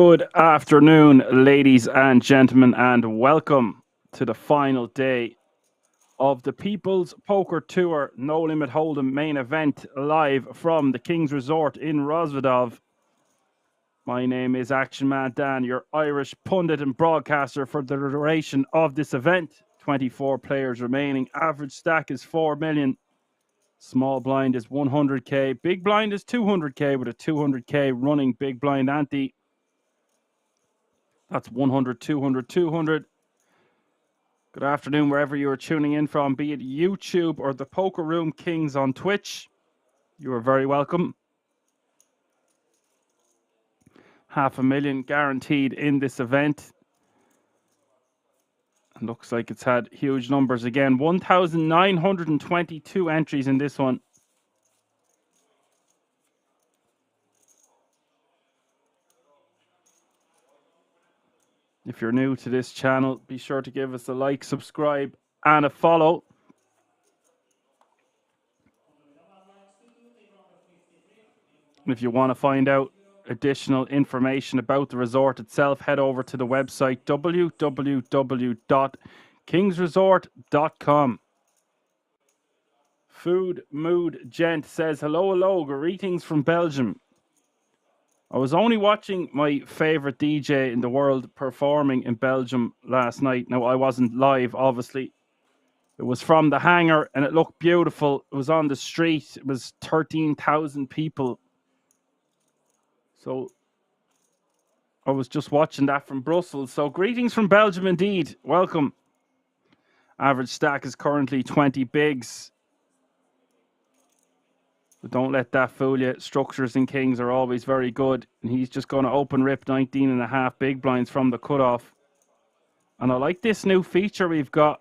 Good afternoon, ladies and gentlemen, and welcome to the final day of the People's Poker Tour No Limit Hold'em main event live from the King's Resort in Rozvadov. My name is Action Man Dan, your Irish pundit and broadcaster for the duration of this event. 24 players remaining. Average stack is 4 million. Small blind is 100k. Big blind is 200k with a 200k running big blind ante. That's 100, 200, 200. Good afternoon, wherever you are tuning in from, be it YouTube or the Poker Room Kings on Twitch. You are very welcome. 500,000 guaranteed in this event. It looks like it's had huge numbers again. 1,922 entries in this one. If you're new to this channel, be sure to give us a like, subscribe, and a follow. And if you want to find out additional information about the resort itself, head over to the website www.kingsresort.com. Food Mood Gent says, hello, greetings from Belgium. I was only watching my favorite DJ in the world performing in Belgium last night. Now, I wasn't live, obviously. It was from the hangar and it looked beautiful. It was on the street. It was 13,000 people. So I was just watching that from Brussels. So greetings from Belgium indeed. Welcome. Average stack is currently 20 bigs. But don't let that fool you. Structures in Kings are always very good. And he's just going to open rip 19.5 big blinds from the cutoff. And I like this new feature we've got.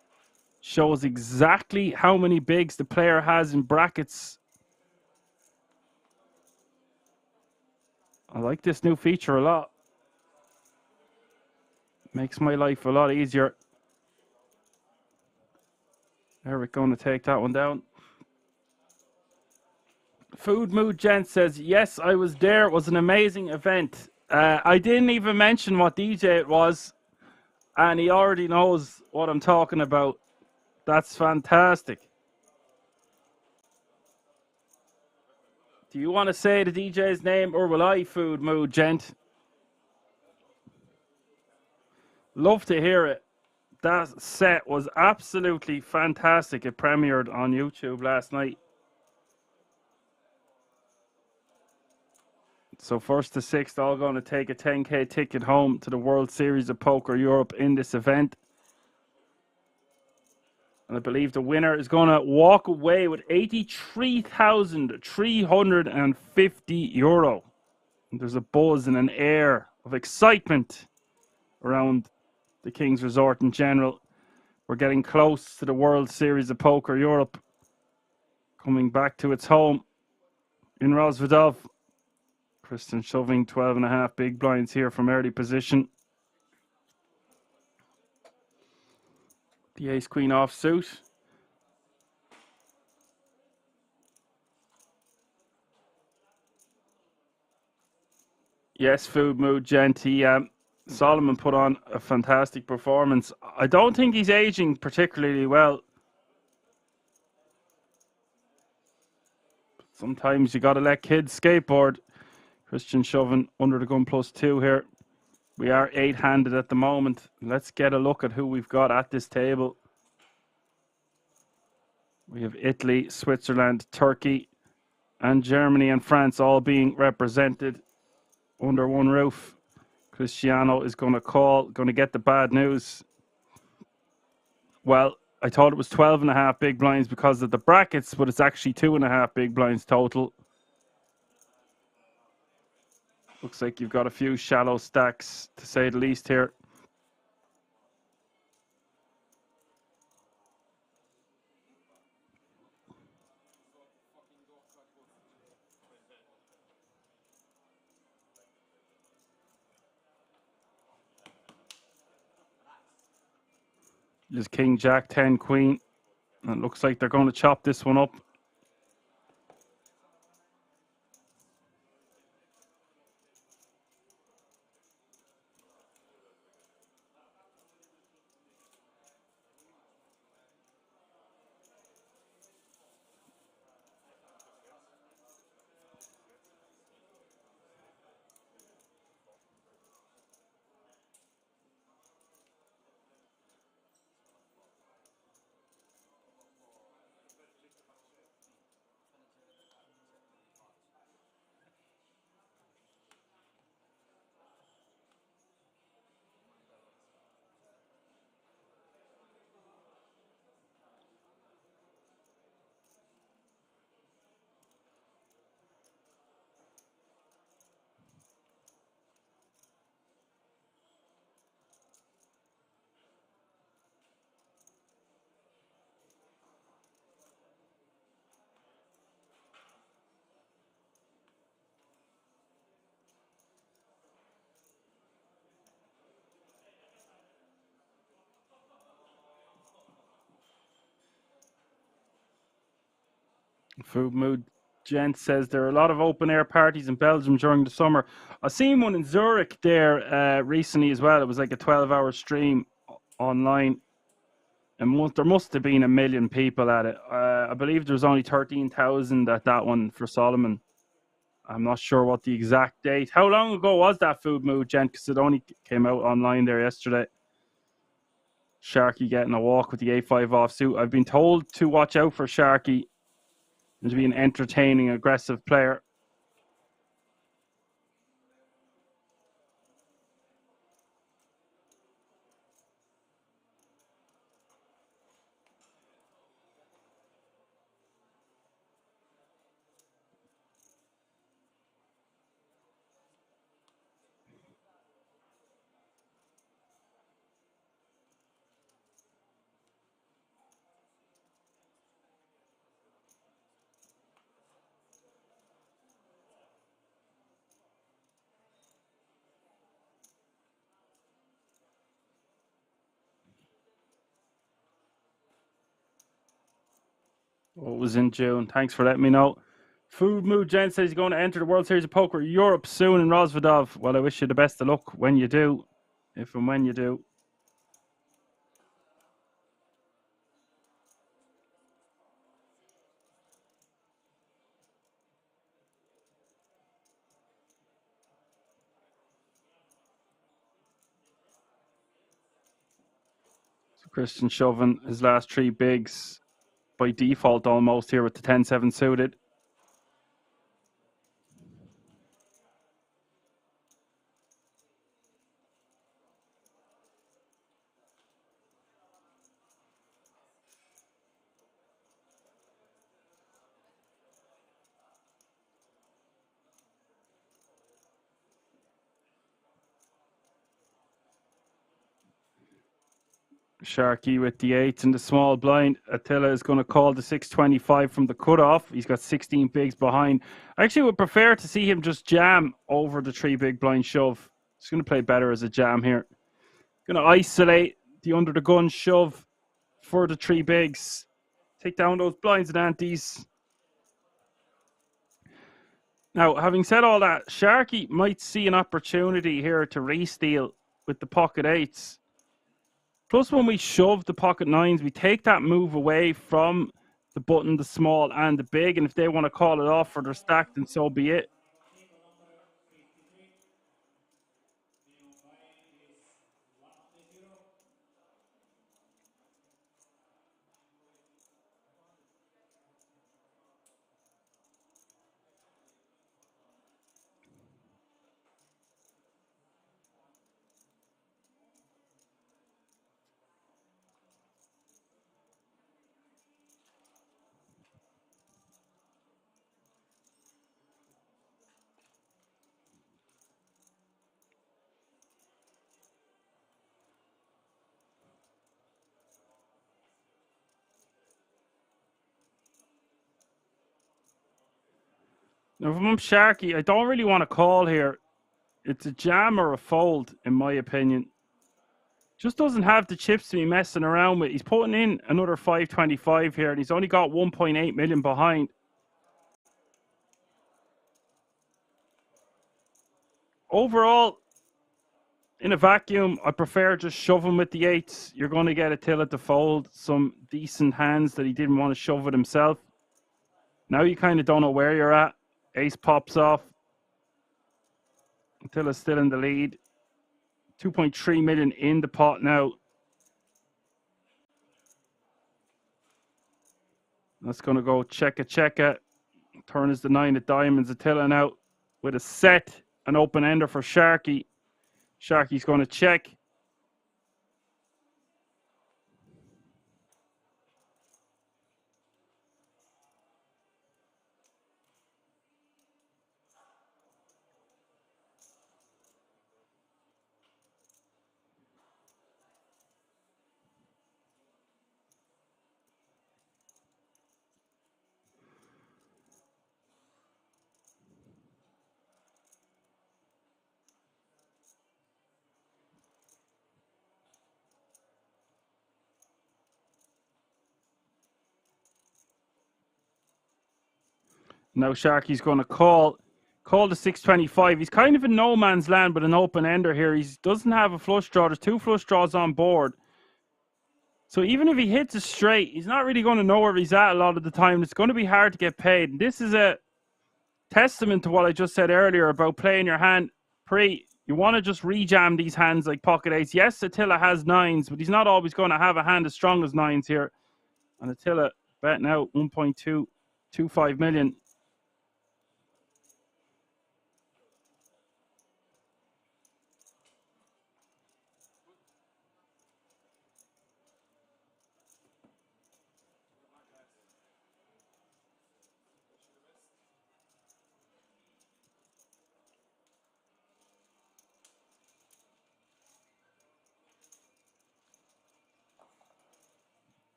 Shows exactly how many bigs the player has in brackets. I like this new feature a lot. Makes my life a lot easier. There we're going to take that one down. Food Mood Gent says, yes, I was there. It was an amazing event. I didn't even mention what DJ it was. And he already knows what I'm talking about. That's fantastic. Do you want to say the DJ's name or will I, Food Mood Gent? Love to hear it. That set was absolutely fantastic. It premiered on YouTube last night. So 1st to 6th, all going to take a 10k ticket home to the World Series of Poker Europe in this event. And I believe the winner is going to walk away with €83,350. And there's a buzz and an air of excitement around the King's Resort in general. We're getting close to the World Series of Poker Europe coming back to its home in Rozvadov. Kristen shoving 12.5 big blinds here from early position. The ace-queen offsuit. Yes, Food Mood Gent. Solomon put on a fantastic performance. I don't think he's aging particularly well. Sometimes you got to let kids skateboard. Christian shoving under the gun +2 here. We are 8-handed at the moment. Let's get a look at who we've got at this table. We have Italy, Switzerland, Turkey, and Germany and France all being represented under one roof. Cristiano is going to call, going to get the bad news. Well, I thought it was 12.5 big blinds because of the brackets, but it's actually 2.5 big blinds total. Looks like you've got a few shallow stacks, to say the least here. There's King, Jack, 10, Queen. And it looks like they're going to chop this one up. Food Mood Gent says there are a lot of open air parties in Belgium during the summer. I seen one in Zurich there recently as well. It was like a 12-hour stream online. And there must have been 1 million people at it. I believe there was only 13,000 at that one for Solomon. I'm not sure what the exact date. How long ago was that Food Mood Gent? Because it only came out online there yesterday. Sharky getting a walk with the A5 offsuit. I've been told to watch out for Sharky and to be an entertaining, aggressive player. Oh, it was in June. Thanks for letting me know. Food Mood Jen says he's going to enter the World Series of Poker Europe soon in Rosvadov. Well, I wish you the best of luck when you do, if and when you do. So Christian shoving his last 3 bigs by default almost here with the 10-7 suited. Sharky with the 8s in the small blind. Attila is going to call the 625 from the cutoff. He's got 16 bigs behind. I actually would prefer to see him just jam over the 3 big blind shove. He's going to play better as a jam here. Going to isolate the under the gun shove for the 3 bigs. Take down those blinds and antes. Now, having said all that, Sharky might see an opportunity here to re-steal with the pocket 8s. Plus, when we shove the pocket 9s, we take that move away from the button, the small, and the big. And if they want to call it off for their stack, then so be it. Now, if I'm Sharky, I don't really want to call here. It's a jam or a fold, in my opinion. Just doesn't have the chips to be messing around with. He's putting in another 525 here, and he's only got 1.8 million behind. Overall, in a vacuum, I prefer just shoving with the 8s. You're going to get Attila to fold some decent hands that he didn't want to shove with himself. Now you kind of don't know where you're at. Ace pops off. Attila's still in the lead. 2.3 million in the pot now. That's going to go check. Turn is the 9 of diamonds. Attila now with a set, an open ender for Sharky. Sharky's going to check. Now Sharky's going to call the 625. He's kind of in no man's land with an open ender here. He doesn't have a flush draw. There's two flush draws on board. So even if he hits a straight, he's not really going to know where he's at a lot of the time. It's going to be hard to get paid. And this is a testament to what I just said earlier about playing your hand pre. You want to just rejam these hands like pocket eights. Yes, Attila has nines, but he's not always going to have a hand as strong as nines here. And Attila betting out 1.225 million.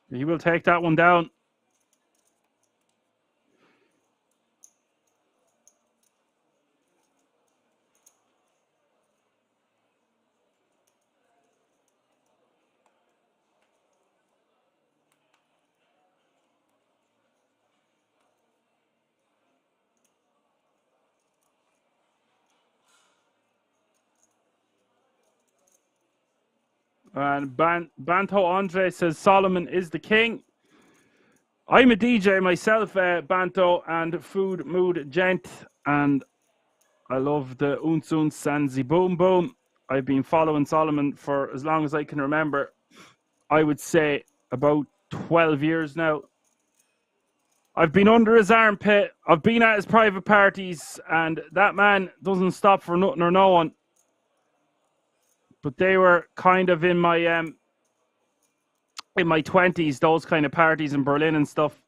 He will take that one down. And Banto Andre says Solomon is the king. I'm a DJ myself, Banto and Food Mood Gent, and I love the Unsun Sanzi Boom Boom. I've been following Solomon for as long as I can remember. I would say about 12 years now. I've been under his armpit. I've been at his private parties, and that man doesn't stop for nothing or no one. But they were kind of in my 20s, those kind of parties in Berlin and stuff.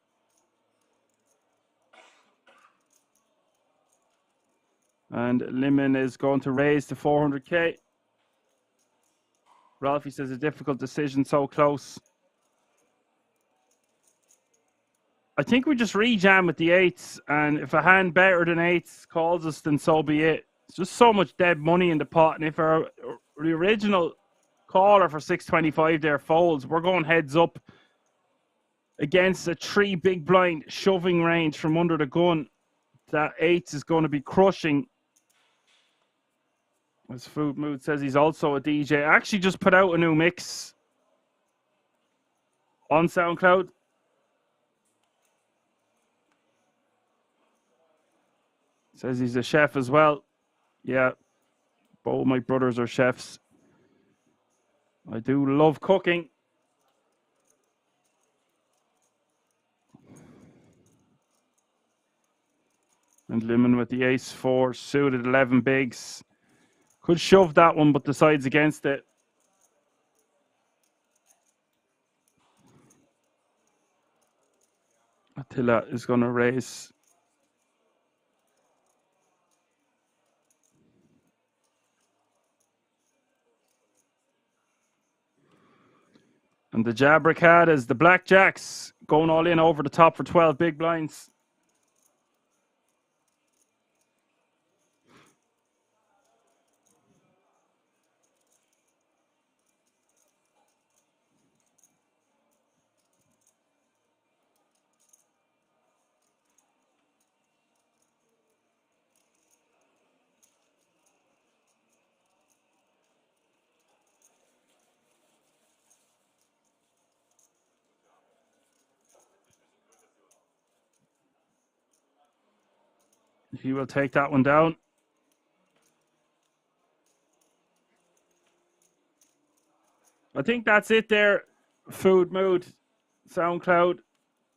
And Limon is going to raise to 400k. Ralphie says a difficult decision, so close. I think we just rejam with the eights, and if a hand better than eights calls us, then so be it. It's just so much dead money in the pot, and if the original caller for 625 there folds, we're going heads up against a 3 big blind shoving range from under the gun. That eights is going to be crushing. As Food Mood says, he's also a DJ. I actually just put out a new mix on SoundCloud. Says he's a chef as well. Yeah, both my brothers are chefs. I do love cooking. And Limon with the ace-4 suited 11 bigs. Could shove that one, but decides against it. Attila is going to raise. And the Jabricad is the Blackjacks going all in over the top for 12 big blinds. He will take that one down. I think that's it there. Food Mood, SoundCloud,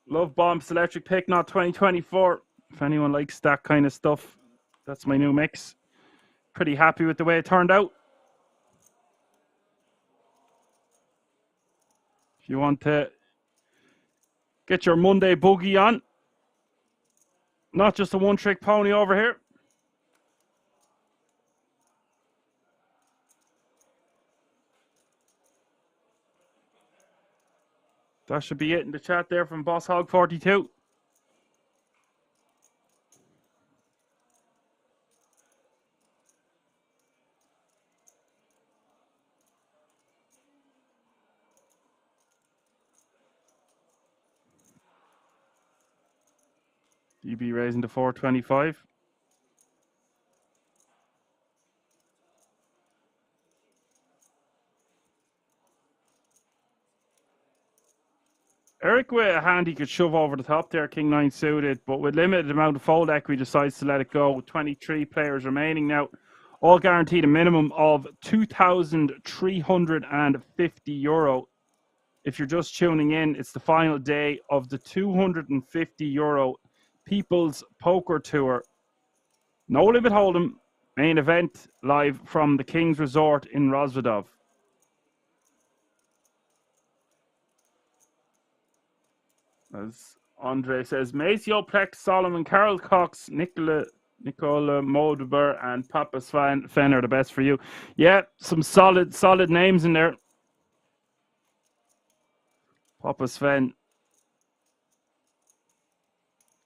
Love Bombs, Electric Pick, not 2024. If anyone likes that kind of stuff, that's my new mix. Pretty happy with the way it turned out. If you want to get your Monday boogie on, not just a one-trick pony over here. That should be it in the chat there from Boss Hog 42. DB raising to 425. Eric with a hand he could shove over the top there, King 9 suited, but with limited amount of fold equity decides to let it go with 23 players remaining now. All guaranteed a minimum of €2,350. If you're just tuning in, it's the final day of the €250 People's Poker Tour. No Limit Hold'em main event live from the King's Resort in Rozvadov. As Andre says, Maceo Plex, Solomon, Carol Cox, Nicola Modeber, and Papa Sven are the best for you. Yeah, some solid names in there. Papa Sven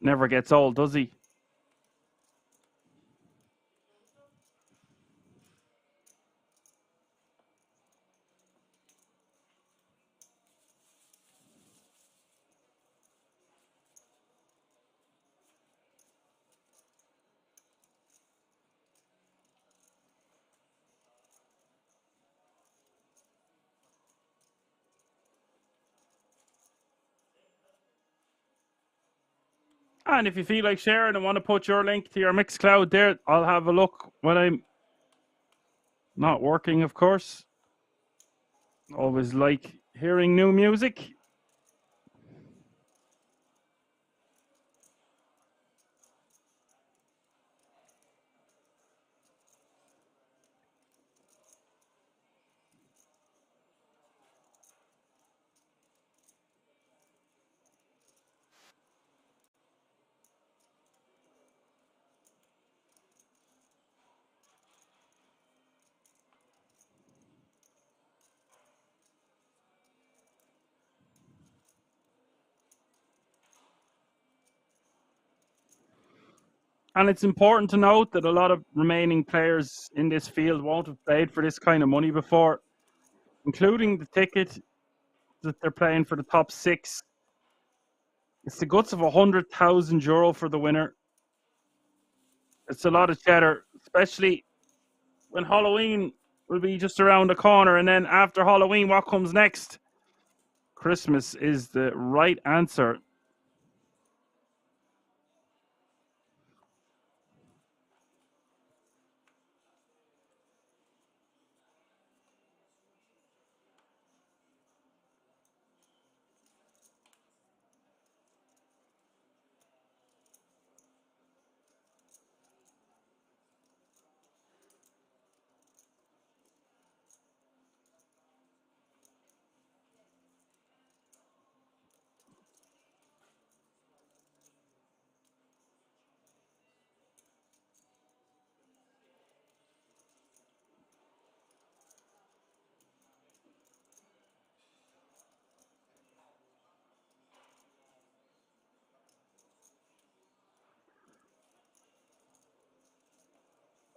never gets old, does he? And if you feel like sharing and want to put your link to your Mixcloud there, I'll have a look when I'm not working, of course. Always like hearing new music. And it's important to note that a lot of remaining players in this field won't have played for this kind of money before, including the ticket that they're playing for the top 6. It's the guts of €100,000 for the winner. It's a lot of cheddar, especially when Halloween will be just around the corner. And then after Halloween, what comes next? Christmas is the right answer.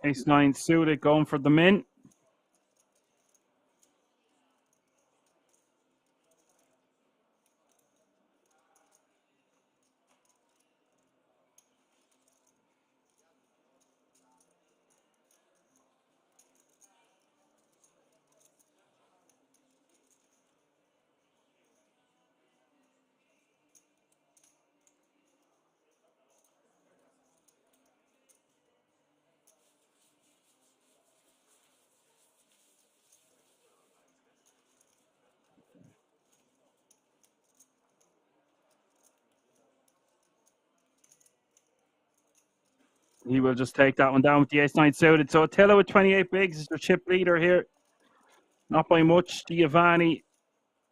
Ace-9 suited going for the min. He will just take that one down with the Ace-9 suited. So Attila with 28 bigs is the chip leader here. Not by much. Giovanni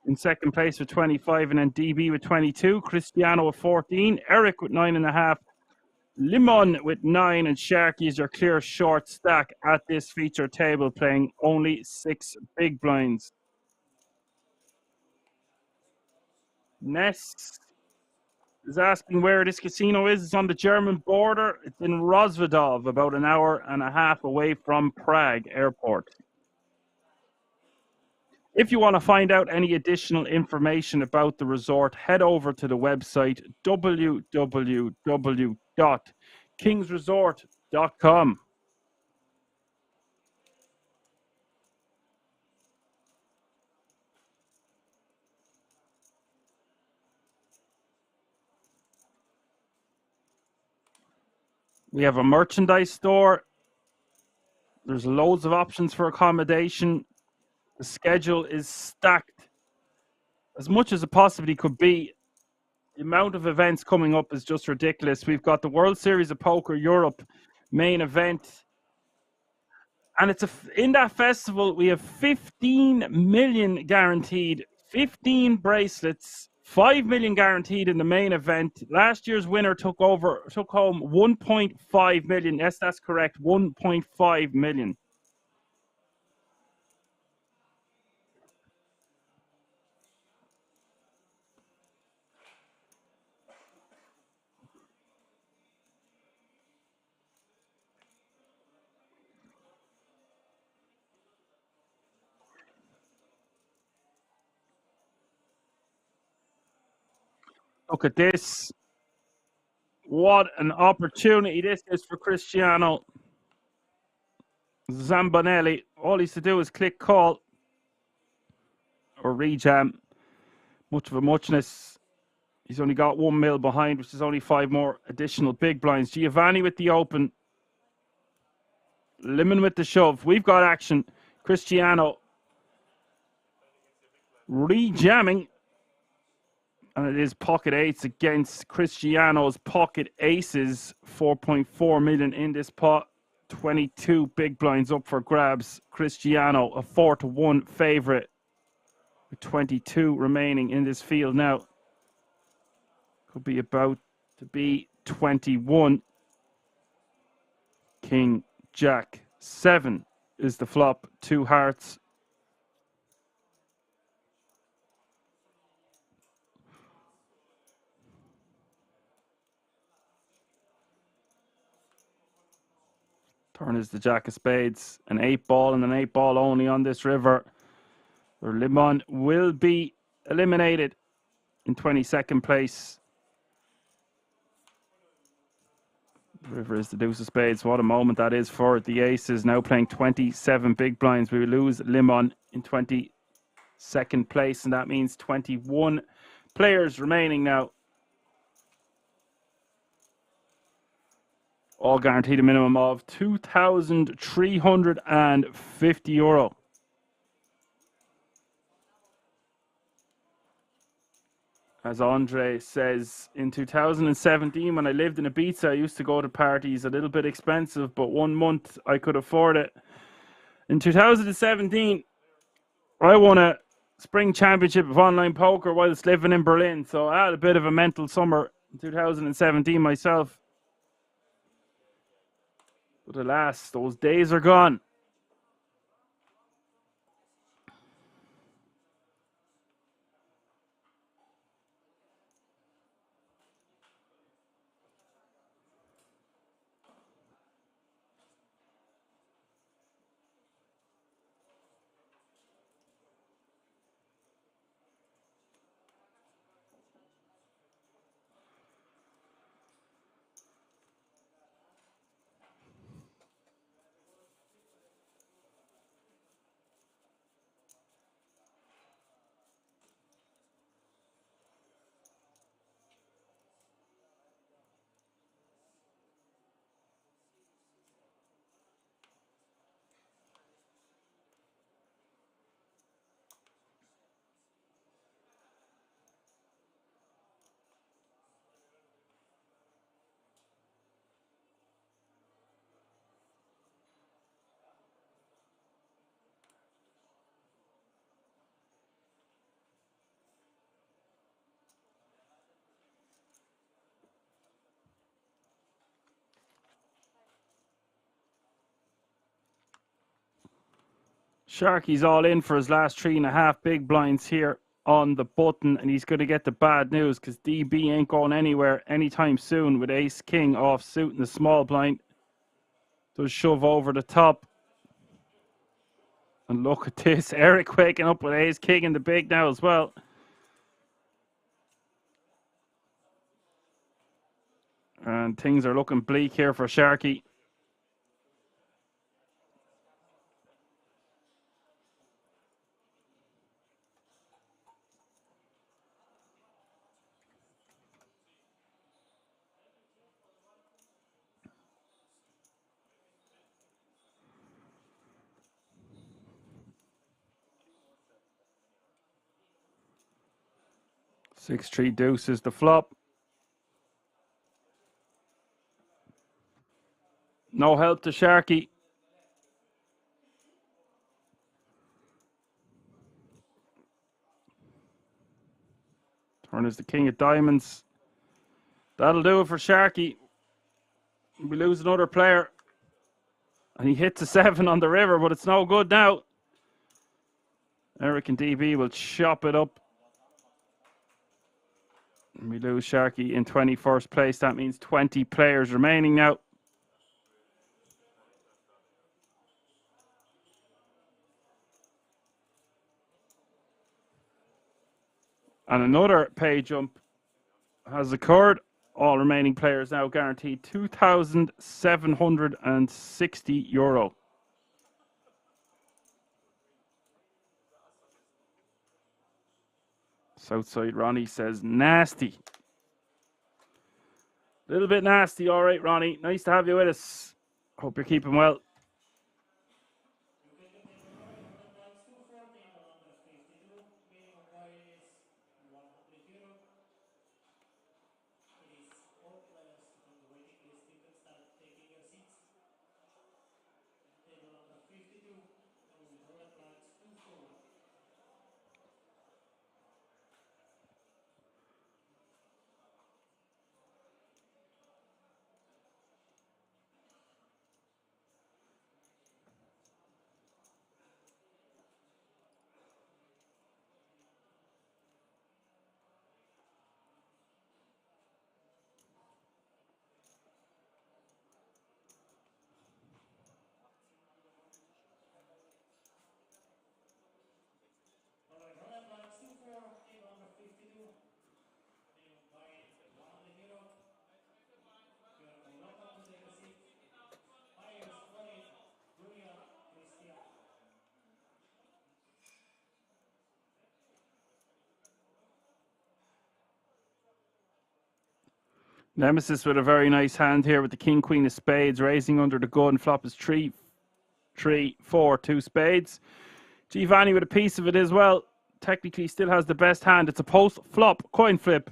in second place with 25, and then DB with 22. Cristiano with 14. Eric with 9.5. Limon with 9, and Sharky is your clear short stack at this feature table, playing only 6 big blinds. Ness is asking where this casino is. It's on the German border. It's in Rozvadov, about an hour and a half away from Prague airport. If you want to find out any additional information about the resort, head over to the website www.kingsresort.com. We have a merchandise store. There's loads of options for accommodation. The schedule is stacked as much as it possibly could be. The amount of events coming up is just ridiculous. We've got the World Series of Poker Europe main event. And in that festival, we have 15 million guaranteed, 15 bracelets, 5 million guaranteed in the main event. Last year's winner took home 1.5 million. Yes, that's correct. 1.5 million. Look at this. What an opportunity this is for Cristiano Zambonelli. All he has to do is click call or rejam. Much of a muchness. He's only got 1 mil behind, which is only 5 more additional big blinds. Giovanni with the open. Limon with the shove. We've got action. Cristiano rejamming. And it is pocket eights against Cristiano's pocket aces. 4.4 million in this pot. 22 big blinds up for grabs. Cristiano, a 4-1 favorite. With 22 remaining in this field now. Could be about to be 21. King, Jack, 7 is the flop. 2 hearts. Turn is the Jack of Spades. An 8-ball and an 8-ball only on this river. Where Limon will be eliminated in 22nd place. The river is the deuce of spades. What a moment that is for the aces. Now playing 27 big blinds. We will lose Limon in 22nd place, and that means 21 players remaining now. All guaranteed a minimum of €2,350. As Andre says, in 2017, when I lived in Ibiza, I used to go to parties a little bit expensive, but 1 month I could afford it. In 2017, I won a spring championship of online poker whilst living in Berlin, so I had a bit of a mental summer in 2017 myself. But alas, those days are gone. Sharky's all in for his last 3.5 big blinds here. on the button, and he's going to get the bad news because DB ain't going anywhere anytime soon with ace king off suit in the small blind. Does shove over the top. And look at this, Eric waking up with ace king in the big now as well. And things are looking bleak here for Sharky. Six three deuce is the flop. No help to Sharky. Turn is the king of diamonds. That'll do it for Sharky. We lose another player. And he hits a 7 on the river, but it's no good now. Eric and DB will chop it up. And we lose Sharky in 21st place. That means 20 players remaining now. And another pay jump has occurred. All remaining players now guaranteed €2,760. Southside Ronnie says nasty. A little bit nasty, all right, Ronnie. Nice to have you with us. Hope you're keeping well. Nemesis with a very nice hand here with the king, queen of spades, raising under the gun. Flop is 3, 3, 4, 2 spades. Giovanni with a piece of it as well. Technically still has the best hand. It's a post flop coin flip.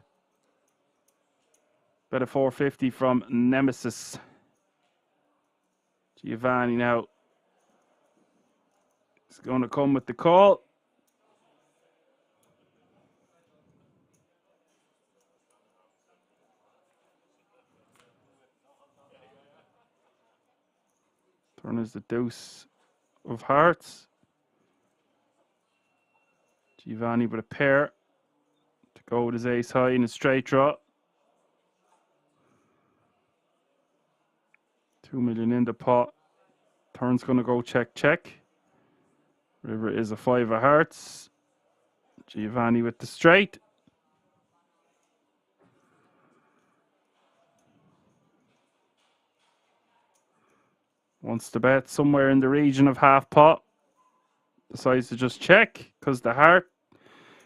Bet a 450 from Nemesis. Giovanni now is going to come with the call. Turn is the deuce of hearts. Giovanni with a pair to go with his ace high in a straight draw. 2 million in the pot. Turn's going to go check, check. River is a 5 of hearts. Giovanni with the straight. Wants to bet somewhere in the region of half pot. Decides to just check because the heart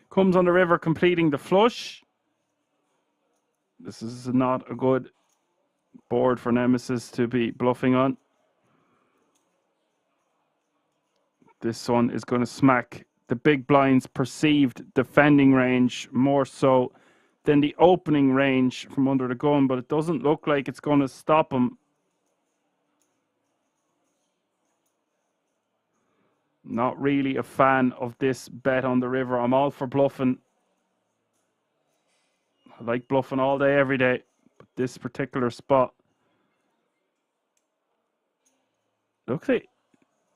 comes on the river completing the flush. This is not a good board for Nemesis to be bluffing on. This one is going to smack the big blind's perceived defending range more so than the opening range from under the gun, but it doesn't look like it's going to stop him. Not really a fan of this bet on the river. I'm all for bluffing. I like bluffing all day, every day. But this particular spot. Looks like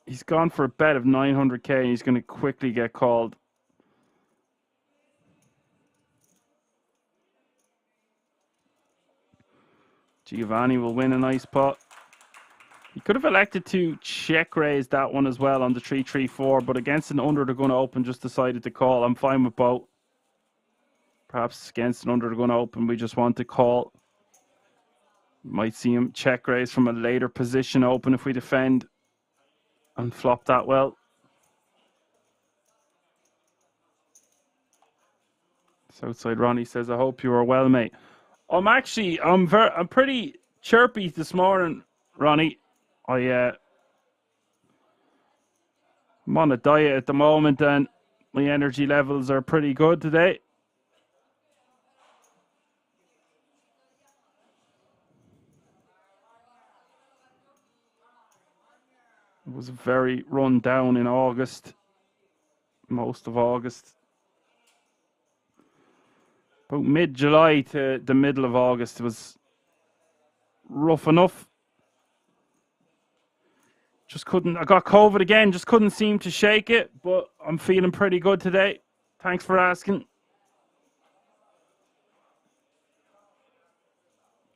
he's gone for a bet of 900k and he's going to quickly get called. Giovanni will win a nice pot. He could have elected to check raise that one as well on the 3-3-4, but against an under they're going to open, just decided to call. I'm fine with both. Perhaps against an under they're going to open, we just want to call. Might see him check raise from a later position open if we defend and flop that well. Southside Ronnie says, I hope you are well, mate. I'm pretty chirpy this morning, Ronnie. I'm on a diet at the moment and my energy levels are pretty good today. It was very run down in August, most of August. About mid-July to the middle of August, it was rough enough. I got COVID again, just couldn't seem to shake it, but I'm feeling pretty good today. Thanks for asking.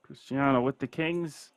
Cristiano with the Kings.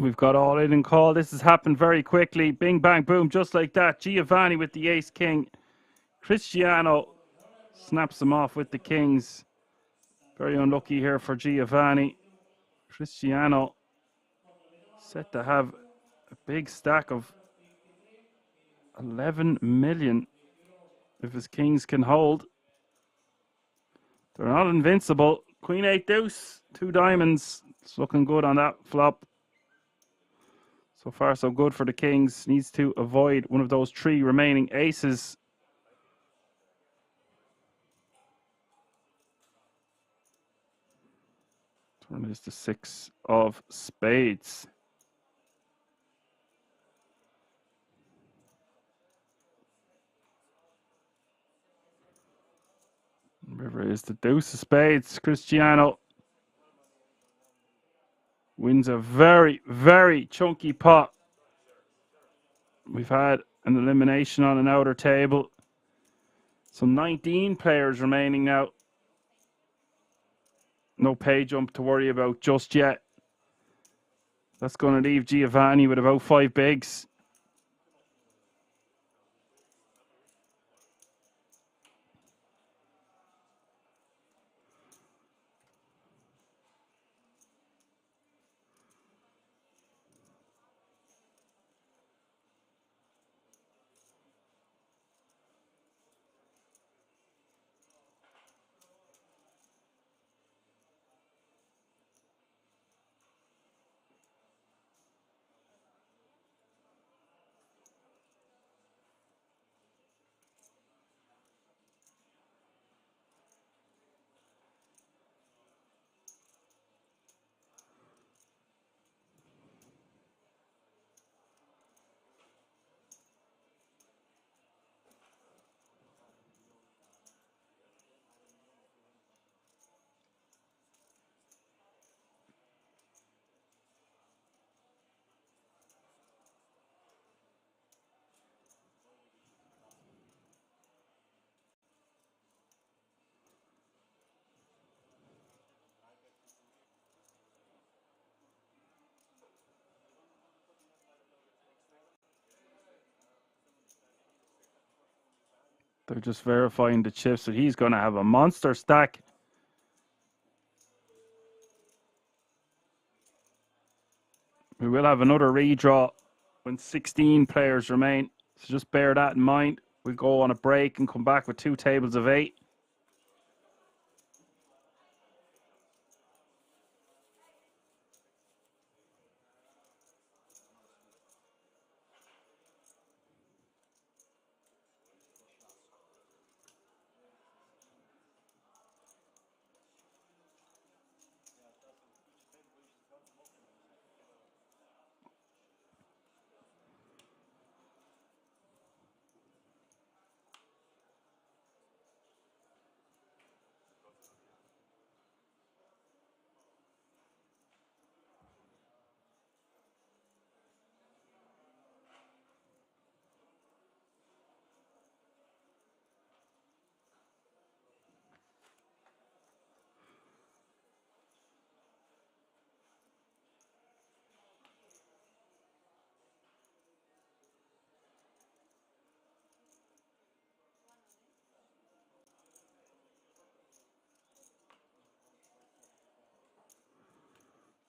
We've got all in and call. This has happened very quickly. Bing, bang, boom, just like that. Giovanni with the ace-king. Cristiano snaps them off with the kings. Very unlucky here for Giovanni. Cristiano set to have a big stack of 11 million if his kings can hold. They're not invincible. Queen 8 deuce, 2 diamonds. It's looking good on that flop. So far, so good for the kings. Needs to avoid one of those 3 remaining aces. Turn is the 6 of spades. River is the deuce of spades. Cristiano wins a very, very chunky pot. We've had an elimination on an outer table. So 19 players remaining now. No pay jump to worry about just yet. That's going to leave Giovanni with about 5 bigs. They're just verifying the chips that he's going to have a monster stack. We will have another redraw when 16 players remain. So just bear that in mind. We'll go on a break and come back with 2 tables of 8.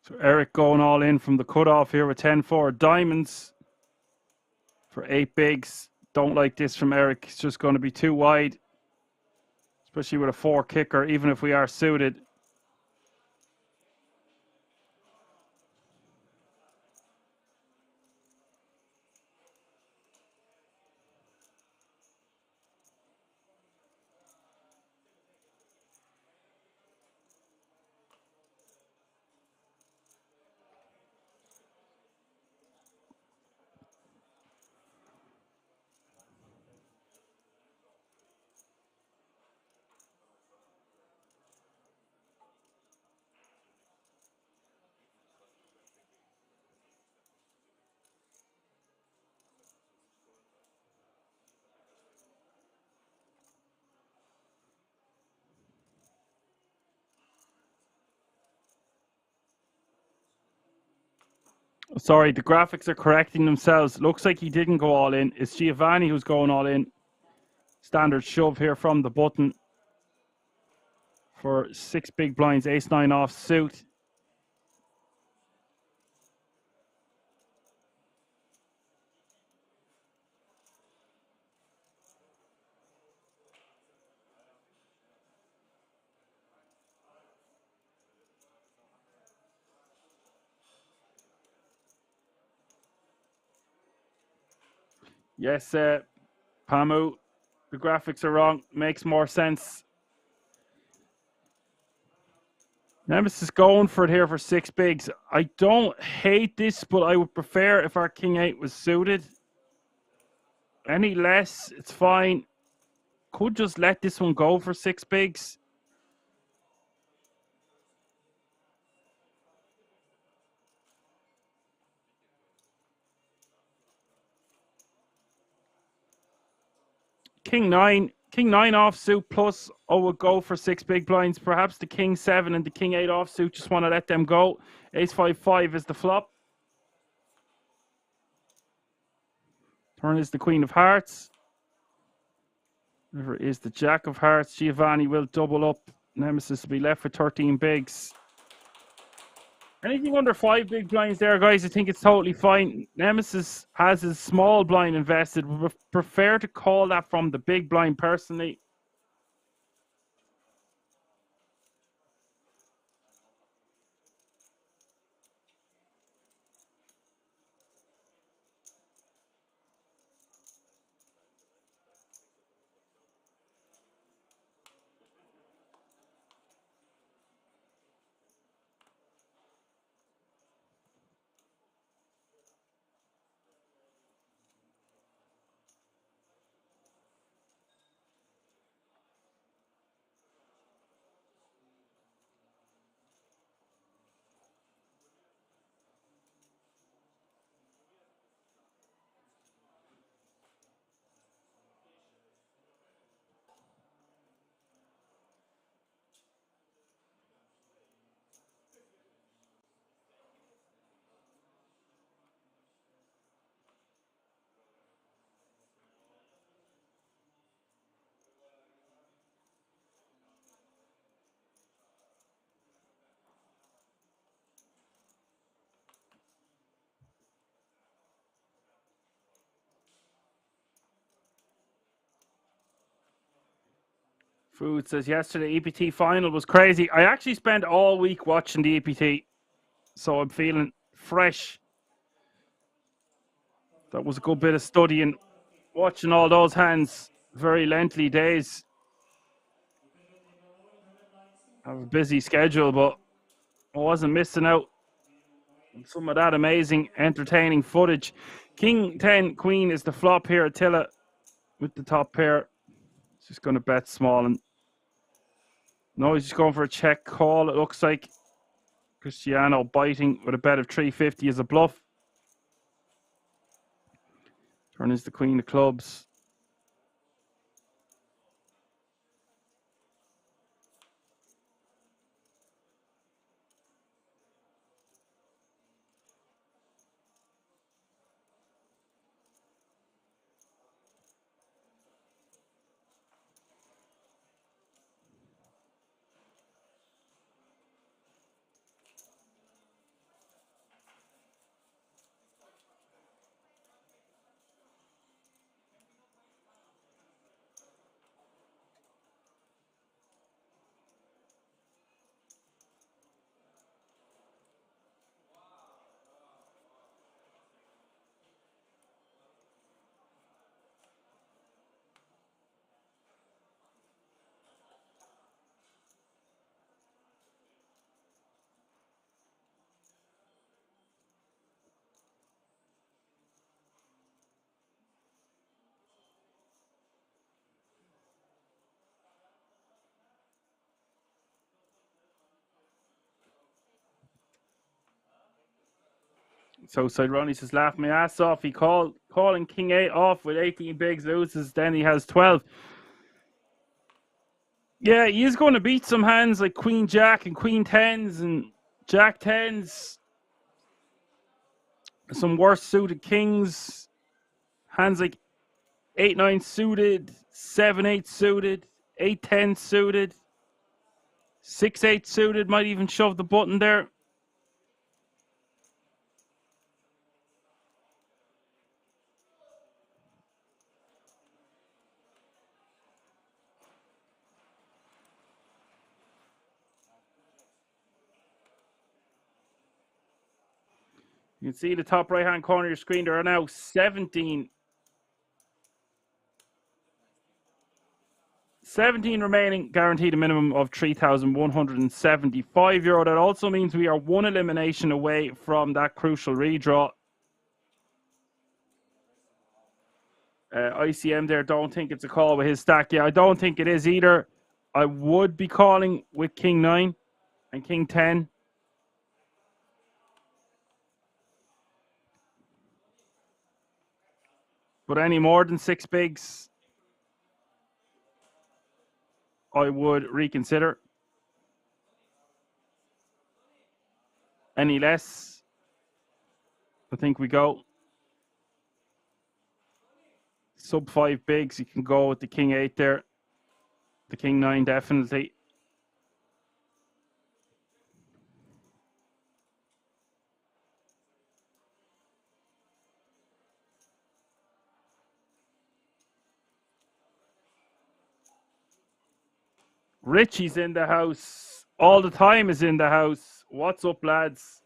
So Eric going all in from the cutoff here with 10-4 diamonds for 8 bigs. Don't like this from Eric. It's just going to be too wide, especially with a 4 kicker, even if we are suited. Sorry, the graphics are correcting themselves. Looks like he didn't go all in. It's Giovanni who's going all in. Standard shove here from the button for 6 big blinds, ace-9 off suit. Yes, Pamu, the graphics are wrong. Makes more sense. Nemesis going for it here for 6 bigs. I don't hate this, but I would prefer if our king 8 was suited. Any less, it's fine. Could just let this one go for 6 bigs. King 9 offsuit plus, I would go for 6 big blinds. Perhaps the king 7 and the king 8 offsuit, just want to let them go. Ace 5 is the flop. Turn is the queen of hearts. River is the jack of hearts. Giovanni will double up. Nemesis will be left with 13 bigs. Anything under 5 big blinds there, guys, I think it's totally fine. Nemesis has his small blind invested. We prefer to call that from the big blind personally. Food says yesterday EPT final was crazy. I actually spent all week watching the EPT, so I'm feeling fresh. That was a good bit of studying, watching all those hands. Very lengthy days. I have a busy schedule, but I wasn't missing out on some of that amazing, entertaining footage. King 10 Queen is the flop here. Attila with the top pair. He's just going to bet small. And no, he's just going for a check call, it looks like. Cristiano biting with a bet of 350 as a bluff. Turn is the queen of clubs. Southside Ronnie says, laugh my ass off. He calling King 8 off with 18 bigs loses. Then he has 12. Yeah, he is going to beat some hands like Queen Jack and Queen 10s and Jack 10s. Some worse suited kings. Hands like 8-9 suited, 7-8 suited, 8-10 suited, 6-8 suited. Might even shove the button there. You can see the top right-hand corner of your screen. There are now 17 remaining, guaranteed a minimum of €3,175. That also means we are one elimination away from that crucial redraw. ICM there, don't think it's a call with his stack. Yeah, I don't think it is either. I would be calling with King 9 and King 10. But any more than 6 bigs, I would reconsider. Any less, I think we go. Sub 5 bigs, you can go with the King 8 there. The King 9 definitely. Richie's in the house. All the time is in the house. What's up, lads?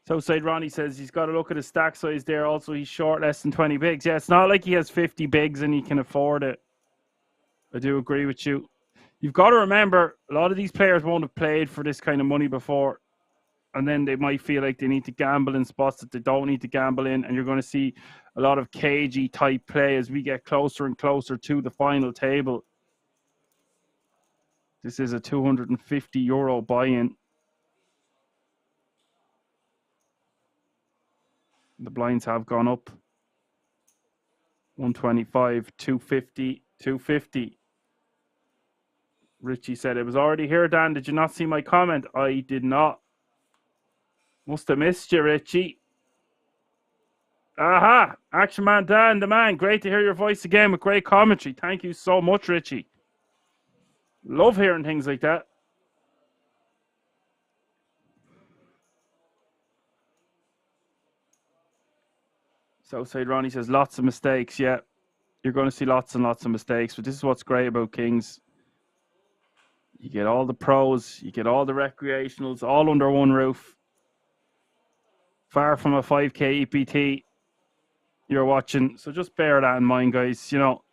Southside Ronnie says he's got to look at his stack size there. Also, he's short less than 20 bigs. Yeah, it's not like he has 50 bigs and he can afford it. I do agree with you. You've got to remember, a lot of these players won't have played for this kind of money before. And then they might feel like they need to gamble in spots that they don't need to gamble in. And you're going to see a lot of cagey type play as we get closer and closer to the final table. This is a €250 buy-in. The blinds have gone up. 125, 250, 250. Richie said, it was already here, Dan. Did you not see my comment? I did not. Must have missed you, Richie. Aha! Action Man Dan, the man. Great to hear your voice again with great commentary. Thank you so much, Richie. Love hearing things like that. Southside Ronnie says, lots of mistakes. Yeah, you're going to see lots and lots of mistakes. But this is what's great about Kings. You get all the pros. You get all the recreationals all under one roof. Far from a 5K EPT you're watching. So just bear that in mind, guys. You know,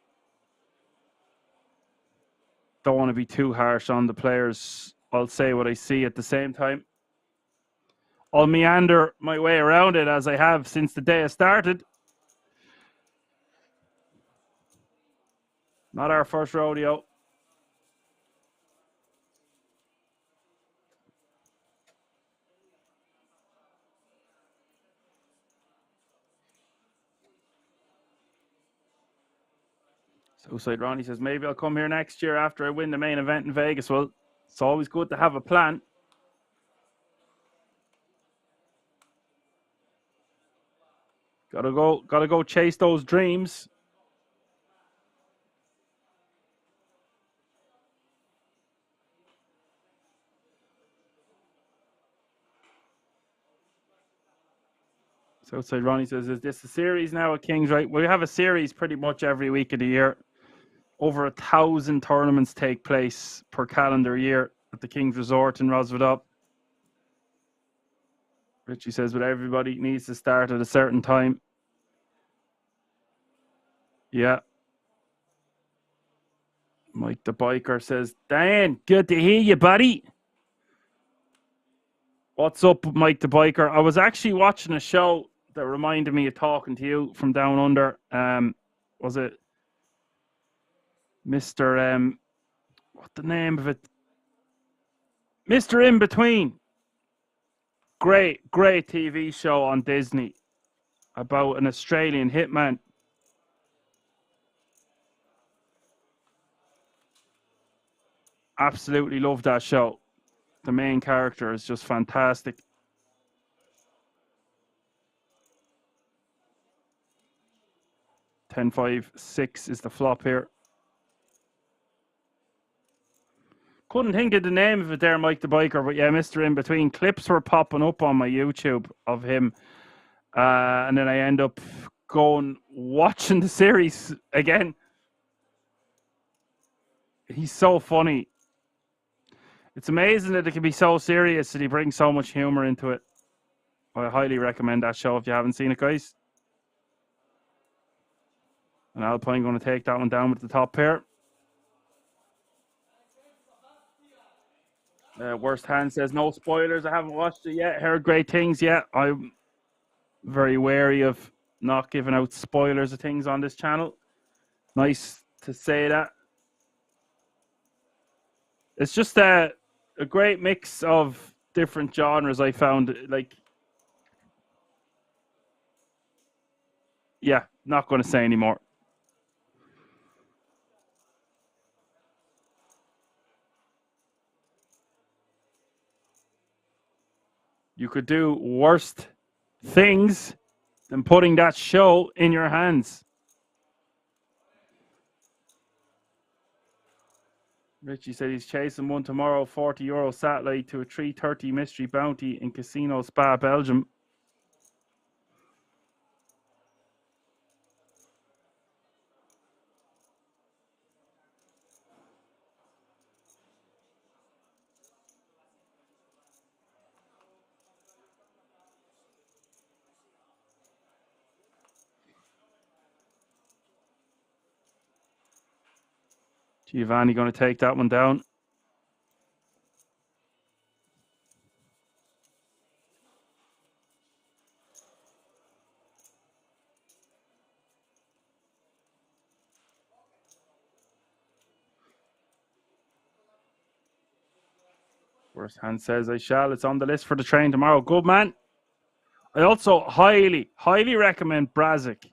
don't want to be too harsh on the players. I'll say what I see at the same time. I'll meander my way around it as I have since the day I started. Not our first rodeo. Southside Ronnie says, maybe I'll come here next year after I win the main event in Vegas. Well, it's always good to have a plan. Gotta go chase those dreams. Southside Ronnie says, is this a series now at Kings, right? We have a series pretty much every week of the year. Over 1,000 tournaments take place per calendar year at the Kings Resort in Rosvedop. Richie says, but everybody needs to start at a certain time. Yeah. Mike the Biker says, Dan, good to hear you, buddy. What's up, Mike the Biker? I was actually watching a show that reminded me of talking to you from down under. Was it Mr. What the name of it? Mr. In Between. Great TV show on Disney about an Australian hitman. Absolutely love that show. The main character is just fantastic. 10-5-6 is the flop here. Couldn't think of the name of it there, Mike the Biker, but yeah, Mr. In Between. Clips were popping up on my YouTube of him. And then I end up going watching the series again. He's so funny. It's amazing that it can be so serious that he brings so much humor into it. I highly recommend that show if you haven't seen it, guys. And Alpine going to take that one down with the top pair. Worst Hand says no spoilers. I haven't watched it yet. Heard great things yet. I'm very wary of not giving out spoilers of things on this channel. Nice to say that. It's just a great mix of different genres I found. Like, yeah, not going to say anymore. You could do worst things than putting that show in your hands. Richie said he's chasing one tomorrow, €40 satellite to a 330 mystery bounty in Casino Spa, Belgium. Giovanni going to take that one down. Worst Hand says I shall. It's on the list for the train tomorrow. Good man. I also highly recommend Brazic.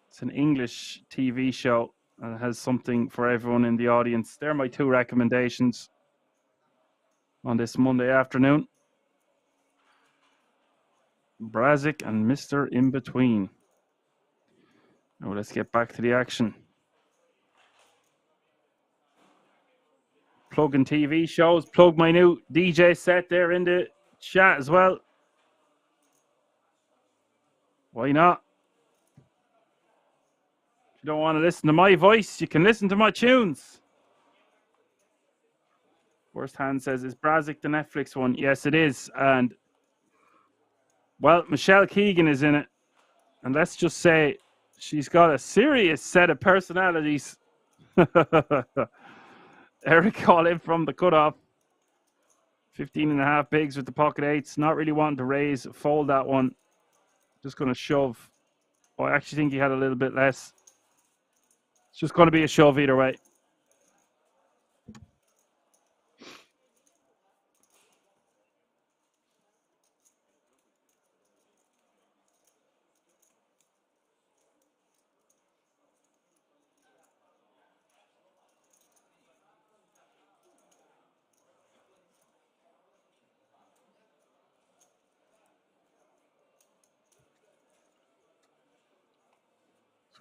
It's an English TV show and it has something for everyone in the audience. They're my two recommendations on this Monday afternoon. Brazic and Mr. In Between. Now let's get back to the action. Plugging TV shows. Plug my new DJ set there in the chat as well. Why not? If you don't want to listen to my voice, you can listen to my tunes. Worst Hand says, is Brazic the Netflix one? Yes, it is. And, well, Michelle Keegan is in it. And let's just say she's got a serious set of personalities. Eric all in from the cutoff. 15.5 bigs with the pocket eights. Not really wanting to raise, fold that one. Just going to shove. Oh, I actually think he had a little bit less. It's just going to be a shove either way.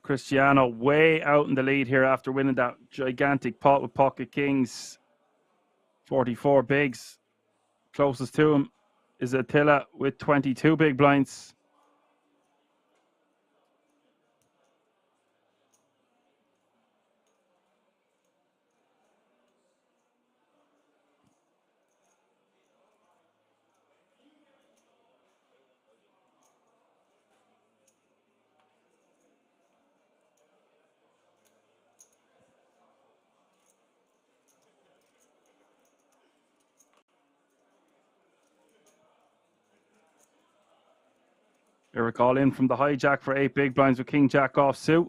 Cristiano way out in the lead here after winning that gigantic pot with pocket kings. 44 bigs. Closest to him is Attila with 22 big blinds. Eric all in from the hijack for 8 big blinds with King Jack off suit.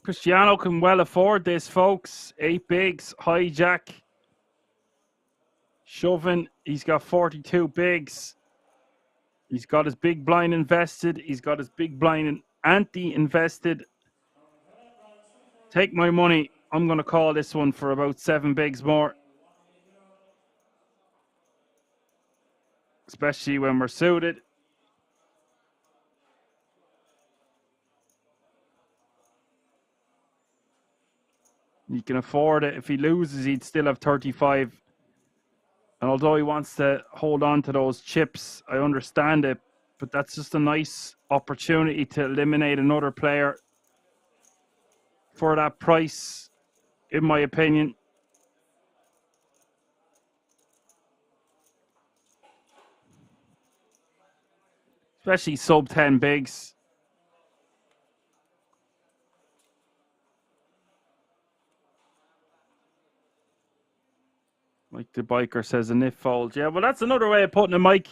Cristiano can well afford this, folks. 8 bigs, hijack, shoving. He's got 42 bigs. He's got his big blind invested. He's got his big blind ante invested. Take my money. I'm going to call this one for about 7 bigs more. Especially when we're suited. He can afford it. If he loses, he'd still have 35. And although he wants to hold on to those chips, I understand it. But that's just a nice opportunity to eliminate another player for that price, in my opinion. Especially sub 10 bigs. Like the biker says, a nif fold. Yeah, well, that's another way of putting it, Mike.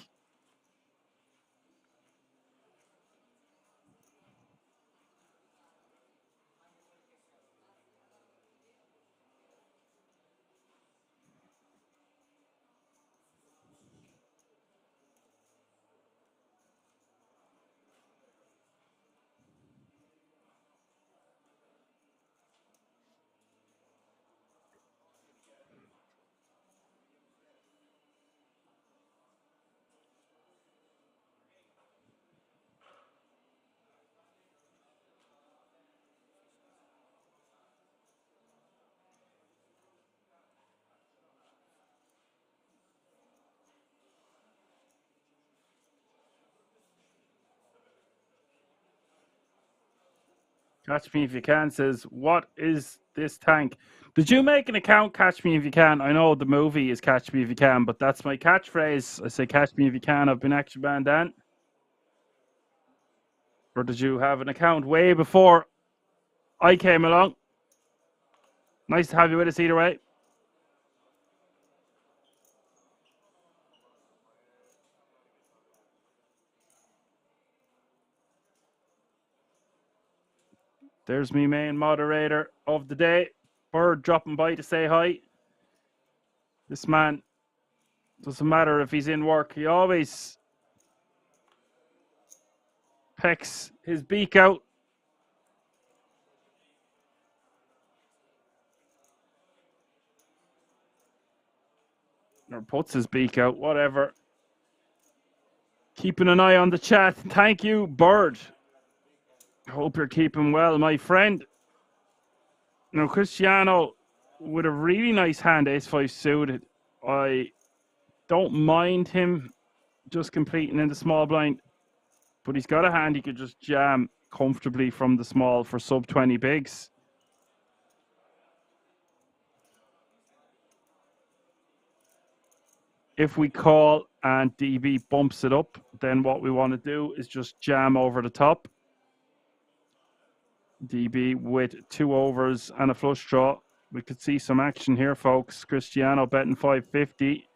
Catch Me If You Can says, what is this tank? Did you make an account, Catch Me If You Can? I know the movie is Catch Me If You Can, but that's my catchphrase. I say, Catch Me If You Can. I've been action banned Dan. Or did you have an account way before I came along? Nice to have you with us either way. There's me main moderator of the day. Bird dropping by to say hi. This man, doesn't matter if he's in work, he always pecks his beak out. Or puts his beak out, whatever. Keeping an eye on the chat. Thank you, Bird. Hope you're keeping well, my friend. Now, Cristiano with a really nice hand, ace-5 suited. I don't mind him just completing in the small blind, but he's got a hand he could just jam comfortably from the small for sub 20 bigs. If we call and DB bumps it up, then what we want to do is just jam over the top. DB with 2 overs and a flush draw. We could see some action here, folks. Cristiano betting 550.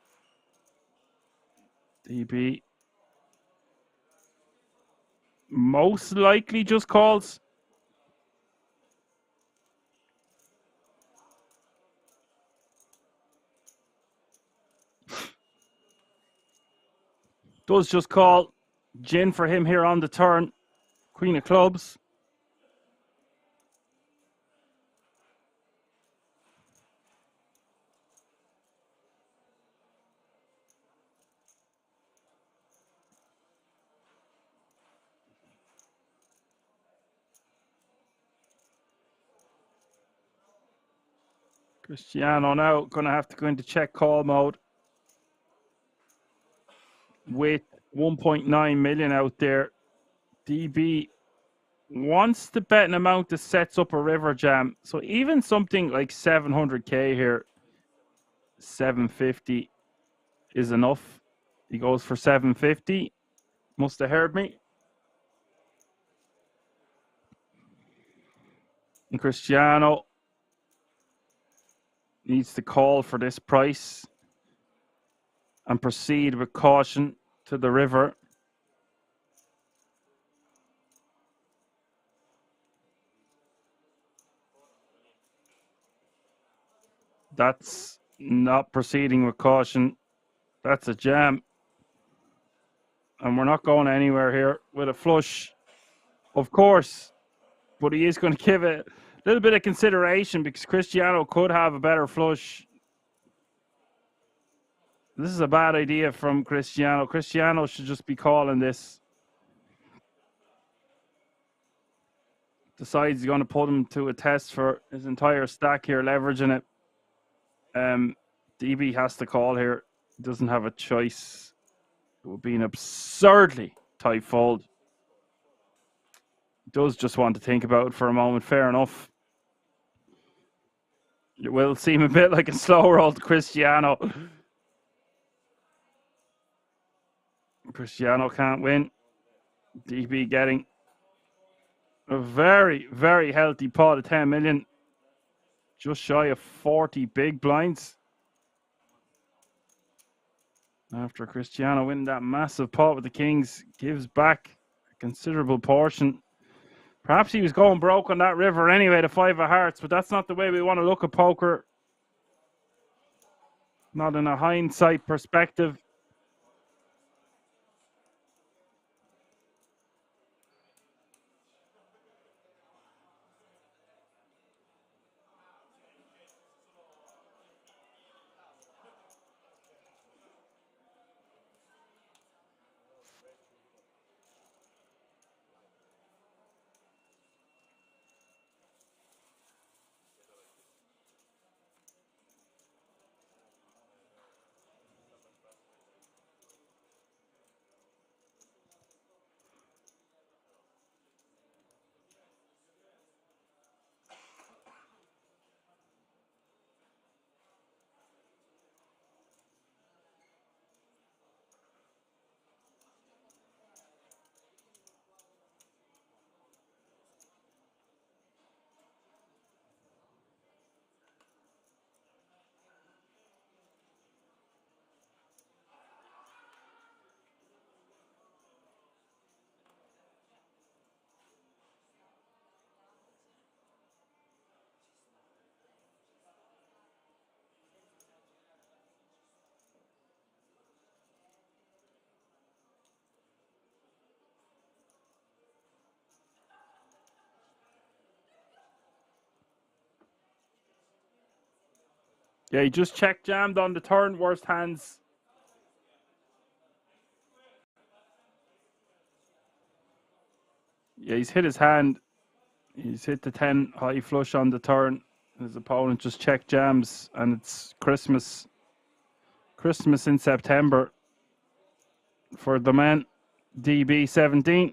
DB most likely just calls. Does just call. Gin for him here on the turn. Queen of clubs. Cristiano now going to have to go into check call mode with 1.9 million out there. DB wants to bet an amount that sets up a river jam. So even something like 700k here, 750 is enough. He goes for 750. Must have heard me. And Cristiano needs to call for this price and proceed with caution to the river. That's not proceeding with caution. That's a jam. And we're not going anywhere here with a flush, of course. But he is going to give it a little bit of consideration because Cristiano could have a better flush. This is a bad idea from Cristiano. Cristiano should just be calling this. Decides he's going to put him to a test for his entire stack here, leveraging it. DB has to call here. He doesn't have a choice. It would be an absurdly tight fold. He does just want to think about it for a moment. Fair enough. It will seem a bit like a slow roll to Cristiano. Cristiano can't win. DB getting a very, very healthy pot of 10 million. Just shy of 40 big blinds. After Cristiano winning that massive pot with the Kings, gives back a considerable portion. Perhaps he was going broke on that river anyway, the 5 of hearts, but that's not the way we want to look at poker. Not in a hindsight perspective. Yeah, he just check jammed on the turn. Worst hands. Yeah, he's hit his hand. He's hit the 10 high flush on the turn. His opponent just check jams, and it's Christmas. Christmas in September for the man. DB 17.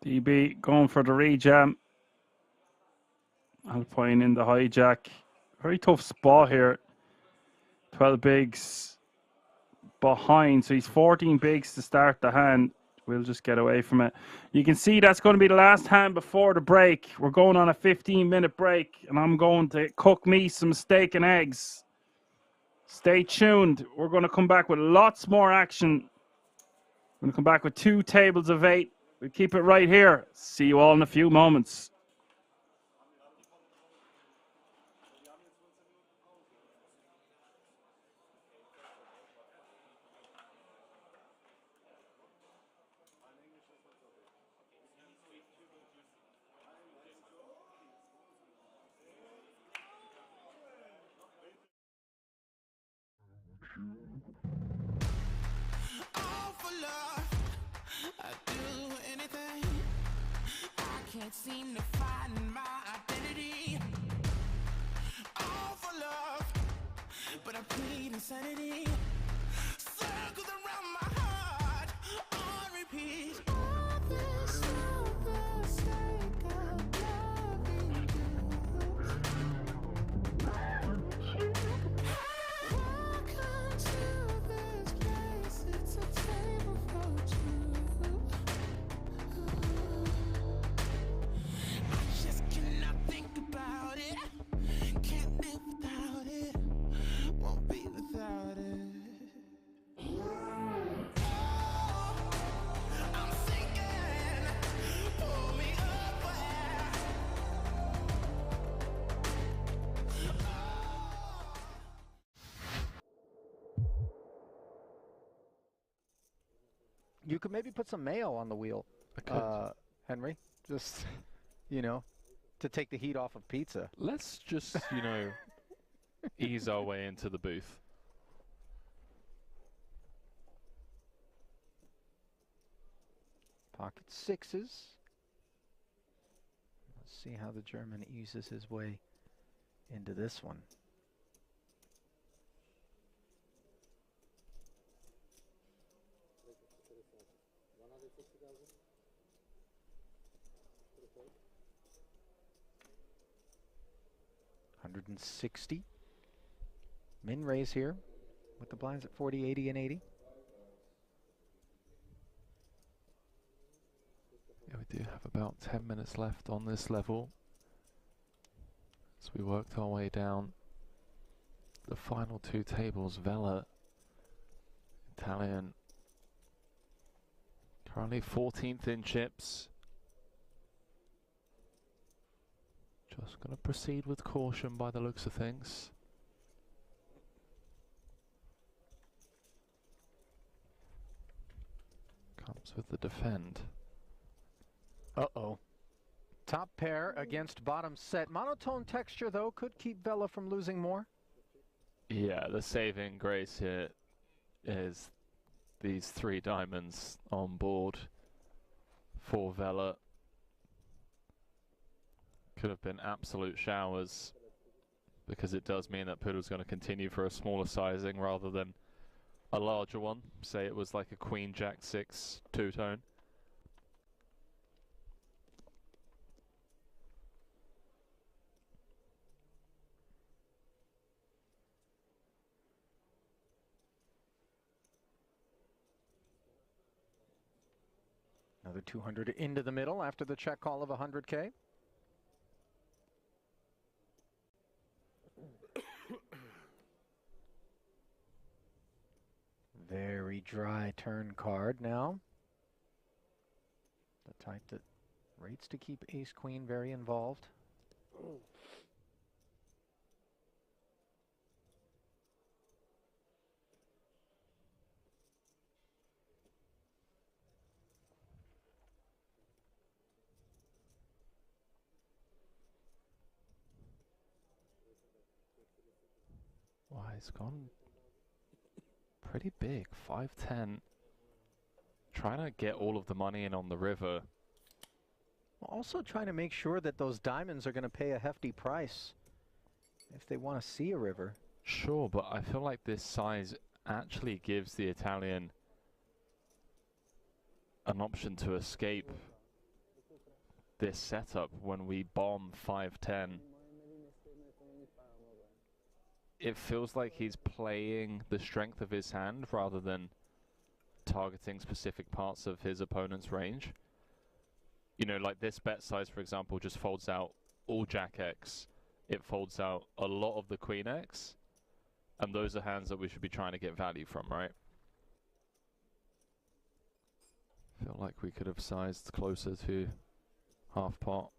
DB going for the rejam. Alpine in the hijack. Very tough spot here. 12 bigs behind. So he's 14 bigs to start the hand. We'll just get away from it. You can see that's going to be the last hand before the break. We're going on a 15-minute break, and I'm going to cook me some steak and eggs. Stay tuned. We're going to come back with lots more action. We're going to come back with 2 tables of 8. We'll keep it right here. See you all in a few moments. Can't seem to find my identity. All for love, but I plead insanity. Circles around my heart on repeat. All this for the sake of love. You could maybe put some mayo on the wheel, Henry. Just, you know, to take the heat off of pizza. Let's just, you know, ease our way into the booth. Pocket sixes. Let's see how the German eases his way into this one. $160. Min raise here with the blinds at 40, 80, and 80. Yeah, we do have about 10 minutes left on this level. So we worked our way down the final two tables. Vela, Italian, currently 14th in chips. Just going to proceed with caution by the looks of things. Comes with the defend. Uh-oh. Top pair against bottom set. Monotone texture, though, could keep Vela from losing more. Yeah, the saving grace here is these 3 diamonds on board for Vela. Could have been absolute showers, because it does mean that Poodle's going to continue for a smaller sizing rather than a larger one. Say it was like a Queen Jack 6 two-tone. Another 200 into the middle after the check call of 100K. Very dry turn card now. The type that rates to keep ace queen very involved. Wow, he's gone pretty big, 5-10. Trying to get all of the money in on the river. Also trying to make sure that those diamonds are going to pay a hefty price if they want to see a river. Sure, but I feel like this size actually gives the Italian an option to escape this setup when we bomb 5-10. It feels like he's playing the strength of his hand rather than targeting specific parts of his opponent's range. You know, like this bet size, for example, just folds out all Jack X. It folds out a lot of the Queen X. And those are hands that we should be trying to get value from, right? Feel like we could have sized closer to half pot.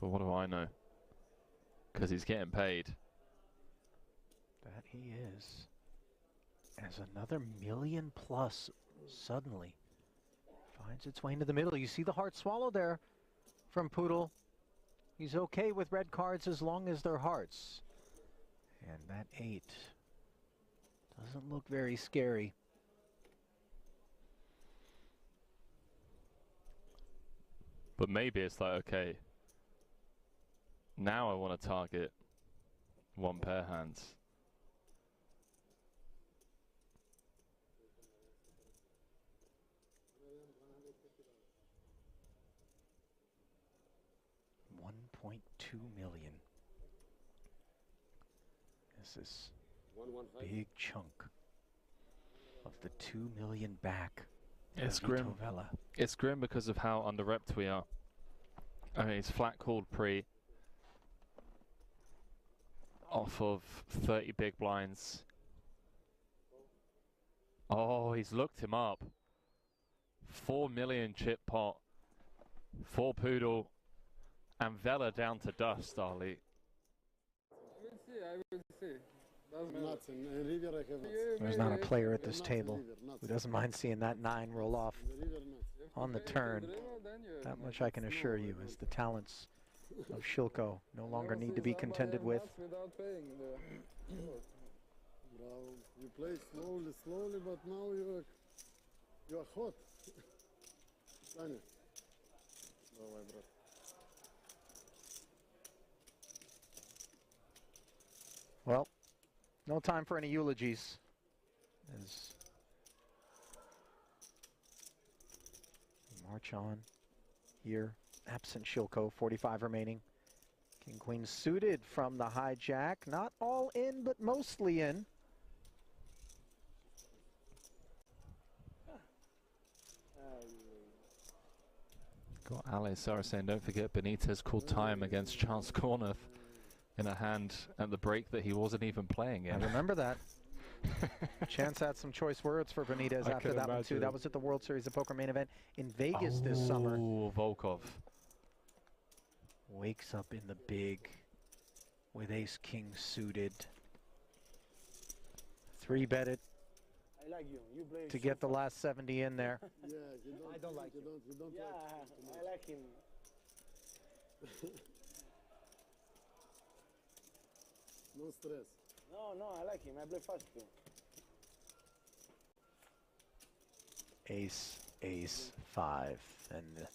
But what do I know? Because he's getting paid. That he is. As another million plus suddenly finds its way into the middle. You see the heart swallow there from Poodle. He's okay with red cards as long as they're hearts. And that 8 doesn't look very scary. But maybe it's like, okay, now I want to target one pair hands. $1.2 million. This is a big chunk of the 2 million back. It's grim. Vela. It's grim because of how under-repped we are. I mean, he's flat called pre off of 30 big blinds. Oh, he's looked him up. 4 million chip pot for Poodle. And Vela down to dust, Ali. I will see. There's not a player at this table who doesn't mind seeing that 9 roll off on the turn. That much I can assure you, as the talents of Shilko no longer need to be contended with. You play slowly, but now you are hot. Саня. Давай, брат. Well, no time for any eulogies. As we march on here, absent Shilko, 45 remaining. King Queen suited from the hijack, not all in, but mostly in. Got Ali Sarah saying, don't forget Benitez called time against Charles Cornuth in a hand at the break that he wasn't even playing in. I remember that. Chance had some choice words for Benitez after that one too. That was at the World Series of Poker main event in Vegas this summer. Oh, Volkov. Wakes up in the big with ace-king suited. 3-bet it I like you. You play to get the last 70 in there. Yeah, I don't like you. You don't Yeah, like I like him. No stress. No, I like him. I play fast too. Ace, ace, 5, and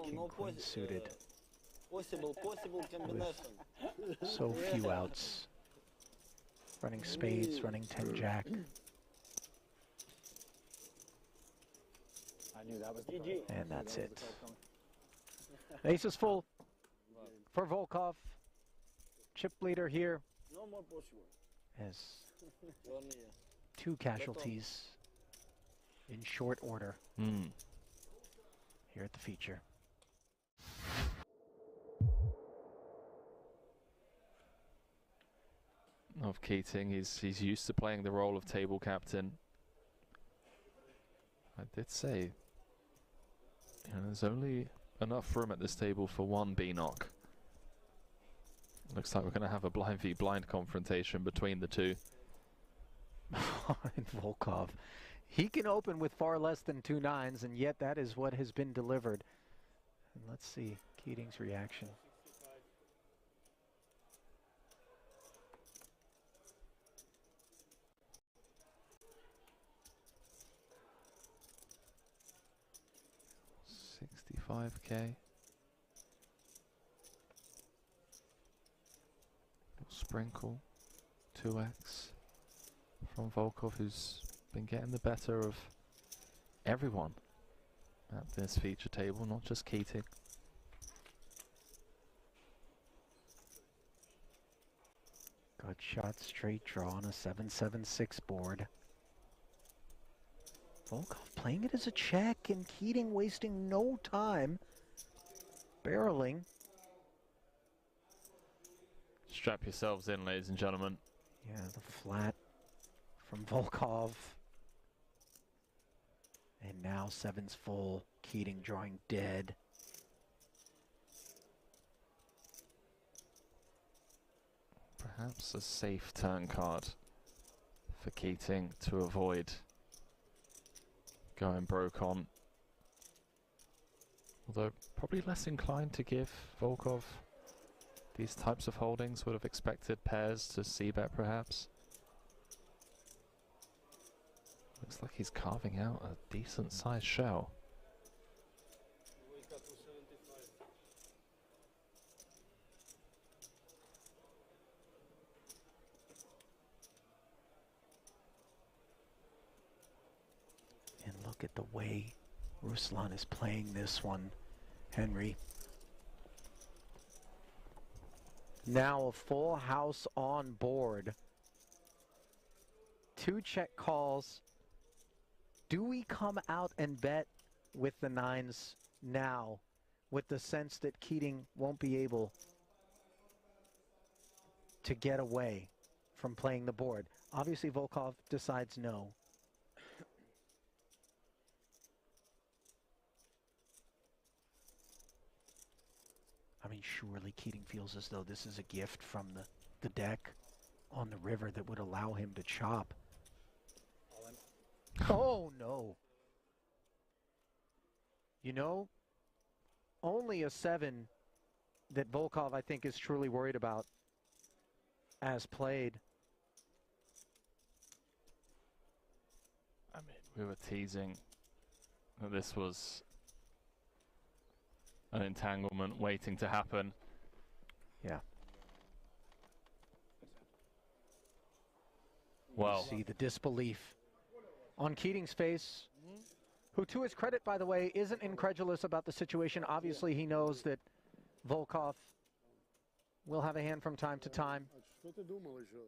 King Queen suited. Possible combination. So few outs. Running spades, running 10 jack. I knew that was the GG. And that's it. Ace is full for Volkov. Chip leader here No more possible. as 2 casualties in short order here at the feature. Of Keating, he's used to playing the role of table captain. I did say, you know, there's only enough room at this table for 1 B-knock. Looks like we're going to have a blind v blind confrontation between the two. And Volkov, he can open with far less than 2 9s, and yet that is what has been delivered. And let's see Keating's reaction. $65K. Sprinkle 2x from Volkov, who's been getting the better of everyone at this feature table, not just Keating. Good shot, straight draw on a 7-7-6 board. Volkov playing it as a check, and Keating wasting no time barreling. Strap yourselves in, ladies and gentlemen. Yeah, the flat from Volkov. And now 7's full, Keating drawing dead. Perhaps a safe turn card for Keating to avoid going broke on. Although probably less inclined to give Volkov these types of holdings. Would have expected pairs to c-bet perhaps. Looks like he's carving out a decent sized shell. And look at the way Ruslan is playing this one, Henry. Now a full house on board. 2 check calls. Do we come out and bet with the 9s now, with the sense that Keating won't be able to get away from playing the board? Obviously Volkov decides no. I mean, surely Keating feels as though this is a gift from the deck. on the river that would allow him to chop. Oh, no. You know, only a 7 that Volkov, I think, is truly worried about as played. I mean, we were teasing that this was an entanglement waiting to happen. Yeah. Well, See the disbelief on Keating's face, who, to his credit, by the way, isn't incredulous about the situation. Obviously, he knows that Volkov will have a hand from time to time. А что ты думал еще?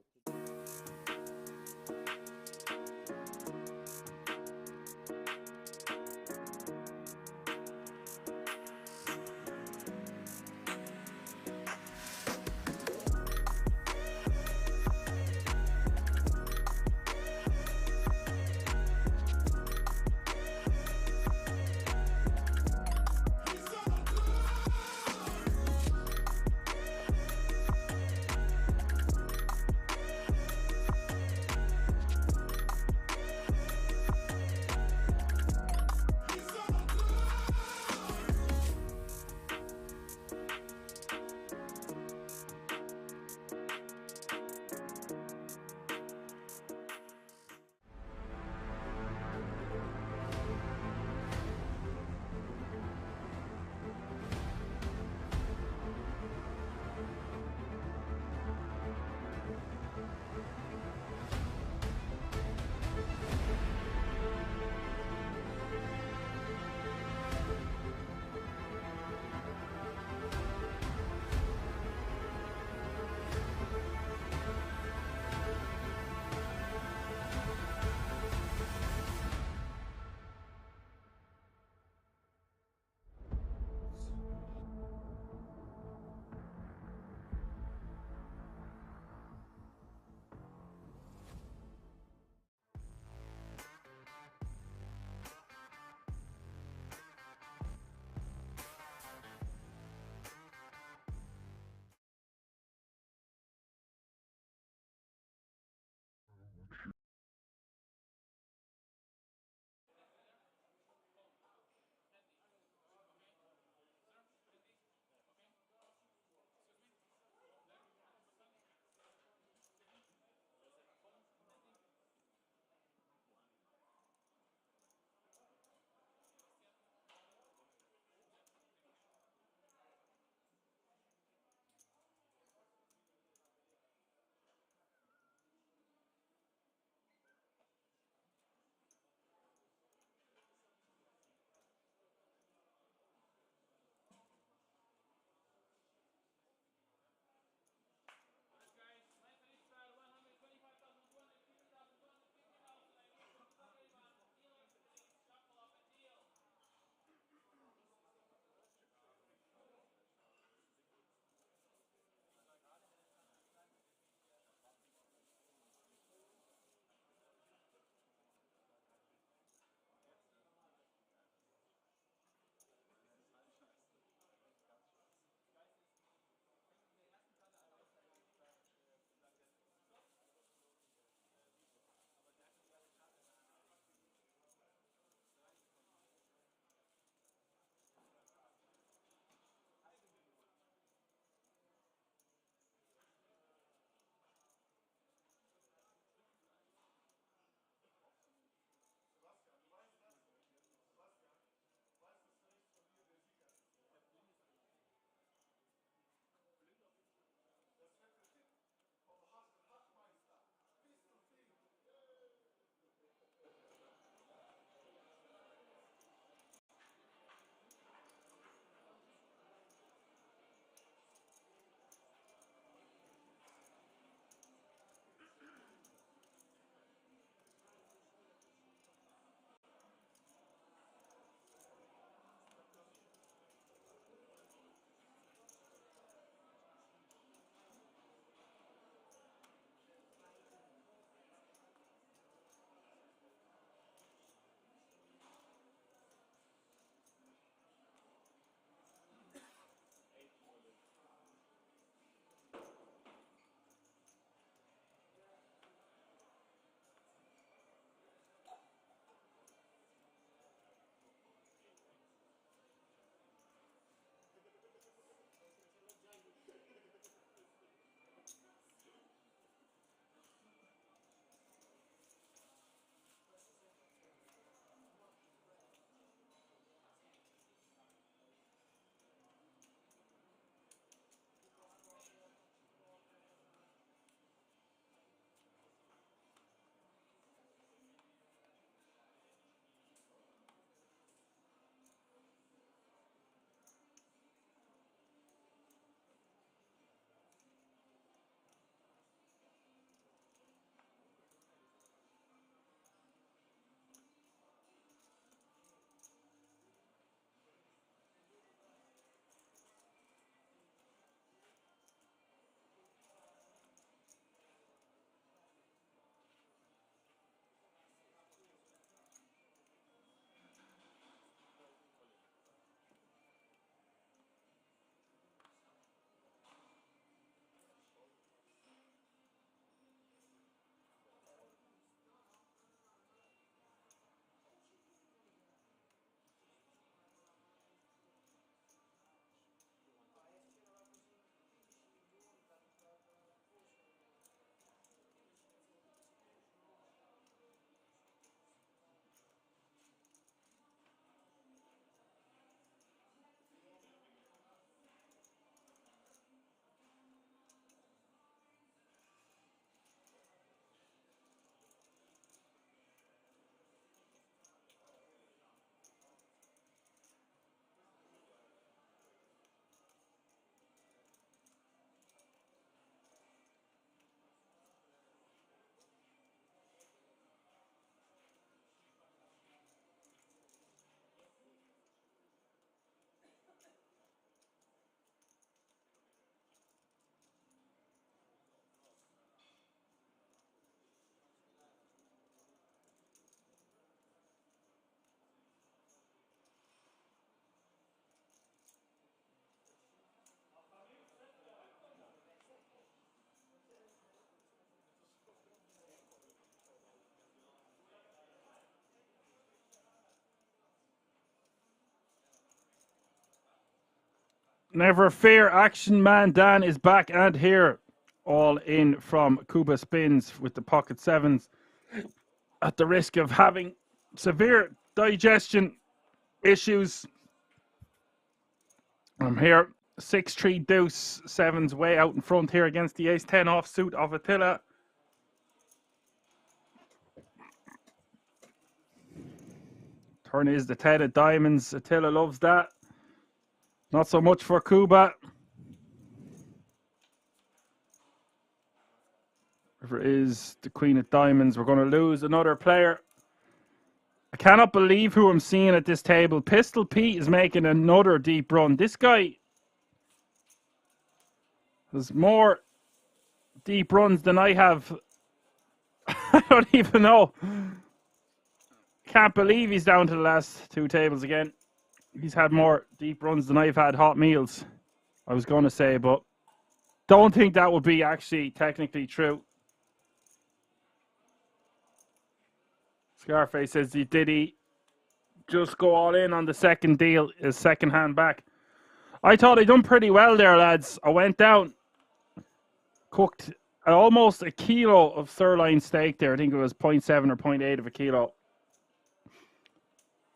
Never fear, Action Man Dan is back and here. All in from Cuba Spins with the pocket sevens. At the risk of having severe digestion issues, I'm here. 6-3 deuce, sevens way out in front here against the ace-10 offsuit of Attila. Turn is the 10 of diamonds. Attila loves that. Not so much for Cuba. River is the queen of diamonds. We're going to lose another player. I cannot believe who I'm seeing at this table. Pistol Pete is making another deep run. This guy has more deep runs than I have. I don't even know. Can't believe he's down to the last two tables again. He's had more deep runs than I've had hot meals, I was going to say, but don't think that would be actually technically true. Scarface says, did he just go all in on the second deal, his second hand back? I thought I'd done pretty well there, lads. I went down, cooked almost a kilo of sirloin steak there. I think it was 0.7 or 0.8 of a kilo.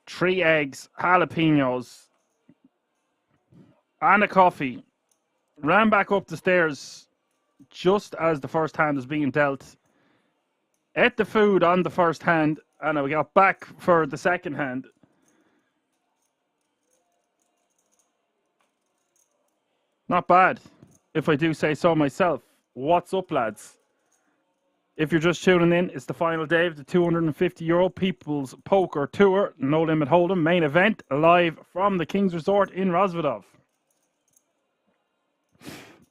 3 eggs, jalapenos, and a coffee. Ran back up the stairs just as the first hand was being dealt. Ate the food on the first hand, and I got back for the second hand. Not bad, if I do say so myself. What's up, lads? If you're just tuning in, it's the final day of the €250 People's Poker Tour, No Limit Hold'em main event, live from the King's Resort in Rozvadov.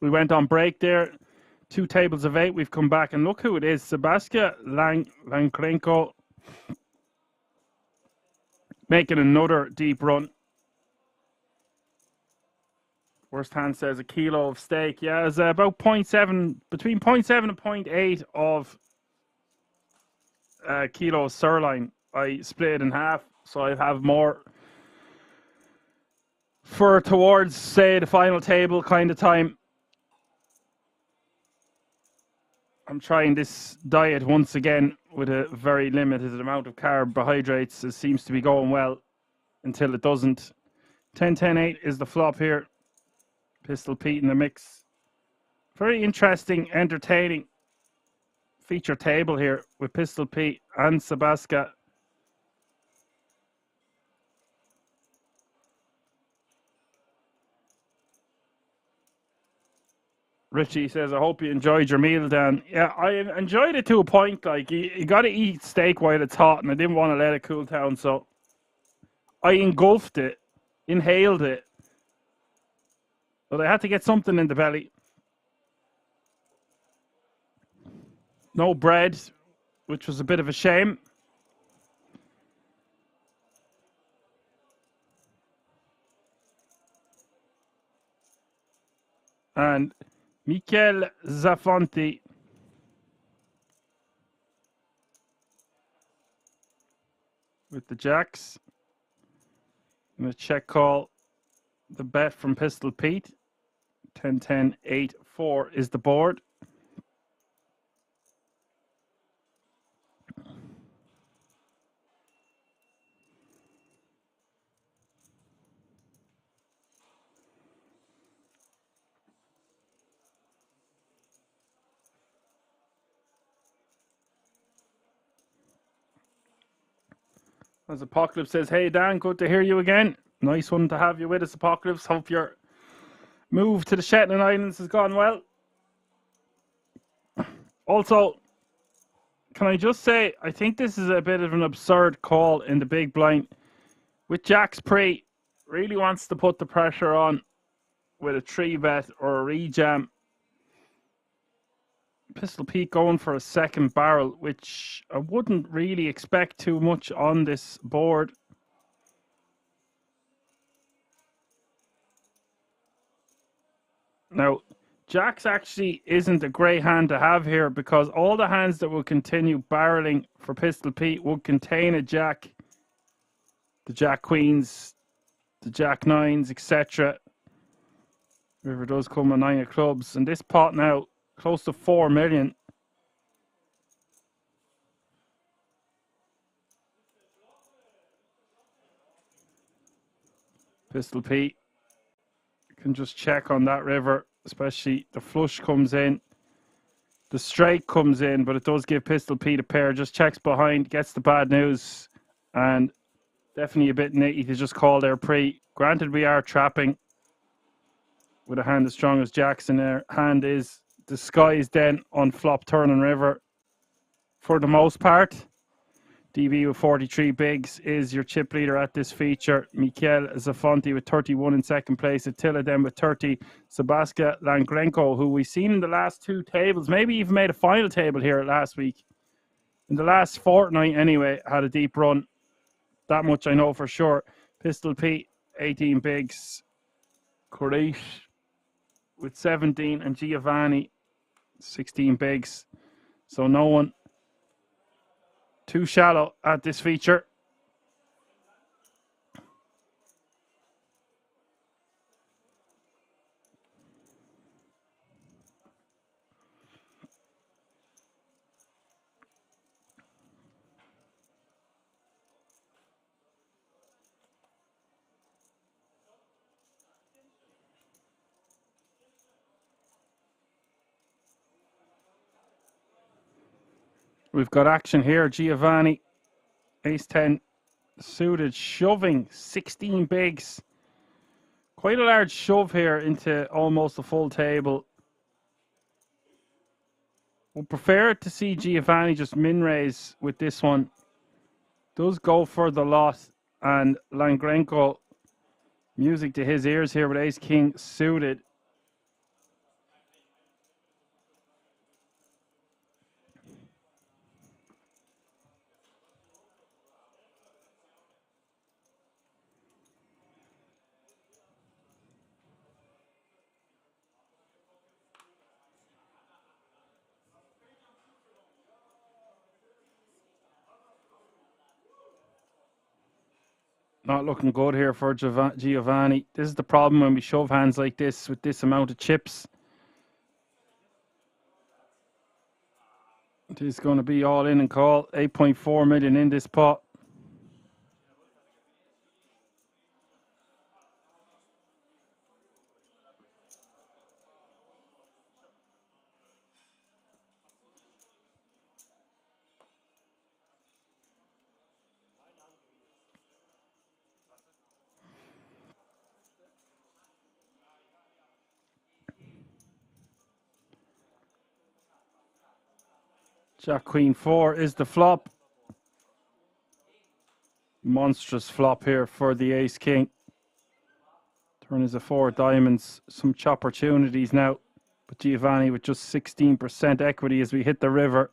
We went on break there, 2 tables of 8. We've come back, and look who it is, Sebastian Lankrenko, making another deep run. Worst hand says a kilo of steak. Yeah, it's about 0.7, between 0.7 and 0.8 of kilo of sirloin. I split it in half, so I have more for towards, say, the final table kind of time. I'm trying this diet once again with a very limited amount of carbohydrates. It seems to be going well until it doesn't. 10-10-8 is the flop here. Pistol Pete in the mix. Very interesting, entertaining feature table here with Pistol Pete and Sebastian. Richie says, I hope you enjoyed your meal, Dan. Yeah, I enjoyed it to a point. Like, you got to eat steak while it's hot, and I didn't want to let it cool down, so I engulfed it, inhaled it. But I had to get something in the belly. No bread, which was a bit of a shame. And Michel Zafonti with the jacks. And a check call. The bet from Pistol Pete. 10-10-8-4 is the board. As Apocalypse says, hey Dan, good to hear you again. Nice one to have you with us, Apocalypse. Hope your move to the Shetland Islands has gone well. Also, can I just say, I think this is a bit of an absurd call in the big blind. With Jacks pre, really wants to put the pressure on with a 3-bet or a rejam. Pistol Pete going for a second barrel, which I wouldn't really expect too much on this board. Now, Jacks actually isn't a great hand to have here, because all the hands that will continue barreling for Pistol Pete would contain a Jack, the Jack Queens, the Jack Nines, etc. River does come a 9 of clubs. And this pot now, close to 4 million. Pistol Pete can just check on that river, especially the flush comes in. The straight comes in, but it does give Pistol Pete a pair. Just checks behind, gets the bad news, and definitely a bit nitty to just call there pre. Granted, we are trapping with a hand as strong as Jackson. Their hand is disguised then on flop turn and river for the most part. DB with 43 bigs is your chip leader at this feature. Mikel Zafonti with 31 in second place. Attila then with 30. Sebastian Langrenko, who we've seen in the last 2 tables, maybe even made a final table here last week. In the last fortnight anyway, had a deep run. That much I know for sure. Pistol Pete, 18 bigs. Quraish with 17 and Giovanni, 16 bigs. So no one too shallow at this feature. We've got action here. Giovanni, ace 10 suited, shoving 16 bigs. Quite a large shove here into almost a full table. Would prefer to see Giovanni just min raise with this one. Does go for the lot, and Langrenko, music to his ears here with ace king suited. Not looking good here for Giovanni. This is the problem when we shove hands like this with this amount of chips. It is going to be all in and call. 8.4 million in this pot. Jack Queen 4 is the flop. Monstrous flop here for the ace king. Turn is a 4 diamonds. Some opportunities now. But Giovanni with just 16% equity as we hit the river.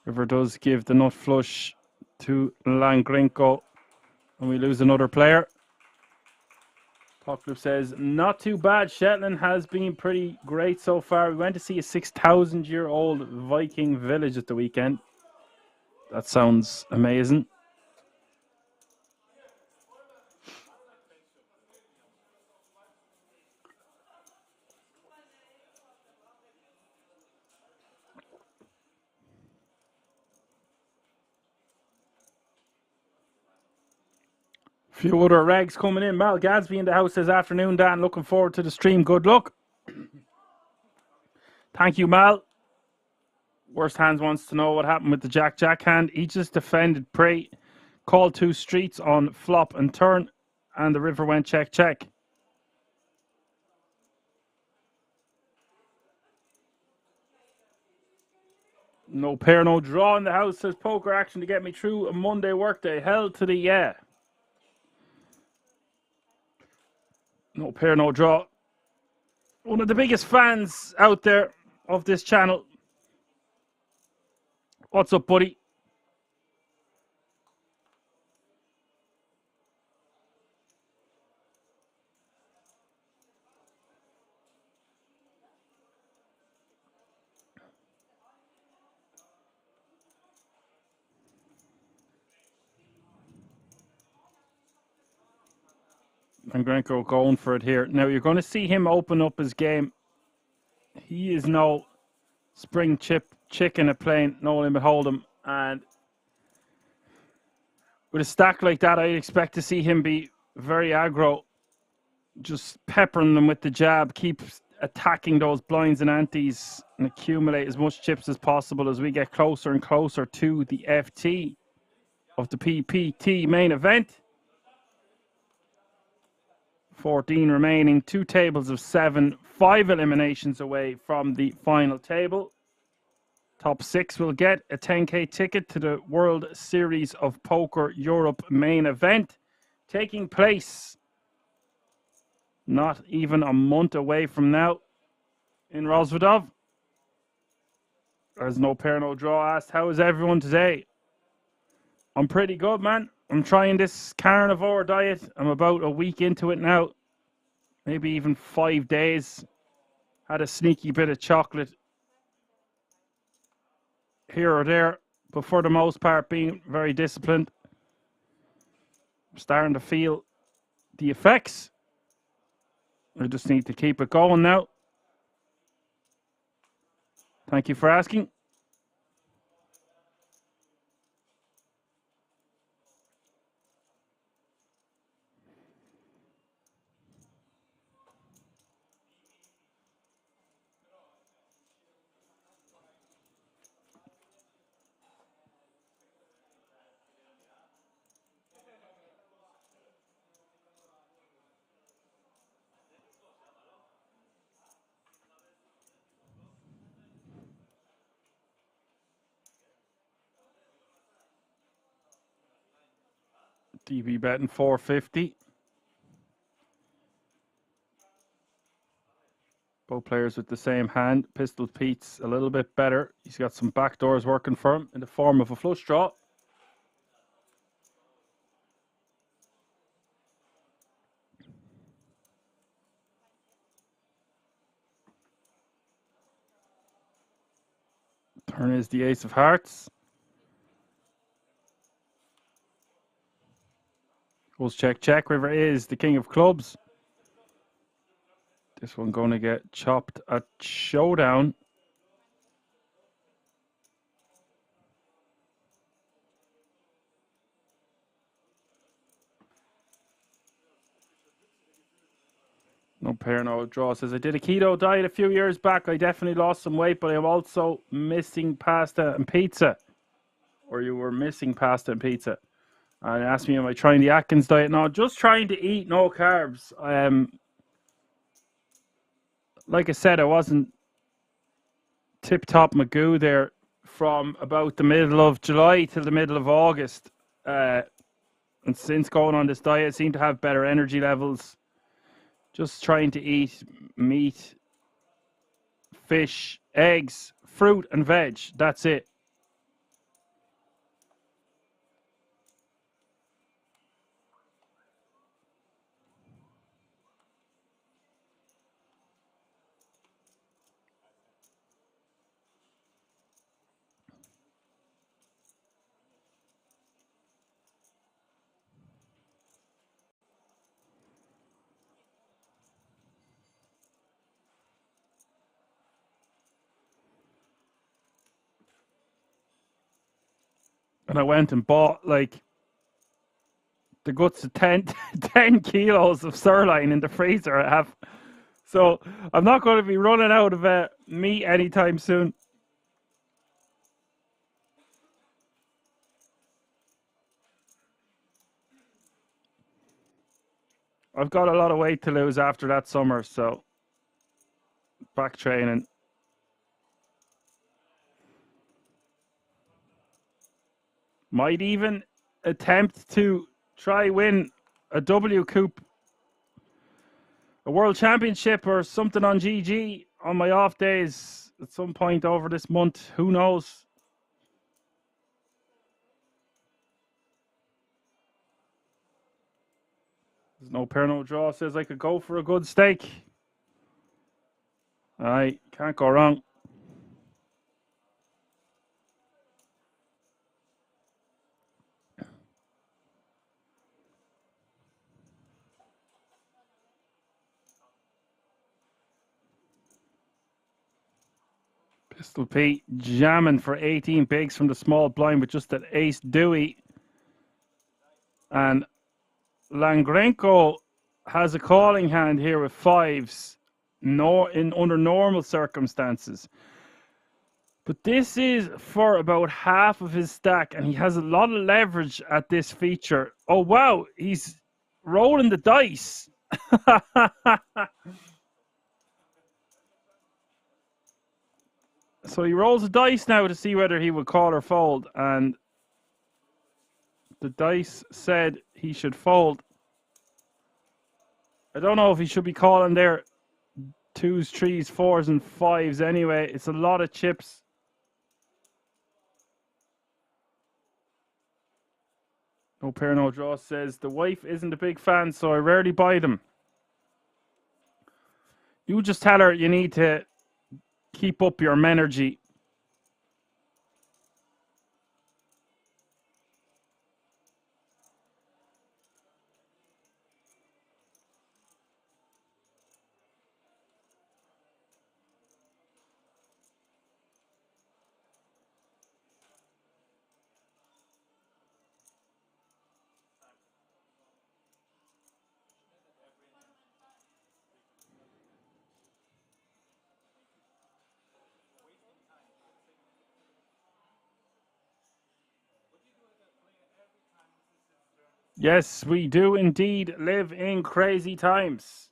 River does give the nut flush to Langrenko. And we lose another player. Pockclub says, not too bad. Shetland has been pretty great so far. We went to see a 6,000-year-old Viking village at the weekend. That sounds amazing. Few other regs coming in. Mal Gadsby in the house this afternoon, Dan. Looking forward to the stream. Good luck. Thank you, Mal. Worst Hands wants to know what happened with the Jack hand. He just defended pre, called 2 streets on flop and turn, and the river went check. No pair, no draw in the house, says poker action to get me through a Monday workday. Hell to the yeah. No pair, no draw. One of the biggest fans out there of this channel. What's up, buddy? And Grenko going for it here. Now, you're going to see him open up his game. He is no spring chicken at playing no limit hold'em. And with a stack like that, I'd expect to see him be very aggro. Just peppering them with the jab. Keep attacking those blinds and antes and accumulate as much chips as possible as we get closer and closer to the FT of the PPT main event. 14 remaining, 2 tables of 7, 5 eliminations away from the final table. Top 6 will get a 10k ticket to the World Series of Poker Europe main event, taking place not even a month away from now in Rozvadov. There's no pair, no draw asked, how is everyone today? I'm pretty good, man. I'm trying this carnivore diet. I'm about a week into it now. Maybe even 5 days. Had a sneaky bit of chocolate here or there, but for the most part being very disciplined. I'm starting to feel the effects. I just need to keep it going now. Thank you for asking. DB betting 450. Both players with the same hand. Pistol Pete's a little bit better. He's got some backdoors working for him in the form of a flush draw. Turn is the ace of hearts. Goes check, check. River is the king of clubs. This one going to get chopped at showdown. No pair, no draw. Says, I did a keto diet a few years back. I definitely lost some weight, but I'm also missing pasta and pizza. Or you were missing pasta and pizza. And asked me, am I trying the Atkins diet? No, just trying to eat no carbs. Like I said, I wasn't tip-top Magoo there from about the middle of July till the middle of August. And since going on this diet, I seem to have better energy levels. Just trying to eat meat, fish, eggs, fruit and veg. That's it. And I went and bought like the guts of 10 kilos of sirloin in the freezer I have. So I'm not going to be running out of meat anytime soon. I've got a lot of weight to lose after that summer, so back training. Might even attempt to try win a W Coupe, a World Championship or something on GG on my off days at some point over this month. Who knows? There's no pair, no draw. Says I could go for a good steak. Aye, can't go wrong. Pistol Pete jamming for 18 bigs from the small blind with just an ace Dewey. And Langrenko has a calling hand here with fives under normal circumstances. But this is for about half of his stack, and he has a lot of leverage at this feature. Oh, wow, he's rolling the dice. So he rolls the dice now to see whether he would call or fold, and the dice said he should fold. I don't know if he should be calling there 2s, 3s, 4s, and 5s anyway. It's a lot of chips. No pair, no draw says the wife isn't a big fan, so I rarely buy them. You just tell her you need to keep up your menergy. Yes, we do indeed live in crazy times.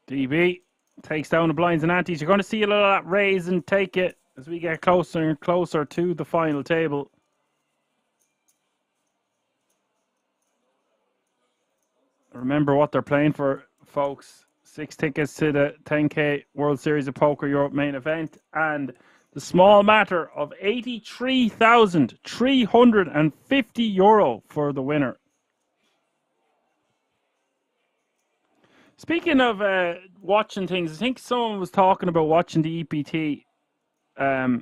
DB takes down the blinds and antes. You're going to see a lot of that raise and take it as we get closer and closer to the final table. Remember what they're playing for, folks. 6 tickets to the 10K World Series of Poker Europe main event and the small matter of €83,350 for the winner. Speaking of watching things, I think someone was talking about watching the EPT. I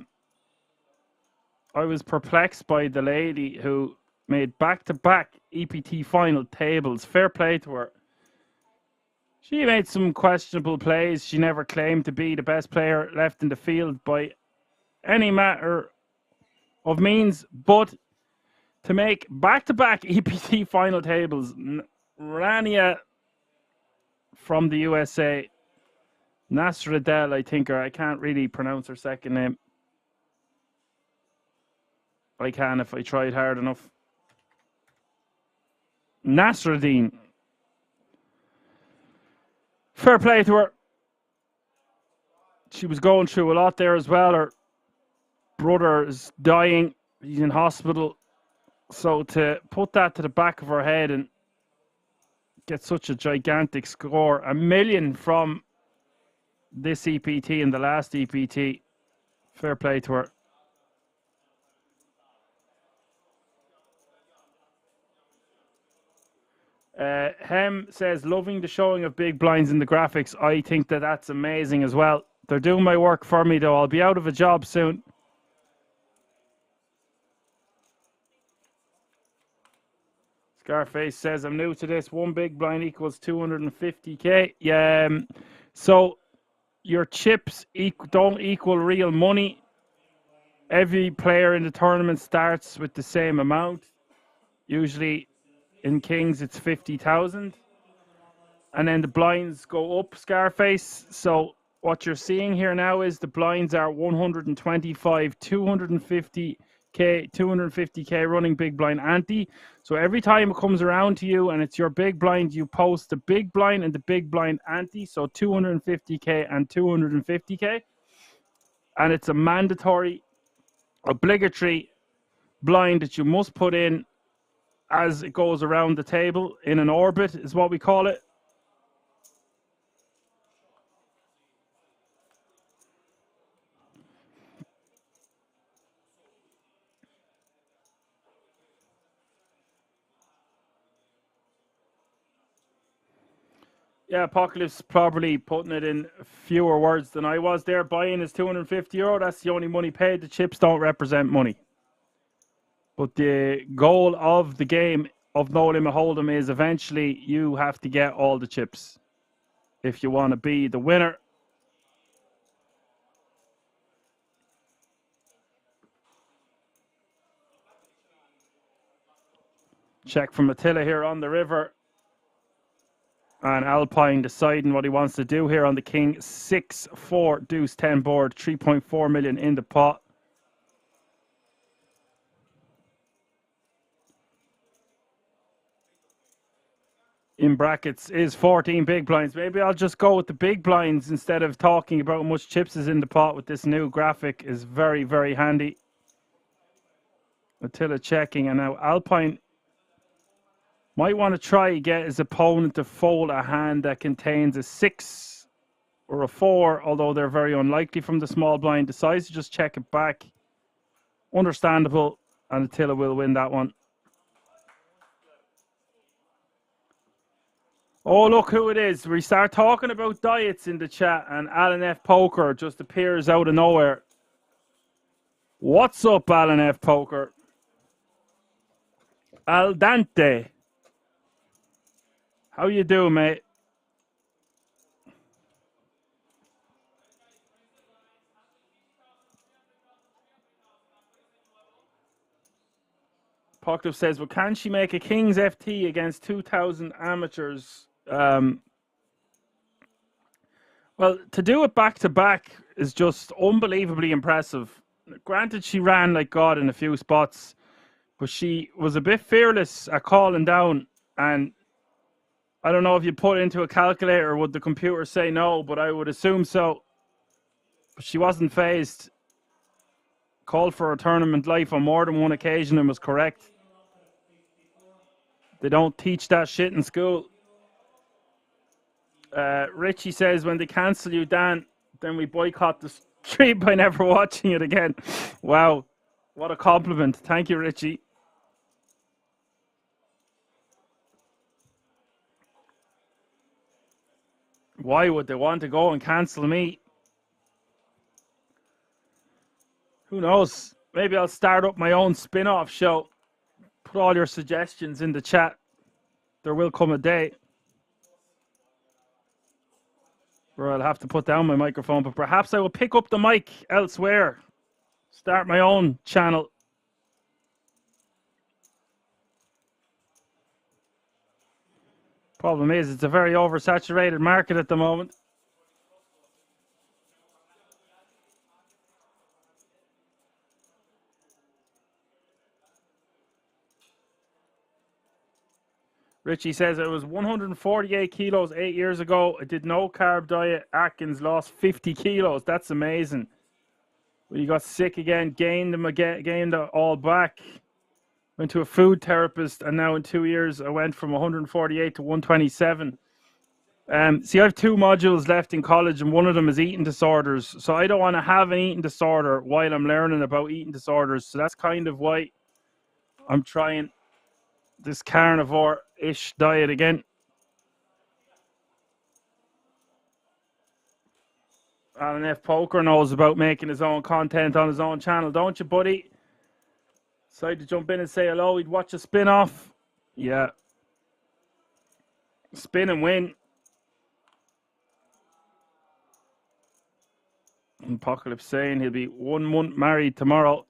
was perplexed by the lady who made back-to-back EPT final tables. Fair play to her. She made some questionable plays. She never claimed to be the best player left in the field by any matter of means, but to make back-to-back EPT final tables, Rania from the USA, Nasradel, I think, or I can't really pronounce her second name. I can if I tried hard enough. Nasruddin. Fair play to her. She was going through a lot there as well. Her brother is dying. He's in hospital. So to put that to the back of her head and get such a gigantic score, 1 million from this EPT and the last EPT. Fair play to her. Hem says, loving the showing of big blinds in the graphics. I think that that's amazing as well. They're doing my work for me, though. I'll be out of a job soon. Scarface says, I'm new to this. 1 big blind equals 250k. Yeah. So your chips don't equal real money. Every player in the tournament starts with the same amount. Usually in Kings, it's 50,000. And then the blinds go up, Scarface. So what you're seeing here now is the blinds are 125, 250k, 250k running big blind ante. So every time it comes around to you and it's your big blind, you post the big blind and the big blind ante. So 250k and 250k. And it's a mandatory, obligatory blind that you must put in as it goes around the table in an orbit is what we call it. Yeah, Apocalypse probably putting it in fewer words than I was there. Buying is €250. That's the only money paid. The chips don't represent money. But the goal of the game of No Limit Hold'em is eventually you have to get all the chips if you want to be the winner. Check from Attila here on the river. And Alpine deciding what he wants to do here on the King 6-4 deuce 10 board, 3.4 million in the pot. In brackets is 14 big blinds. Maybe I'll just go with the big blinds instead of talking about how much chips is in the pot with this new graphic. Is very, very handy. Attila checking, and now Alpine might want to try get his opponent to fold a hand that contains a 6 or a 4, although they're very unlikely from the small blind. Decides to just check it back. Understandable, and Attila will win that one. Oh, look who it is. We start talking about diets in the chat, and Alan F. Poker just appears out of nowhere. What's up, Alan F. Poker? Al Dante. How you doing, mate? Pockler says, well, can she make a King's FT against 2,000 amateurs? Well, to do it back-to-back is just unbelievably impressive. Granted, she ran like God in a few spots, but she was a bit fearless at calling down. And I don't know if you put it into a calculator, would the computer say no, but I would assume so. But she wasn't phased. Called for a tournament life on more than one occasion and was correct. They don't teach that shit in school. Richie says, when they cancel you, Dan, then we boycott the stream by never watching it again. Wow. What a compliment. Thank you, Richie. Why would they want to go and cancel me? Who knows? Maybe I'll start up my own spin-off show. Put all your suggestions in the chat. There will come a day where I'll have to put down my microphone, but perhaps I will pick up the mic elsewhere. Start my own channel. Problem is, it's a very oversaturated market at the moment. Richie says it was 148 kilos 8 years ago. I did no carb diet. Atkins lost 50 kilos. That's amazing. Well, you got sick again, gained them again, gained it all back. Went to a food therapist, and now in 2 years I went from 148 to 127. See, I have 2 modules left in college, and one of them is eating disorders. So I don't want to have an eating disorder while I'm learning about eating disorders. So that's kind of why I'm trying this carnivore-ish diet again. Alan F. Poker knows about making his own content on his own channel, don't you, buddy? Decided to jump in and say hello. He'd watch a spin-off. Yeah. Spin and win. Apocalypse saying he'll be 1 month married tomorrow.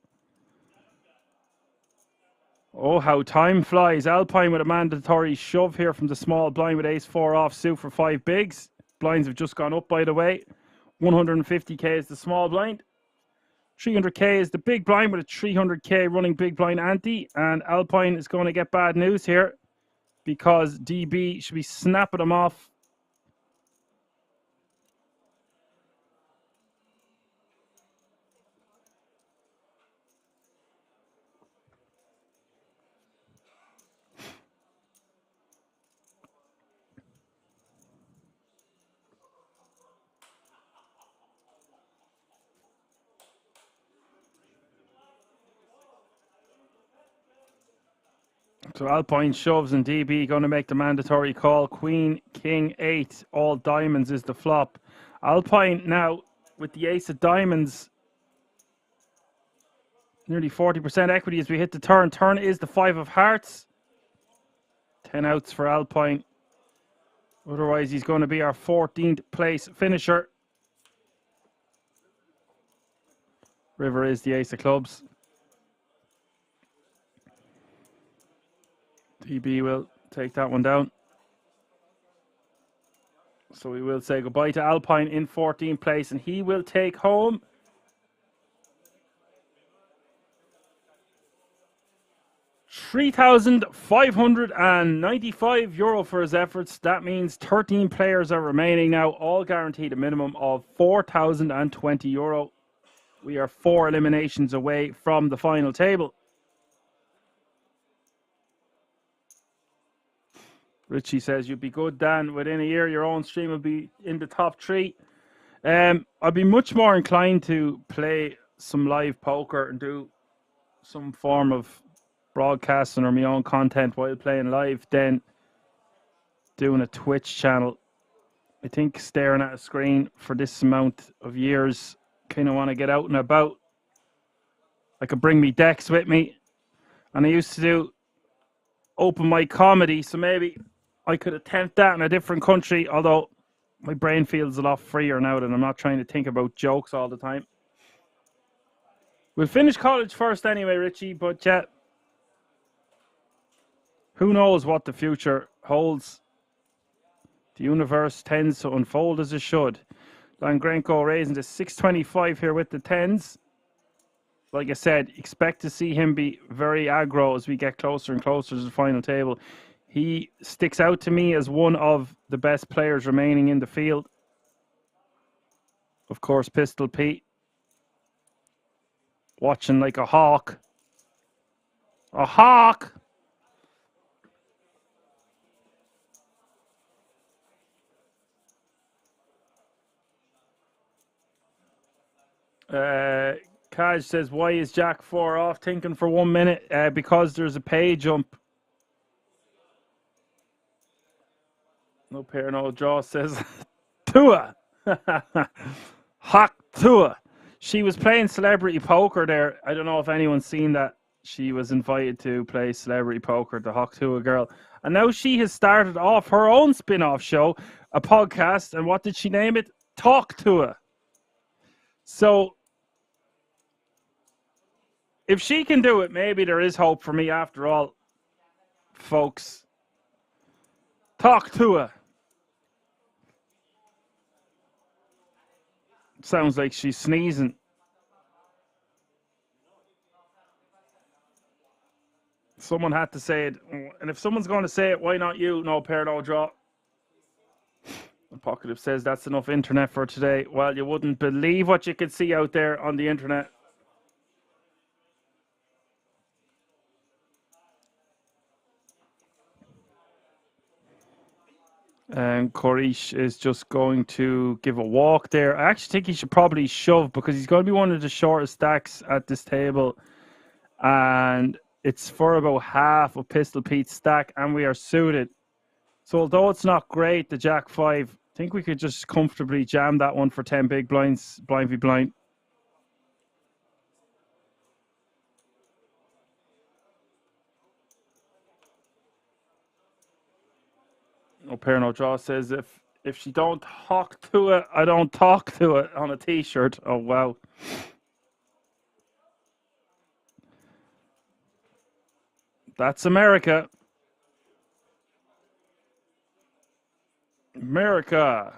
Oh, how time flies. Alpine with a mandatory shove here from the small blind with ace-4 offsuit for 5 bigs. Blinds have just gone up, by the way. 150k is the small blind. 300k is the big blind with a 300k running big blind ante. And Alpine is going to get bad news here because DB should be snapping them off. So Alpine shoves and DB going to make the mandatory call. Queen, King, 8, all diamonds is the flop. Alpine now with the ace of diamonds. Nearly 40% equity as we hit the turn. Turn is the 5 of hearts. 10 outs for Alpine. Otherwise, he's going to be our 14th place finisher. River is the ace of clubs. DB will take that one down. So we will say goodbye to Alpine in 14th place, and he will take home €3,595 for his efforts. That means 13 players are remaining now, all guaranteed a minimum of €4,020. We are 4 eliminations away from the final table. Richie says, you'd be good, Dan. Within a year, your own stream will be in the top 3. I'd be much more inclined to play some live poker and do some form of broadcasting or my own content while playing live than doing a Twitch channel. I think staring at a screen for this amount of years, kind of want to get out and about. I could bring me decks with me, and I used to do open mic comedy, so maybe I could attempt that in a different country, although my brain feels a lot freer now that I'm not trying to think about jokes all the time. We'll finish college first anyway, Richie, but yeah, who knows what the future holds. The universe tends to unfold as it should. Langrenko raising to 625 here with the 10s. Like I said, expect to see him be very aggro as we get closer and closer to the final table. He sticks out to me as one of the best players remaining in the field. Of course, Pistol Pete watching like a hawk. A hawk! Kaj says, why is Jack 4 off? Thinking for 1 minute. Because there's a pay jump. No pair, no draw, says Tua. Hawk Tua. She was playing celebrity poker there. I don't know if anyone's seen that. She was invited to play celebrity poker, the Hawk Tua girl. And now she has started off her own spin-off show, a podcast. And what did she name it? Talk Tua. So if she can do it, maybe there is hope for me after all, folks. Talk Tua. Sounds like she's sneezing. Someone had to say it. And if someone's going to say it, why not you? No pair, no draw. Apocalypse says that's enough internet for today. Well, you wouldn't believe what you could see out there on the internet. And Korish is just going to give a walk there. I actually think he should probably shove because he's going to be one of the shortest stacks at this table. And it's for about half of Pistol Pete's stack, and we are suited. So although it's not great, the Jack 5, I think we could just comfortably jam that one for 10 big blinds, blind v blind. No pair, no draw says if she don't talk to it, I don't talk to it on a t-shirt. Oh, wow. That's America. America.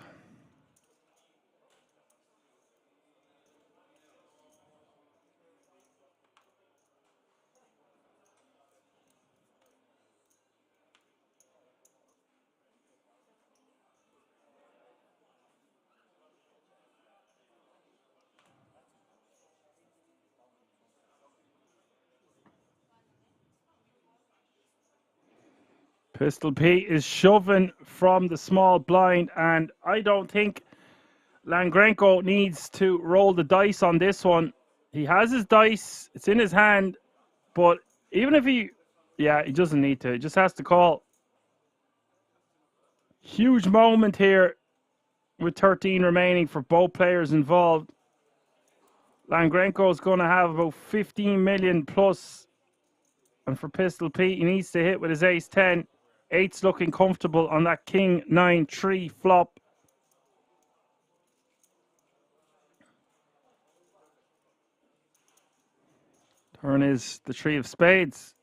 Pistol Pete is shoving from the small blind, and I don't think Langrenko needs to roll the dice on this one. He has his dice, it's in his hand, but even if he Yeah, he doesn't need to. He just has to call. Huge moment here with 13 remaining for both players involved. Langrenko is going to have about 15 million plus. And for Pistol Pete, he needs to hit with his ace 10. Eight's looking comfortable on that king 9-3 flop. Turn is the 3 of spades.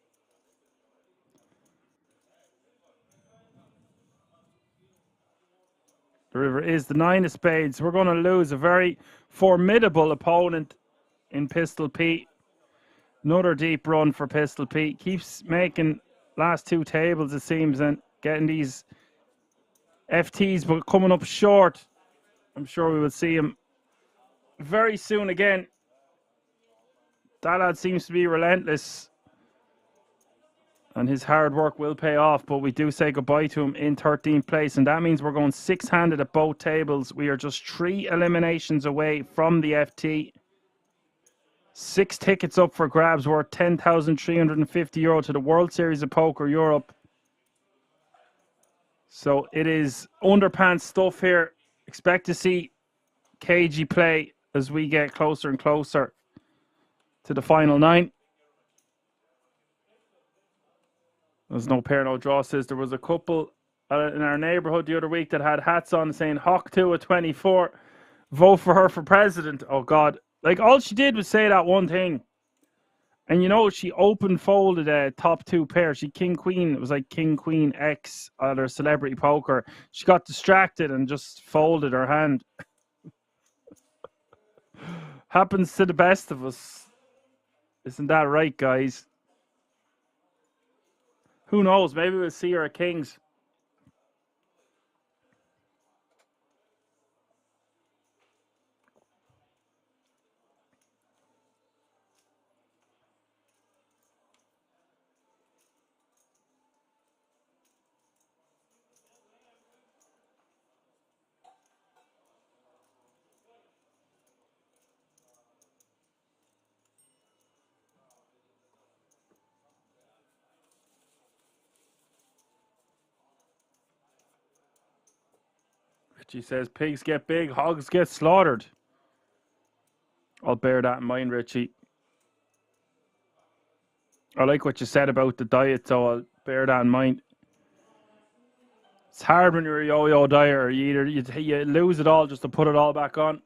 The river is the 9 of spades. We're going to lose a very formidable opponent in Pistol Pete. Another deep run for Pistol Pete. Keeps making last 2 tables, it seems, and getting these FTs, but coming up short. I'm sure we will see him very soon again. That lad seems to be relentless. And his hard work will pay off, but we do say goodbye to him in 13th place. And that means we're going 6-handed at both tables. We are just 3 eliminations away from the FT. 6 tickets up for grabs worth €10,350 to the World Series of Poker Europe. So it is underpants stuff here. Expect to see cagey play as we get closer and closer to the final 9. There's no pair, no draw. Says there was a couple in our neighbourhood the other week that had hats on saying Hawk 2 at 24. Vote for her for president. Oh, God. Like, all she did was say that one thing. And, you know, she open folded a top 2 pair. She King Queen. It was like King Queen X at her Celebrity Poker. She got distracted and just folded her hand. Happens to the best of us. Isn't that right, guys? Who knows? Maybe we'll see her at Kings. Richie says pigs get big, hogs get slaughtered. I'll bear that in mind, Richie. I like what you said about the diet, so I'll bear that in mind. It's hard when you're a yo-yo dieter. You lose it all just to put it all back on.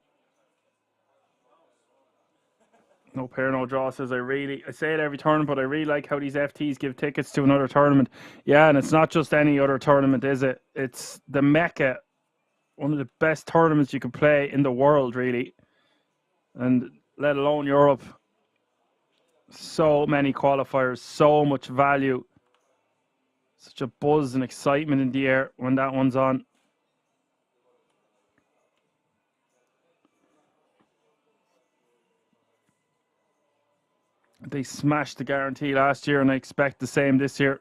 No pair, no draw. Says I say it every tournament, but I really like how these FTs give tickets to another tournament. Yeah, and it's not just any other tournament, is it? It's the Mecca, one of the best tournaments you could play in the world, really, and let alone Europe. So many qualifiers, so much value, such a buzz and excitement in the air when that one's on. They smashed the guarantee last year, and I expect the same this year.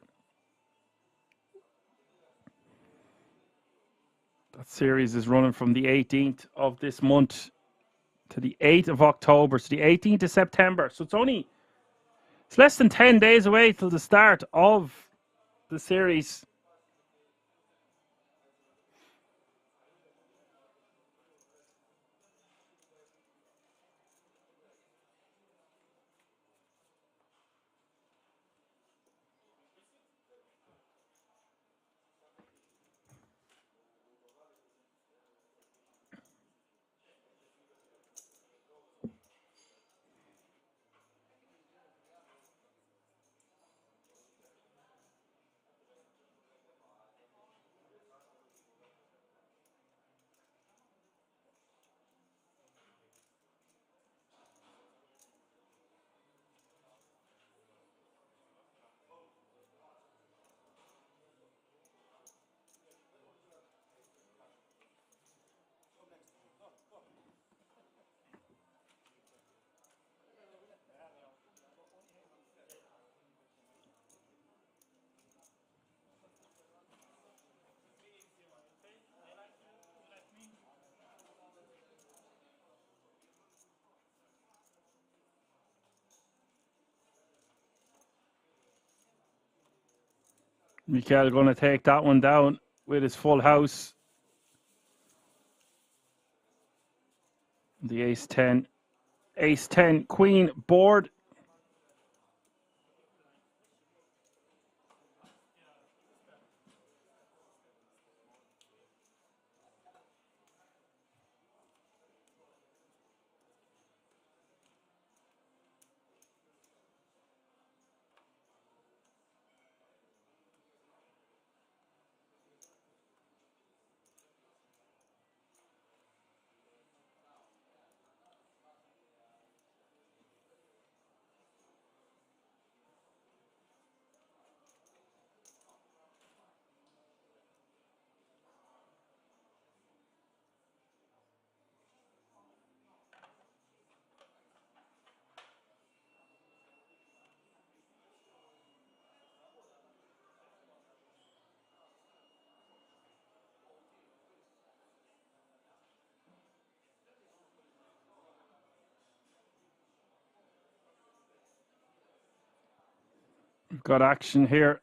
That series is running from the 18th of this month to the 8th of October, so the 18th of September. So it's less than 10 days away till the start of the series. Mikel going to take that one down with his full house. The ace 10. Ace 10, queen board. We've got action here.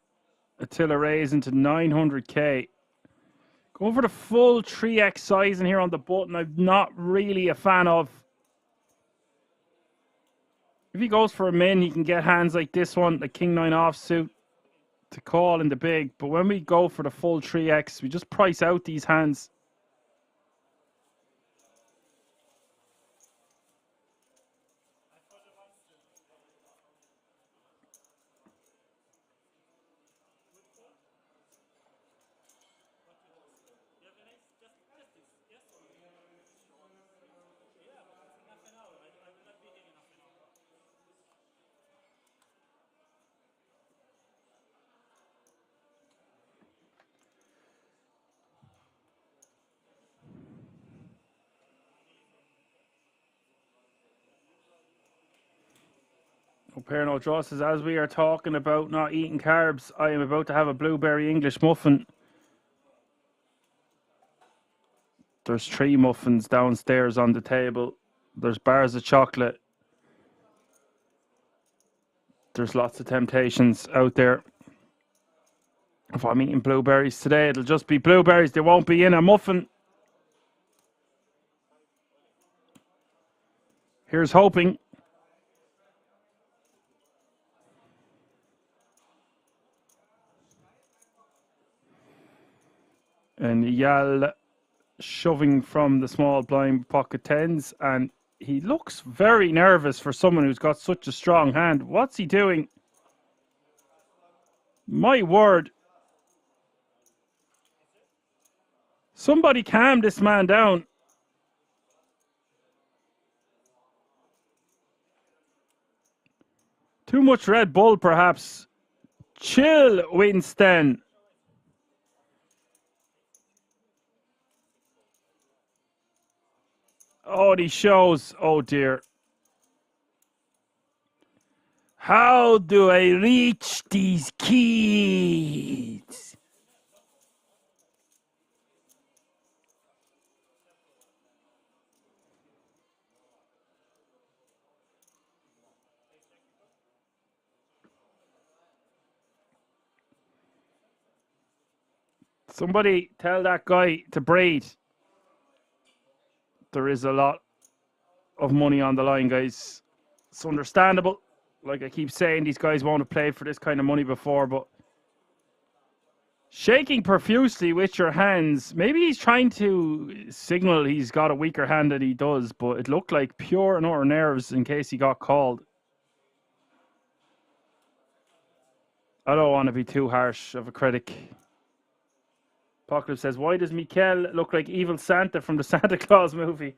Attila raise into 900k. Going for the full 3x sizing here on the button. I'm not really a fan of. If he goes for a min, he can get hands like this one, the king 9 offsuit, to call in the big. But when we go for the full 3x, we just price out these hands. No draw says, as we are talking about not eating carbs, I am about to have a blueberry English muffin. There's 3 muffins downstairs on the table. There's bars of chocolate. There's lots of temptations out there. If I'm eating blueberries today, it'll just be blueberries. They won't be in a muffin. Here's hoping. And Yal shoving from the small blind pocket tens, and he looks very nervous for someone who's got such a strong hand. What's he doing? My word. Somebody calm this man down. Too much Red Bull, perhaps. Chill, Winston. Oh, he shows. Oh, dear. How do I reach these kids? Somebody tell that guy to breathe. There is a lot of money on the line, guys. It's understandable. Like I keep saying, these guys won't have played for this kind of money before, but shaking profusely with your hands. Maybe he's trying to signal he's got a weaker hand than he does, but it looked like pure and utter nerves in case he got called. I don't want to be too harsh of a critic. Apocalypse says, why does Mikel look like evil Santa from the Santa Claus movie?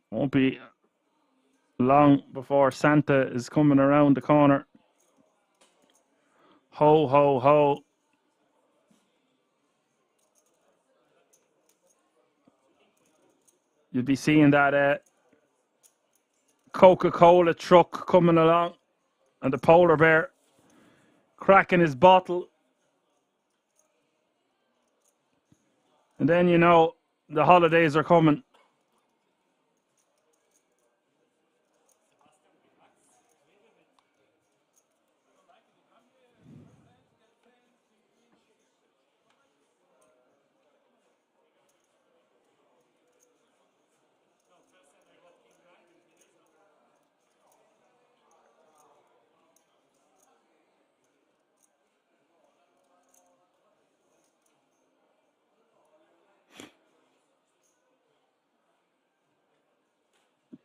Won't be long before Santa is coming around the corner. Ho, ho, ho. You'll be seeing that Coca-Cola truck coming along and the polar bear cracking his bottle. And then, you know, the holidays are coming.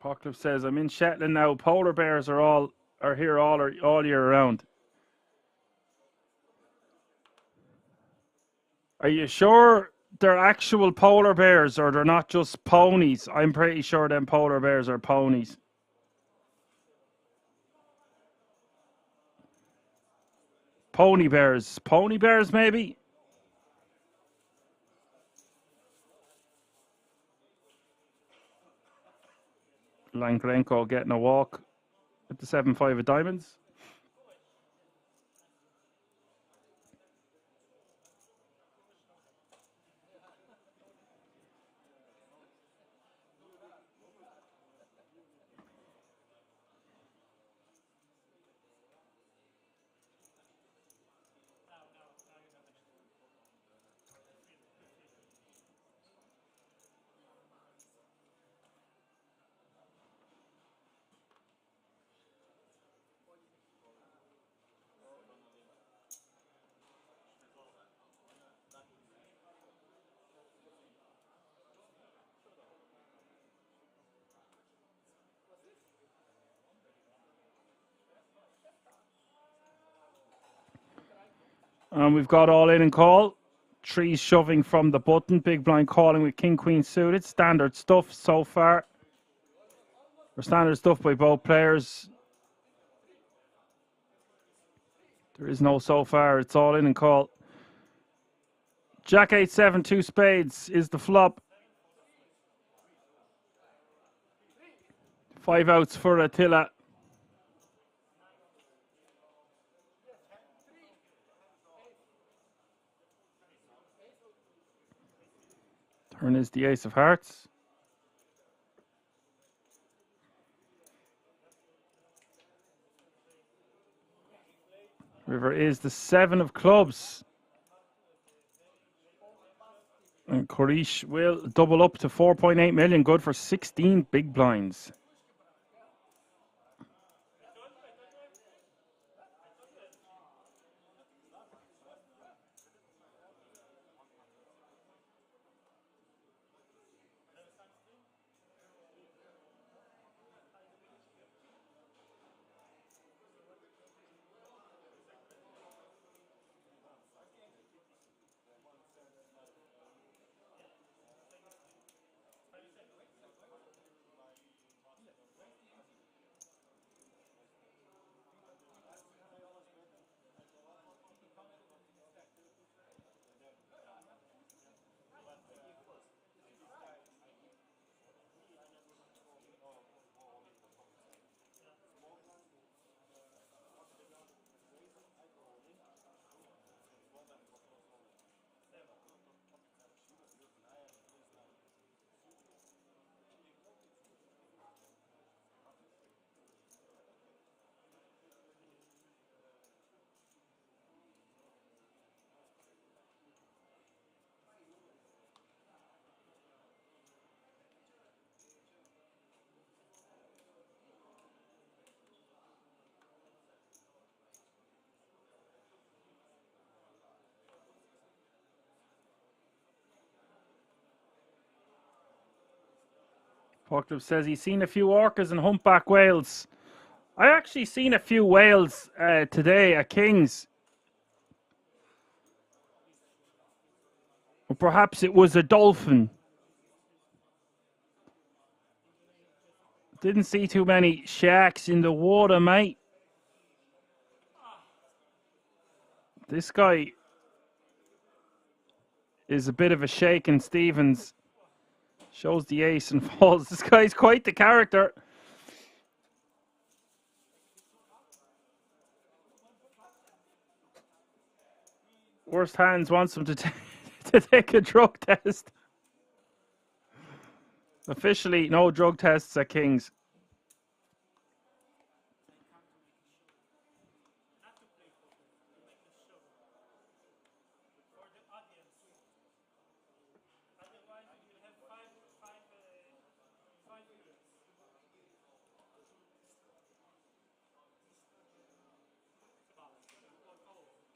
Pockliff says, I'm in Shetland now. Polar bears are here all year round. Are you sure they're actual polar bears or they're not just ponies? I'm pretty sure them polar bears are ponies. Pony bears. Pony bears, maybe? Langrenko getting a walk with the 7-5 of diamonds. And we've got all in and call. Trees shoving from the button. Big blind calling with king queen suited. Standard stuff so far. Or standard stuff by both players. There is no so far. It's all in and call. Jack 8-7, 2 spades is the flop. 5 outs for Attila. Turn is the ace of hearts. River is the 7 of clubs. And Korish will double up to 4.8 million. Good for 16 big blinds. Pockliff says he's seen a few orcas and humpback whales. I actually seen a few whales today at King's. Or perhaps it was a dolphin. Didn't see too many sharks in the water, mate. This guy is a bit of a shaken Stevens. Shows the ace and falls. This guy's quite the character. Worst hands wants him to, to take a drug test. Officially, no drug tests at King's.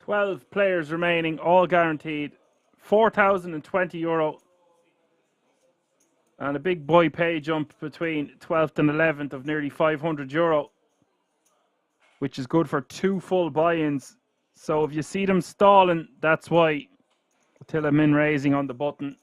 €12 players remaining, all guaranteed. €4,020. And a big buy pay jump between 12th and 11th of nearly €500, which is good for 2 full buy-ins. So if you see them stalling, that's why. Attila min raising on the button.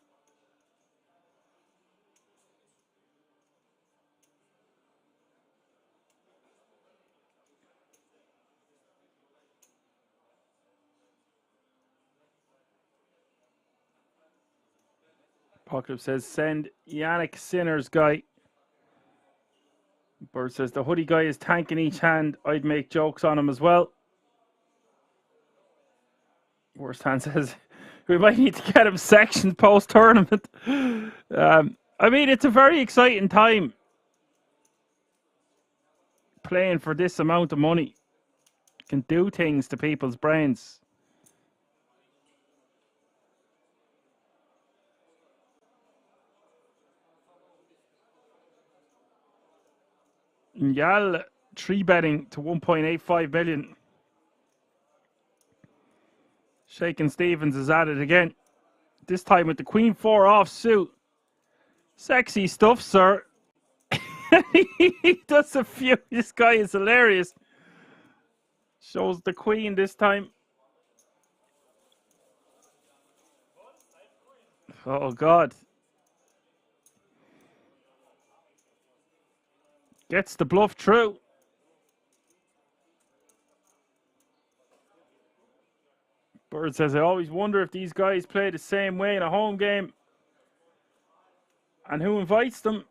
Apocalypse says, send Yannick Sinner's guy. Bird says, the hoodie guy is tanking each hand. I'd make jokes on him as well. Worst hand says, we might need to get him sectioned post-tournament. I mean, it's a very exciting time playing for this amount of money. You can do things to people's brains. Yal 3-betting to 1.85 million. Shakin' Stevens is at it again. This time with the Queen 4 offsuit. Sexy stuff, sir. He does a few. This guy is hilarious. Shows the Queen this time. Oh, God. Gets the bluff through. Bird says, I always wonder if these guys play the same way in a home game. And who invites them?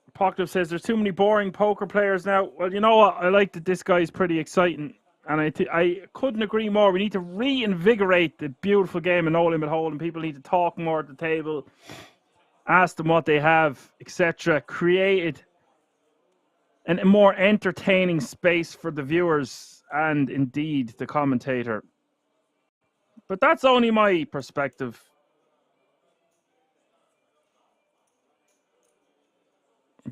Apocalypse says, there's too many boring poker players now. Well, you know what? I like that this guy is pretty exciting. And I couldn't agree more. We need to reinvigorate the beautiful game of No Limit Hold'em. People need to talk more at the table. Ask them what they have, etc. Create a more entertaining space for the viewers and indeed the commentator. But that's only my perspective.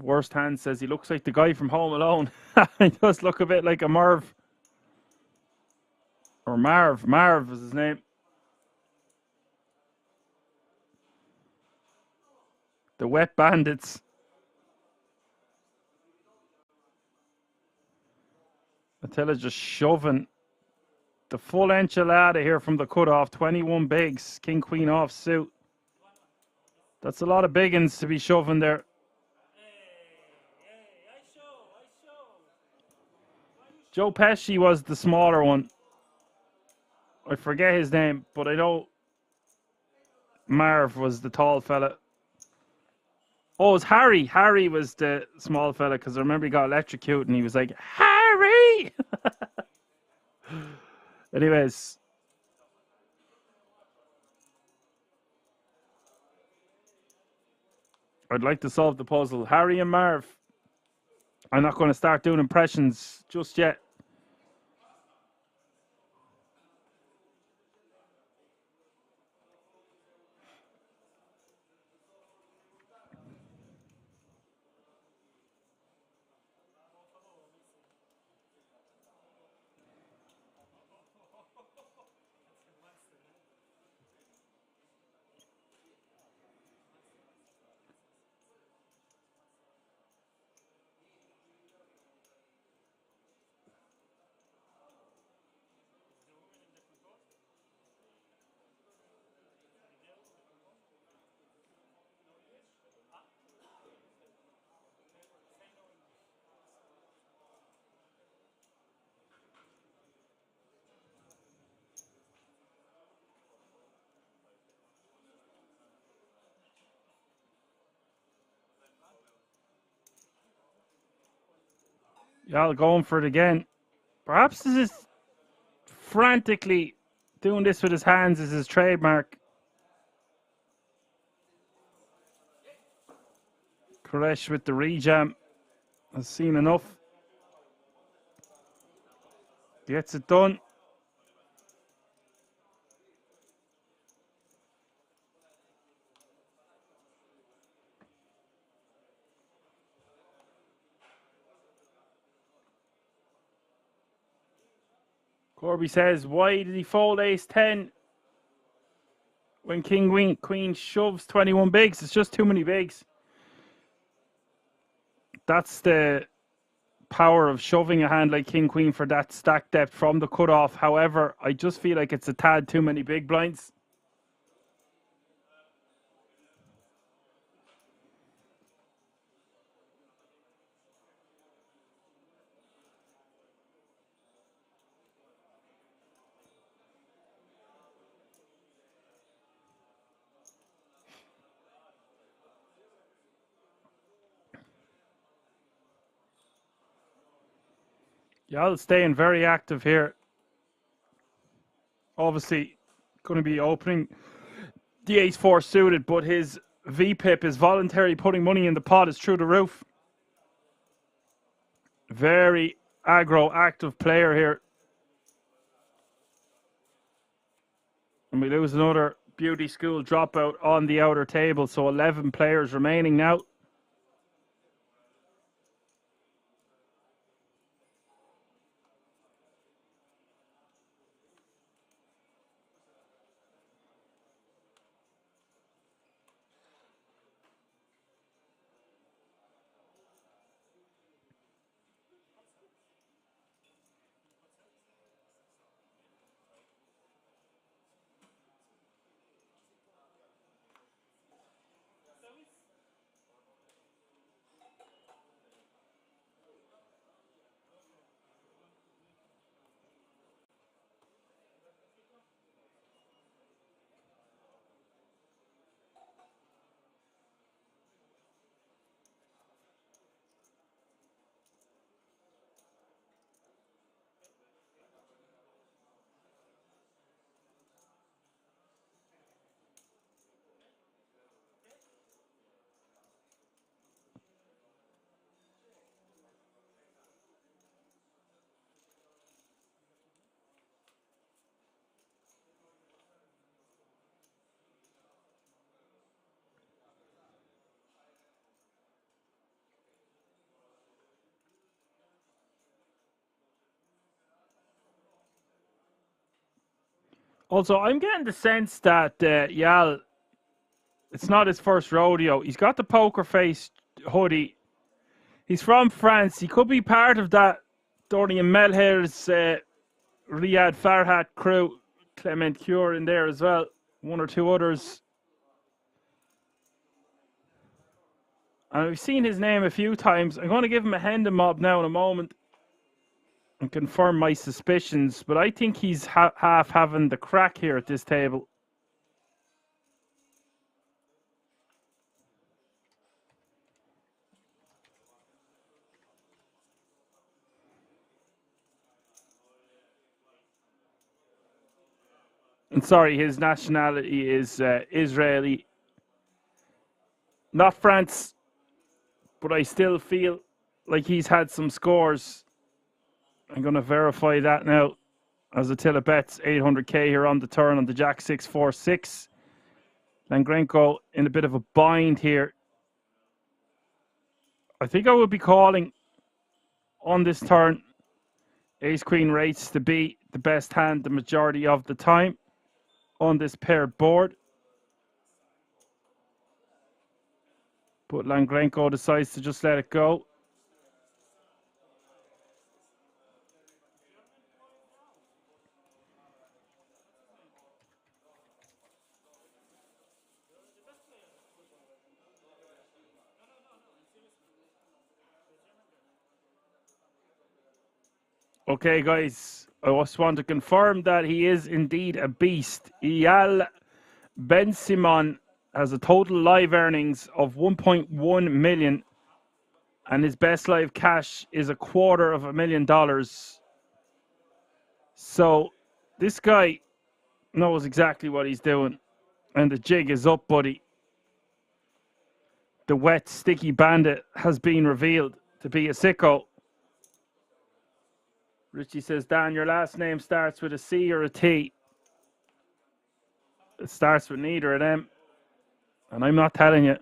Worst hand says he looks like the guy from Home Alone. He does look a bit like a Merv. Or Marv. Marv is his name. The Wet Bandits. Attila just shoving the full enchilada here from the cutoff. 21 bigs. King, Queen off suit. That's a lot of biggins to be shoving there. Joe Pesci was the smaller one. I forget his name, but I know Marv was the tall fella. Oh, it was Harry. Harry was the small fella because I remember he got electrocuted and he was like, Harry! Anyways. I'd like to solve the puzzle. Harry and Marv. I'm not going to start doing impressions just yet. Y'all going for it again. Perhaps this is frantically doing this with his hands is his trademark. Koresh with the rejam. Has seen enough. Gets it done. Corby says, why did he fold ace 10? when King Queen shoves 21 bigs. It's just too many bigs. That's the power of shoving a hand like King Queen for that stack depth from the cutoff. However, I just feel like it's a tad too many big blinds. Y'all staying very active here. Obviously, going to be opening the ace-4 suited, but his VPIP, his voluntary putting money in the pot, is through the roof. Very aggro, active player here. And we lose another beauty school dropout on the outer table, so 11 players remaining now. Also, I'm getting the sense that Yal, it's not his first rodeo. He's got the poker face hoodie. He's from France. He could be part of that Dorian Melhill's Riyad Farhat crew. Clement Cure in there as well. One or two others. And we've seen his name a few times. I'm going to give him a Hendon mob now in a moment and confirm my suspicions. But I think he's half having the crack here at this table. And sorry, his nationality is Israeli. Not France, but I still feel like he's had some scores. I'm going to verify that now. As Attila bets 800k here on the turn on the Jack 646. Langrenko in a bit of a bind here. I think I would be calling on this turn. Ace Queen rates to be the best hand the majority of the time on this paired board. But Langrenko decides to just let it go. Okay, guys, I just want to confirm that he is indeed a beast. Eyal Ben Simon has a total live earnings of 1.1 million, and his best live cash is $250,000. So this guy knows exactly what he's doing, and the jig is up, buddy. The wet, sticky bandit has been revealed to be a sicko. Richie says, Dan, your last name starts with a C or a T. It starts with neither of them. And I'm not telling you.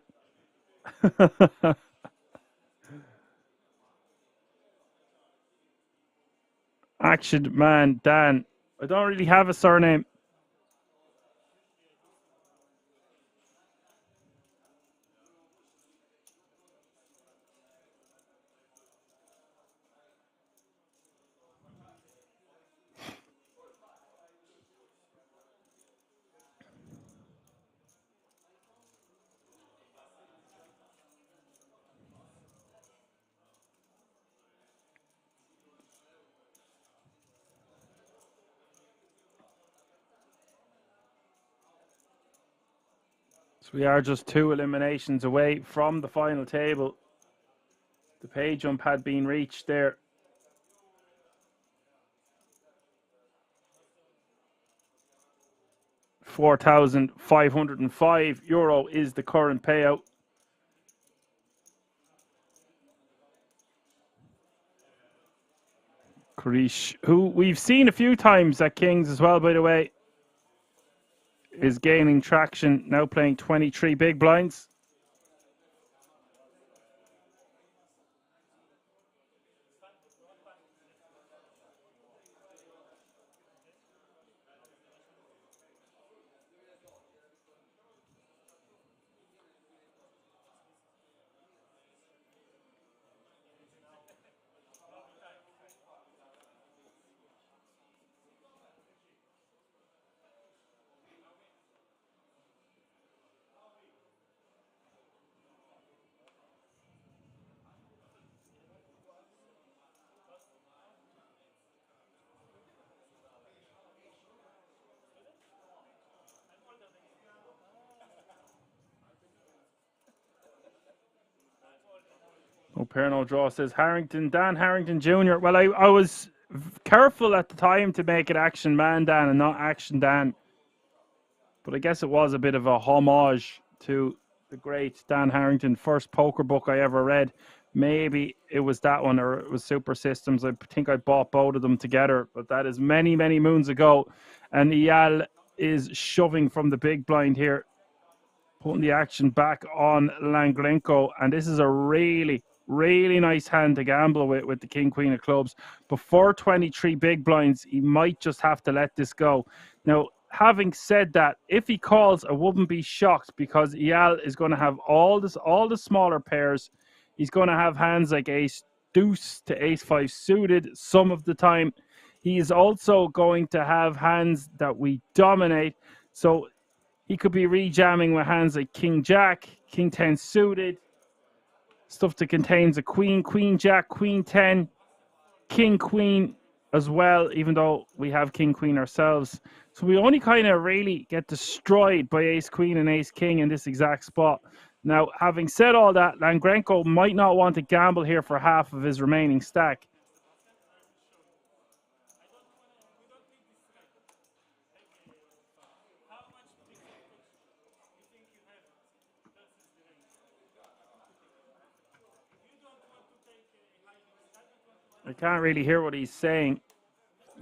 Action man, Dan. I don't really have a surname. So we are just 2 eliminations away from the final table. The pay jump had been reached there. €4,505 is the current payout. Karish, who we've seen a few times at Kings as well, by the way, is gaining traction, now playing 23 big blinds. No pair, no draw, says Harrington. Dan Harrington Jr. Well, I was careful at the time to make it Action Man Dan and not Action Dan. But I guess it was a bit of a homage to the great Dan Harrington. First poker book I ever read. Maybe it was that one or it was Super Systems. I think I bought both of them together. But that is many, many moons ago. And Eyal is shoving from the big blind here. Putting the action back on Langrenko. And this is a really nice hand to gamble with the King Queen of Clubs. Before 23 big blinds, he might just have to let this go. Now, having said that, if he calls, I wouldn't be shocked because Eyal is going to have all the smaller pairs. He's going to have hands like ace deuce to ace five suited some of the time. He is also going to have hands that we dominate. So he could be rejamming with hands like king jack, king 10 suited, stuff that contains a queen, queen jack, queen 10, king queen as well, even though we have king queen ourselves. So we only kind of really get destroyed by ace queen and ace king in this exact spot. Now, having said all that, Langrenko might not want to gamble here for half of his remaining stack. I can't really hear what he's saying,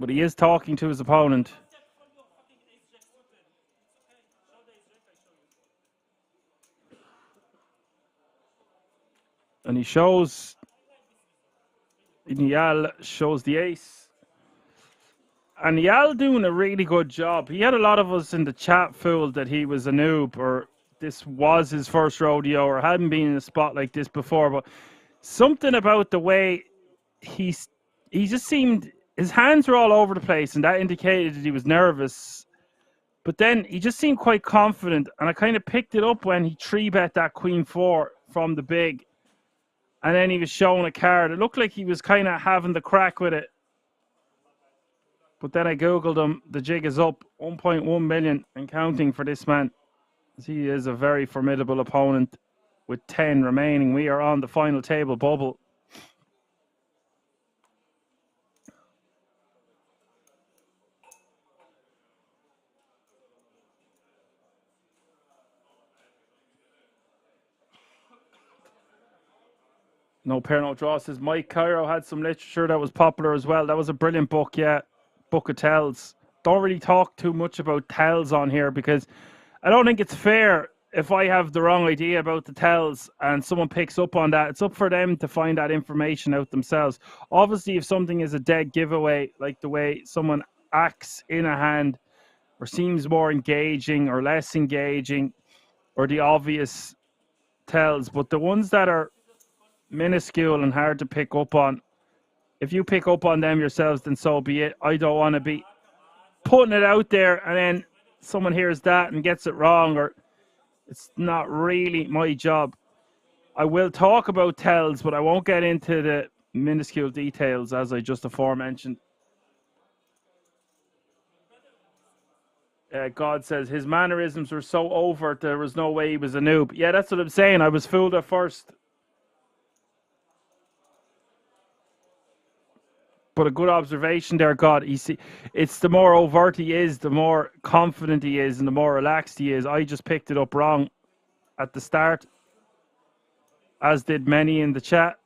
but he is talking to his opponent. And he shows, Eyal shows the ace. And Eyal doing a really good job. He had a lot of us in the chat fooled that he was a noob or this was his first rodeo or hadn't been in a spot like this before. But something about the way he just seemed, his hands were all over the place and that indicated that he was nervous. But then he just seemed quite confident. And I kind of picked it up when he 3-bet that queen 4 from the big. And then he was showing a card. It looked like he was kind of having the crack with it. But then I Googled him. The jig is up 1.1 million and counting for this man. He is a very formidable opponent with 10 remaining. We are on the final table bubble. No pair, no draw, says Mike Cairo had some literature that was popular as well. That was a brilliant book, yeah. Book of Tells. Don't really talk too much about tells on here because I don't think it's fair if I have the wrong idea about the tells and someone picks up on that. It's up for them to find that information out themselves. Obviously, if something is a dead giveaway, like the way someone acts in a hand or seems more engaging or less engaging or the obvious tells, but the ones that are minuscule and hard to pick up on, if you pick up on them yourselves, then so be it. I don't want to be putting it out there and then someone hears that and gets it wrong, or it's not really my job. I will talk about tells, but I won't get into the minuscule details as I just aforementioned. God says his mannerisms were so overt there was no way he was a noob. Yeah, that's what I'm saying. I was fooled at first. But a good observation there, God. It's the more overt he is, the more confident he is, and the more relaxed he is. I just picked it up wrong at the start, as did many in the chat.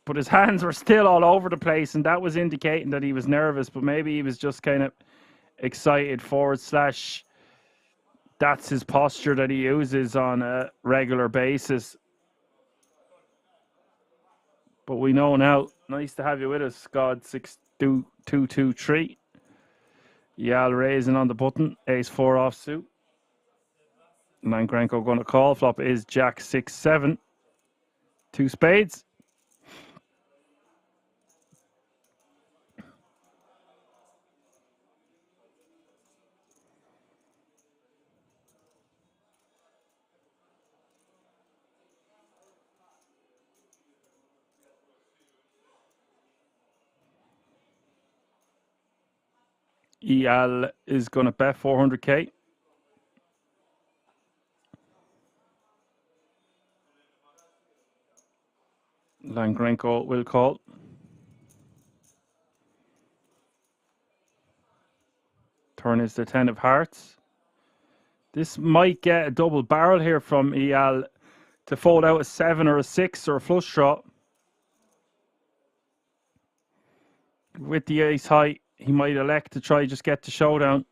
But his hands were still all over the place, and that was indicating that he was nervous. But maybe he was just kind of excited / that's his posture that he uses on a regular basis. But we know now. Nice to have you with us, God 62223. Yal raising on the button. Ace 4 offsuit. Langrenko going to call. Flop is Jack 6-7. 2 spades. Eyal is going to bet 400k. Langrenko will call. Turn is the 10 of hearts. This might get a double barrel here from Eyal to fold out a 7 or a 6 or a flush draw. With the ace high, he might elect to try just get the showdown.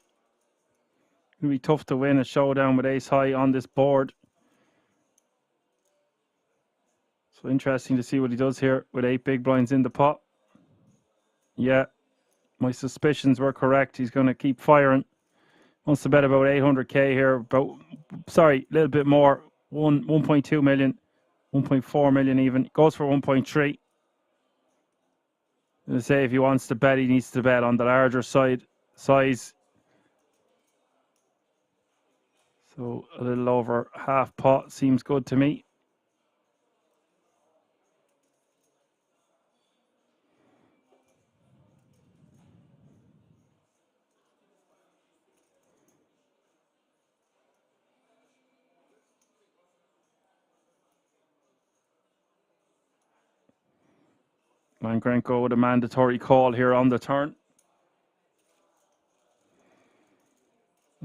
It'll be tough to win a showdown with ace high on this board. So interesting to see what he does here with 8 big blinds in the pot. Yeah, my suspicions were correct. He's going to keep firing. Wants to bet about 800k here. Sorry, a little bit more. 1.2 million, 1.4 million even. Goes for 1.3. I'm going to say if he wants to bet, he needs to bet on the larger size. So a little over half pot seems good to me. Langrenko with a mandatory call here on the turn.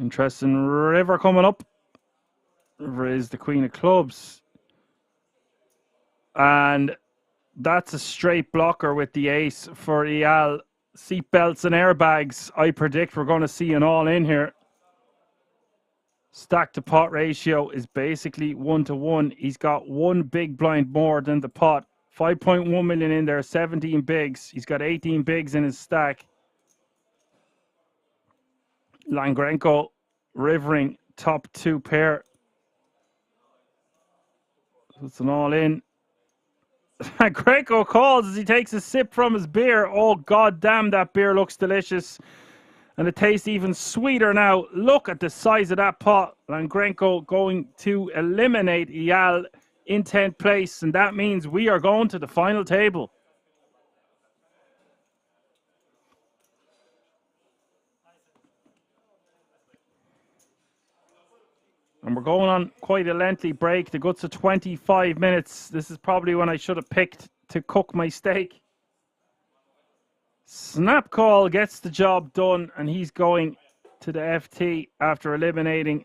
Interesting river coming up. River is the queen of clubs. And that's a straight blocker with the ace for Eyal. Seatbelts and airbags. I predict we're going to see an all-in here. Stack to pot ratio is basically 1-to-1. He's got 1 big blind more than the pot. 5.1 million in there, 17 bigs. He's got 18 bigs in his stack. Langrenko rivering top 2 pair. It's an all-in. Langrenko calls as he takes a sip from his beer. Oh, god damn, that beer looks delicious. And it tastes even sweeter now. Look at the size of that pot. Langrenko going to eliminate Eyal in 10th place. And that means we are going to the final table. And we're going on quite a lengthy break. The guts of 25 minutes. This is probably when I should have picked to cook my steak. Snap call gets the job done. And he's going to the FT after eliminating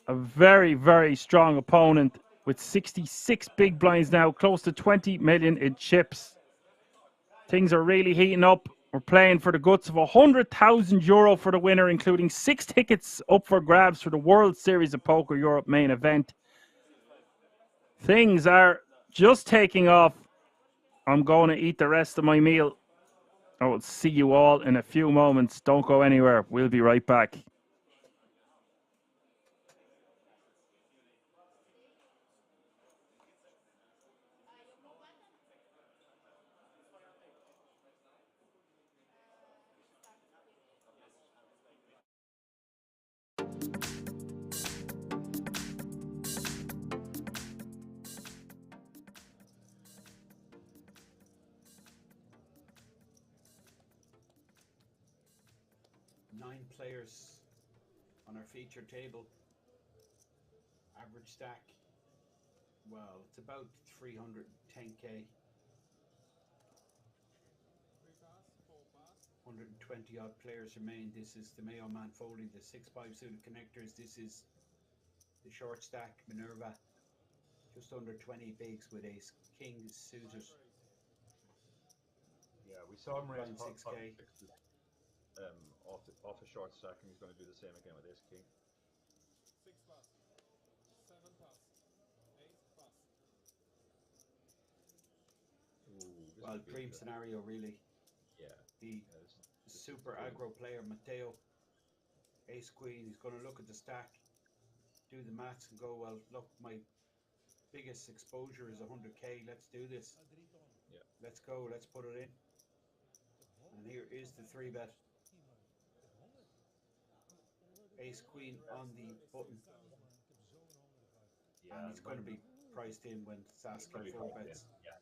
a very, very strong opponent with 66 big blinds now, close to 20 million in chips. Things are really heating up. We're playing for the guts of €100,000 for the winner, including 6 tickets up for grabs for the World Series of Poker Europe main event. Things are just taking off. I'm going to eat the rest of my meal. I will see you all in a few moments. Don't go anywhere. We'll be right back. 9 players on our feature table. Average stack, well, it's about 310k. 120 odd players remain. This is the Mayo Man folding the 6-5 suited connectors. This is the short stack Minerva, just under 20 bigs with ace king suited. Yeah, we saw him raise Blind pot 6k. sixes, off a short stack, and he's going to do the same again with ace king. 6 plus, 7 plus, 8 plus. Ooh, this Well, would be dream good. scenario really. Yeah. The This is super good. aggro player Matteo, ace queen, he's going to look at the stack, do the maths and go, well, look, my biggest exposure is 100k, let's do this. Yeah. Let's go, let's put it in. And here is the 3-bet. Ace queen on the button. Yeah, And he's going to be priced in when Saskia 4-bets. Yeah.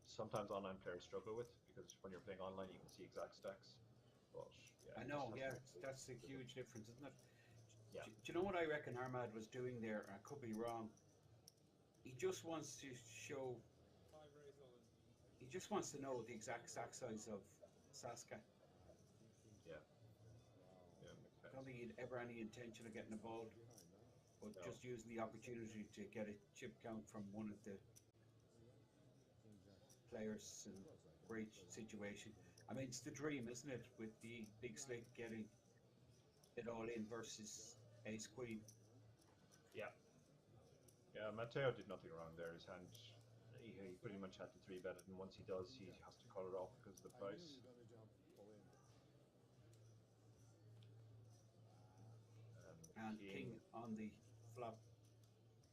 Sometimes online players struggle with, because when you're playing online, you can see exact stacks. But yeah, I know, yeah, that's a huge difference, isn't it? Yeah. Do you know what I reckon Armad was doing there? I could be wrong. He just wants to show. He just wants to know the exact stack size of Saskia. Yeah. Yeah, I don't think he'd ever any intention of getting involved, but No. just using the opportunity to get a chip count from one of the players in a great situation. I mean, it's the dream, isn't it? With the big slick getting it all in versus ace queen. Yeah. Yeah, Matteo did nothing wrong there. His hand, he pretty much had to 3-bet it, and once he does, he has to call it off because of the price. And king on the flop,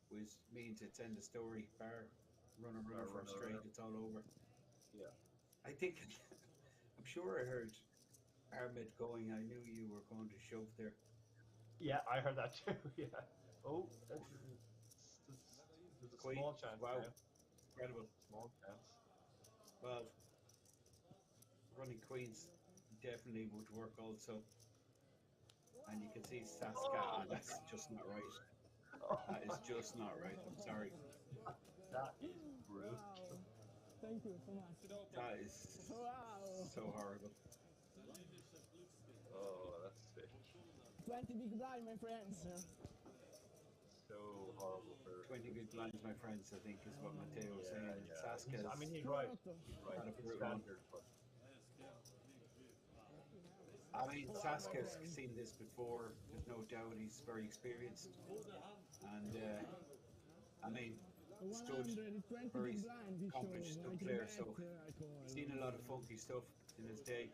which means it's end of story. Bar runner for a straight, it's all over. Yeah. I think, I'm sure I heard Armid going, I knew you were going to shove there. Yeah, I heard that too. Yeah. Oh, there's a Queen. small chance. Wow. Now. Incredible. Small chance. Well, running queens definitely would work also. And you can see Saskia, and that's just not right. That is just not right. I'm sorry. That is brutal. Wow. Thank you so much. That is Wow. so horrible. Oh, that's sick. 20 big blind, my friends. So horrible for 20 big blinds, my friends, I think is what Matteo was saying. yeah. Saskia's I mean, he's right. Correct. He's right. Not a It's brutal one. standard, but I mean, Saskia's seen this before, there's no doubt. He's very experienced. And, I mean, stood 120 very big blind, he accomplished showed, stud like player, that, so I call. he's seen a lot of funky stuff in his day.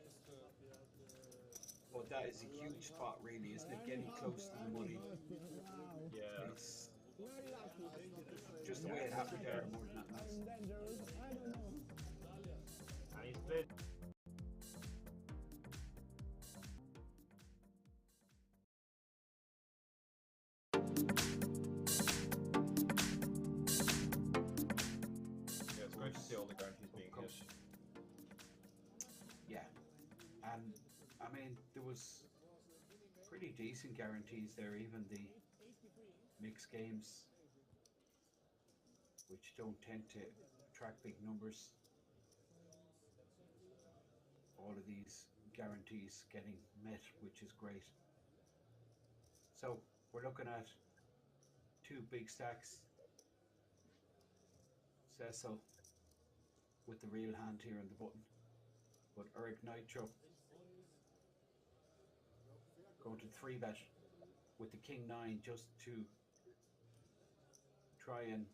But that is a huge spot, really, isn't it? Getting close to the money. Wow. yeah. It's Very lucky. just the way it happened there, more than that. I'm dangerous. I don't know. And he's played. Yeah, it's great to see all the guarantees being hit. Yeah, and I mean, there was pretty decent guarantees there, even the mixed games, which don't tend to attract big numbers. All of these guarantees getting met, which is great. So we're looking at 2 big stacks. Cecil with the real hand here on the button, but Eric Nitro going to 3-bet with the king 9 just to try and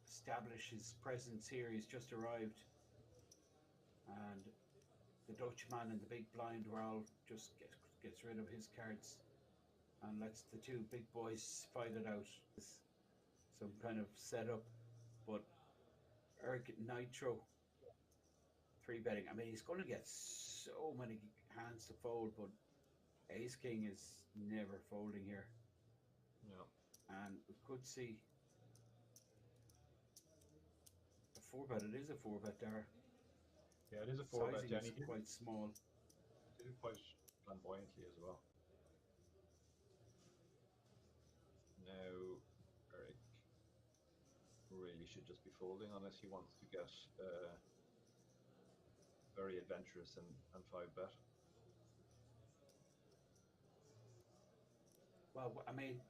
establish his presence here. He's just arrived, and the Dutchman and the big blind Raoul just gets rid of his cards and lets the 2 big boys fight it out. Some kind of setup, but Eric Nitro 3-betting. I mean, he's going to get so many hands to fold, but ace king is never folding here. No. And we could see a 4-bet. It is a 4-bet there. Yeah, it is a 4-bet. Sizing Yeah, is quite small. didn't quite flamboyantly as well. Now, Eric really should just be folding unless he wants to get very adventurous and 5-bet. Well, I mean,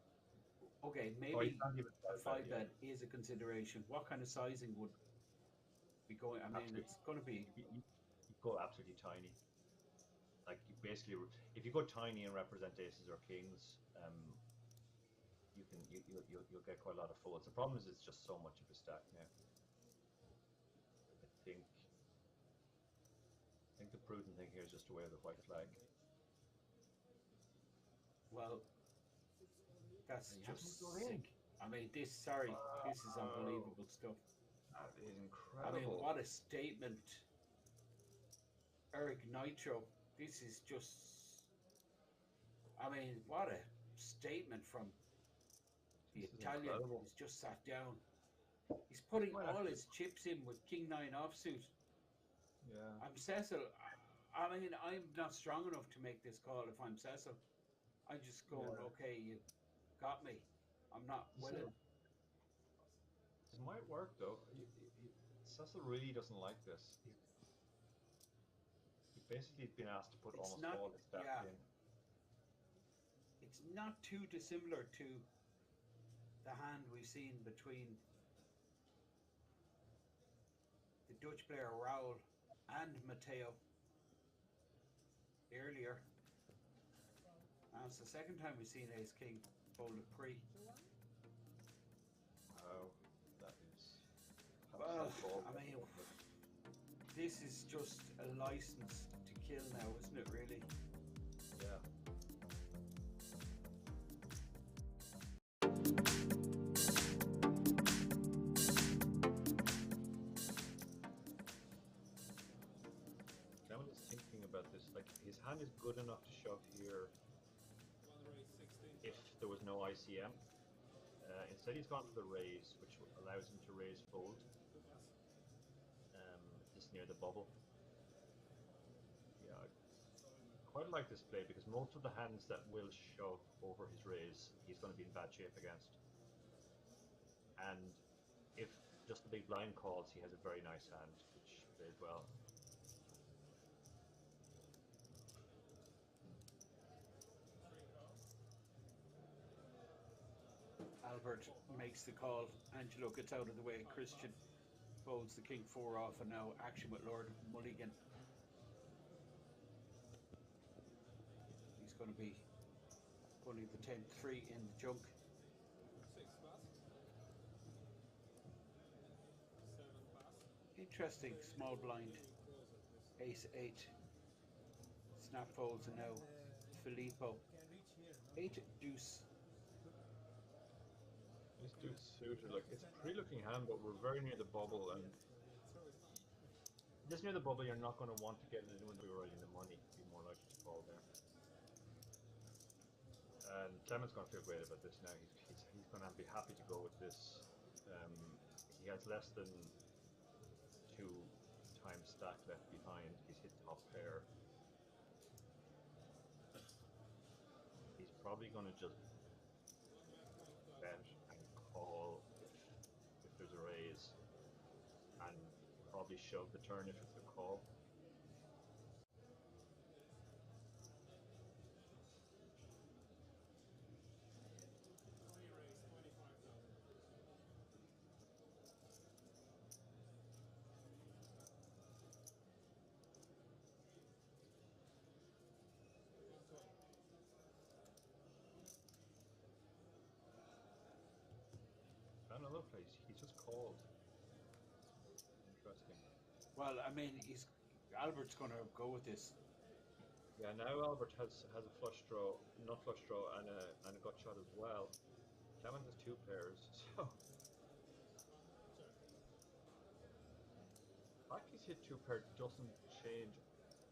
okay, Oh, maybe he's not even a 5-bet, yeah. 5-bet is a consideration. What kind of sizing would be going? I mean, Absolutely. it's going to be. You go absolutely tiny. Like you basically, if you go tiny and represent aces or kings, you'll get quite a lot of folds. The problem is it's just so much of a stack now. I think the prudent thing here is just to wave the white flag. Well, that's You just haven't gone in. sick. I mean, this is unbelievable stuff. That is I incredible. mean, what a statement. Eric Nitro, this is just. I mean, what a statement from the This is Italian. incredible. He's just sat down. He's putting all his chips in with King 9 offsuit. Yeah. I'm Cecil. I mean, I'm not strong enough to make this call if I'm Cecil. I'm just going, Yeah. okay, you got me. I'm not willing. This might work though. Cecil really doesn't like this. He basically been asked to put It's almost not- all his stack yeah. in. It's not too dissimilar to the hand we've seen between the Dutch player Raul and Matteo earlier. And it's the second time we've seen Ace King folded pre. Wow, that is. Well, I mean, this is just a license to kill now, isn't it, really? Yeah. Clement is thinking about this. Like, his hand is good enough to shove here if there was no ICM. Instead, he's gone for the raise, which allows him to raise fold just near the bubble. Yeah, I quite like this play because most of the hands that will shove over his raise, he's going to be in bad shape against. And if just the big blind calls, he has a very nice hand, which plays well. Albert makes the call. Angelo gets out of the way. Christian folds the King 4 off, and now action with Lord Mulligan. He's going to be putting the 10-3 in the junk. 6 pass. 7 pass. Interesting small blind. Ace 8. Snap folds, and now Filippo. 8 deuce. This dude's suited, like, it's a pretty looking hand, but we're very near the bubble, and just near the bubble, you're not going to want to get it in when you're already in the money. You'd be more likely to fall there. And Clement's going to feel great about this now. He's going to be happy to go with this. He has less than 2 times stack left behind. He's hit top pair. He's probably going to just bet and call if there's a raise, and probably shove the turn if it's a call. Another place, he's just called. Interesting. Well, I mean, Albert's going to go with this. Yeah, now Albert has a flush draw, not flush draw, and a gut shot as well. Clement has 2 pairs, so the fact he's hit 2 pair doesn't change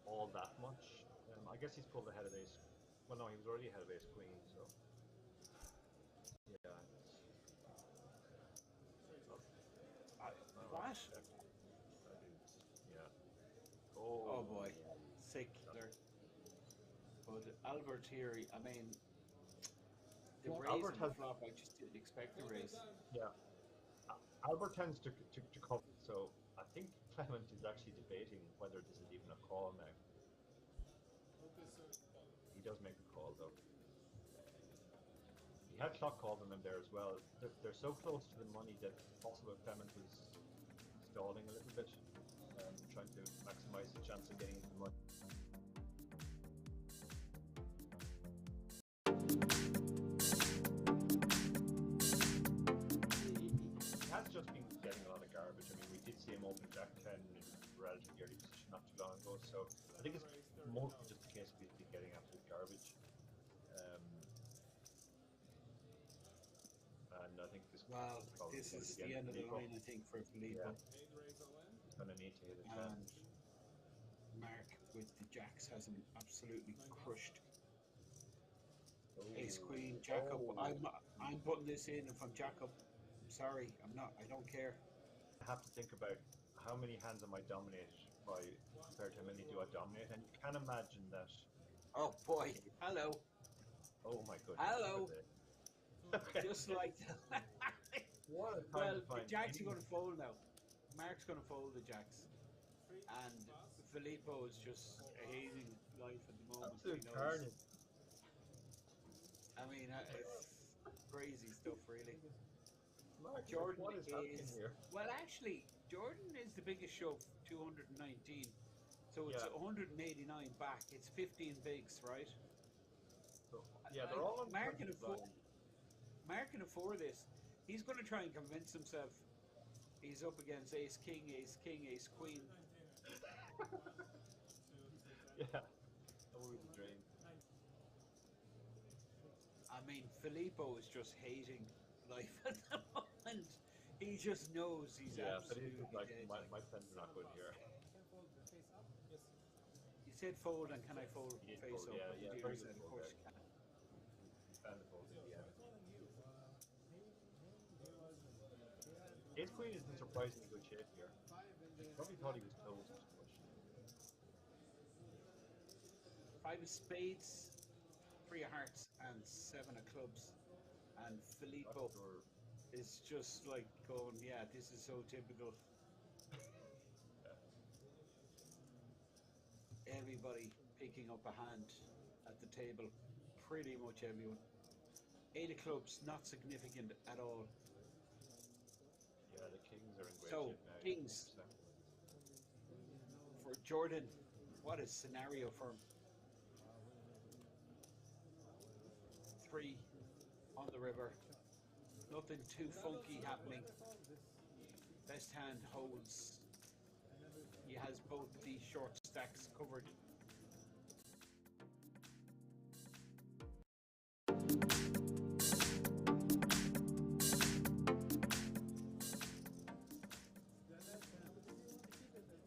all that much. I guess he's pulled ahead of ace. Well, no, he was already ahead of ace queen, so yeah. What? Yeah. Oh boy, sick there. But But Albert here, I mean, the Well, raise Albert on the has- flop, I just didn't expect the raise. Yeah. Albert tends to cover, so I think Clement is actually debating whether this is even a call now. He does make a call though. He had clock called them in there as well. They're so close to the money that it's possible Clement was stalling a little bit, trying to maximize the chance of getting the money. He has just been getting a lot of garbage. I mean, we did see him open Jack 10 in relatively early position not too long ago, so I think it's mostly just a case of he's been getting absolute garbage. And I think this Well, is probably this gonna is be the end of the Filippo. line, I think, for Filippo. Yeah. He's going to need to hit a 10. And Mark with the jacks has him absolutely crushed. Ace Queen, Jack up. I'm putting this in if I'm Jack up. I'm sorry, I'm not. I don't care. I have to think about how many hands am I dominated by compared to how many do I dominate, and you can imagine that. Oh boy, hello. Oh my goodness. Hello. Okay. Just like that. What a time Well, to the find jacks are any- going to fold now. Mark's going to fold the jacks. And Filippo is just hating life at the moment. Absolute he knows. carnage. I mean, it's crazy stuff, really. Mark, Jordan what is happening is here? well, actually, Jordan is the biggest shove, 219. So it's Yeah. 189 back. It's 15 bigs, right? So, yeah, they're all on Mark 20 can afford. blind. Mark can afford this. He's going to try and convince himself he's up against Ace King, Ace King, Ace Queen. Yeah, that would be the dream. I mean, Filippo is just hating life at the moment. He just knows he's Yeah, but absolutely it's like dead. my plans are not good here. You said fold, and can I fold He did face fold, up? yeah, And yeah, Deere very said, good of fold course there. you can. And the fold in the end. Ace Queen is in surprisingly good shape here. Probably thought he was close too much. 5 of spades, 3 of hearts, and 7 of clubs. And Filippo Not sure. is just like going, yeah, this is so typical. Everybody picking up a hand at the table, pretty much everyone. 8 of clubs, not significant at all. Yeah, the Kings are in great So, shape now. Kings. 100%. For Jordan, what a scenario for him. 3 on the river. Nothing too funky happening. Best hand holds. He has both these short stacks covered.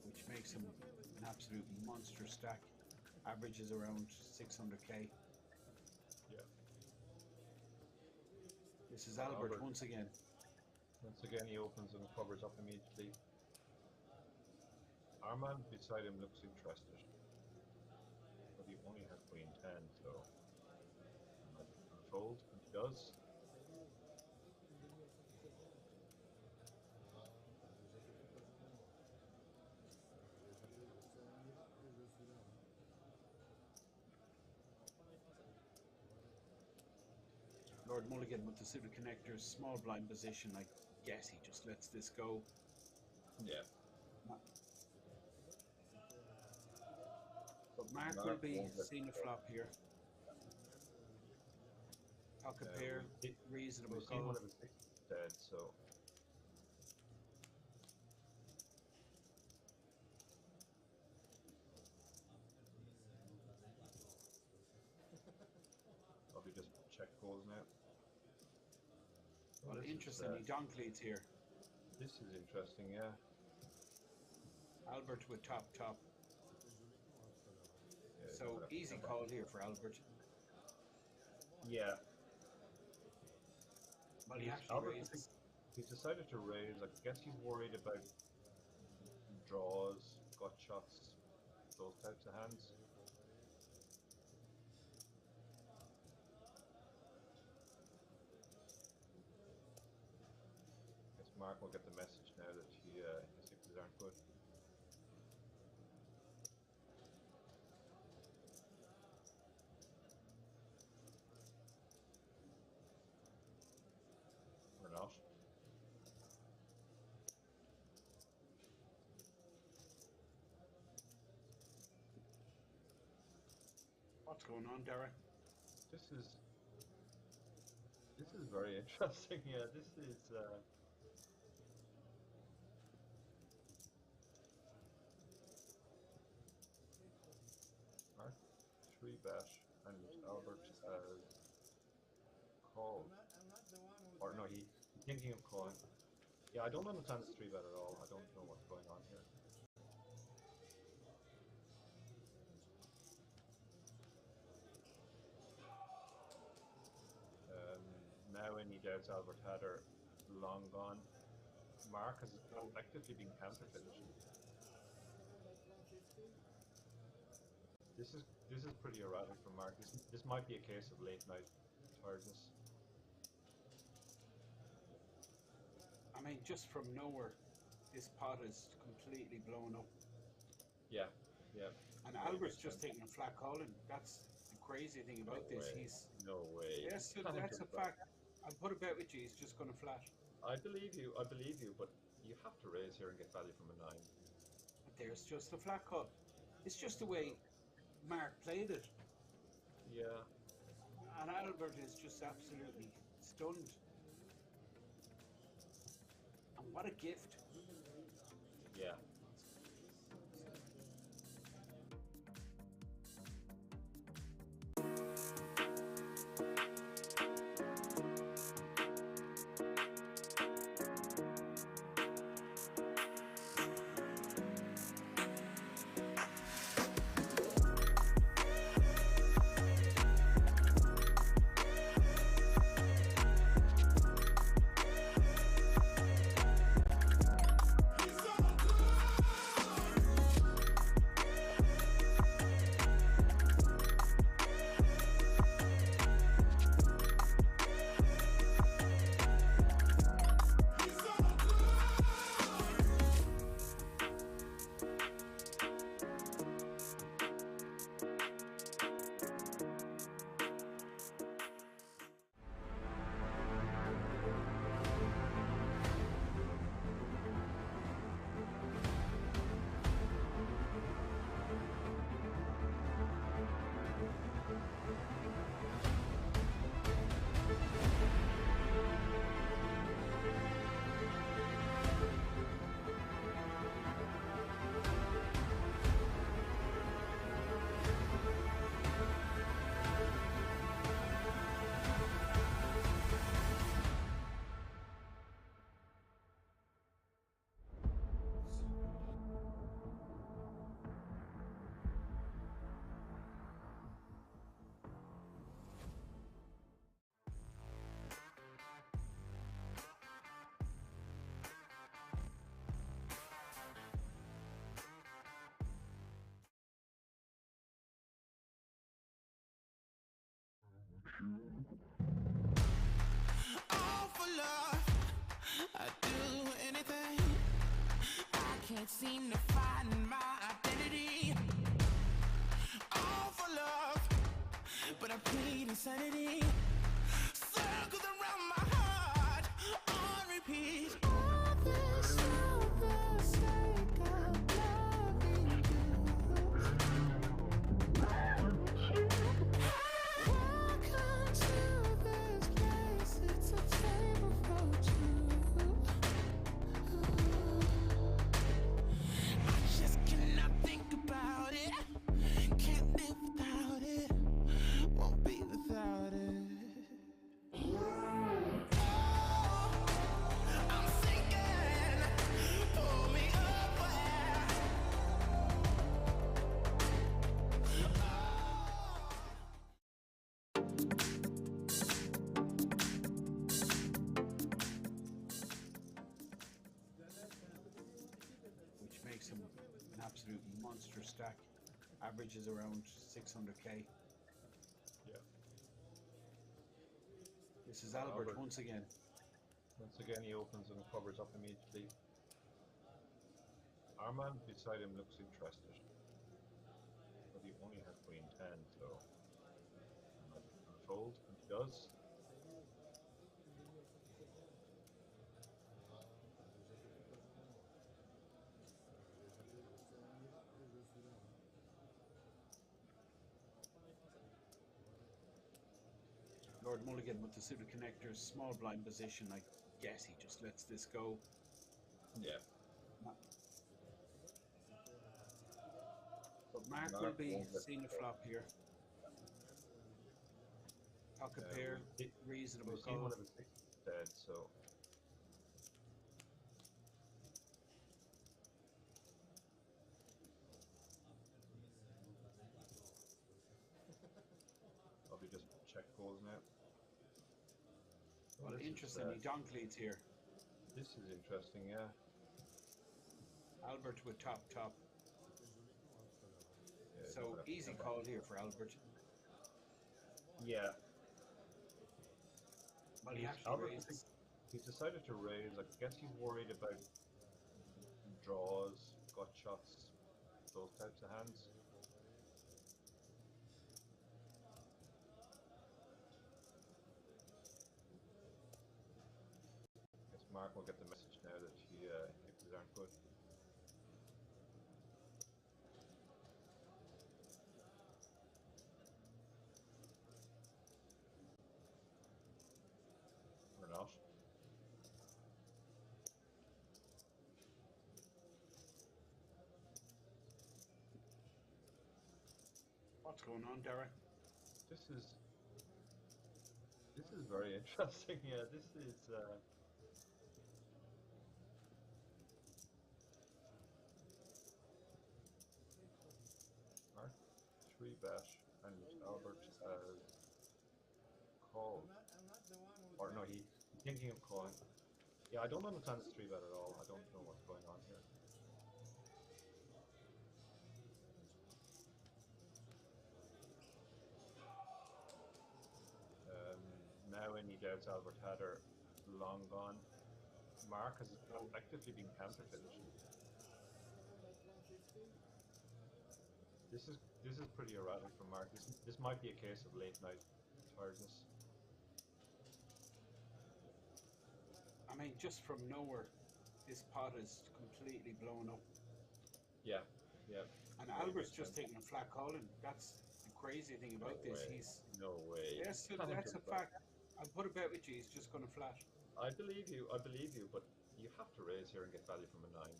Which makes him an absolute monster stack. Averages around 600k. Yeah. This is Albert Albert. once again. Once again, he opens and covers up immediately. Our man beside him looks interested. But he only has Queen 10, so. Fold, and he does. Lord Mulligan with the suited connectors, small blind position. I guess he just lets this go. Yeah. But Mark will be won't let seeing a it go. flop here. Pocket pair, reasonable We've seen call. one of his sixes dead, so. Probably just check calls now. Well, This is, interestingly, John Cleats here. This is interesting, yeah. Albert with top. Yeah, So he's easy gonna- call here for Albert. Yeah. Well, he actually Albert, raises. he's decided to raise. I guess he's worried about draws, gut shots, those types of hands. Mark will get the message now that his signals aren't good. Or not. What's going on, Derek? This is very interesting. Yeah, this is. Mark 3-bet and Albert called. Or no, he's thinking of calling. Yeah, I don't understand this 3-bet at all. I don't know what's going on here. Now any doubts Albert had are long gone. Mark has effectively been counterfeited. This is pretty erratic from Mark. This might be a case of late night tiredness. I mean, just from nowhere, this pot is completely blown up. Yeah, yeah. And Albert's just taking a flat calling. That's the crazy thing about this. He's no way. Yes, that's a fact. I'll put a bet with you. He's just going to flat. I believe you, but you have to raise here and get value from a 9. But there's just a flat call. It's just the way Mark played it. Yeah. And Albert is just absolutely stunned. And what a gift. Yeah. All for love, I'd do anything. I can't seem to find my identity. All for love, but I plead insanity. Circles around my heart on repeat. All this for the sake of loving you. Welcome to this place. It's a table for two. I just cannot think about it. Can't live without it. Won't be without it. I'm sinking. Pull me up where. Which makes him an absolute monster stack. Averages around 600k. Yeah. This is Albert Albert. once again. Once again, he opens and covers up immediately. Our man beside him looks interested, but he only has queen 10, so he might be able to fold, and he does. Lord Mulligan with the suited connectors, small blind position. I guess he just lets this go. Yeah. But Mark Mark will be won't let seeing it the go. flop here. Pocket pair, reasonable We've seen call. one of the sixes dead, so probably just check calls now. Well, This is, interestingly, donk leads here. this is interesting, yeah. Albert with top. Yeah, So easy call here for Albert. Yeah. Well, he actually Albert, raises. he's decided to raise. I guess he's worried about draws, gut shots, those types of hands. I guess Mark will get the message now that his aren't good. Or not. What's going on, Derek? This is very interesting. Yeah, this is. Mark 3-bet and Albert has called. Or no, he's thinking of calling. Yeah, I don't understand the 3-bet at all. I don't know what's going on here. Now any doubts Albert had are long gone. Mark has effectively been counterfeited. This is pretty erratic from Mark. This might be a case of late night tiredness. I mean, just from nowhere, this pot is completely blown up. Yeah. And Albert's just taking a flat call, and that's the crazy thing about this. He's No way. yes, that's a fact. I'll put a bet with you. He's just going to flat. I believe you, but you have to raise here and get value from a 9.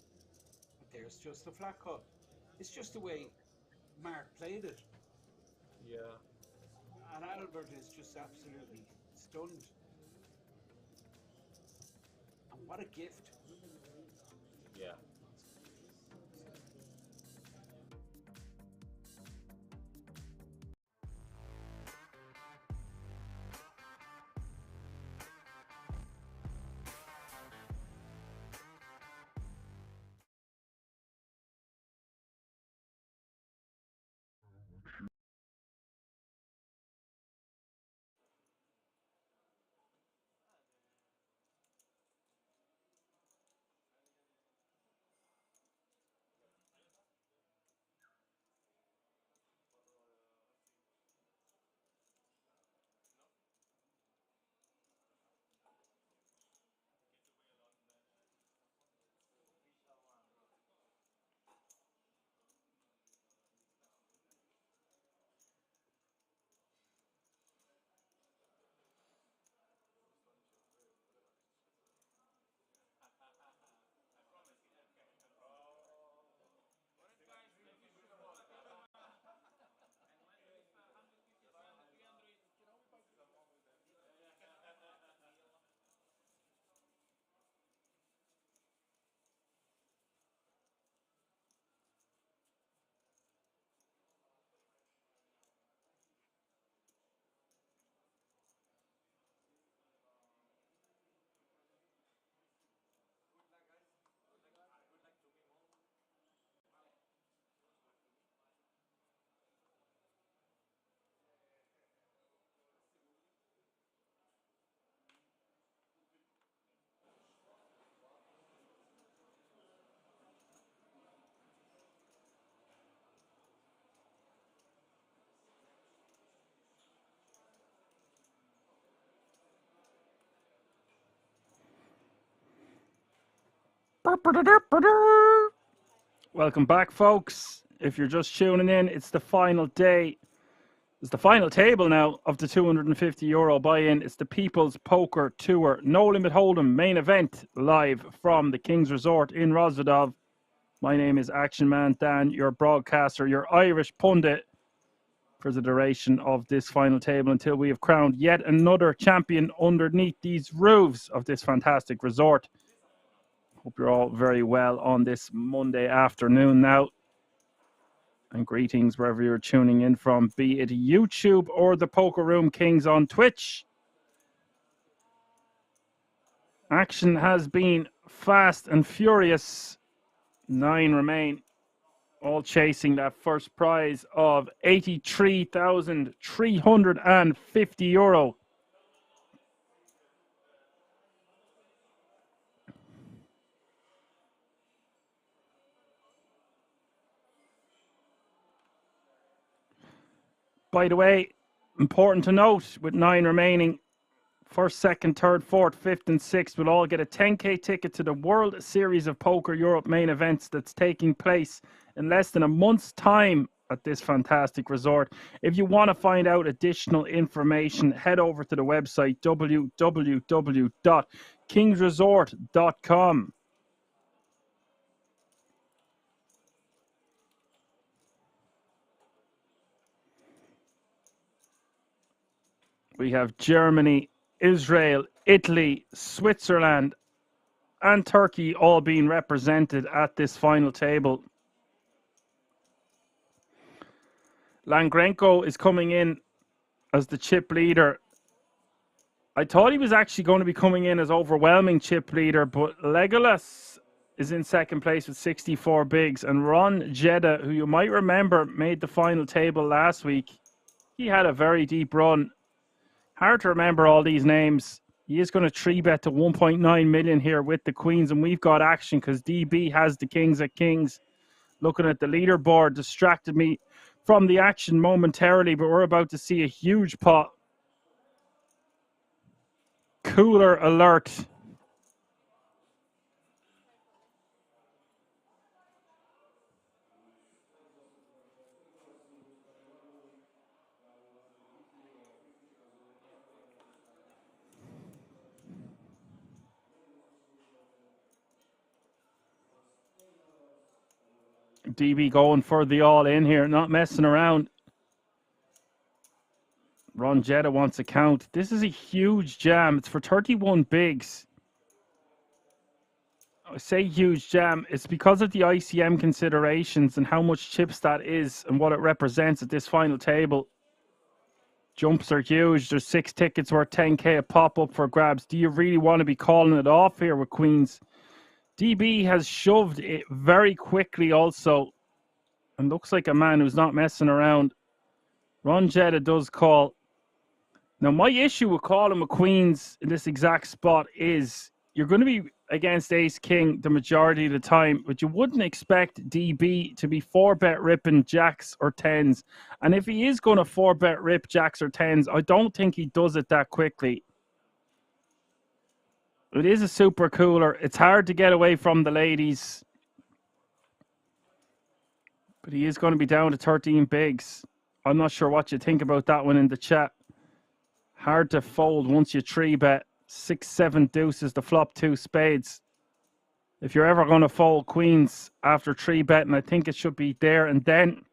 But there's just a flat call. It's just the way Mark played it. Yeah. And Albert is just absolutely stunned. And what a gift. Yeah. Welcome back, folks. If you're just tuning in, it's the final day. It's the final table now of the €250 buy-in. It's the People's Poker Tour No Limit Hold'em main event live from the King's Resort in Rosvedov. My name is Action Man Dan, your broadcaster, your Irish pundit for the duration of this final table until we have crowned yet another champion underneath these roofs of this fantastic resort. Hope you're all very well on this Monday afternoon now. And greetings wherever you're tuning in from, be it YouTube or the Poker Room Kings on Twitch. Action has been fast and furious. 9 remain, all chasing that first prize of €83,350. By the way, important to note, with 9 remaining, first, second, third, fourth, fifth, and sixth will all get a 10k ticket to the World Series of Poker Europe main events that's taking place in less than a month's time at this fantastic resort. If you want to find out additional information, head over to the website www.kingsresort.com. We have Germany, Israel, Italy, Switzerland, and Turkey all being represented at this final table. Langrenko is coming in as the chip leader. I thought he was actually going to be coming in as overwhelming chip leader, but Legolas is in second place with 64 bigs, and Ron Jeddah, who you might remember made the final table last week, he had a very deep run. Hard to remember all these names. He is going to 3-bet to 1.9 million here with the Queens, and we've got action because DB has the Kings at Kings. Looking at the leaderboard distracted me from the action momentarily, but we're about to see a huge pot. Cooler alert. DB going for the all-in here, not messing around. Ron Jeddah wants a count. This is a huge jam. It's for 31 bigs. I say huge jam. It's because of the ICM considerations and how much chips that is and what it represents at this final table. Jumps are huge. There's 6 tickets worth 10k a pop up for grabs. Do you really want to be calling it off here with Queens? DB has shoved it very quickly also, and looks like a man who's not messing around. Ron Jeddah does call. Now, my issue with calling with Queens in this exact spot is you're going to be against Ace-King the majority of the time, but you wouldn't expect DB to be 4-bet ripping jacks or tens. And if he is going to 4-bet rip jacks or tens, I don't think he does it that quickly. It is a super cooler. It's hard to get away from the ladies. But he is going to be down to 13 bigs. I'm not sure what you think about that one in the chat. Hard to fold once you 3-bet. 6-7 deuces to flop 2 spades. If you're ever going to fold Queens after 3-betting, I think it should be there and then.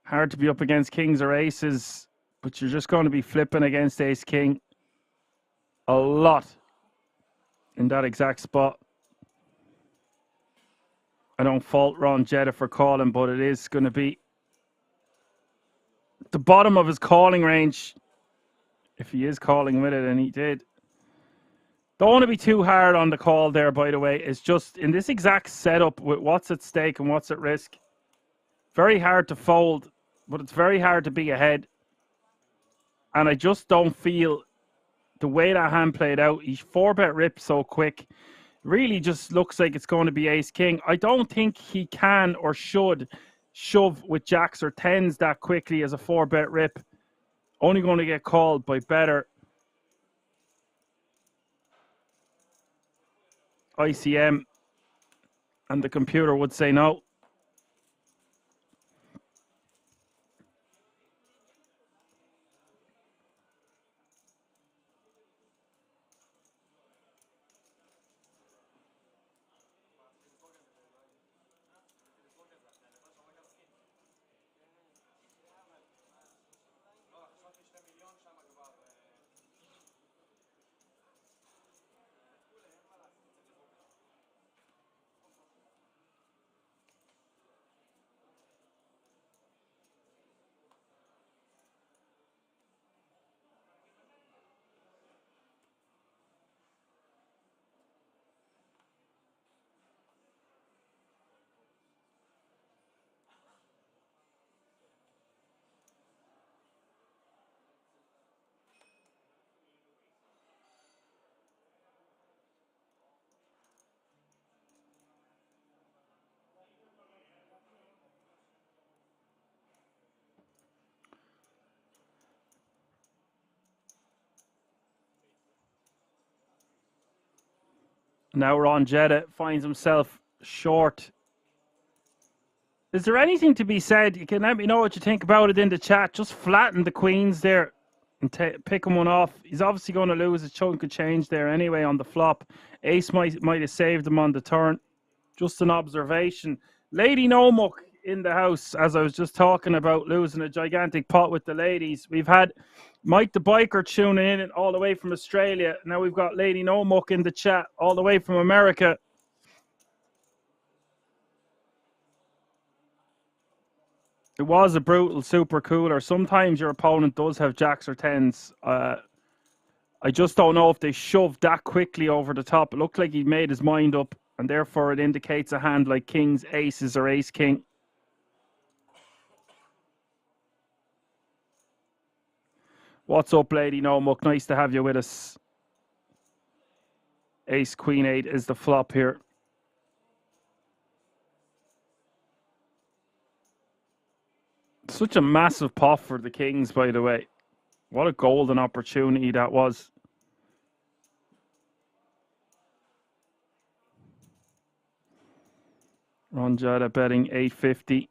Hard to be up against Kings or Aces, but you're just going to be flipping against Ace-King a lot in that exact spot. I don't fault Ron Jeddah for calling, but it is going to be the bottom of his calling range. If he is calling with it, and he did. Don't want to be too hard on the call there, by the way. It's just in this exact setup with what's at stake and what's at risk. Very hard to fold, but it's very hard to be ahead. And I just don't feel the way that hand played out. He 4-bet ripped so quick. Really just looks like it's going to be Ace-King. I don't think he can or should shove with jacks or tens that quickly as a 4-bet rip. Only going to get called by better. ICM, and the computer would say no. Now Ron Jetta finds himself short. Is there anything to be said? You can let me know what you think about it in the chat. Just flatten the queens there and pick him one off. He's obviously going to lose a chunk of change there anyway on the flop. Ace might have saved him on the turn. Just an observation. Lady Nomuck in the house, as I was just talking about losing a gigantic pot with the ladies. We've had Mike the Biker tuning in all the way from Australia. Now we've got Lady Nomuck in the chat all the way from America. It was a brutal super cooler. Sometimes your opponent does have jacks or tens. I just don't know if they shoved that quickly over the top. It looked like he made his mind up, and therefore it indicates a hand like kings, aces, or ace king. What's up, Lady Nomuck? Nice to have you with us. Ace, queen, 8 is the flop here. Such a massive pot for the kings, by the way. What a golden opportunity that was. Ron Jada betting 850.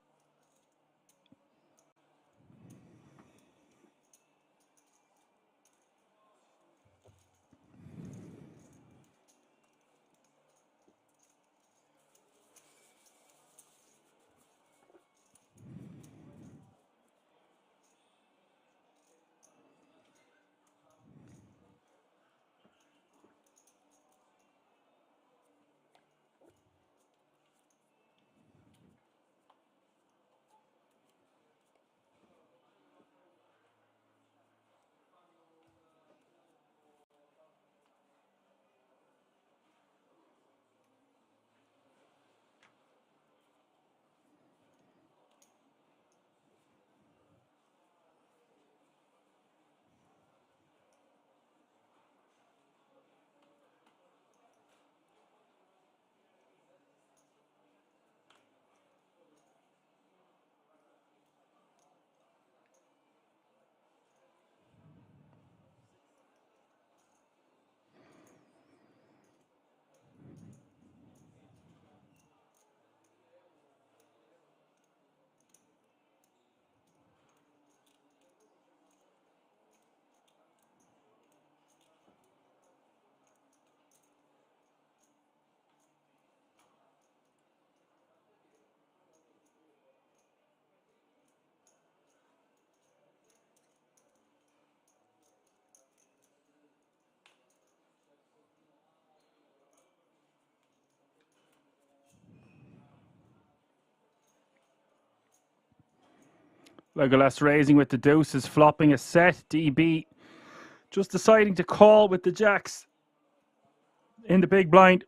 Legolas raising with the deuces, flopping a set. DB just deciding to call with the jacks in the big blind.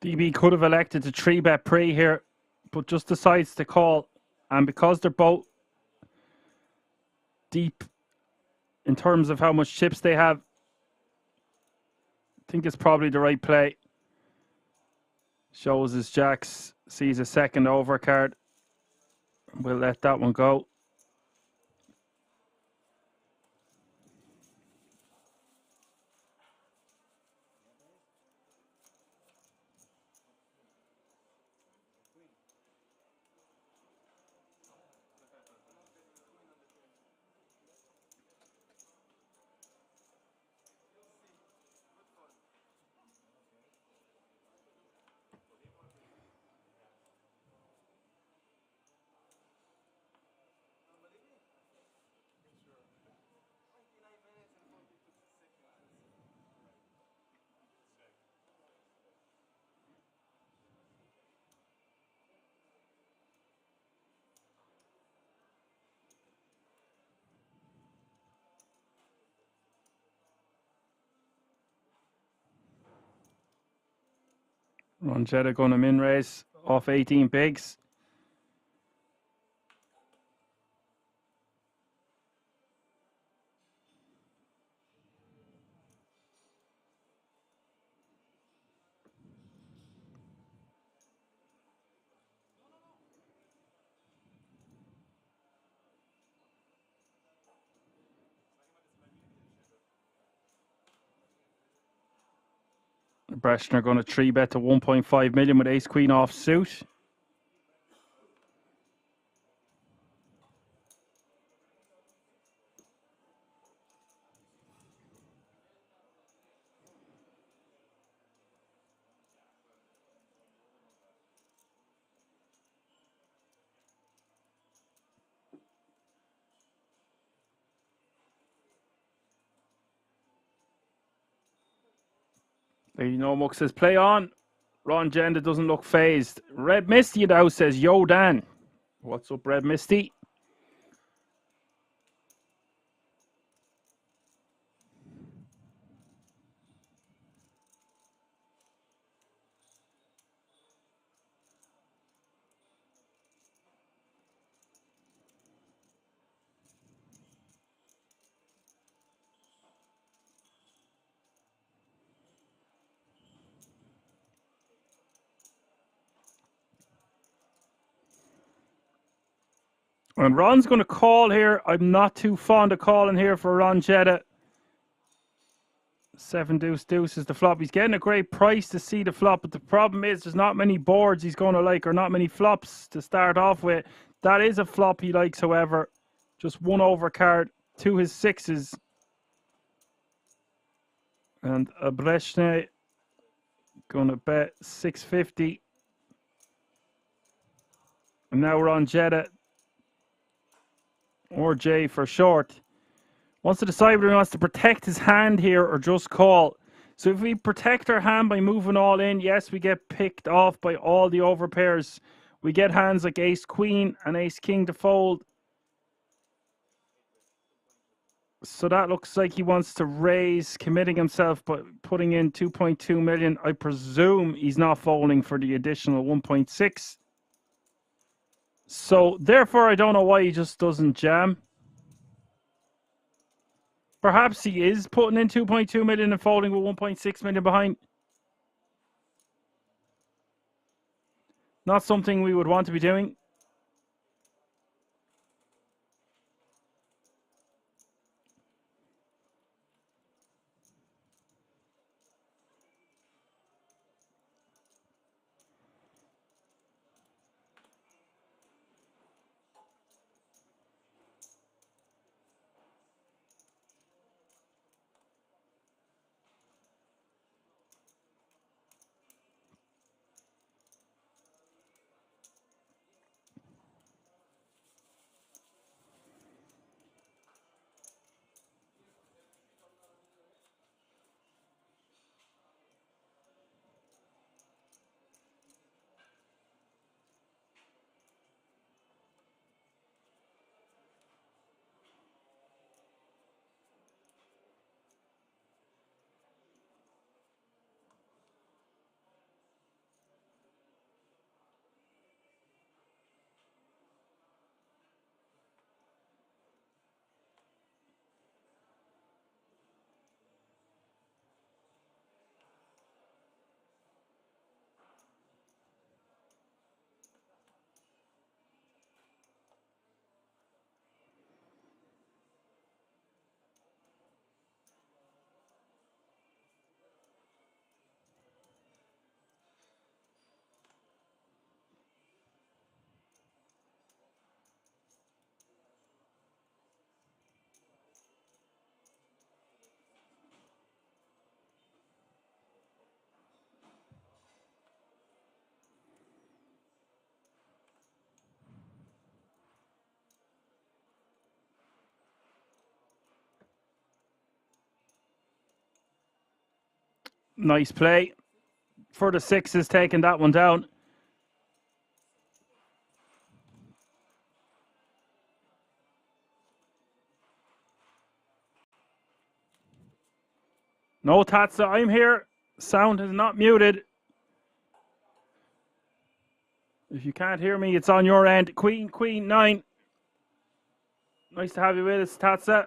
DB could have elected to 3-bet pre here, but just decides to call. And because they're both deep in terms of how much chips they have, I think it's probably the right play. Shows his jacks, sees a second overcard. We'll let that one go. Ron Jetta going to min raise off 18 bigs. Breshner going to 3-bet to 1.5 million with ace queen off suit. Lady No Muck says play on. Ron Jenda doesn't look phased. Red Misty in the house says yo Dan. What's up, Red Misty? And Ron's going to call here. I'm not too fond of calling here for Ron Jetta. 7 deuce deuce is the flop. He's getting a great price to see the flop, but the problem is there's not many boards he's going to like, or not many flops to start off with. That is a flop he likes, however. Just one overcard to his sixes. And Breshne going to bet 650. And now we're on Jetta, or J for short. Wants to decide whether he wants to protect his hand here or just call. So if we protect our hand by moving all in, yes, we get picked off by all the overpairs. We get hands like ace queen and ace king to fold. So that looks like he wants to raise, committing himself, but putting in 2.2 million. I presume he's not folding for the additional 1.6. So therefore, I don't know why he just doesn't jam. Perhaps he is putting in 2.2 million and folding with 1.6 million behind. Not something we would want to be doing. Nice play for the sixes, taking that one down. No, Tatsa, I'm here. Sound is not muted. If you can't hear me, it's on your end. Queen, 9. Nice to have you with us, Tatsa.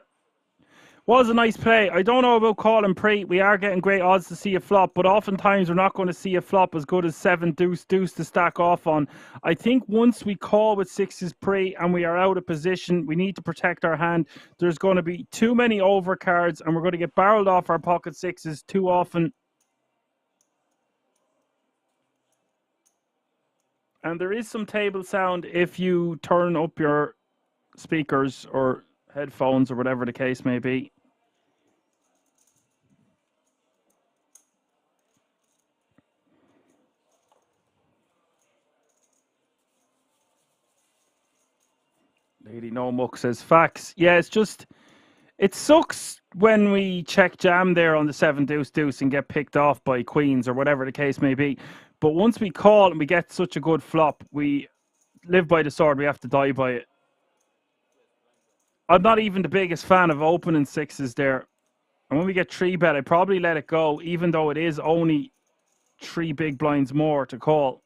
Was a nice play. I don't know about calling pre. We are getting great odds to see a flop, but oftentimes we're not going to see a flop as good as 7 deuce to stack off on. I think once we call with sixes pre and we are out of position, we need to protect our hand. There's going to be too many overcards and we're going to get barreled off our pocket sixes too often. And there is some table sound if you turn up your speakers or headphones or whatever the case may be. Lady No Muck says facts. Yeah, it's just, it sucks when we check jam there on the 7 deuce and get picked off by queens or whatever the case may be. But once we call and we get such a good flop, we live by the sword. We have to die by it. I'm not even the biggest fan of opening sixes there. And when we get 3-bet, I probably let it go, even though it is only 3 big blinds more to call.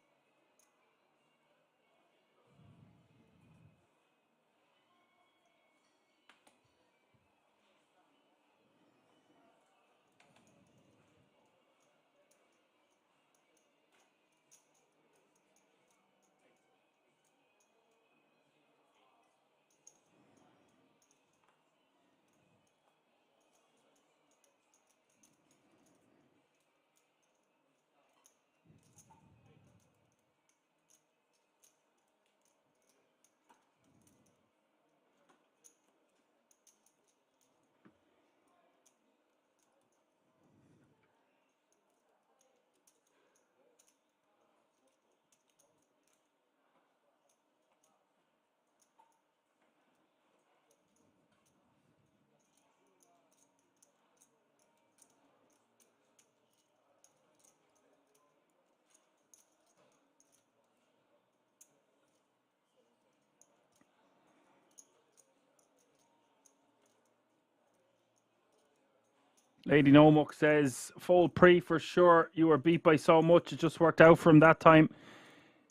Lady No Muck says, fold pre for sure. You were beat by so much. It just worked out from that time.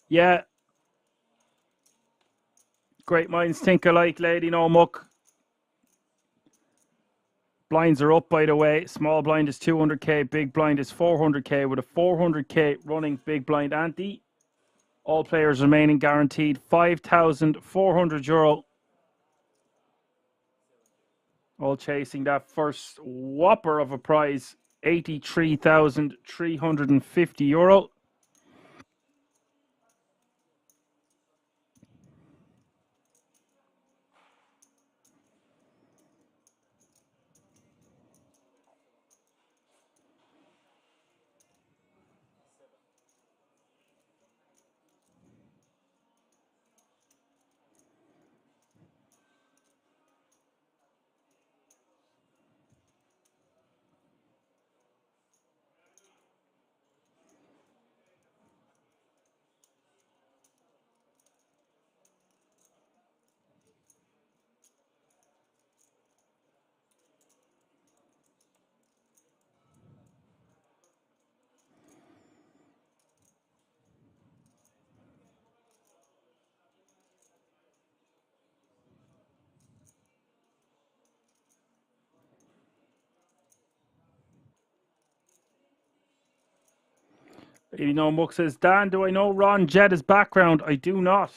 Yeah. Great minds think alike, Lady No Muck. Blinds are up, by the way. Small blind is 200k. Big blind is 400k with a 400k running big blind ante. All players remaining guaranteed €5,400. All chasing that first whopper of a prize, €83,350. Lady No Muck says, Dan, do I know Ron Jetta's background? I do not.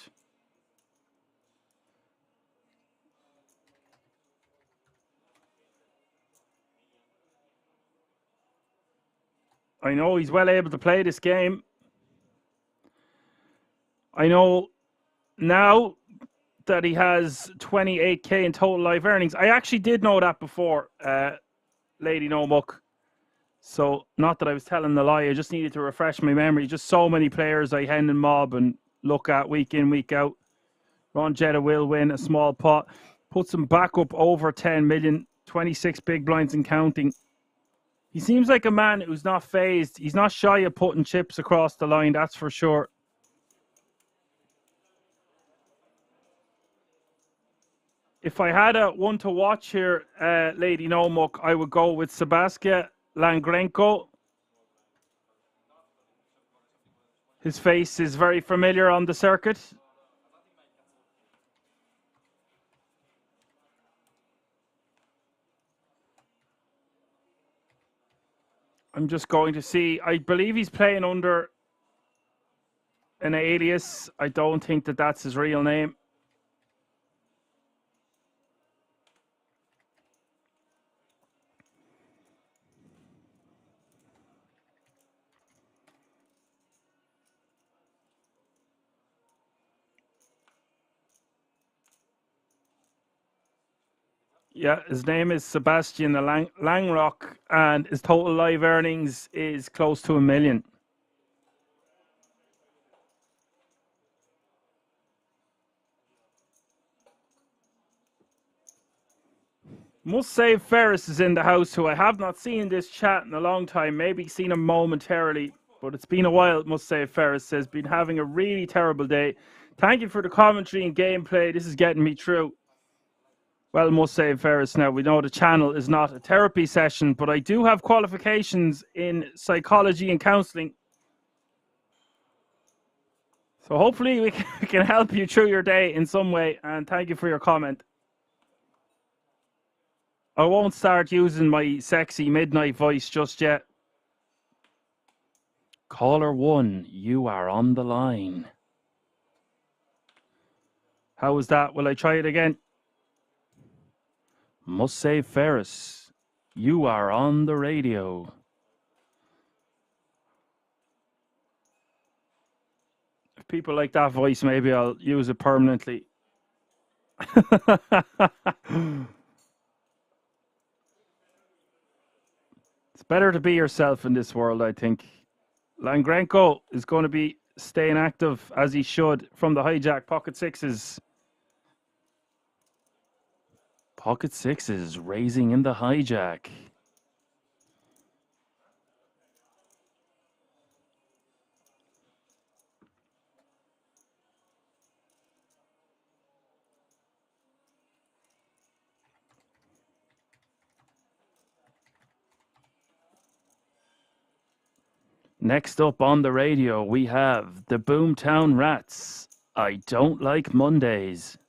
I know he's well able to play this game. I know now that he has 28k in total live earnings. I actually did know that before, Lady No Muck. So, not that I was telling the lie, I just needed to refresh my memory. Just so many players I hand and mob and look at week in, week out. Ron Jetta will win a small pot. Puts him back up over 10 million, 26 big blinds and counting. He seems like a man who's not phased. He's not shy of putting chips across the line, that's for sure. If I had a one to watch here, Lady Nomuk, I would go with Sebastian Langrenko. His face is very familiar on the circuit. I'm just going to see. I believe he's playing under an alias. I don't think that that's his real name. Yeah, his name is Sebastian Langrock, and his total live earnings is close to $1 million. Must Save Ferris is in the house, who I have not seen this chat in a long time. Maybe seen him momentarily, but it's been a while. Must Save Ferris says, been having a really terrible day. Thank you for the commentary and gameplay. This is getting me through. Well, Must Save Ferris, now we know the channel is not a therapy session, but I do have qualifications in psychology and counseling. So hopefully we can help you through your day in some way, and thank you for your comment. I won't start using my sexy midnight voice just yet. Caller 1, you are on the line. How was that? Will I try it again? Must Save Ferris, you are on the radio. If people like that voice, maybe I'll use it permanently. It's better to be yourself in this world, I think. Langrenko is going to be staying active as he should from the hijack. Pocket sixes. Pocket sixes raising in the hijack. Next up on the radio, we have the Boomtown Rats. I don't like Mondays.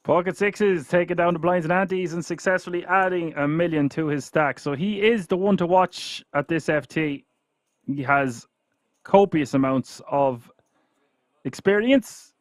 Pocket sixes taking down the blinds and antes and successfully adding $1 million to his stack. So he is the one to watch at this FT. He has copious amounts of experience.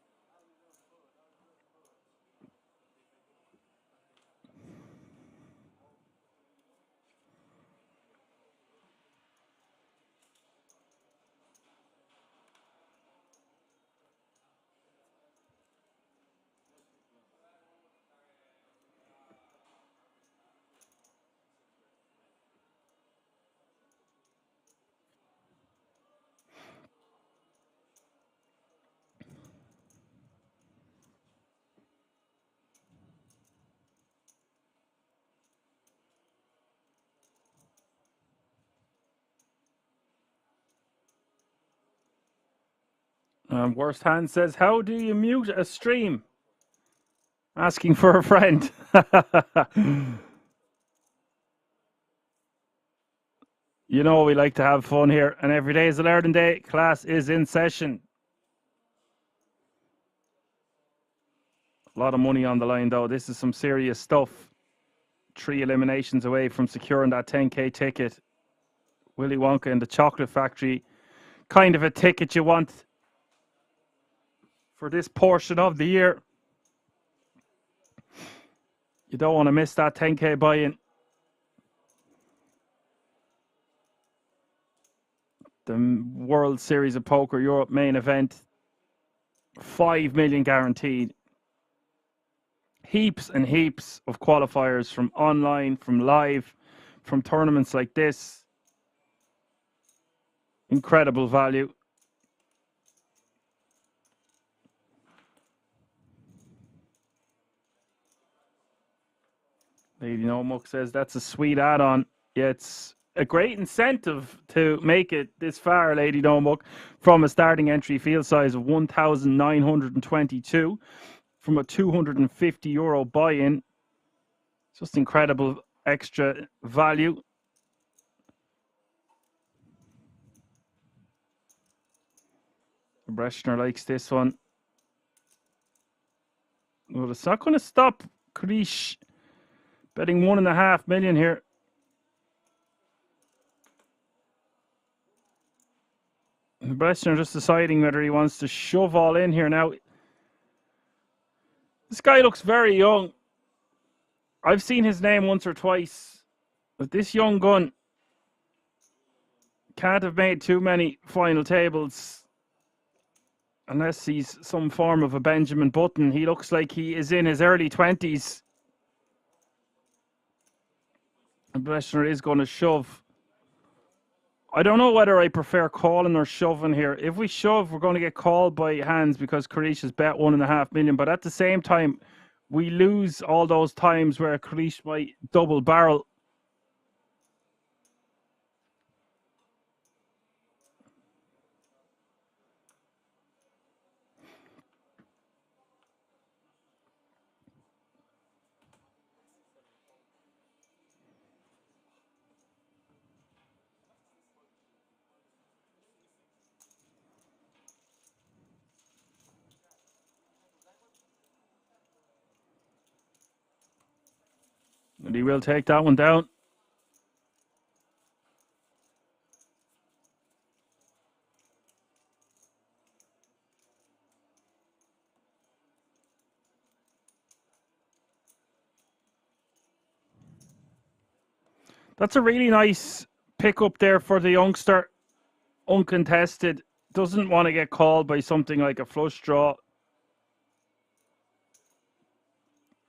Worst Hand says, how do you mute a stream? Asking for a friend. You know we like to have fun here, and every day is a learning day. Class is in session. A lot of money on the line, though. This is some serious stuff. 3 eliminations away from securing that 10K ticket. Willy Wonka and the Chocolate Factory. Kind of a ticket you want for this portion of the year. You don't want to miss that 10K buy-in. The World Series of Poker Europe main event. 5 million guaranteed. Heaps and heaps of qualifiers from online, from live, from tournaments like this. Incredible value. Lady No Muck says that's a sweet add-on. Yeah, it's a great incentive to make it this far, Lady No Muck, from a starting entry field size of 1,922, from a €250 buy-in. Just incredible extra value. Breshner likes this one. Well, it's not going to stop Karish betting 1.5 million here. Breshner just deciding whether he wants to shove all in here now. This guy looks very young. I've seen his name once or twice, but this young gun can't have made too many final tables unless he's some form of a Benjamin Button. He looks like he is in his early 20s. And Breshner is going to shove. I don't know whether I prefer calling or shoving here. If we shove, we're going to get called by hands because Karish has bet 1.5 million. But at the same time, we lose all those times where Karish might double barrel. And he will take that one down. That's a really nice pickup there for the youngster. Uncontested. Doesn't want to get called by something like a flush draw.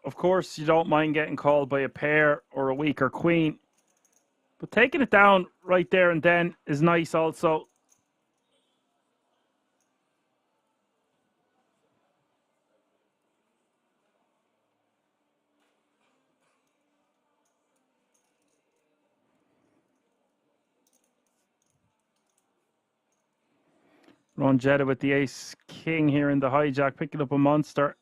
Of course, you don't mind getting called by a pair or a weaker queen. But taking it down right there and then is nice also. Ron Jetta with the ace king here in the hijack, picking up a monster.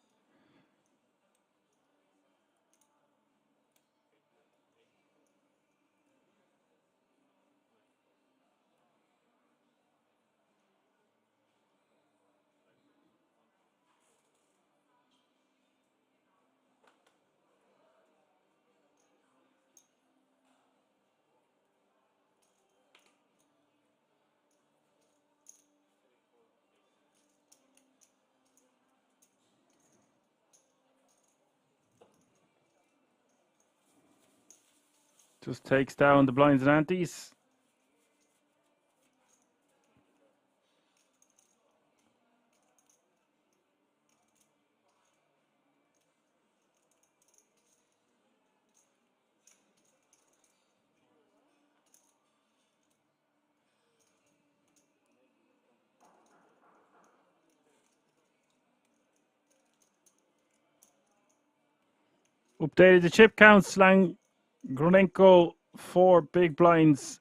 Just takes down the blinds and antes. Updated the chip count. Slang Gronenko 4 big blinds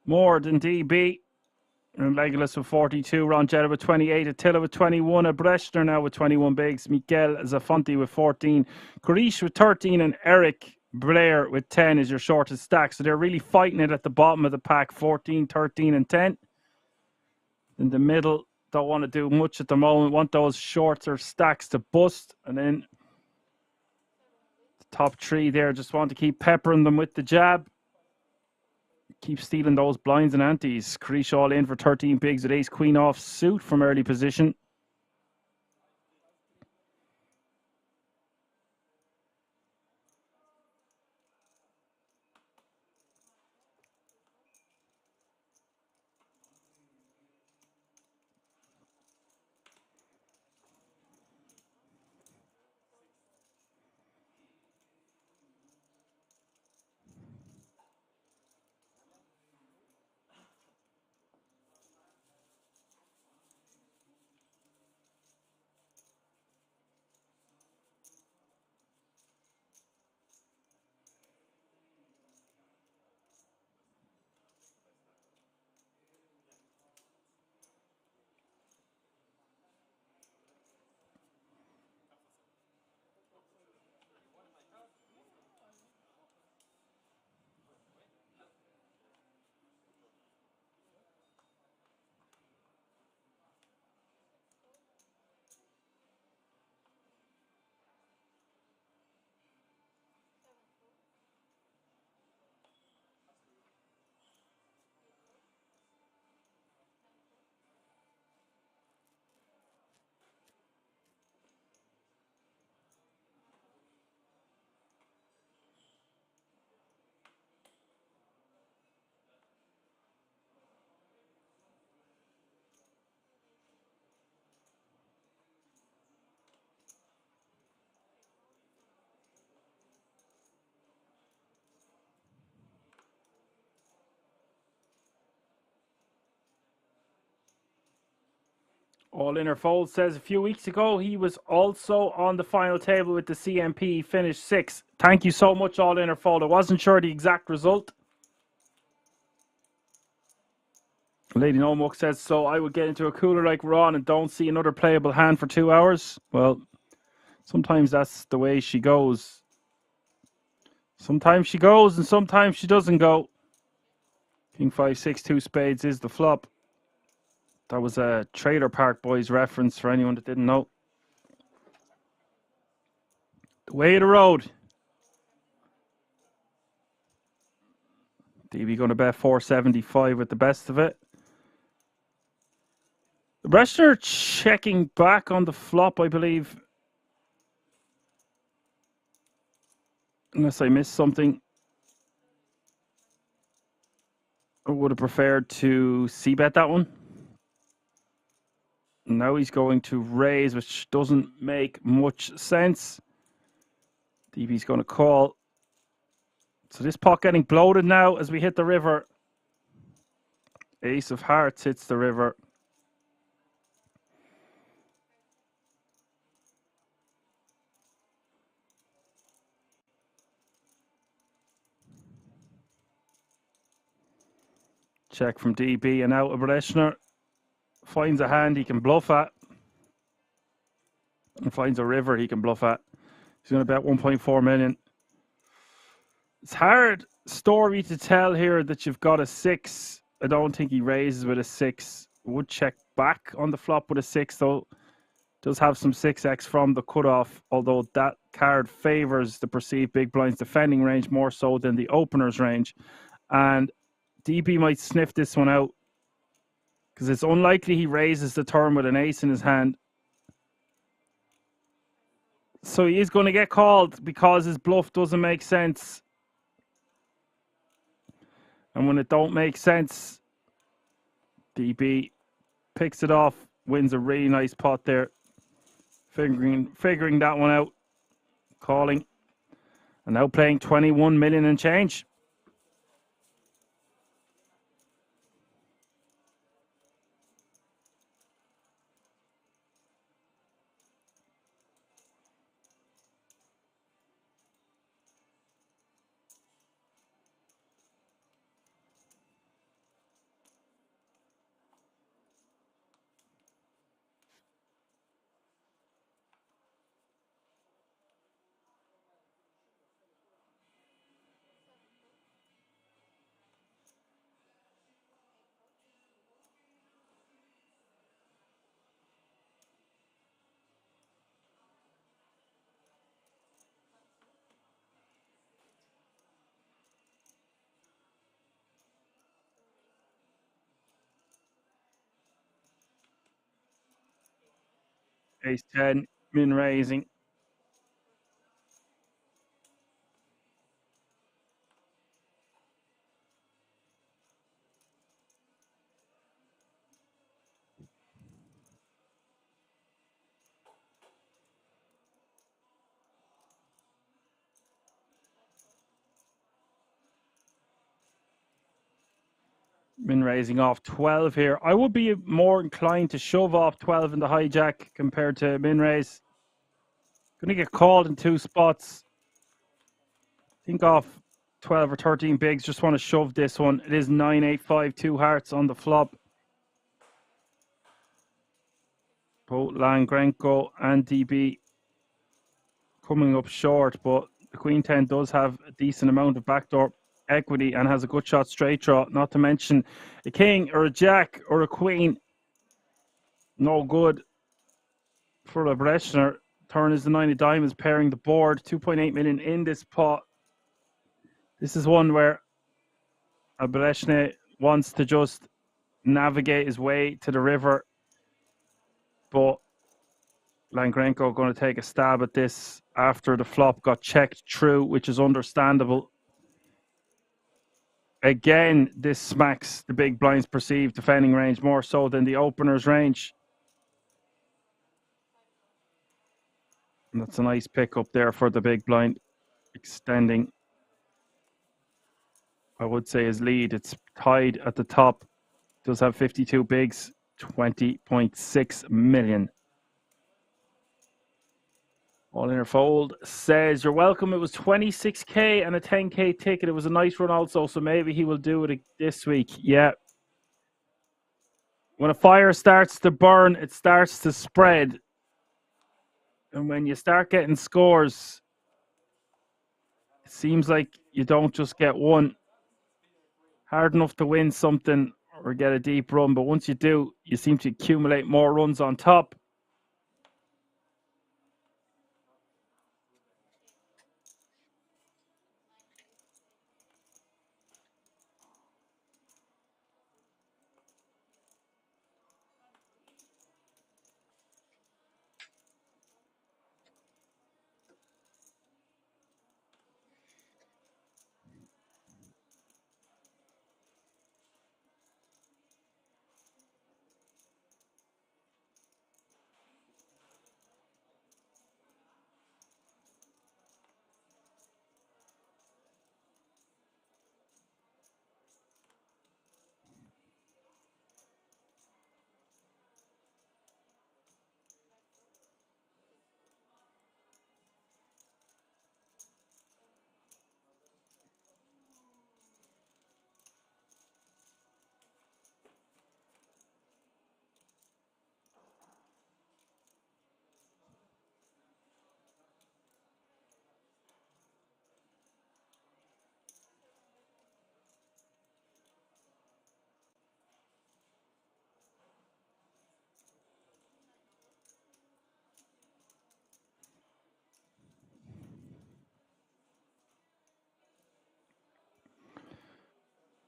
more than DB. And Legolas with 42, Ron Jetta with 28, Attila with 21, a Breshner now with 21 bigs, Miguel Zafonti with 14, Karish with 13, and Eric Blair with 10 is your shortest stack. So they're really fighting it at the bottom of the pack, 14, 13, and 10. In the middle, don't want to do much at the moment, want those shorter stacks to bust. And then the top three there, just want to keep peppering them with the jab. Keep stealing those blinds and antes. Karish all in for 13 bigs with ace queen off suit from early position. All Inner Fold says a few weeks ago he was also on the final table with the CMP, finished 6th. Thank you so much, All Inner Fold. I wasn't sure the exact result. Lady Nomok says, so I would get into a cooler like Ron and don't see another playable hand for 2 hours. Well, sometimes that's the way she goes. Sometimes she goes and sometimes she doesn't go. King 5, 6, 2 spades is the flop. That was a Trailer Park Boys reference for anyone that didn't know. The way of the road. DB going to bet 475 with the best of it. The Breshner checking back on the flop, I believe. Unless I missed something. I would have preferred to c-bet that one. Now he's going to raise, which doesn't make much sense. DB's going to call. So this pot getting bloated now as we hit the river. Ace of Hearts hits the river. Check from DB and out of Breshner. Finds a hand he can bluff at. And finds a river he can bluff at. He's going to bet 1.4 million. It's hard story to tell here that you've got a 6. I don't think he raises with a 6. Would check back on the flop with a 6 though. Does have some 6x from the cutoff, although that card favors the perceived big blind's defending range more so than the opener's range. And DB might sniff this one out because it's unlikely he raises the turn with an ace in his hand. So he is going to get called because his bluff doesn't make sense. And when it don't make sense, DB picks it off, wins a really nice pot there. Figuring that one out. Calling. And now playing 21 million and change. Ace 10, min raising. Min raising off 12 here. I would be more inclined to shove off 12 in the hijack compared to min raise. Going to get called in 2 spots. Think off 12 or 13 bigs. Just want to shove this one. It is 9, 8, 5, 2 hearts on the flop. Both Langrenko and DB coming up short, but the Queen 10 does have a decent amount of backdoor equity and has a good shot straight draw, not to mention a king or a jack or a queen. No good for the Breshner. Turn is the 9 of diamonds, pairing the board. 2.8 million in this pot. This is one where a Breshner wants to just navigate his way to the river, but Langrenko going to take a stab at this after the flop got checked through, which is understandable. Again, this smacks the big blind's perceived defending range more so than the opener's range. And that's a nice pickup there for the big blind, extending, I would say, his lead. It's tied at the top. Does have 52 bigs. 20.6 million. All in her fold says, you're welcome. It was 26k and a 10k ticket. It was a nice run also, so maybe he will do it this week. Yeah. When a fire starts to burn, it starts to spread. And when you start getting scores, it seems like you don't just get one. Hard enough to win something or get a deep run, but once you do, you seem to accumulate more runs on top.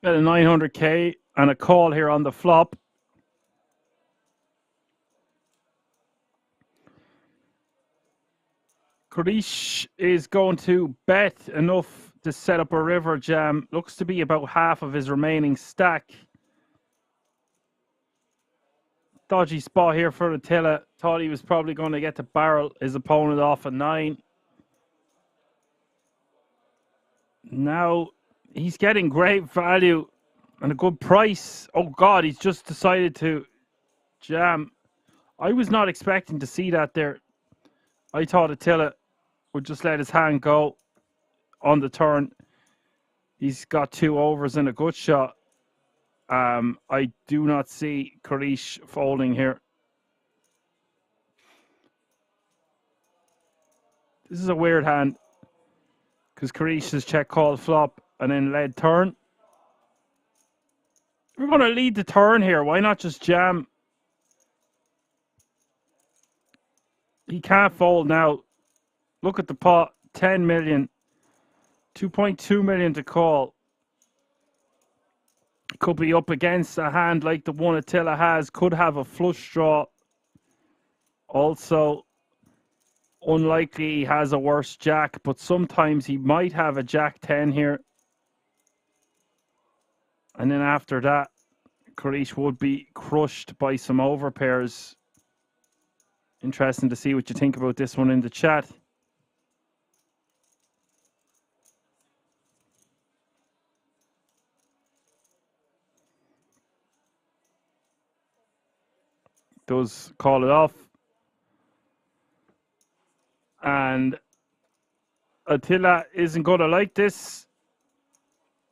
Got a 900k and a call here on the flop. Kurish is going to bet enough to set up a river jam. Looks to be about half of his remaining stack. Dodgy spot here for Attila. Thought he was probably going to get to barrel his opponent off a 9. Now he's getting great value and a good price. Oh God, he's just decided to jam. I was not expecting to see that there. I thought Attila would just let his hand go on the turn. He's got 2 overs and a good shot. I do not see Kurish folding here. This is a weird hand because Kurish has check called flop and then led turn. We're going to lead the turn here. Why not just jam? He can't fold now. Look at the pot. 10 million. 2.2 million to call. Could be up against a hand like the one Attila has. Could have a flush draw. Also, unlikely he has a worse jack, but sometimes he might have a jack 10 here. And then after that, Kurish would be crushed by some overpairs. Interesting to see what you think about this one in the chat. Does call it off. And Attila isn't going to like this.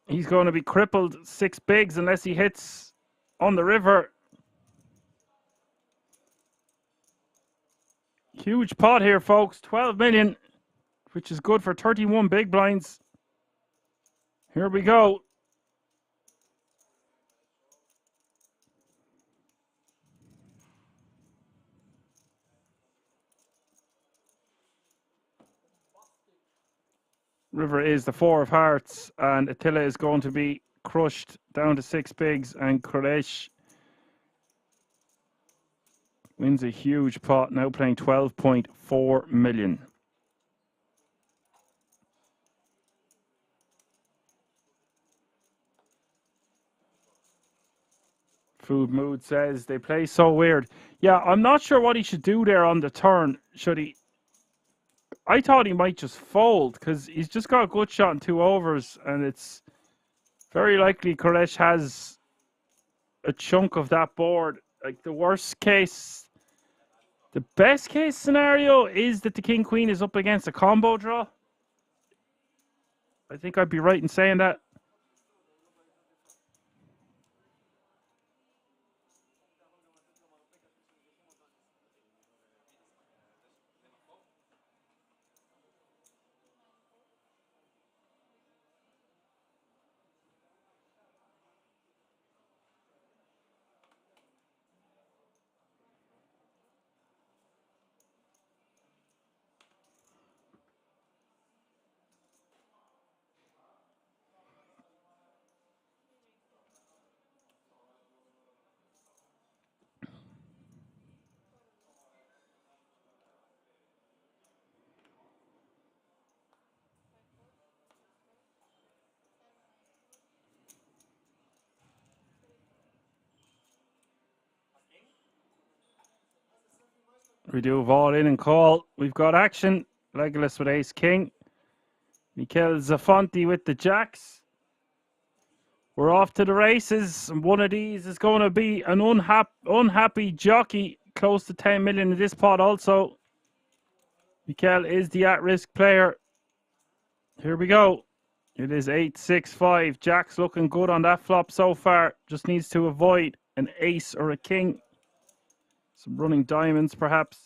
He's going to be crippled 6 bigs unless he hits on the river. Huge pot here, folks. 12 million, which is good for 31 big blinds. Here we go. River is the 4 of hearts, and Attila is going to be crushed down to 6 bigs, and Kuresh wins a huge pot, now playing 12.4 million. Food Mood says they play so weird. Yeah, I'm not sure what he should do there on the turn. Should he? I thought he might just fold because he's just got a good shot in 2 overs, and it's very likely Kuresh has a chunk of that board like the worst case. The best case scenario is that the king queen is up against a combo draw. I think I'd be right in saying that. We do have all in and call. We've got action. Legolas with ace king. Mikel Zafonti with the jacks. We're off to the races. And one of these is going to be an unhappy jockey. Close to 10 million in this pot also. Mikel is the at-risk player. Here we go. It is 8-6-5. Jack's looking good on that flop so far. Just needs to avoid an ace or a king. Some running diamonds, perhaps.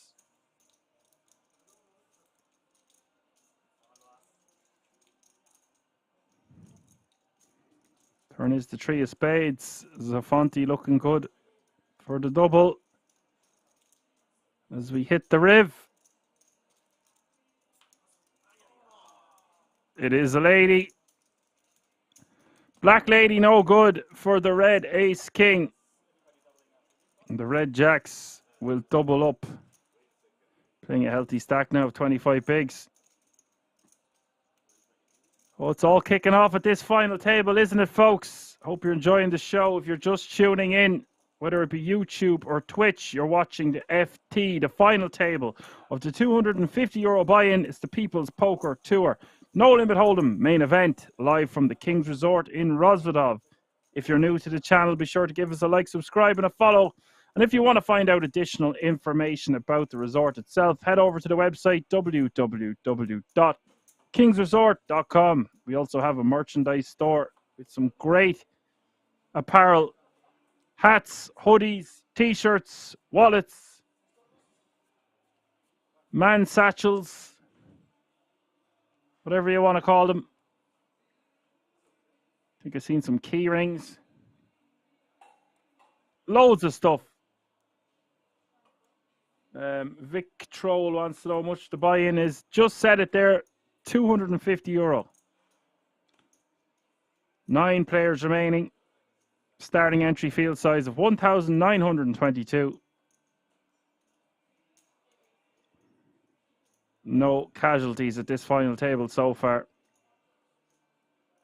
Turn is the three of spades. Zafonti looking good for the double. As we hit the riv. It is a lady. Black lady no good for the red ace king. And the red jacks will double up. Playing a healthy stack now of 25 bigs. Oh, it's all kicking off at this final table, isn't it, folks? Hope you're enjoying the show. If you're just tuning in, whether it be YouTube or Twitch, you're watching the FT, the final table of the €250 buy-in. It's the People's Poker Tour. No Limit Hold'em main event, live from the King's Resort in Rozvadov. If you're new to the channel, be sure to give us a like, subscribe, and a follow. And if you want to find out additional information about the resort itself, head over to the website www.kingsresort.com. We also have a merchandise store with some great apparel, hats, hoodies, t-shirts, wallets, man satchels, whatever you want to call them. I think I've seen some key rings. Loads of stuff. Vic Troll wants to know how much the buy-in is. Just said it there, €250. 9 players remaining. Starting entry field size of 1,922. No casualties at this final table so far.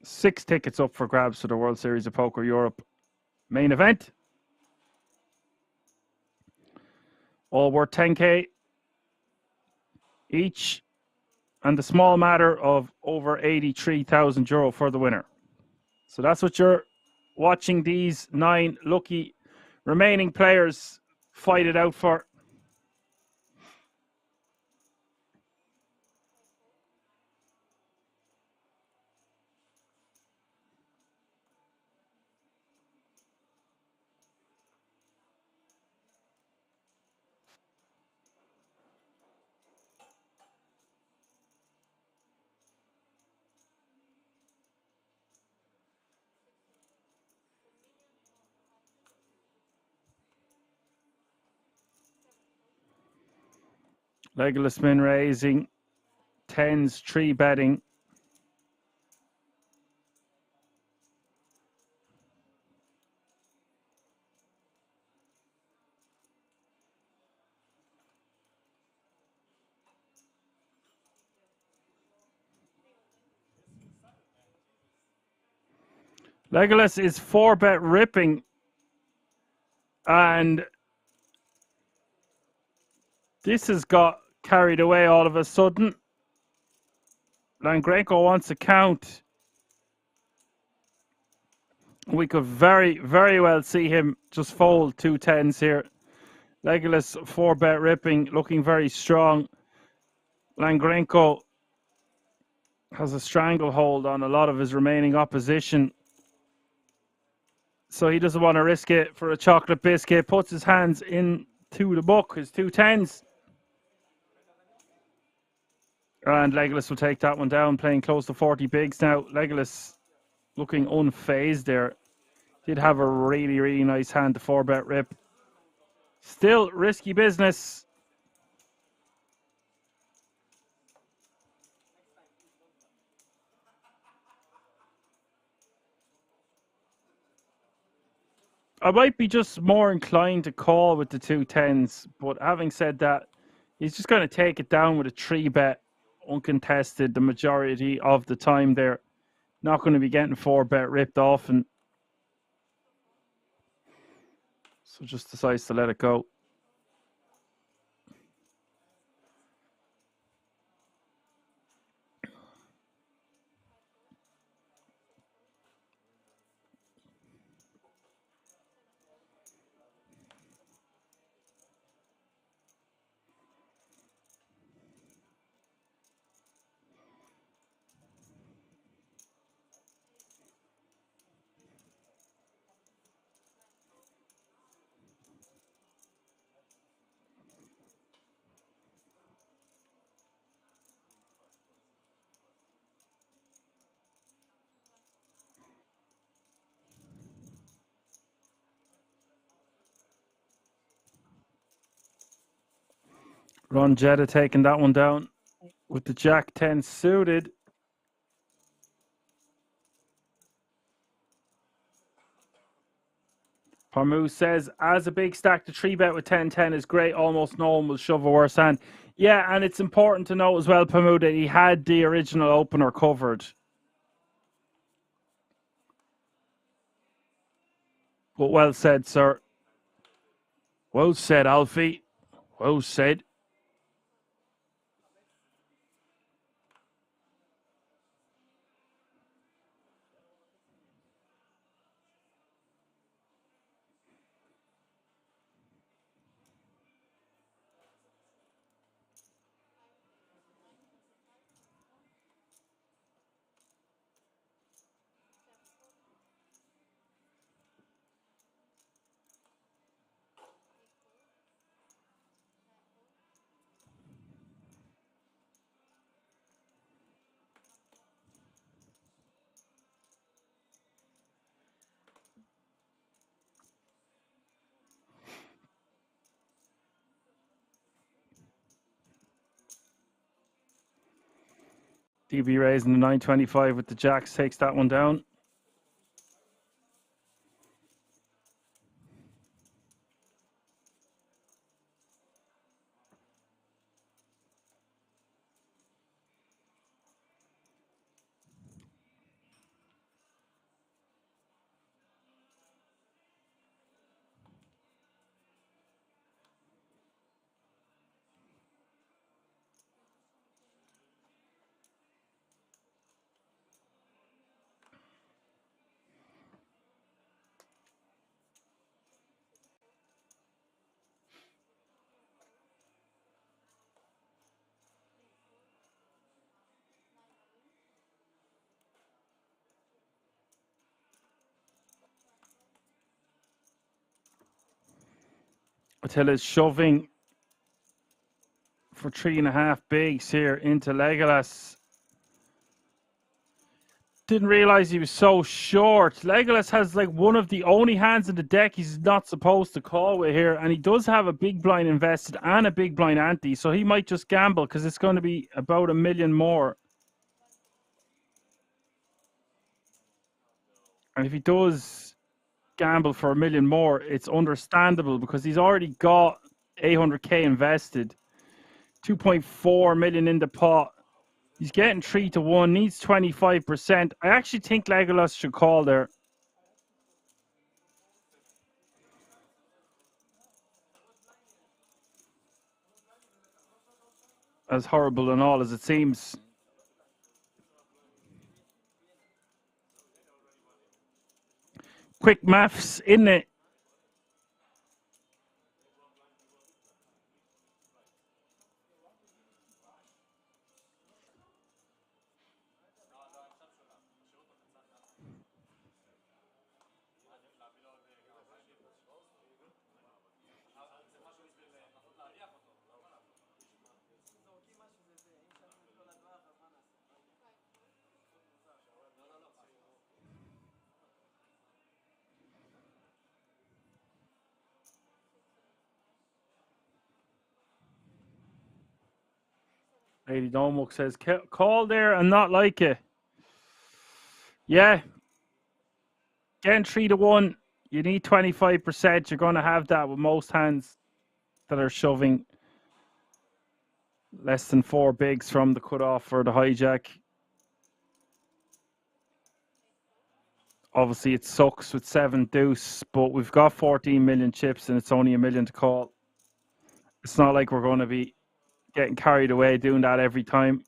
6 tickets up for grabs for the World Series of Poker Europe main event. All worth 10k each. And the small matter of over €83,000 for the winner. So that's what you're watching these 9 lucky remaining players fight it out for. Legolas min raising, 10s 3 betting. Legolas is 4-bet ripping, and this has got carried away all of a sudden. Langrenko wants a count. We could very, very well see him just fold 2 10s here. Legolas 4-bet ripping, looking very strong. Langrenko has a stranglehold on a lot of his remaining opposition. So he doesn't want to risk it for a chocolate biscuit. Puts his hands into the book, his 2 10s. And Legolas will take that one down, playing close to 40 bigs now. Legolas looking unfazed there. Did have a really, really nice hand to 4-bet rip. Still risky business. I might be just more inclined to call with the 2 10s, but having said that, he's just going to take it down with a 3-bet, uncontested the majority of the time there. Not going to be getting 4-bet ripped off, and so just decides to let it go. Ron Jetta taking that one down with the Jack 10 suited. Parmu says, as a big stack, the 3-bet with 10-10 is great. Almost no one will shove a worse hand. Yeah, and it's important to note as well, Parmu, that he had the original opener covered. But well said, sir. Well said, Alfie. Well said. DB raising the 925 with the jacks, takes that one down. Attila's shoving for 3.5 bigs here into Legolas. Didn't realize he was so short. Legolas has like one of the only hands in the deck he's not supposed to call with here, and he does have a big blind invested and a big blind ante, so he might just gamble because it's going to be about 1 million more. And if he does gamble for 1 million more, it's understandable because he's already got 800k invested, 2.4 million in the pot. He's getting 3-1, needs 25%. I actually think Legolas should call there. As horrible and all as it seems. quick maths, isn't it? Lady Domuk says, call there and not like it. Yeah. Getting 3-1, you need 25%. You're going to have that with most hands that are shoving less than 4 bigs from the cutoff for the hijack. Obviously, it sucks with 7 deuce, but we've got 14 million chips and it's only $1 million to call. It's not like we're going to be getting carried away doing that every time.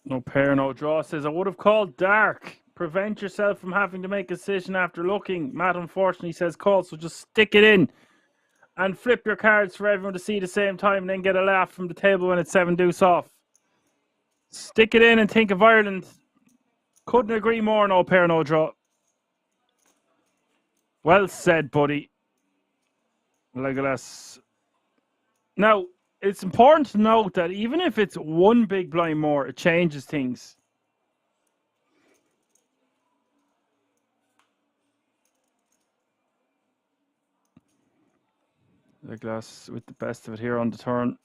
No pair, no draw. Says, I would have called dark. Prevent yourself from having to make a decision after looking. Matt, unfortunately, says call, so just stick it in and flip your cards for everyone to see at the same time and then get a laugh from the table when it's 7 deuce off. Stick it in and think of Ireland. Couldn't agree more, no pair, no draw. Well said, buddy. Legolas. Now, it's important to note that even if it's one big blind more, it changes things. Legolas with the best of it here on the turn.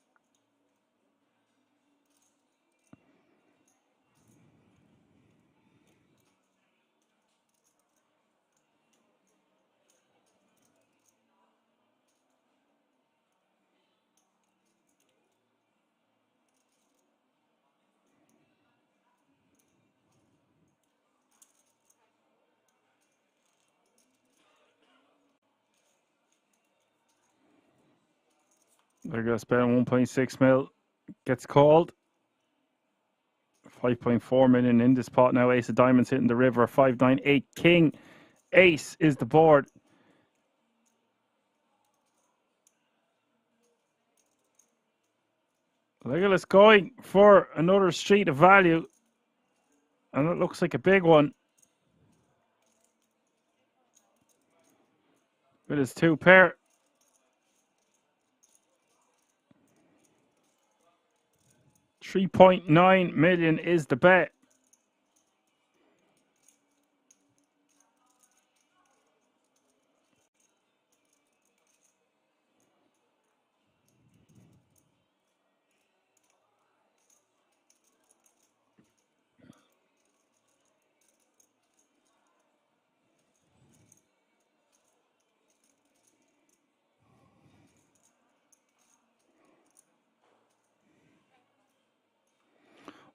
They're going to spend 1.6 mil. Gets called. 5.4 million in this pot now. Ace of diamonds hitting the river. 5-9-8 king. Ace is the board. Legolas going for another street of value. And it looks like a big one. With his 2 pair. $3.9 million is the bet.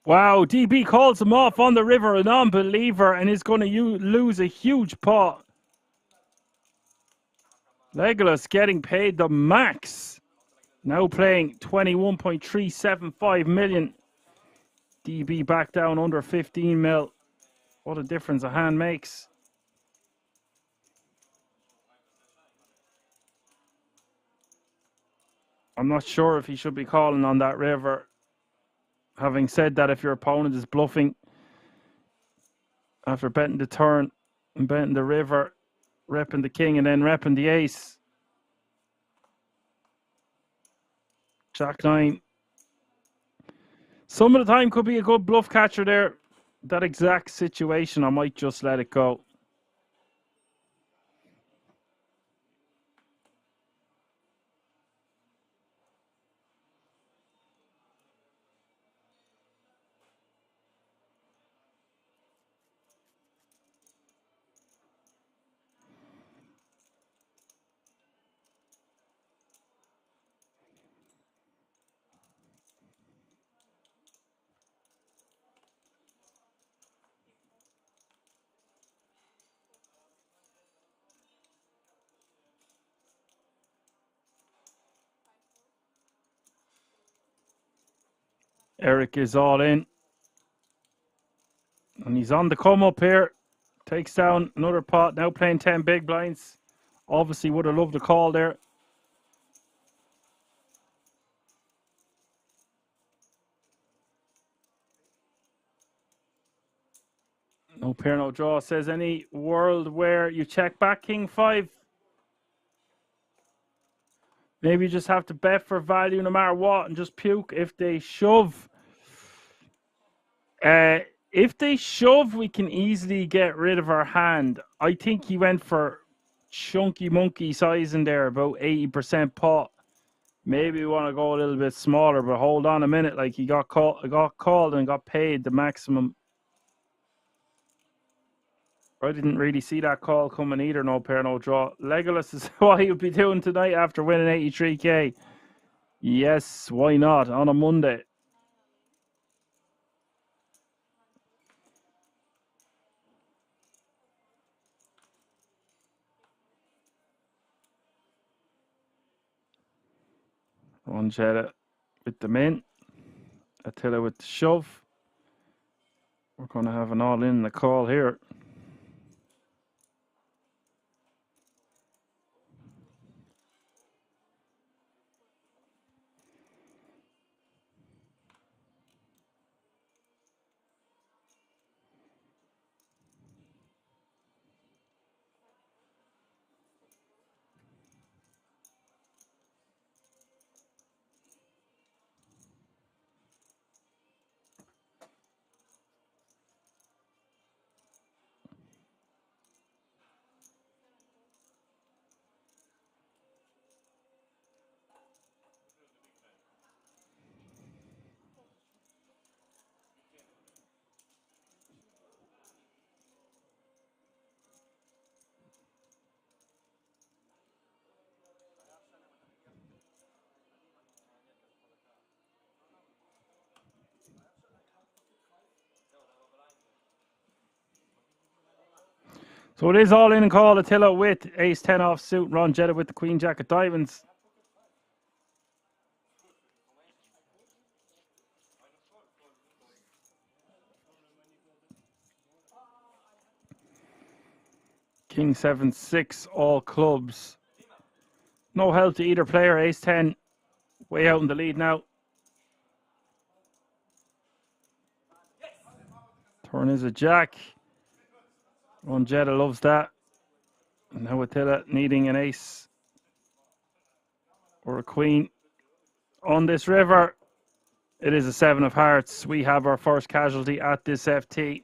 Wow, DB calls him off on the river, a non-believer, and is going to lose a huge pot. Legolas getting paid the max. Now playing 21.375 million. DB back down under 15 mil. What a difference a hand makes. I'm not sure if he should be calling on that river. Having said that, if your opponent is bluffing after betting the turn and betting the river, repping the king and then repping the ace, Jack 9. Some of the time could be a good bluff catcher there. That exact situation, I might just let it go. Eric is all in. And he's on the come up here. Takes down another pot. Now playing 10 big blinds. Obviously would have loved a call there. No pair, no draw. Says any world where you check back King 5. Maybe you just have to bet for value no matter what and just puke if they shove. If they shove, we can easily get rid of our hand. I think he went for chunky monkey size in there, about 80% pot. Maybe we want to go a little bit smaller, but hold on a minute. Like he got called and got paid the maximum. I didn't really see that call coming either. No pair, no draw. Legolas is what he'll be doing tonight after winning 83k. Yes, why not on a Monday? One Jetta with the min. Attila with the shove. We're going to have an all in the call here. So it is all in and call. Attila with ace 10 off suit. Ron Jetta with the queen jack of diamonds. King 7 6 all clubs. No help to either player. Ace 10 way out in the lead now. Turn is a jack. Ron Jetta loves that. Now Attila needing an ace or a queen on this river. It is a 7 of hearts. We have our first casualty at this FT.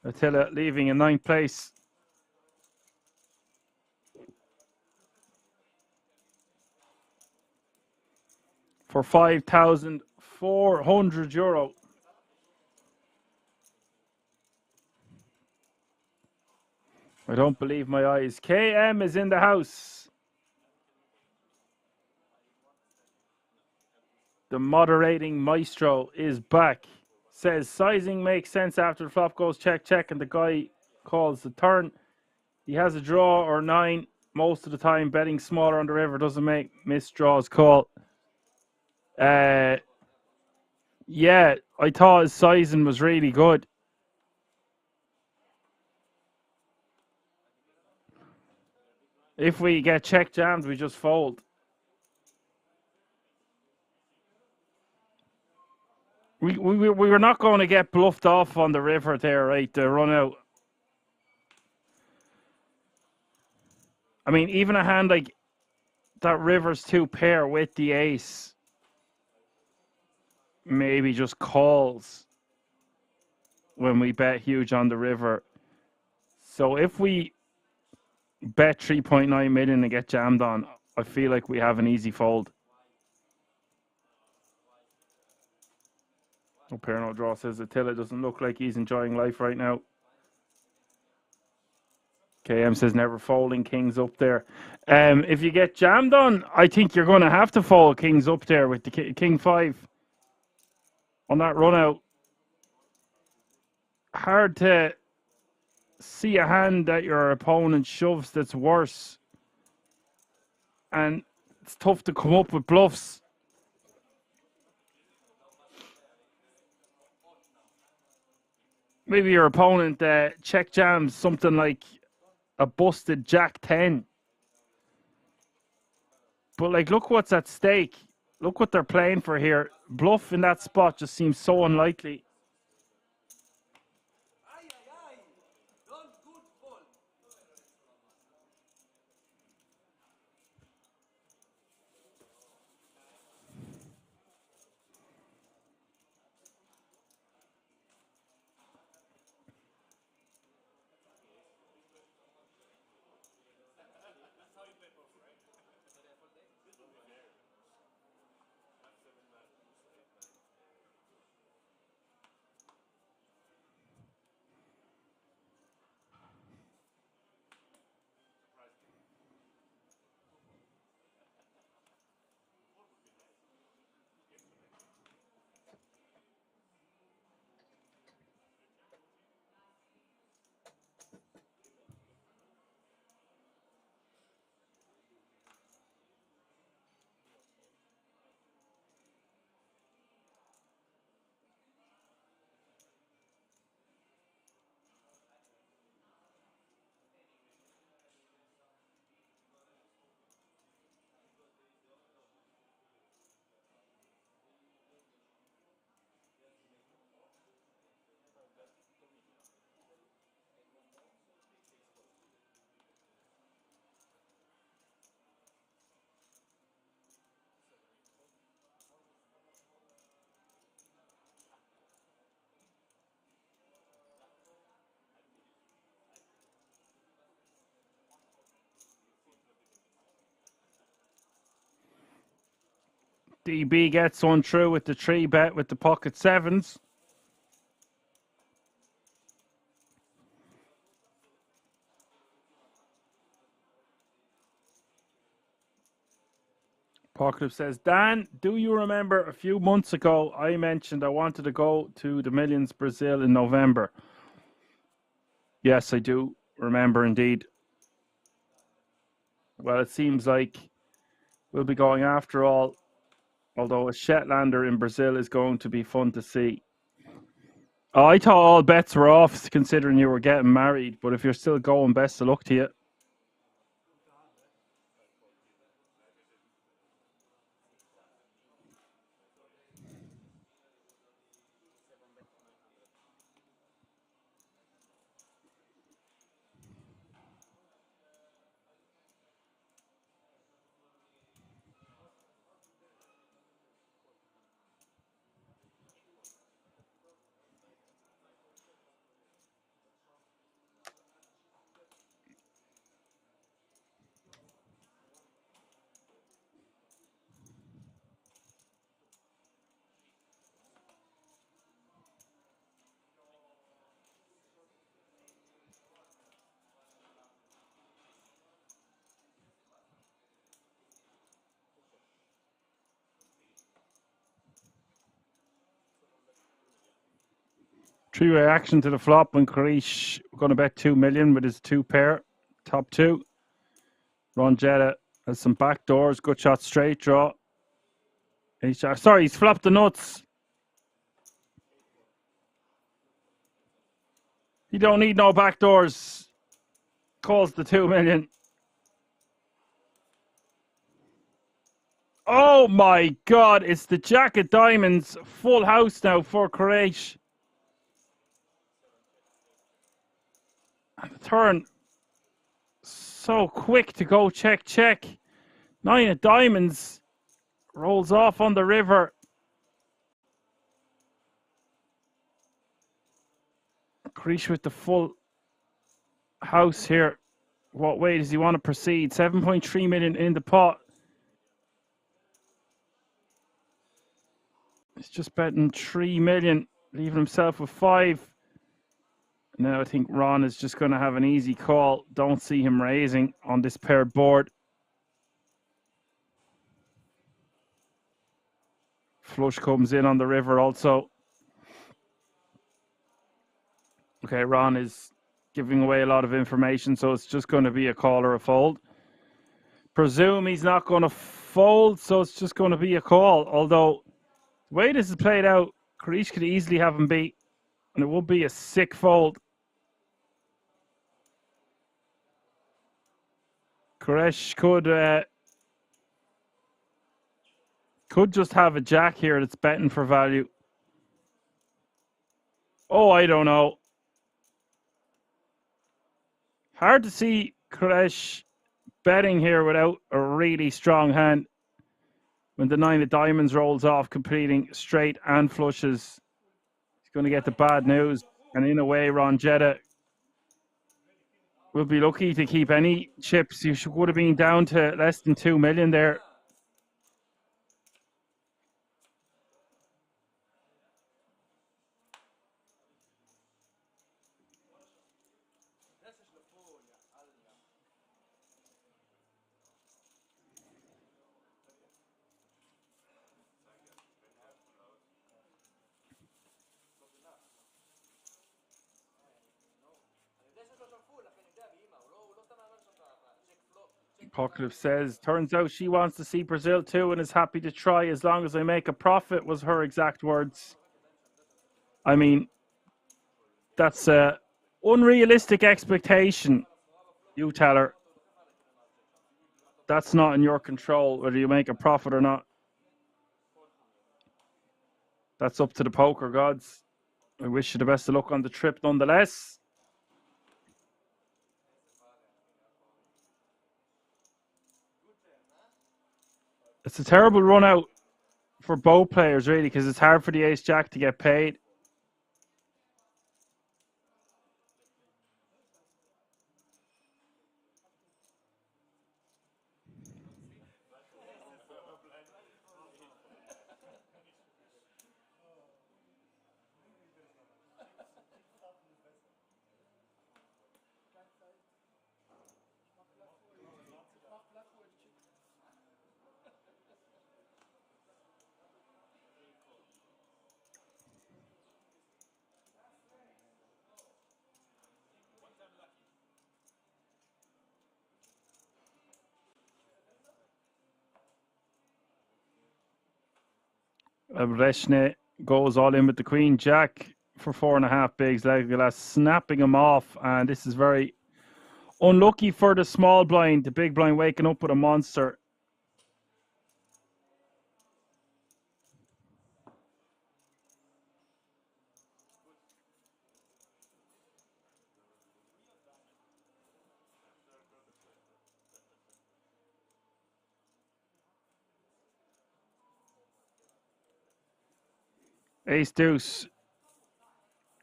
Attila leaving in 9th place. For €5,400. I don't believe my eyes. KM is in the house. The moderating maestro is back. Says sizing makes sense after the flop goes check, check, and the guy calls the turn. He has a draw or 9 most of the time. Betting smaller on the river doesn't make miss draws call. Yeah, I thought his sizing was really good. If we get check jammed, we just fold. We were not going to get bluffed off on the river there, right? The run out. I mean, even a hand like that river's 2 pair with the ace maybe just calls when we bet huge on the river. So if we bet 3.9 million and get jammed on, I feel like we have an easy fold. No pair, no draw, says Attila. Doesn't look like he's enjoying life right now. KM says never folding kings up there. If you get jammed on, I think you're going to have to fold kings up there with the king 5 on that run out. Hard to see a hand that your opponent shoves that's worse. And it's tough to come up with bluffs. Maybe your opponent check jams something like a busted Jack 10. But like, look what's at stake. Look what they're playing for here. Bluff in that spot just seems so unlikely. DB gets one through with the 3-bet with the pocket 7s. Pocket says, Dan, do you remember a few months ago I mentioned I wanted to go to the Millions Brazil in November? Yes, I do remember indeed. Well, it seems like we'll be going after all, although a Shetlander in Brazil is going to be fun to see. Oh, I thought all bets were off considering you were getting married, but if you're still going, best of luck to you. Three-way action to the flop when Karish going to bet 2 million with his 2-pair, top 2. Ron Jetta has some back doors, good shot, straight draw. He's flopped the nuts. He don't need no back doors. Calls the 2 million. Oh my God, it's the Jack of Diamonds. Full house now for Quraysh. And the turn. So quick to go check, check. 9 of Diamonds. Rolls off on the river. Quraysh with the full house here. What way does he want to proceed? 7.3 million in the pot. He's just betting 3 million, leaving himself with 5. Now I think Ron is just going to have an easy call. Don't see him raising on this paired board. Flush comes in on the river also. Okay, Ron is giving away a lot of information, so it's just going to be a call or a fold. Presume he's not going to fold, so it's just going to be a call. Although, the way this is played out, Quraysh could easily have him beat, and it would be a sick fold. Quraysh could just have a jack here that's betting for value. Oh, I don't know. Hard to see Quraysh betting here without a really strong hand. When the 9 of Diamonds rolls off, completing straight and flushes, he's going to get the bad news. And in a way, Ron Jetta will be lucky to keep any chips. You would have been down to less than 2 million there. Apocalypse says, turns out she wants to see Brazil too and is happy to try as long as I make a profit, was her exact words. I mean, that's a unrealistic expectation. You tell her. That's not in your control, whether you make a profit or not. That's up to the poker gods. I wish you the best of luck on the trip nonetheless. It's a terrible run out for both players, really, because it's hard for the ace-jack to get paid. Reshne goes all in with the queen jack for 4.5 bigs. Legolas snapping him off, and this is very unlucky for the small blind. The big blind waking up with a monster. Ace deuce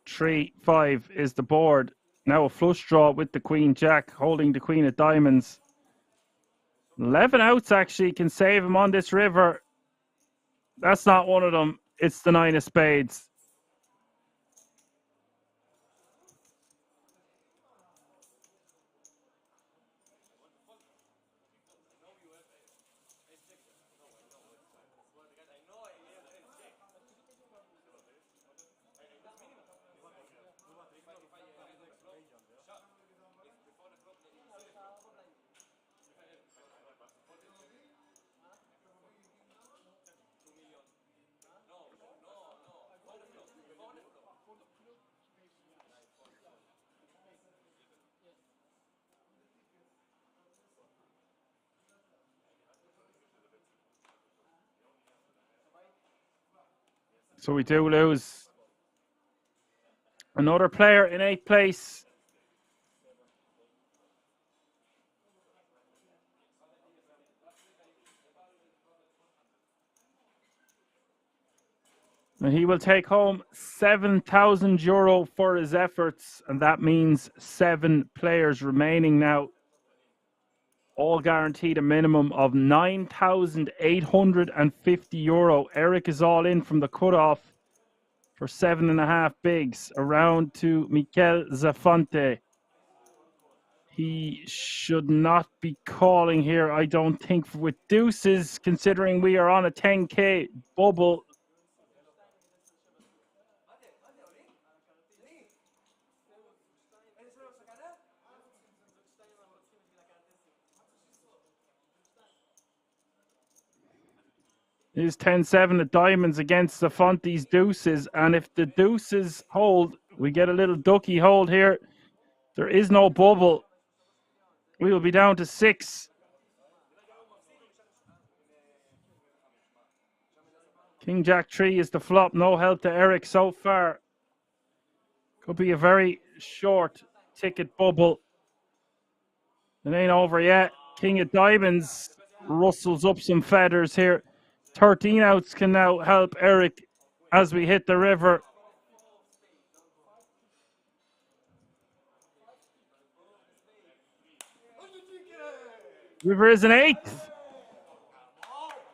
3-5 is the board. Now a flush draw with the queen jack, holding the queen of diamonds. 11 outs actually can save him on this river. That's not one of them. It's the 9 of spades. So we do lose another player in 8th place. And he will take home €7,000 for his efforts, and that means 7 players remaining now. All guaranteed a minimum of €9,850. Eric is all in from the cutoff for 7.5 bigs. Around to Mikel Zafante. He should not be calling here, I don't think, with deuces, considering we are on a 10K bubble. Is 10-7 at diamonds against Zafante's deuces, and if the deuces hold, we get a little ducky hold here. There is no bubble. We will be down to 6. King Jack 3 is the flop. No help to Eric so far. Could be a very short ticket bubble. It ain't over yet. King of diamonds rustles up some feathers here. 13 outs can now help Eric as we hit the river. River is an 8th.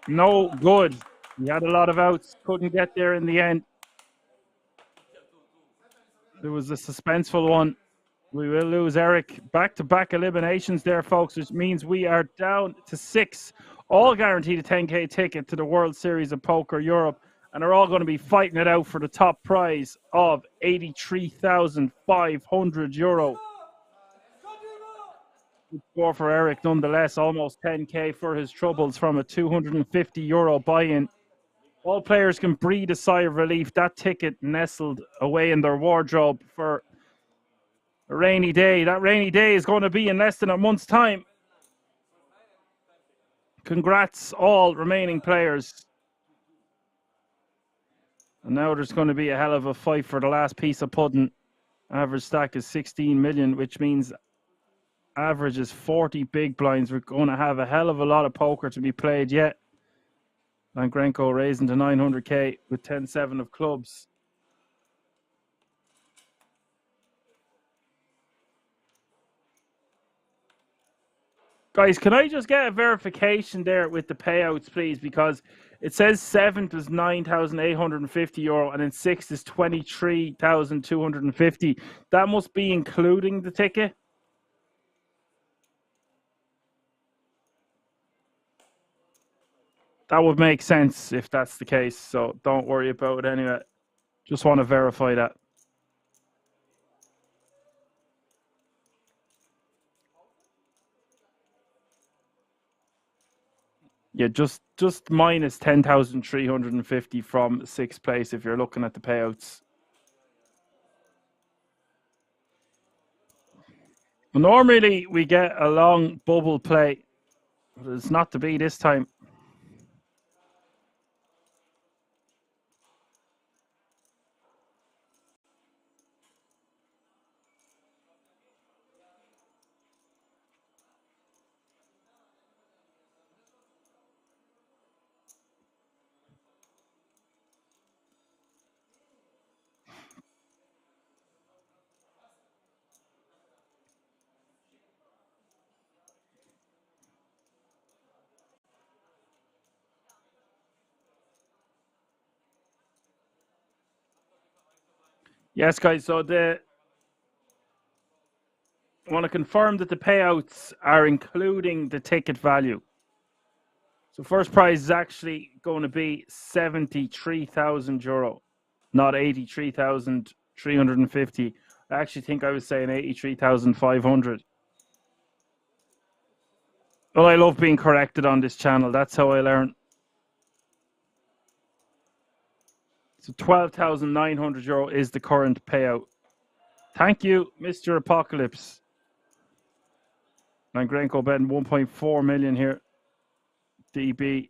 No good. He had a lot of outs. Couldn't get there in the end. There was a suspenseful one. We will lose Eric. Back-to-back eliminations there, folks, which means we are down to 6. All guaranteed a 10K ticket to the World Series of Poker Europe, and are all going to be fighting it out for the top prize of €83,500. Good score for Eric, nonetheless. Almost 10K for his troubles from a €250 buy-in. All players can breathe a sigh of relief. That ticket nestled away in their wardrobe for a rainy day. That rainy day is going to be in less than a month's time. Congrats, all remaining players. And now there's going to be a hell of a fight for the last piece of pudding. Average stack is 16 million, which means average is 40 big blinds. We're going to have a hell of a lot of poker to be played yet. And Grenko raising to 900K with 10-7 of clubs. Guys, can I just get a verification there with the payouts, please? Because it says 7th is €9,850 and then 6th is 23,250. That must be including the ticket. That would make sense if that's the case, so don't worry about it anyway. Just want to verify that. Yeah, just minus 10,350 from 6th place if you're looking at the payouts. Normally we get a long bubble play, but it's not to be this time. Yes, guys, so I want to confirm that the payouts are including the ticket value. So first prize is actually going to be €73,000, not 83,350. I actually think I was saying 83,500. Well, I love being corrected on this channel. That's how I learn. So €12,900 is the current payout. Thank you, Mr. Apocalypse. And Grenko betting 1.4 million here. DB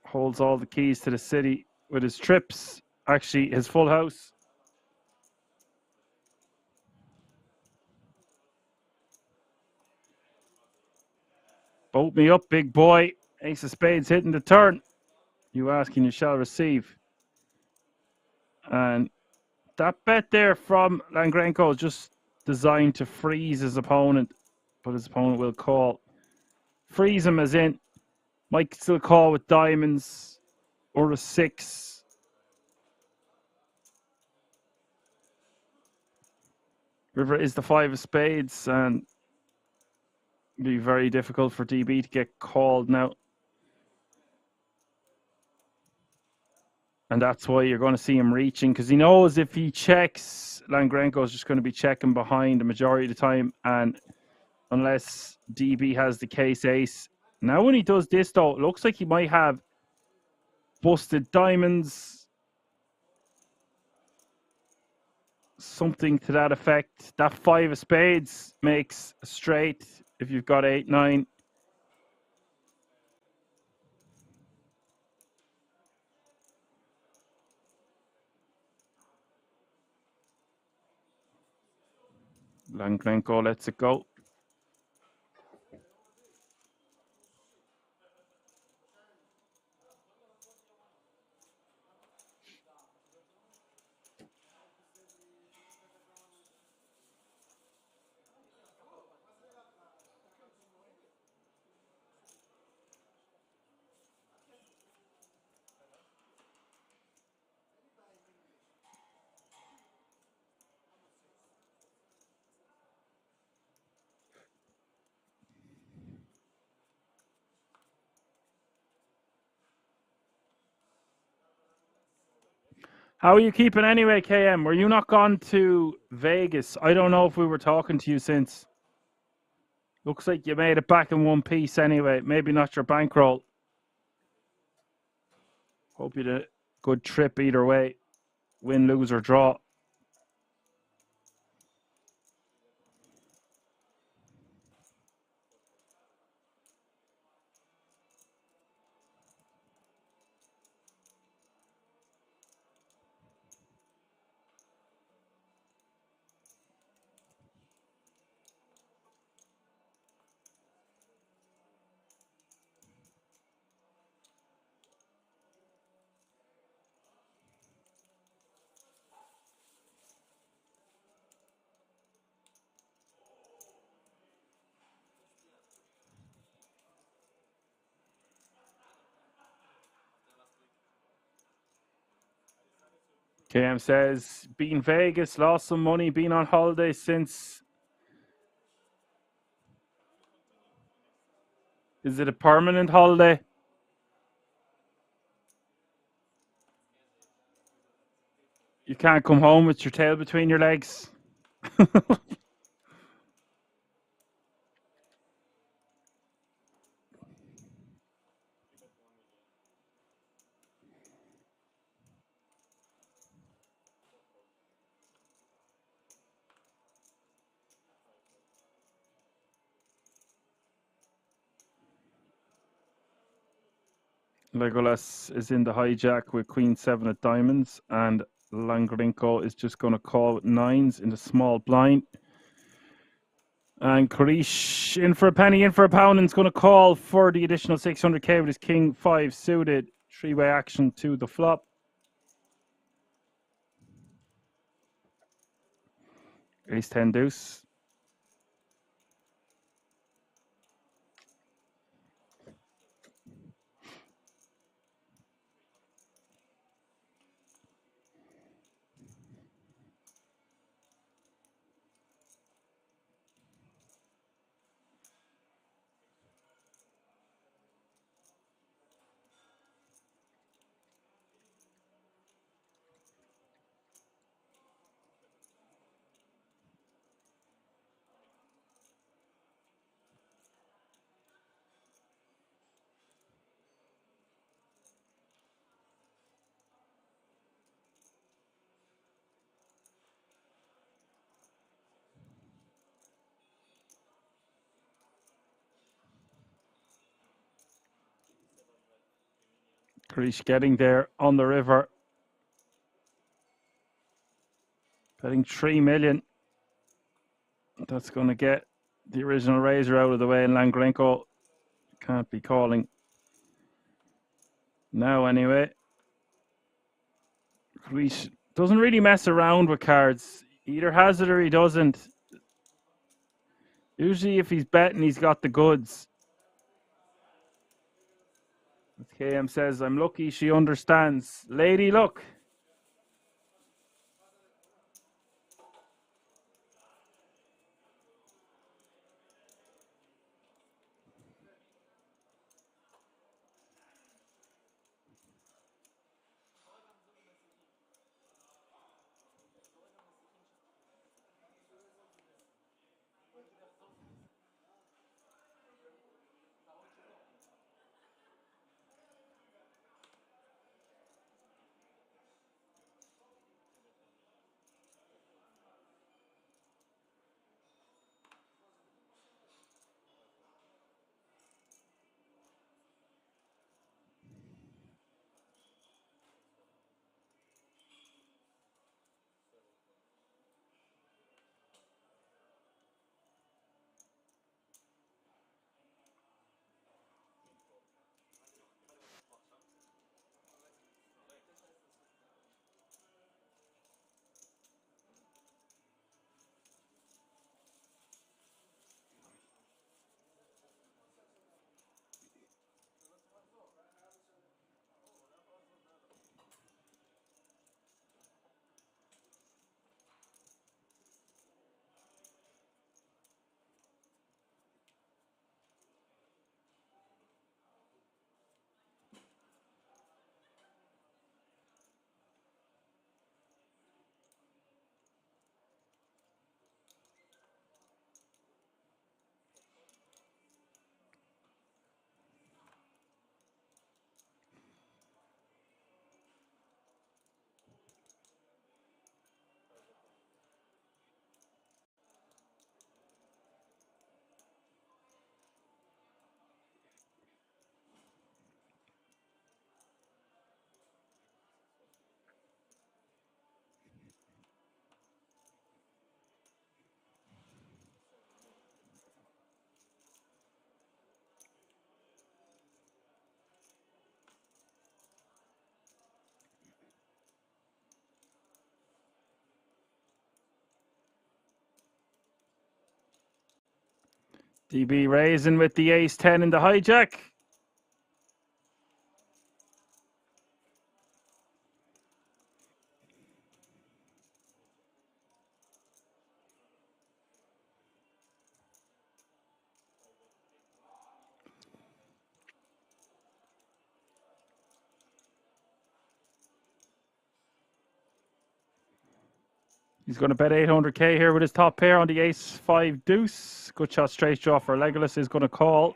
holds all the keys to the city with his trips. actually his full house. Boat me up, big boy. Ace of spades hitting the turn. You ask and you shall receive. And that bet there from Langrenko is just designed to freeze his opponent, but his opponent will call. Freeze him as in, might still call with diamonds or a 6. River is the 5 of spades, and it'd be very difficult for DB to get called now. And that's why you're going to see him reaching, because he knows if he checks, Langrenko is just going to be checking behind the majority of the time. And unless DB has the case ace. Now when he does this, though, it looks like he might have busted diamonds. Something to that effect. That 5 of spades makes a straight if you've got 8, 9. Langrenko lets it go. How are you keeping anyway, KM? Were you not gone to Vegas? I don't know if we were talking to you since. Looks like you made it back in one piece anyway. Maybe not your bankroll. Hope you did a good trip either way. Win, lose, or draw. KM says, been Vegas, lost some money, been on holiday since. Is it a permanent holiday? You can't come home with your tail between your legs. Legolas is in the hijack with Queen 7 of diamonds, and Langrenko is just going to call with 9s in the small blind. And Karish in for a penny, in for a pound, and is going to call for the additional 600k with his King 5 suited. 3-way action to the flop. Ace 10 deuce. Karish getting there on the river. Betting 3 million. That's going to get the original razor out of the way, and Langrenko can't be calling now anyway. He doesn't really mess around with cards. He either has it or he doesn't. Usually if he's betting, he's got the goods. KM says, I'm lucky she understands. Lady, look. DB raising with the ace-10 in the hijack. He's going to bet 800k here with his top pair on the ace-5 deuce. Good shot, straight draw for Legolas is going to call.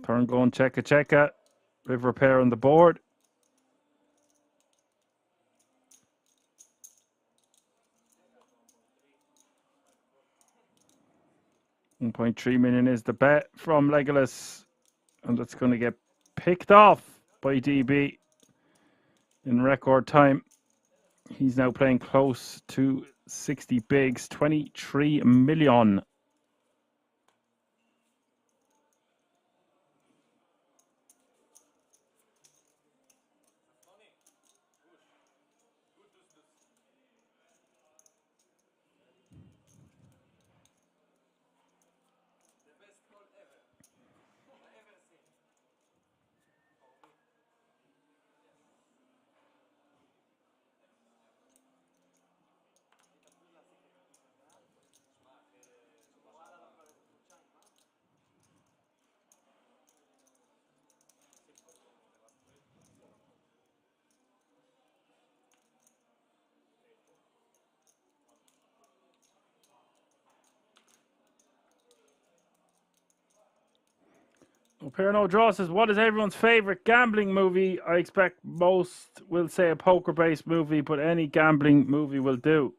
Turn going, check. River pair on the board. $1.3 million is the bet from Legolas, and that's going to get picked off by DB in record time. He's now playing close to 60 bigs, 23 million. Perno Draw says, what is everyone's favorite gambling movie? I expect most will say a poker-based movie, but any gambling movie will do.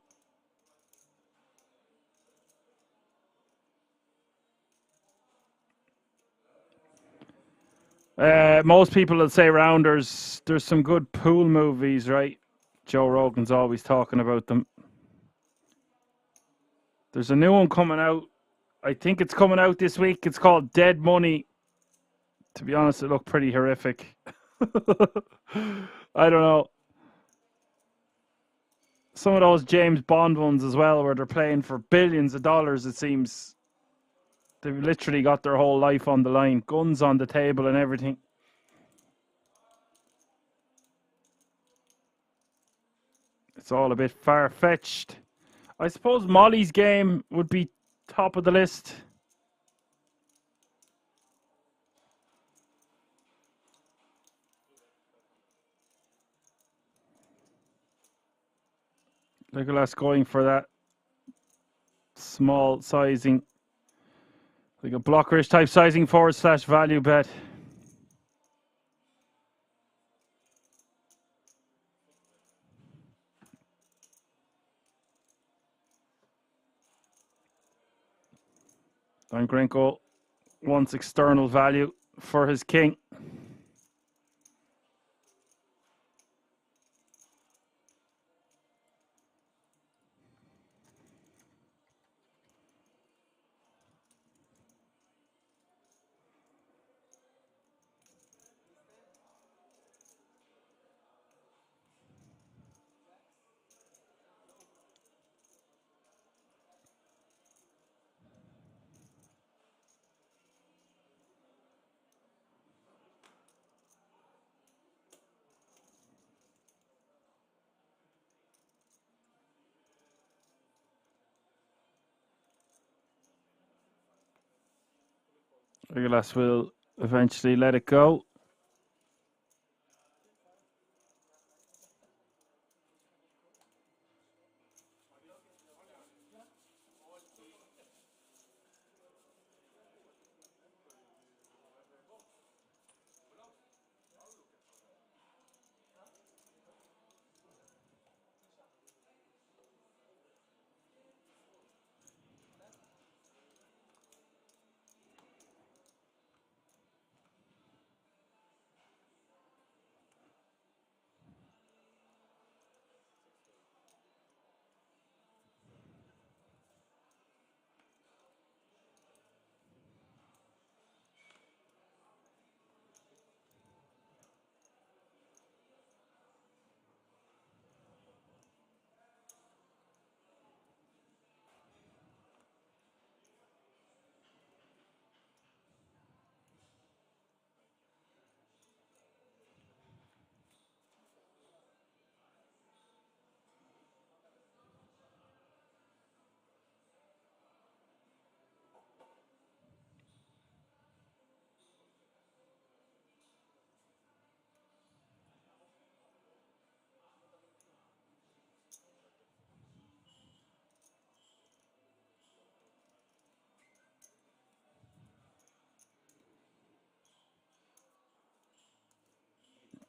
Most people will say rounders. There's some good pool movies, right? Joe Rogan's always talking about them. There's a new one coming out. I think it's coming out this week. It's called Dead Money. To be honest, it looked pretty horrific. I don't know. Some of those James Bond ones as well, where they're playing for billions of dollars, it seems. They've literally got their whole life on the line. Guns on the table and everything. It's all a bit far-fetched. I suppose Molly's game would be top of the list. Nicolas going for that small sizing. Like a blockerish type sizing / value bet. And Grenko wants external value for his king. Nicolas will eventually let it go.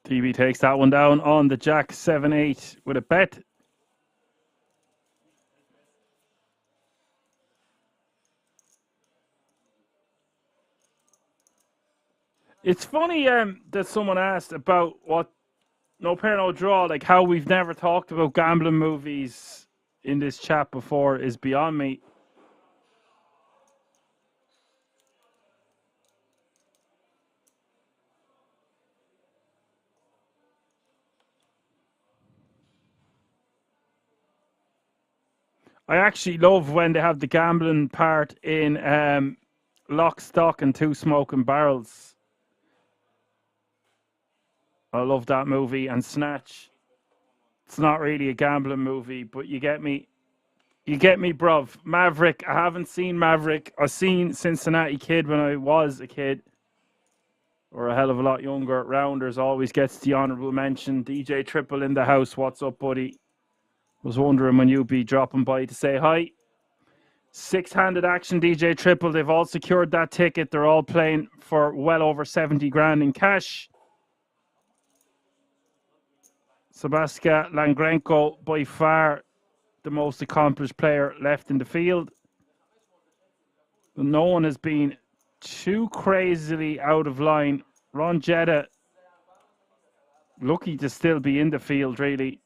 DB takes that one down on the Jack 7-8 with a bet. It's funny that someone asked about what no pair, no draw, like how we've never talked about gambling movies in this chat before is beyond me. I actually love when they have the gambling part in Lock, Stock and Two Smoking Barrels. I love that movie. And Snatch. It's not really a gambling movie, but you get me. You get me, bruv. Maverick. I haven't seen Maverick. I've seen Cincinnati Kid when I was a kid. Or a hell of a lot younger. Rounders always gets the honourable mention. DJ Triple in the house. What's up, buddy? Was wondering when you'd be dropping by to say hi. Six-handed action, DJ Triple. They've all secured that ticket. They're all playing for well over 70 grand in cash. Sebastian Langrenko, by far the most accomplished player left in the field. No one has been too crazily out of line Ron Jetta, lucky to still be in the field, really.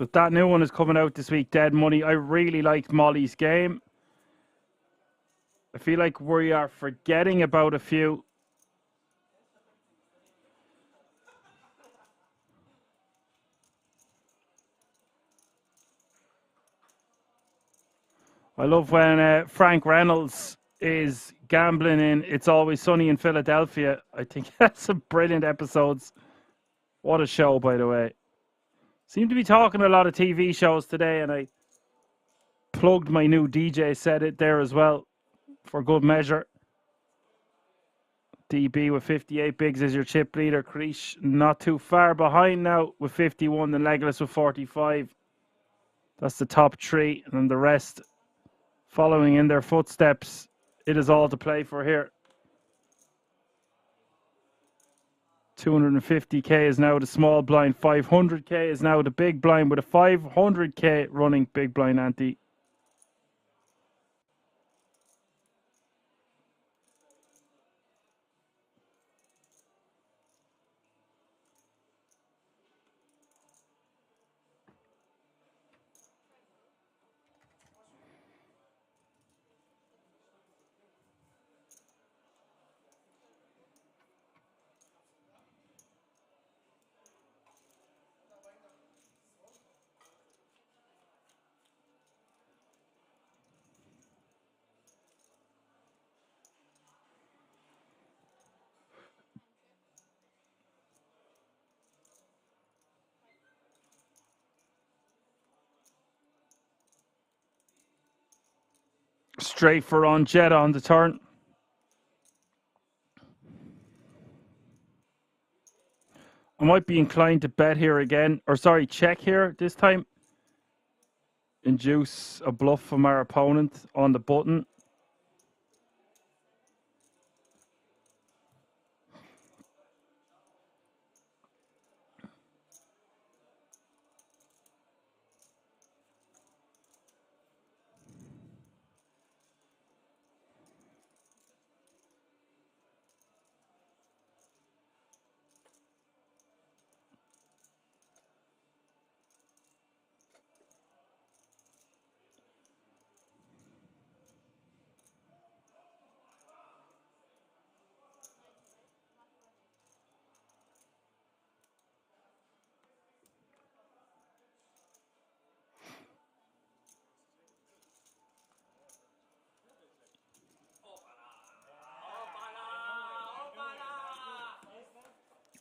But that new one is coming out this week, Dead Money. I really liked Molly's game. I feel like we are forgetting about a few. I love when Frank Reynolds is gambling in It's Always Sunny in Philadelphia. I think that's some brilliant episodes. What a show, by the way. Seem to be talking a lot of TV shows today, and I plugged my new DJ set it there as well for good measure. DB with 58 bigs as your chip leader. Creesh not too far behind now with 51, and Legolas with 45. That's the top three, and then the rest following in their footsteps. It is all to play for here. 250k is now the small blind. 500k is now the big blind with a 500k running big blind ante. Straight for on Jetta on the turn. I might be inclined to bet here again, or sorry, check here this time. Induce a bluff from our opponent on the button.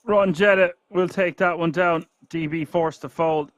Ron Jetta will take that one down. DB forced to fold.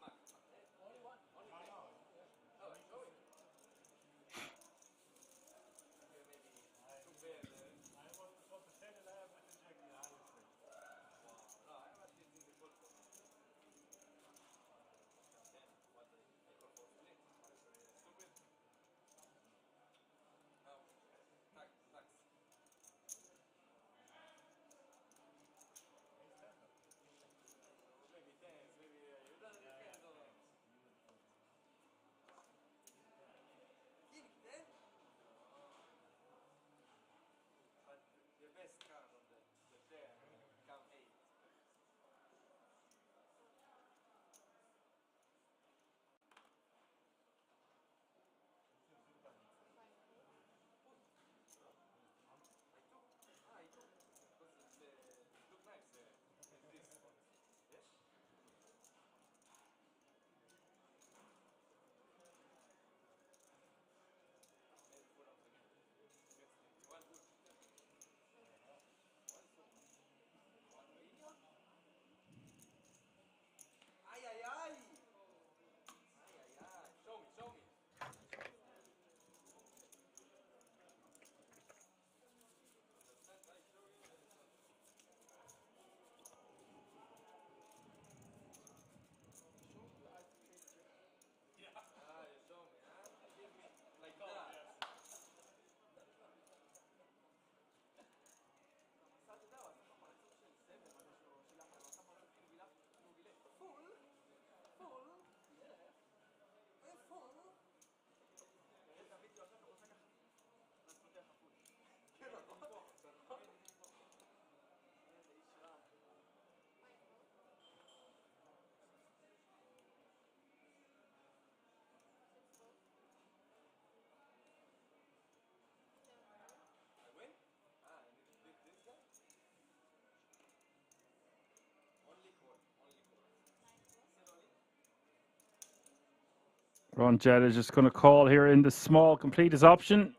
Ron Jett is just going to call here in the small complete as option.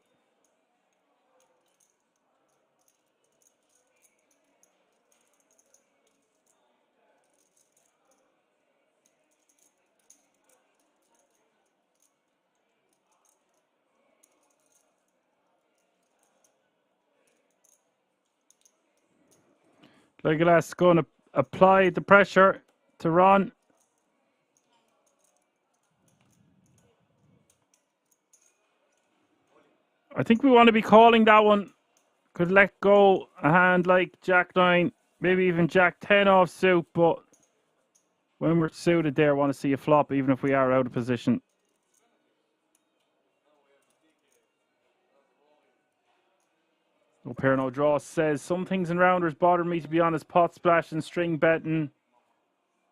Legolas going to apply the pressure to Ron. I think we want to be calling that one. Could let go a hand like Jack 9, maybe even Jack 10 off suit, but when we're suited there, I want to see a flop, even if we are out of position. No pair, no draw says some things in rounders bother me, to be honest. Pot splash and string betting.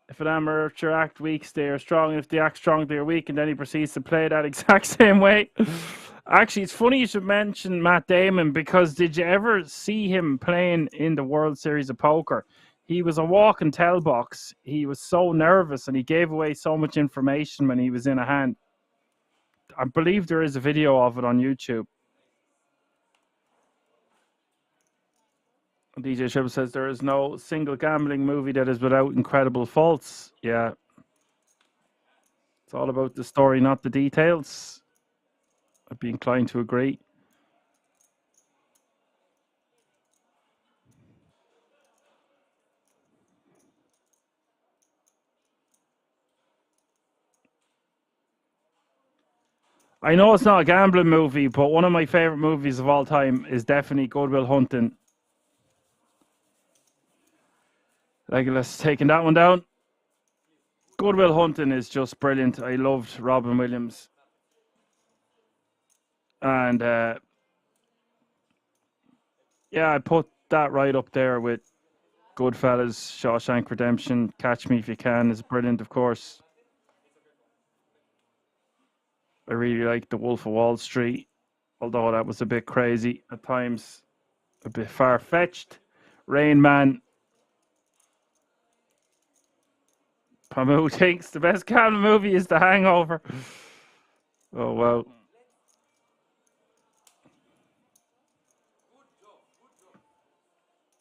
If an amateur act weak, they are strong. And if they act strong, they are weak. And then he proceeds to play that exact same way. Actually, it's funny you should mention Matt Damon, because did you ever see him playing in the World Series of Poker? He was a walk and tell box. He was so nervous and he gave away so much information when he was in a hand. I believe there is a video of it on YouTube. DJ Triple says there is no single gambling movie that is without incredible faults. Yeah. It's all about the story, not the details. I'd be inclined to agree. I know it's not a gambling movie, but one of my favorite movies of all time is definitely Good Will Hunting. Legolas taking that one down. Good Will Hunting is just brilliant. I loved Robin Williams. And yeah, I put that right up there with Goodfellas, Shawshank Redemption, Catch Me If You Can is brilliant, of course. I really like The Wolf of Wall Street, although that was a bit crazy at times, a bit far-fetched. Rain Man. Pamu thinks the best gambling movie is The Hangover. Oh, wow.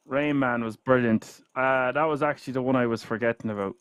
Rain Man was brilliant. That was actually the one I was forgetting about.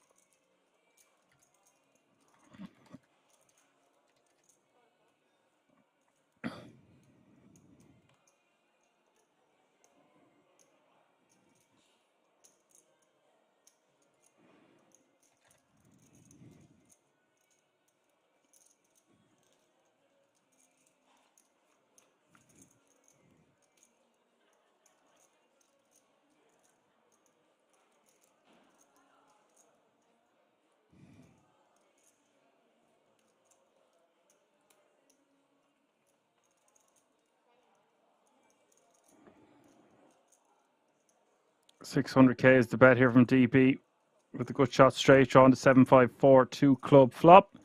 $600K is the bet here from DP with a good shot straight draw on the 7-5-4-2 club flop.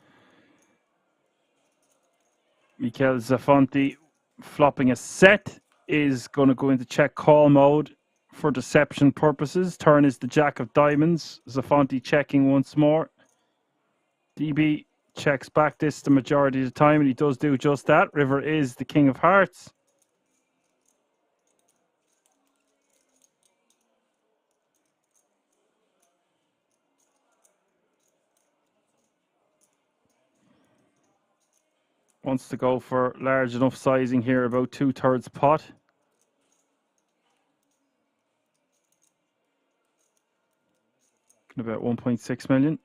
Mikel Zafonti flopping a set is going to go into check call mode for deception purposes. Turn is the Jack of Diamonds. Zafonti checking once more. DB checks back this the majority of the time, and he does do just that. River is the King of Hearts. Wants to go for large enough sizing here, about 2/3 pot. About 1.6 million.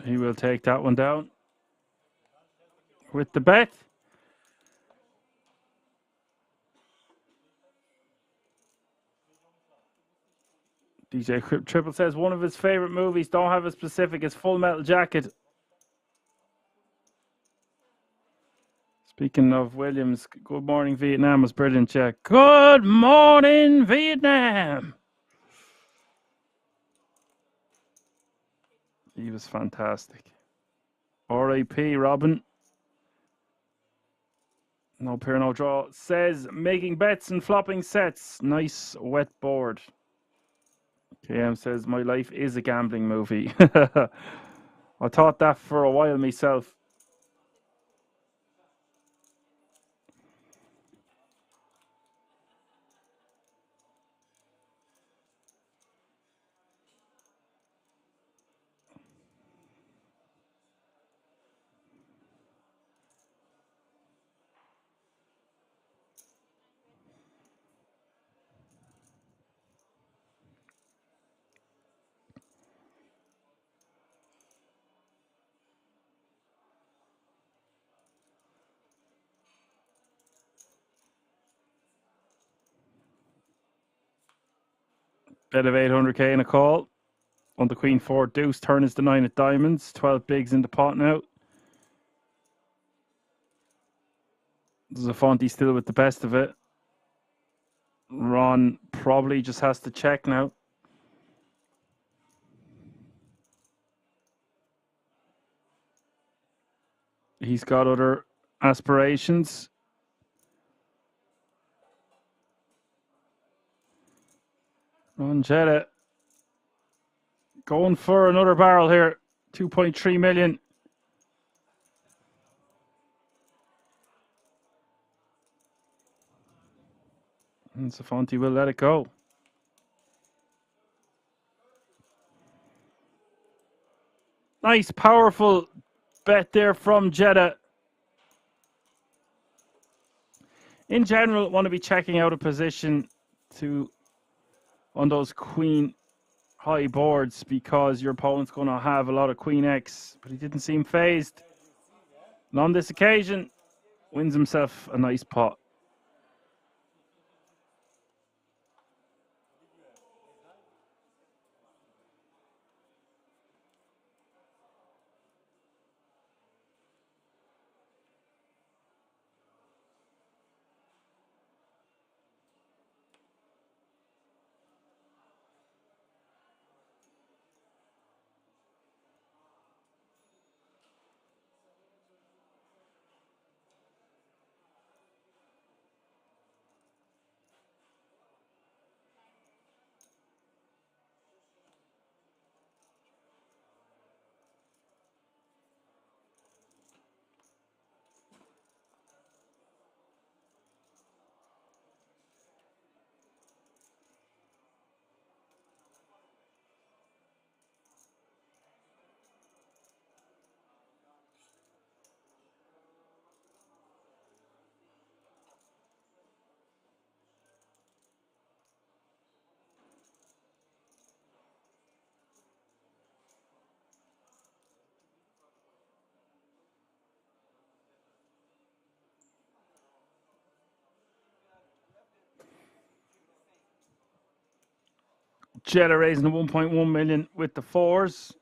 He will take that one down. with the bet. DJ Triple says one of his favorite movies, don't have a specific, is Full Metal Jacket. Speaking of Williams, Good Morning Vietnam was brilliant, Jack. Good morning, Vietnam. He was fantastic. R.I.P. Robin. No pair, no draw. Says making bets and flopping sets. Nice wet board. KM says my life is a gambling movie. I thought that for a while myself. Bet of 800k in a call. On the Queen 4 deuce, turn is the 9 at diamonds. 12 bigs in the pot now. Zafonte still with the best of it. Ron probably just has to check now. He's got other aspirations. Ron Jetta going for another barrel here. 2.3 million. And Zafonte will let it go. Nice, powerful bet there from Jetta. In general, want to be checking out a position on those Queen high boards because your opponent's going to have a lot of Queen X, but he didn't seem phased. And on this occasion, wins himself a nice pot. Jetta raising the 1.1 million with the fours.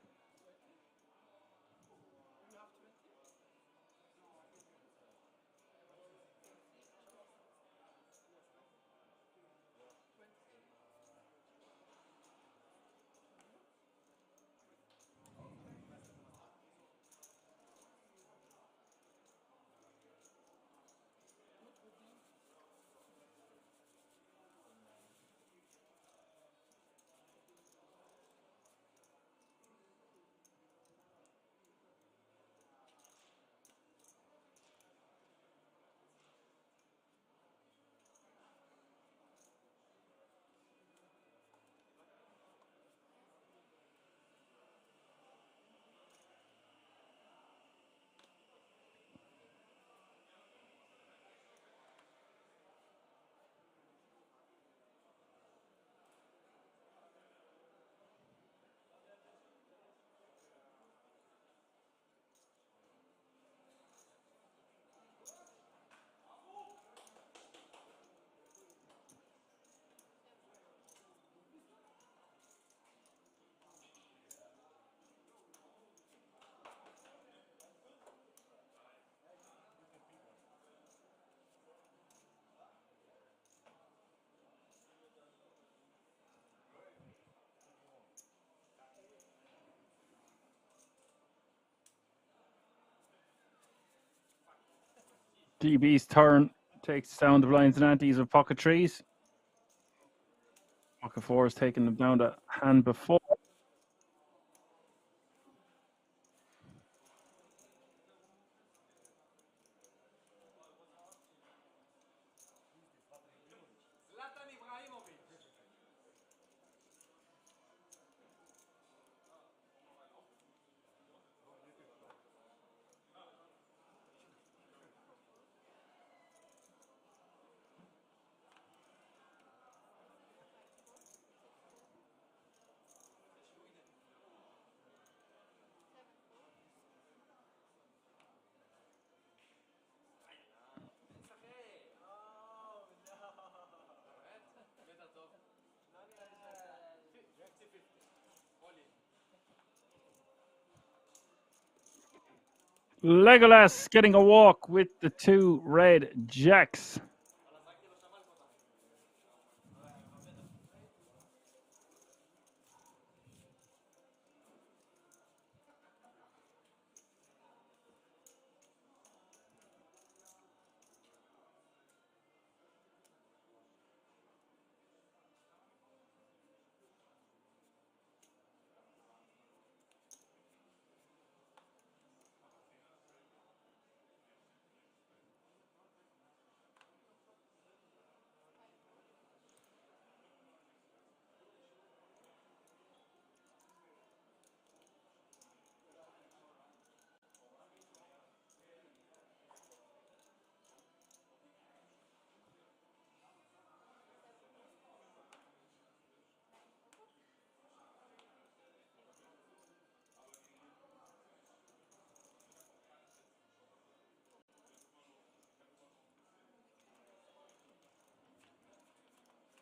DB's turn. Takes down the blinds and antes of pocket trees. Pocket four is taking them down to hand before. Legolas getting a walk with the two red jacks.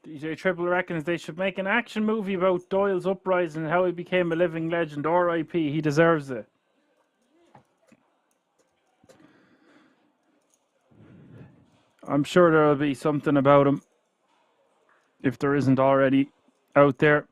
DJ Triple reckons they should make an action movie about Doyle's uprising and how he became a living legend. R.I.P. He deserves it. I'm sure there'll be something about him if there isn't already out there.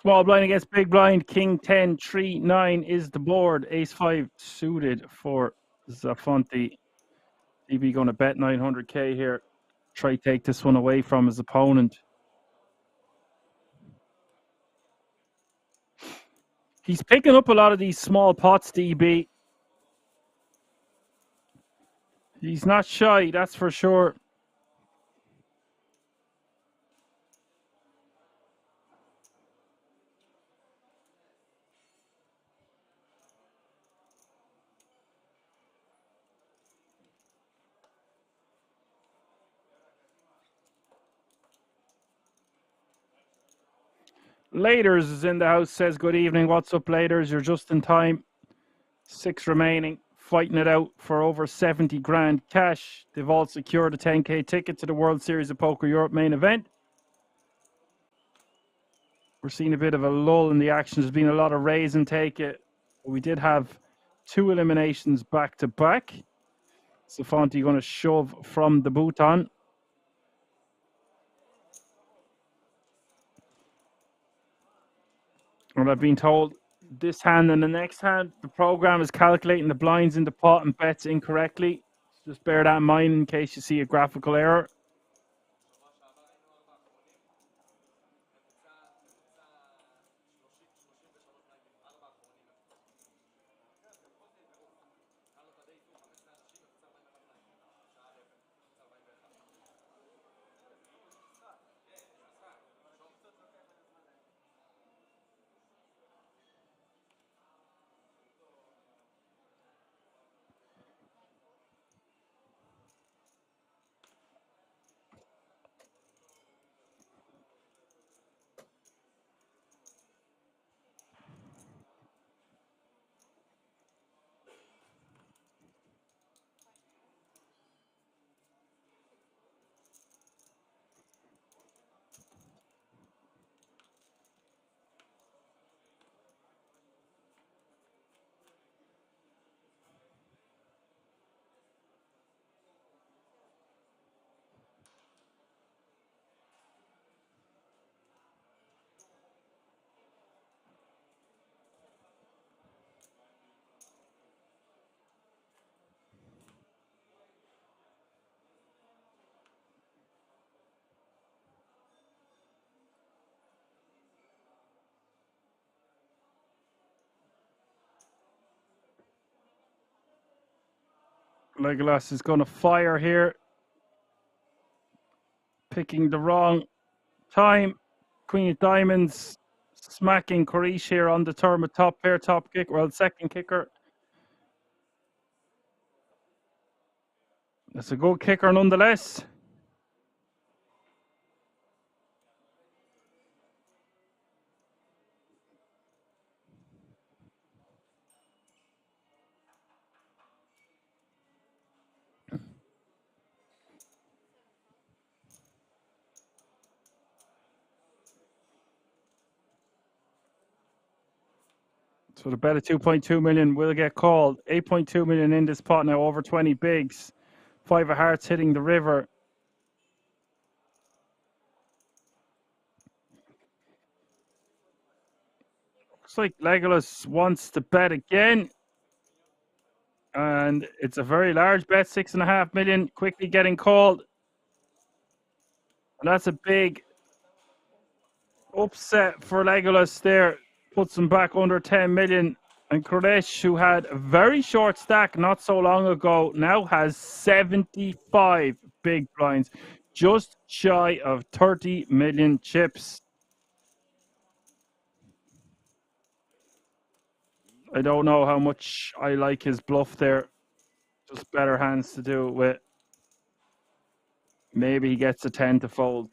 Small blind against big blind. King 10, 3, 9 is the board. Ace 5 suited for Zafonte. DB going to bet 900k here. Try to take this one away from his opponent. He's picking up a lot of these small pots, DB. He's not shy, that's for sure. Laters is in the house, says good evening. What's up, Laters? You're just in time. 6 remaining, fighting it out for over 70 grand cash. They've all secured a 10k ticket to the World Series of Poker Europe main event. We're seeing a bit of a lull in the action. There's been a lot of raise and take it. We did have 2 eliminations back to back. Safanti going to shove from the Bhutan. And I've been told this hand and the next hand, the program is calculating the blinds in the pot and bets incorrectly. Just bear that in mind in case you see a graphical error. Legolas is going to fire here. Picking the wrong time. Queen of Diamonds smacking Karish here on the turn of top pair, top kick. Well, second kicker. It's a good kicker nonetheless. So the bet of 2.2 million will get called. 8.2 million in this pot now, over 20 bigs. 5 of hearts hitting the river. Looks like Legolas wants to bet again. And it's a very large bet, 6.5 million, quickly getting called. And that's a big upset for Legolas there. Puts him back under 10 million. And Koresh, who had a very short stack not so long ago, now has 75 big blinds, just shy of 30 million chips. I don't know how much I like his bluff there. Just better hands to do it with. Maybe he gets a 10 to fold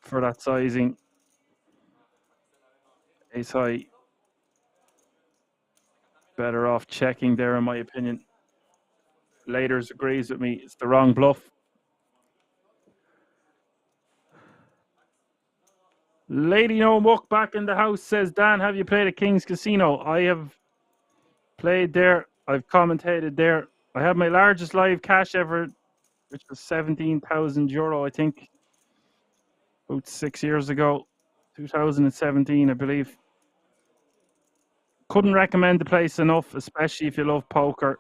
for that sizing. Ace high. Better off checking there, in my opinion. Laters agrees with me. It's the wrong bluff. Lady No Muck back in the house, says Dan, have you played at King's Casino? I have played there. I've commentated there. I had my largest live cash ever, which was €17,000, I think, about 6 years ago. 2017, I believe. Couldn't recommend the place enough, especially if you love poker.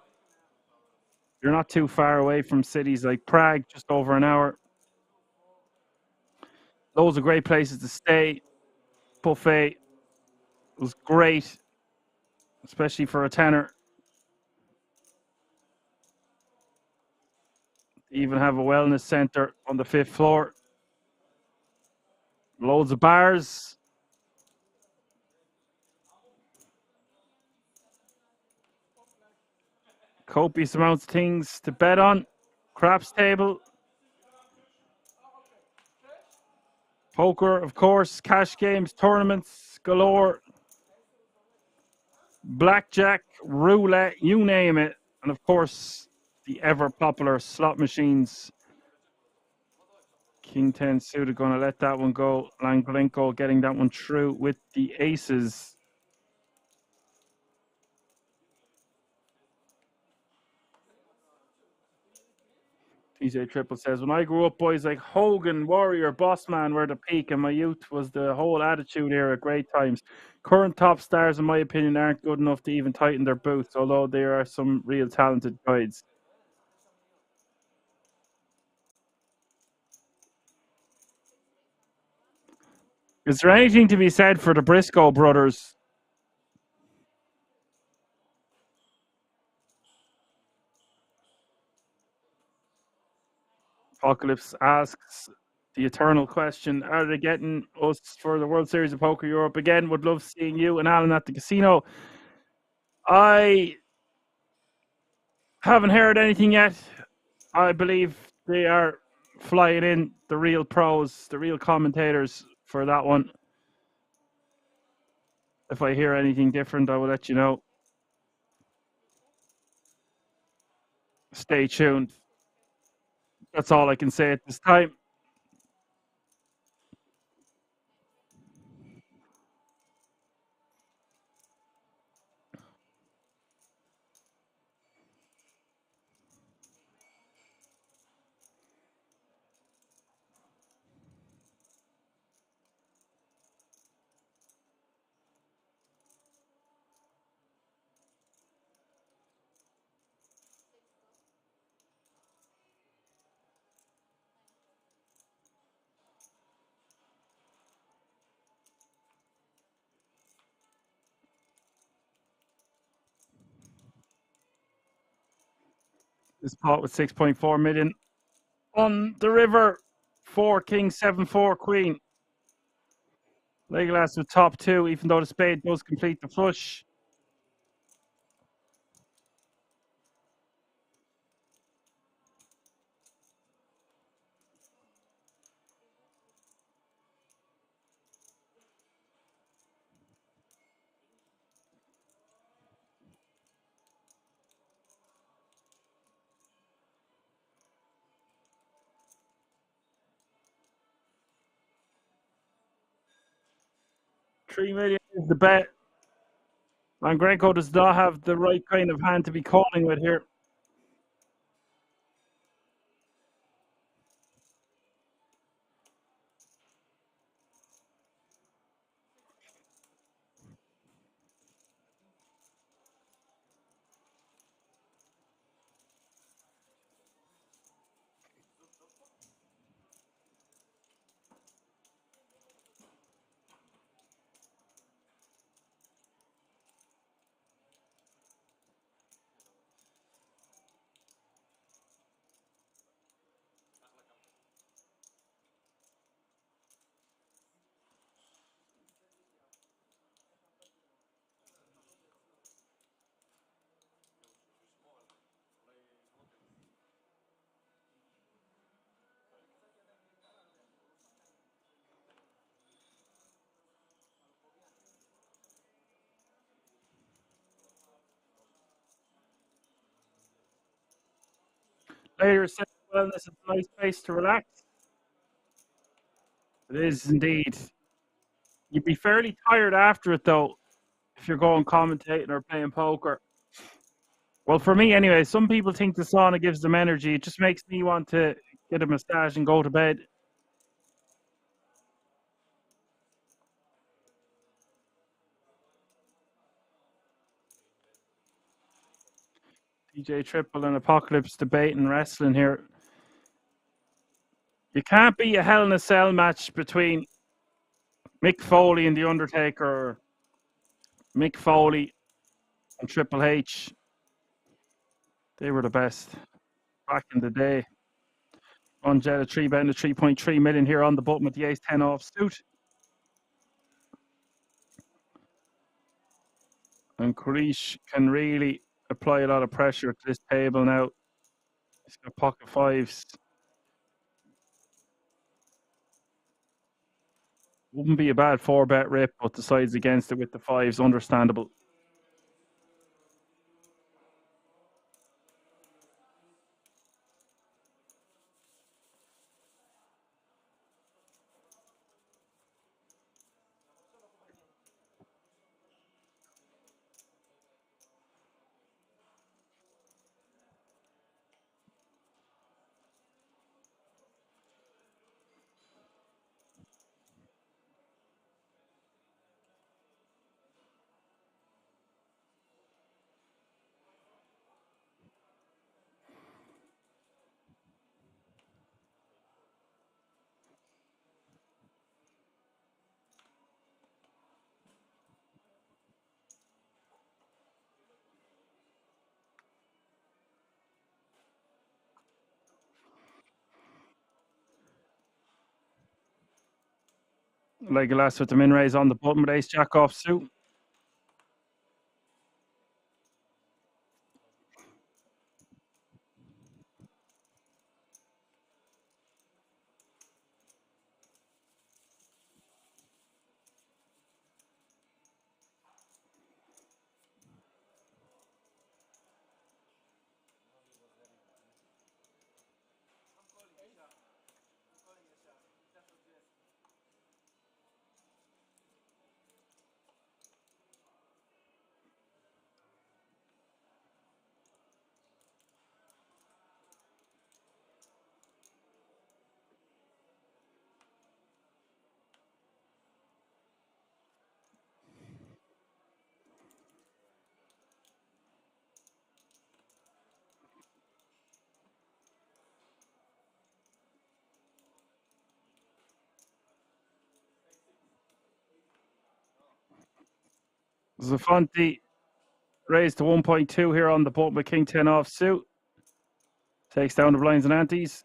You're not too far away from cities like Prague, just over an hour. Loads of great places to stay. Buffet was great, especially for a tenner. Even have a wellness center on the 5th floor. Loads of bars. Copious amounts of things to bet on. Craps table. Poker, of course, cash games, tournaments galore, blackjack, roulette, you name it. And of course, the ever popular slot machines. King 10 suited, going to let that one go. Langlenko getting that one through with the aces. TJ Triple says, when I grew up, boys like Hogan, Warrior, Bossman were the peak, and my youth was the whole attitude era. Great times. Current top stars, in my opinion, aren't good enough to even tighten their boots, although there are some real talented guides. Is there anything to be said for the Briscoe brothers? Apocalypse asks the eternal question, are they getting us for the World Series of Poker Europe again? Would love seeing you and Alan at the casino. I haven't heard anything yet. I believe they are flying in the real pros, the real commentators for that one. If I hear anything different, I will let you know. Stay tuned. That's all I can say at this time. This pot with 6.4 million on the river. 4 king, 7-4 queen. Legolas with top 2, even though the spade does complete the flush. $3 million is the bet. And Greco does not have the right kind of hand to be calling with here. Later said, well, this is a nice place to relax. It is indeed. You'd be fairly tired after it, though, if you're going commentating or playing poker. Well, for me anyway, some people think the sauna gives them energy. It just makes me want to get a massage and go to bed. DJ Triple and Apocalypse debating wrestling here. You can't be a Hell in a Cell match between Mick Foley and The Undertaker, or Mick Foley and Triple H. They were the best back in the day. On Jetta 3 betting the 3.3 million here on the button with the ace 10 off suit. And Karish can really apply a lot of pressure to this table now. He's got pocket fives. Wouldn't be a bad 4-bet rip, but decides against it with the 5s. Understandable. Legolas with the min raise on the button with ace jack off suit. Zafonte raised to 1.2 here on the button with king 10 off suit. Takes down the blinds and antes.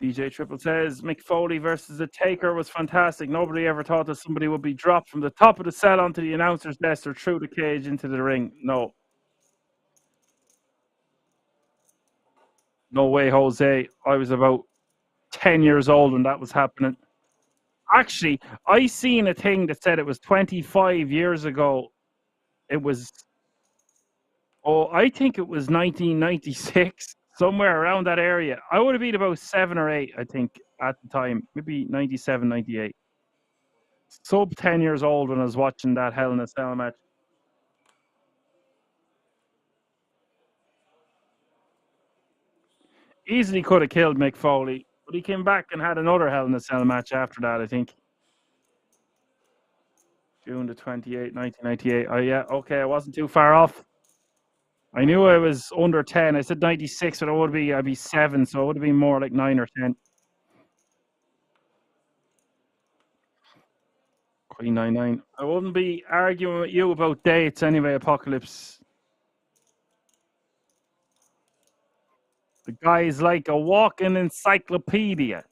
DJ Triple says Mick Foley versus the Taker was fantastic. Nobody ever thought that somebody would be dropped from the top of the cell onto the announcer's desk or through the cage into the ring. No. No way, Jose. I was about 10 years old when that was happening. Actually, I seen a thing that said it was 25 years ago. It was, I think it was 1996, somewhere around that area. I would have been about 7 or 8, I think, at the time. Maybe 97, 98. Sub 10 years old when I was watching that Hell in a Cell match. Easily could have killed Mick Foley, but he came back and had another Hell in a Cell match after that, I think. June the 28th, 1998. Oh, yeah, okay, I wasn't too far off. I knew I was under 10. I said 96, but I'd be 7, so it would have been more like 9 or 10. Queen 99. I wouldn't be arguing with you about dates anyway, Apocalypse. The guy's like a walking encyclopedia.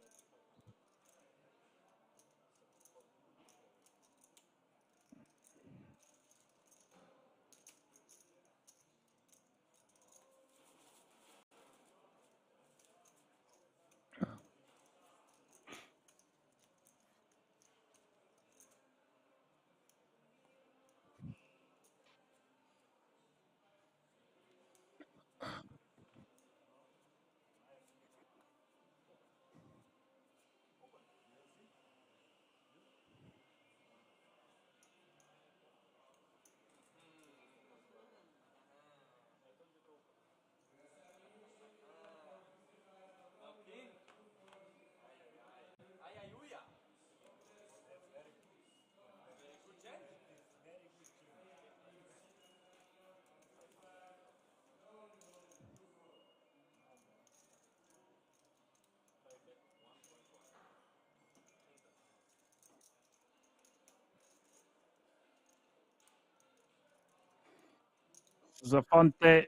Zafonte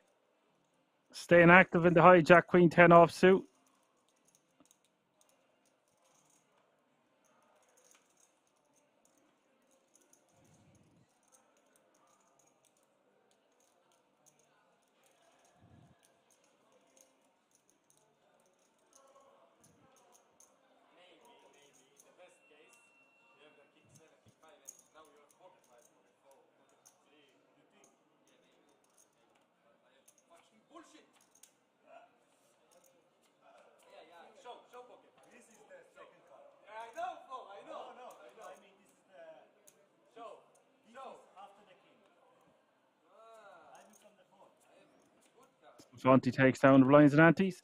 staying active in the hijack Queen 10 offsuit. Fonte takes down the blinds and antes.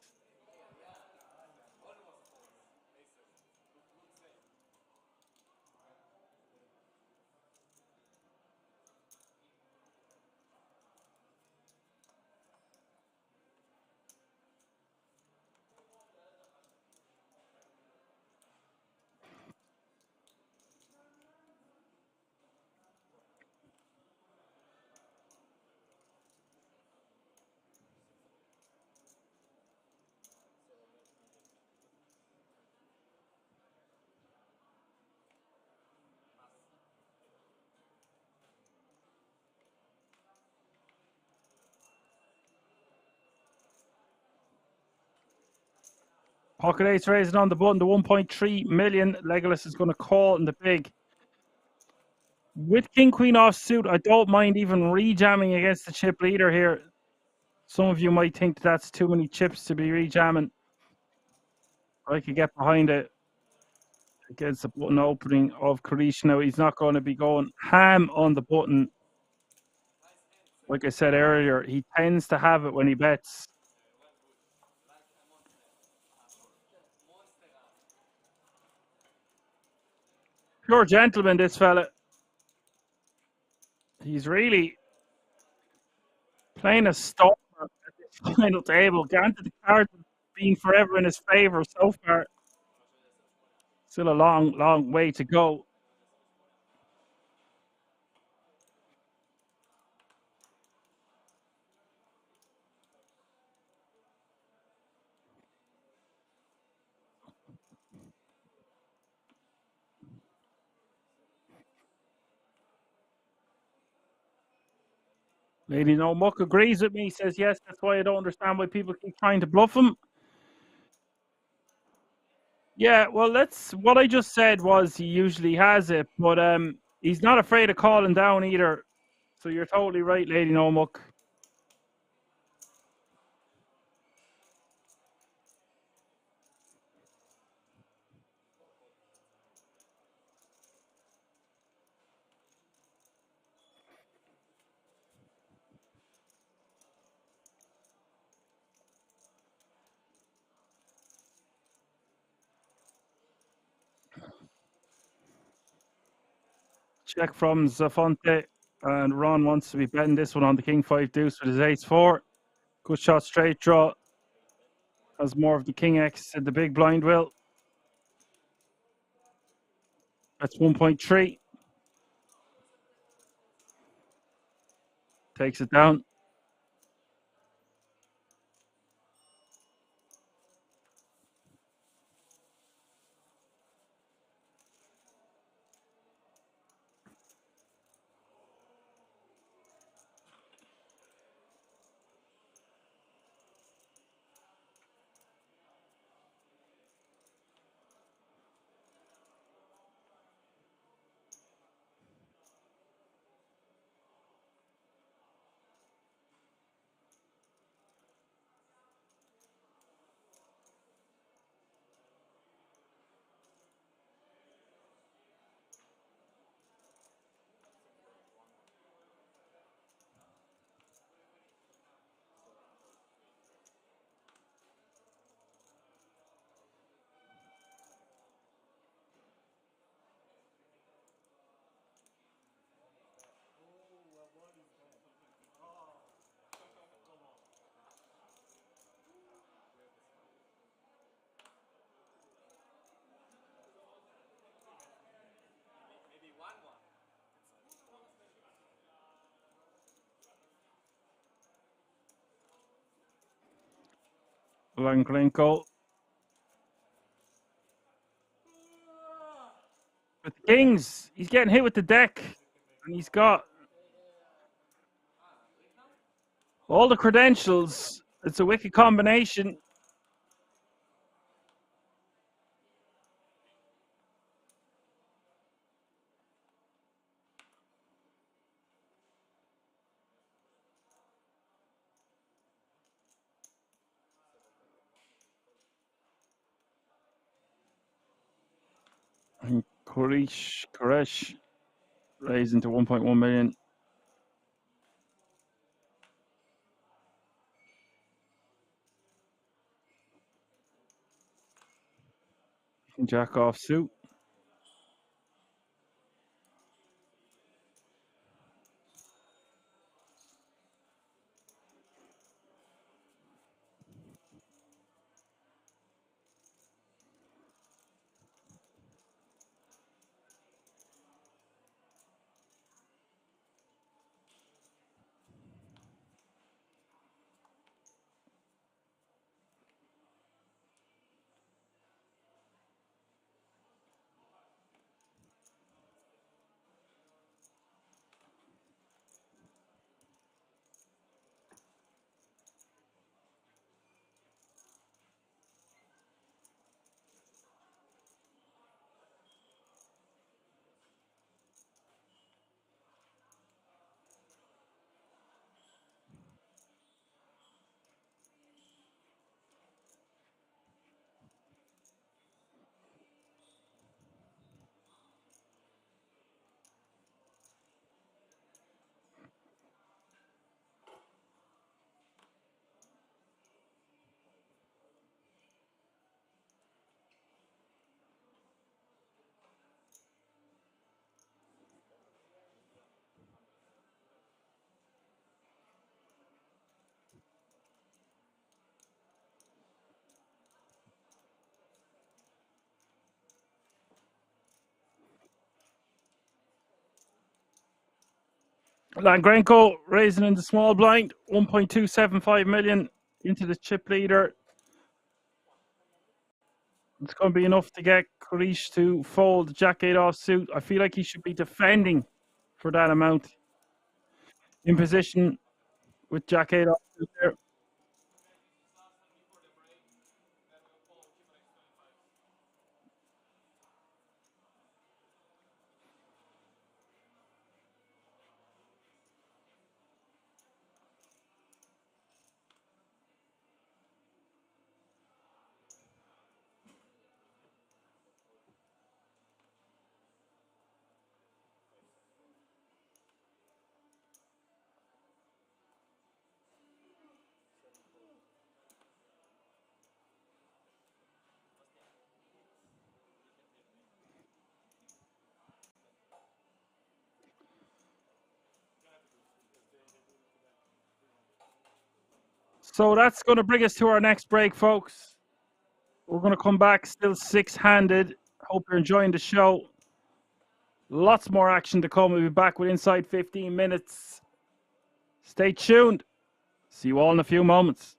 Pocket ace raising on the button, the 1.3 million. Legolas is going to call in the big. With King Queen off suit, I don't mind even rejamming against the chip leader here. Some of you might think that's too many chips to be rejamming. I could get behind it against the button opening of Karish. Now, he's not going to be going ham on the button. Like I said earlier, he tends to have it when he bets. Pure gentleman, this fella. He's really playing a stormer at this final table. Granted, the cards have been forever in his favour so far. Still a long, long way to go. Lady No Muck agrees with me, says yes, that's why I don't understand why people keep trying to bluff him. Yeah, well, that's what I just said was he usually has it, but he's not afraid of calling down either. So you're totally right, Lady No Muck. Check from Zafonte, and Ron wants to be betting this one on the King 5 deuce with his ace 4. Good shot, straight draw. Has more of the King X and the big blind will. That's 1.3. Takes it down. Langlenko. With the Kings, he's getting hit with the deck. And he's got all the credentials. It's a wicked combination. And Koresh raising to 1.1 million. Jack off suit. Langrenko raising in the small blind, 1.275 million into the chip leader. It's going to be enough to get Karish to fold Jack 8 off suit. I feel like he should be defending for that amount. In position with Jack 8 off suit there. So that's going to bring us to our next break, folks. We're going to come back still six-handed. Hope you're enjoying the show. Lots more action to come. We'll be back with Inside 15 minutes. Stay tuned. See you all in a few moments.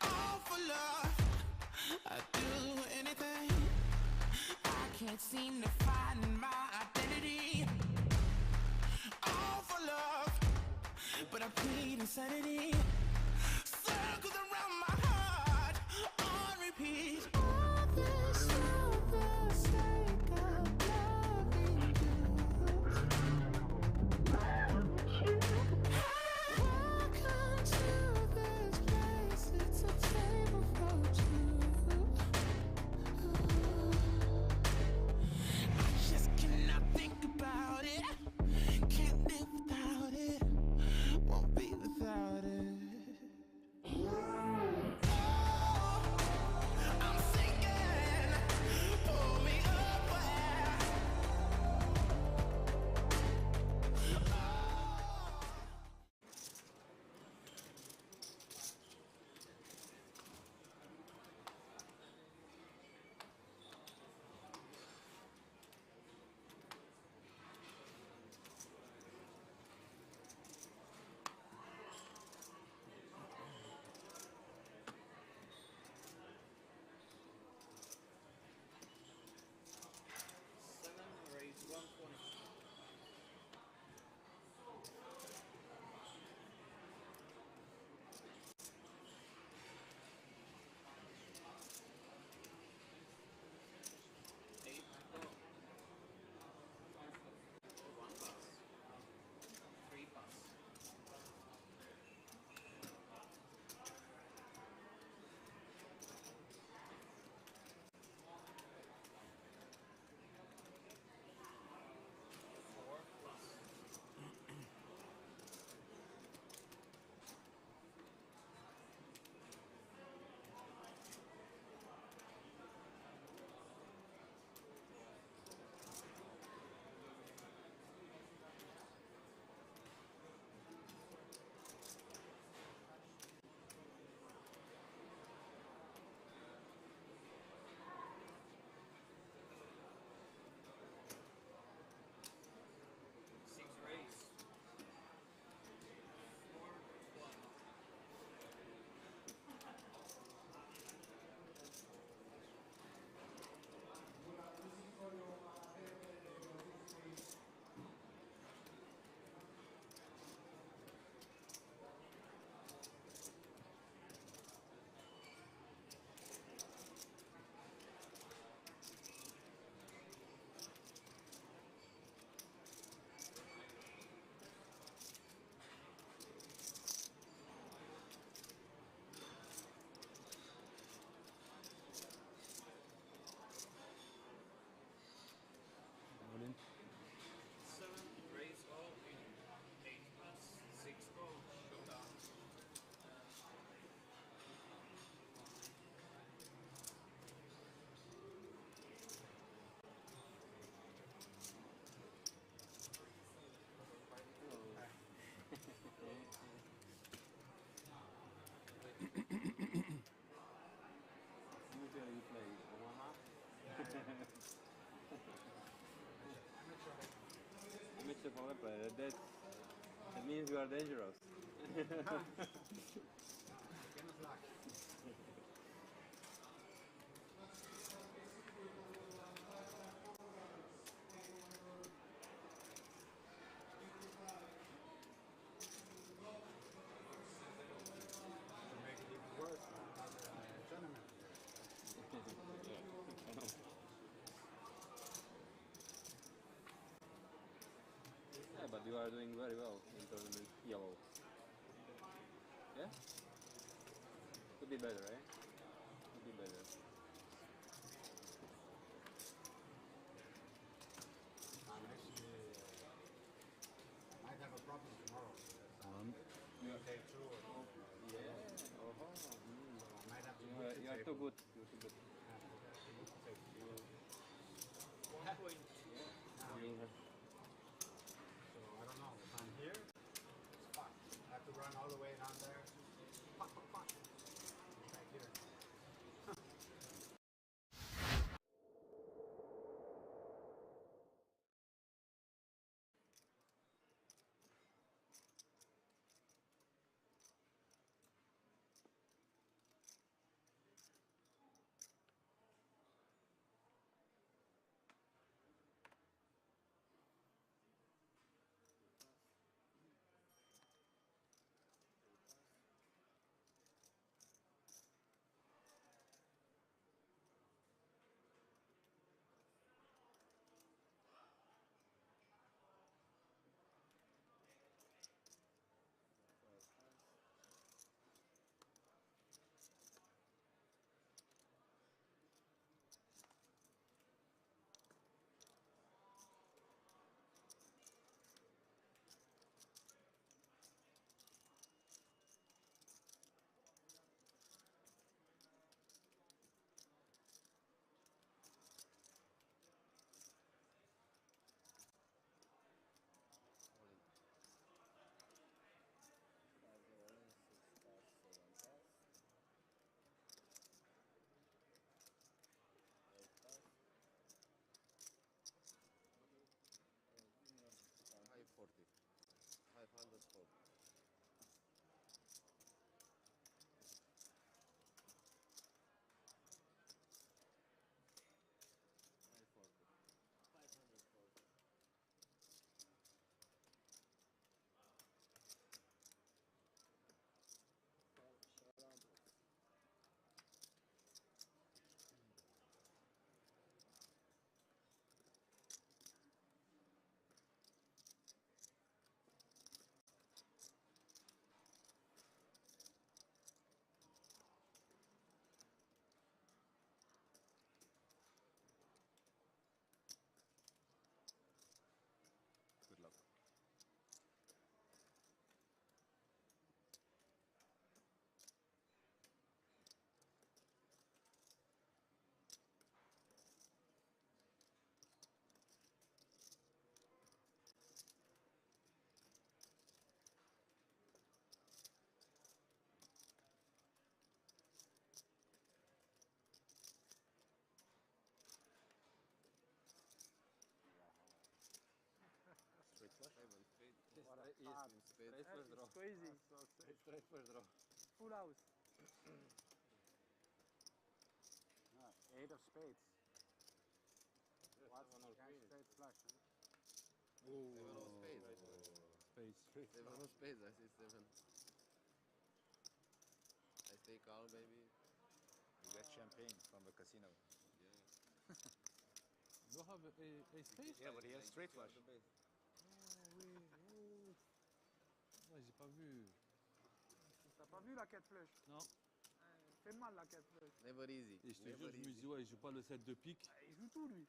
All for love, I'd do anything. I can't seem to find my identity. All for love, but I plead insanity. Circles around my heart on repeat. All this for the sake of loving you. Welcome to this place. It's a table for two. I just cannot think about it. Can't live without it. Won't be without it. Oh, I'm sinking means you are dangerous. To make it even worse, another tournament here. Yeah, but you are doing very well in tournament yellow. Yeah? Could be better, eh? Could be better. I'm actually might have a problem tomorrow. You take two or Yeah. Oh, I might have to you book are, the you are table. too good. You're too good. Yeah, I have to book the table. 1 point. Yeah. You have. So I don't know if I'm here. It's fucked. I have to run all the way down there. Fuck. Back here. It's crazy. Straight first draw. Full house. Eight of spades. What? Straight flush. Huh? Seven of spades. Spades. Seven of spades. I say seven. I stay calm, baby. You get champagne from the casino. Yeah. You have a spade? Yeah, but he has straight flush. Oh oui, oh. Ouais, j'ai pas vu. T'as pas vu la 4 flush? Non. Fait mal la 4 flush. Never easy. Et je te jure, je me dis, ouais, il joue pas le 7 de pique. Il joue tout lui.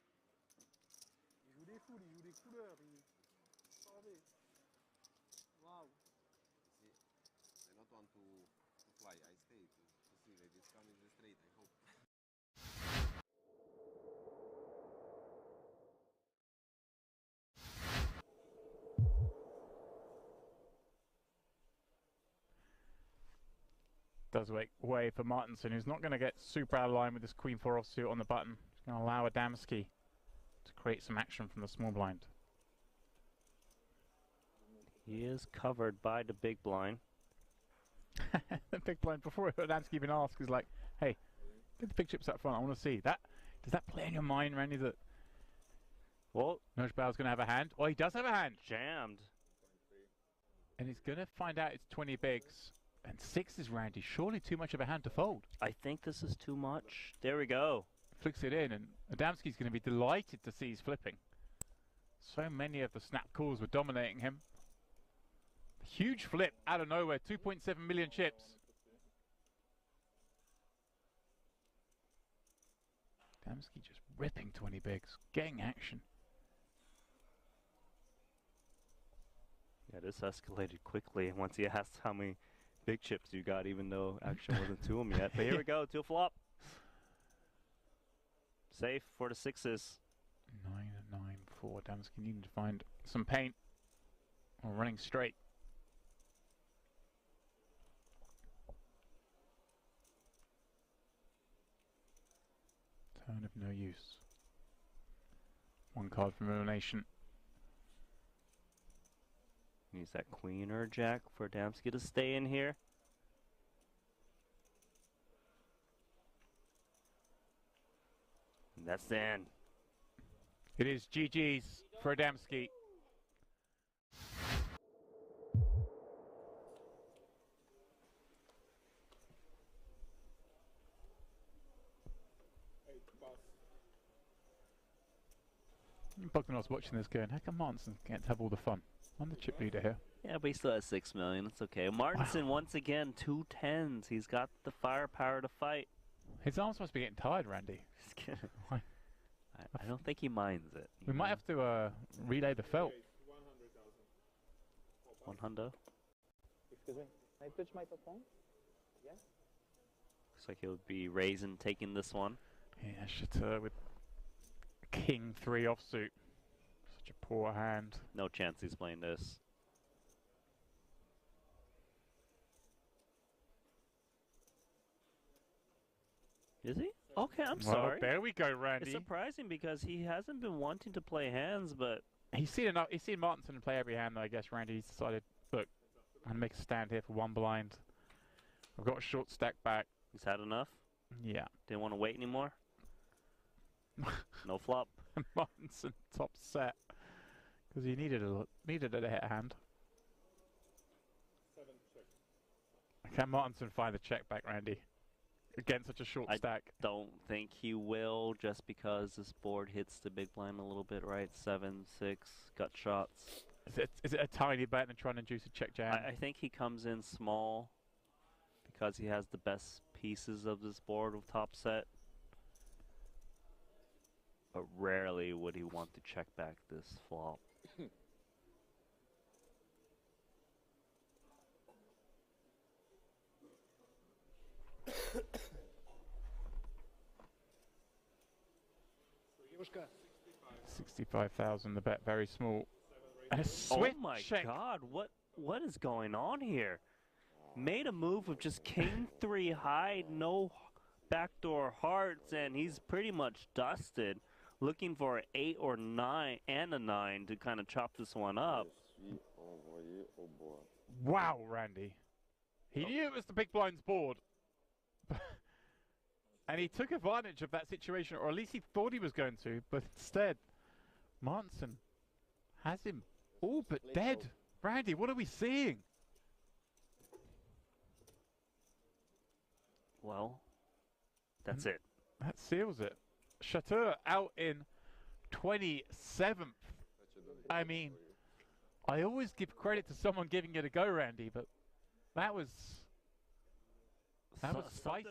Il joue des foules, il joue des couleurs. Attendez. Waouh. See, I don't want to fly. I stay to see where this coming straight. I hope. Does make way for Martinson, who's not going to get super out of line with this Queen 4 offsuit on the button. He's going to allow Adamski to create some action from the small blind. He is covered by the big blind. The big blind, before Adamski even asks, is like, hey, get the big chips up front. I want to see that. Does that play in your mind, Randy, that Well, Nojbau's going to have a hand? Oh, he does have a hand. jammed. And he's going to find out it's 20 bigs. And 6 is Randy. Surely too much of a hand to fold. I think this is too much. There we go. Flicks it in, and Adamski's going to be delighted to see he's flipping. So many of the snap calls were dominating him. Huge flip out of nowhere. 2.7 million chips. Adamski just ripping 20 bigs. Getting action. Yeah, this escalated quickly once he asked how many big chips you got, even though action wasn't to him yet. But here we go, 2 flop. Safe for the 6s. 9-9-4. Adamski needing to find some paint. Or running straight. Turn of no use. 1 card from elimination. Use that queen or jack for Adamski to stay in here. And that's the end. It is GG's for Adamski. Bogdanov's watching this going, how come Martinson can't have all the fun? I'm the chip leader here. Yeah, but he still has 6 million. It's okay. Martinson, once again, 2 10s. He's got the firepower to fight. His arms must be getting tired, Randy. I don't think he minds it. We might have to relay the felt. 100. Excuse me, can I touch my top phone? Yes? Looks like he'll be raising, taking this one. Yeah, Chateau with King 3 offsuit. Such a poor hand. No chance he's playing this. Is he? Okay, I'm sorry. There we go, Randy. It's surprising because he hasn't been wanting to play hands, but he's seen enough. He's seen Martinson play every hand, though. I guess Randy's decided, look, I'm gonna make a stand here for 1 blind. I've got a short stack back. He's had enough. Yeah. Didn't want to wait anymore. No flop. Martinson top set because he needed a hit hand. 7 check. Can Martinson find the check back, Randy? Against such a short stack. Don't think he will, just because this board hits the big blind a little bit, right? 7, 6, gut shots. Is it a tiny bet and trying to induce a check jam? I think he comes in small because he has the best pieces of this board with top set. But rarely would he want to check back this flop. $65,000. The bet very small. And a switch. Oh my check. God! What is going on here? Made a move of just king 3 high, no backdoor hearts, and he's pretty much dusted. Looking for an 8 or 9 and a 9 to kind of chop this one up. Wow, Randy. He knew it was the big blind's board. And he took advantage of that situation, or at least he thought he was going to, but instead, Martinson has him all but dead. Randy, what are we seeing? Well, that's it. That seals it. Chateau out in 27th. I mean, I always give credit to someone giving it a go, Randy, but that was spicy.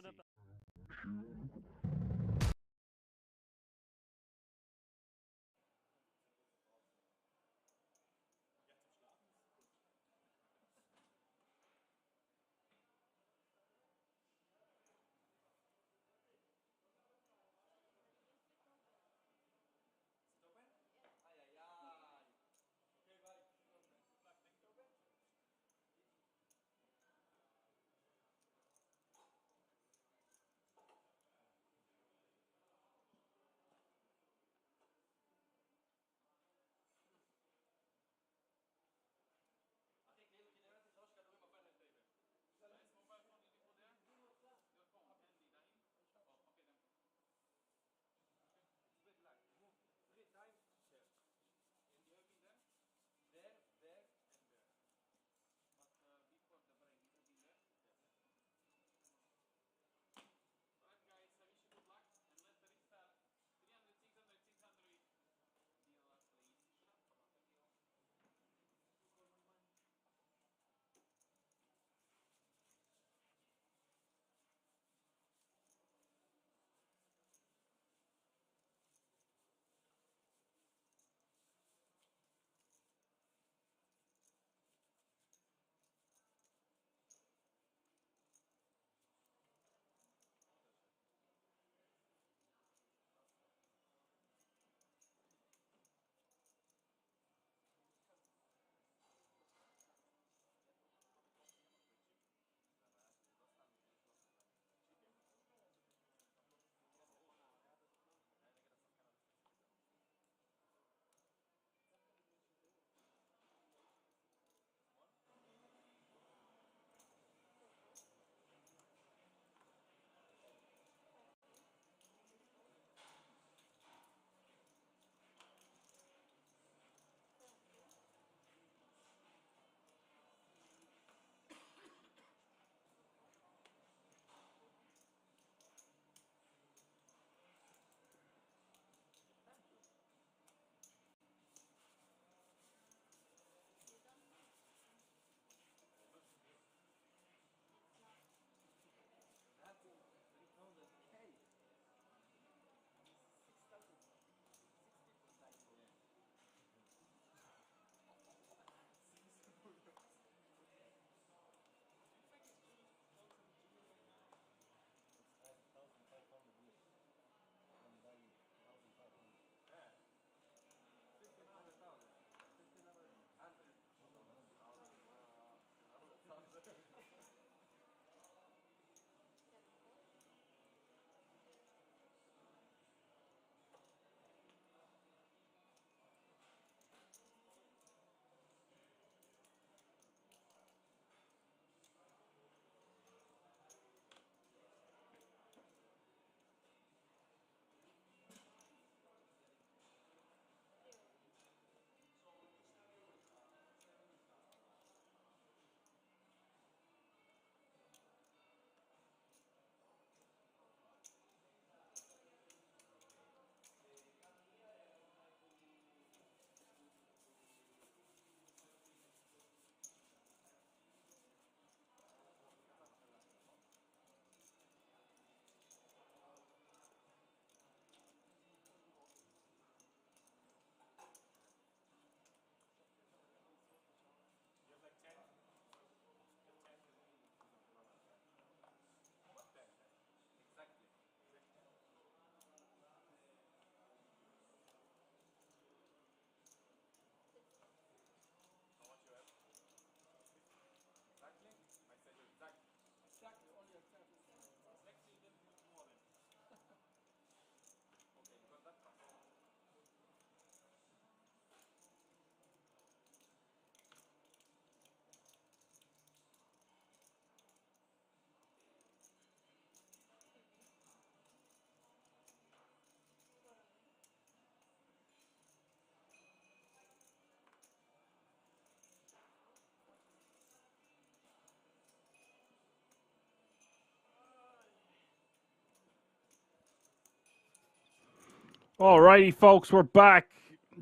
Alrighty, folks, we're back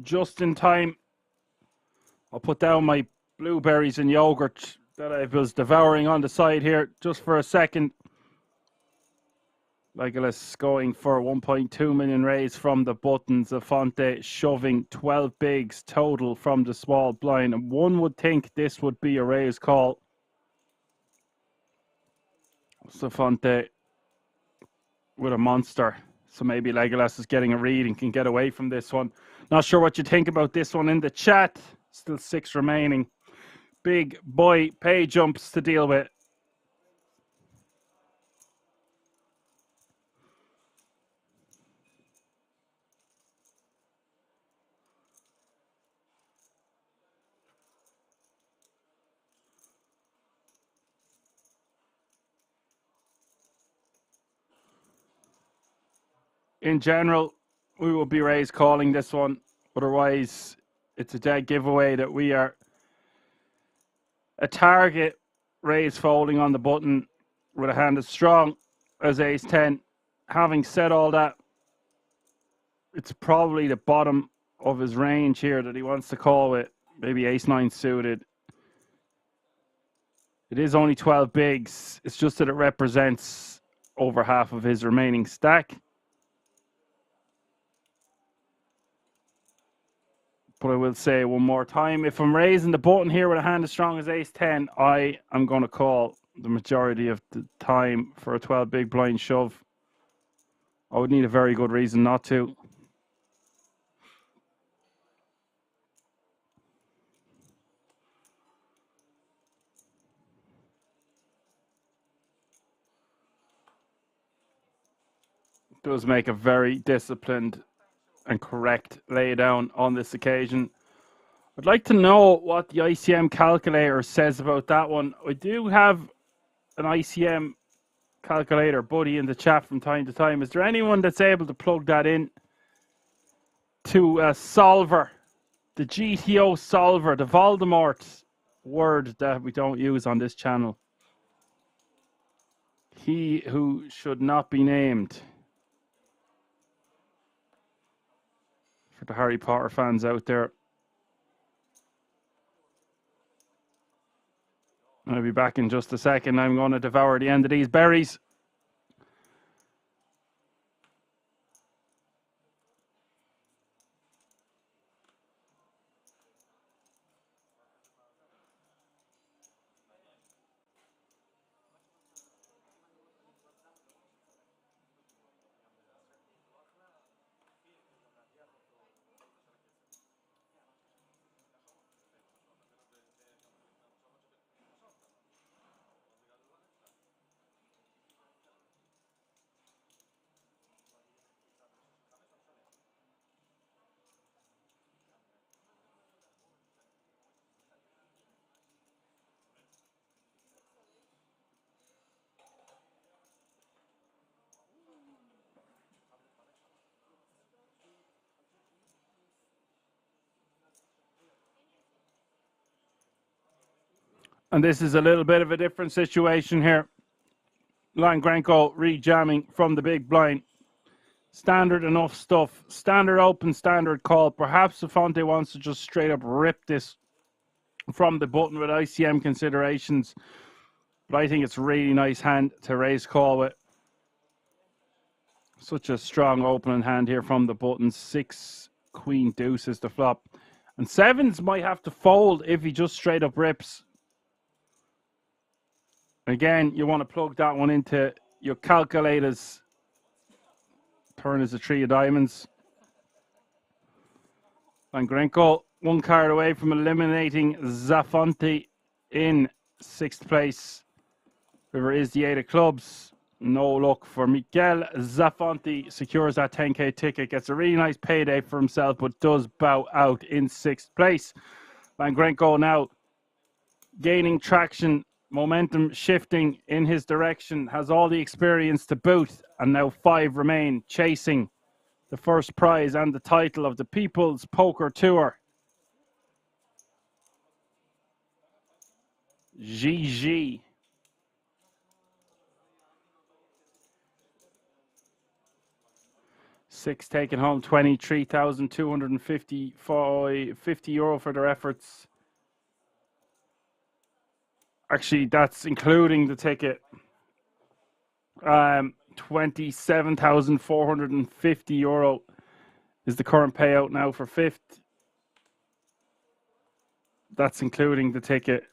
just in time. I'll put down my blueberries and yogurt that I was devouring on the side here just for a second. Legolas going for 1.2 million raise from the buttons. Afonte shoving 12 bigs total from the small blind. And one would think this would be a raise call. Afonte with a monster. So maybe Legolas is getting a read and can get away from this one. Not sure what you think about this one in the chat. Still 6 remaining. Big boy pay jumps to deal with. In general, we will be raise calling this one. Otherwise, it's a dead giveaway that we are a target raise folding on the button with a hand as strong as ace 10. Having said all that, it's probably the bottom of his range here that he wants to call with. Maybe ace 9 suited. It is only 12 bigs. It's just that it represents over half of his remaining stack. But I will say one more time, if I'm raising the button here with a hand as strong as ace 10, I am going to call the majority of the time for a 12 big blind shove. I would need a very good reason not to. Does make a very disciplined and correct laydown on this occasion. I'd like to know what the ICM calculator says about that one. I do have an ICM calculator buddy in the chat from time to time. Is there anyone that's able to plug that in to a solver, the GTO solver, the Voldemort word that we don't use on this channel? He who should not be named. For the Harry Potter fans out there. I'll be back in just a second. I'm going to devour the end of these berries. And this is a little bit of a different situation here. Langrenko re-jamming from the big blind. Standard enough stuff. Standard open, standard call. Perhaps Afonte wants to just straight up rip this from the button with ICM considerations. But I think it's a really nice hand to raise call with. Such a strong opening hand here from the button. 6 queen deuce is the flop. And 7s might have to fold if he just straight up rips. Again, you want to plug that one into your calculators. Turn is a 3 of diamonds. Van Grenko, 1 card away from eliminating Zafonte in 6th place. River is the 8 of clubs. No luck for Miguel. Zafonte secures that 10k ticket. Gets a really nice payday for himself, but does bow out in 6th place. Van Grenko now gaining traction. Momentum shifting in his direction, has all the experience to boot, and now 5 remain chasing the first prize and the title of the People's Poker Tour. GG. 6 taking home 23,250 euro for their efforts. Actually, that's including the ticket. 27,450 euro is the current payout now for 5th. That's including the ticket.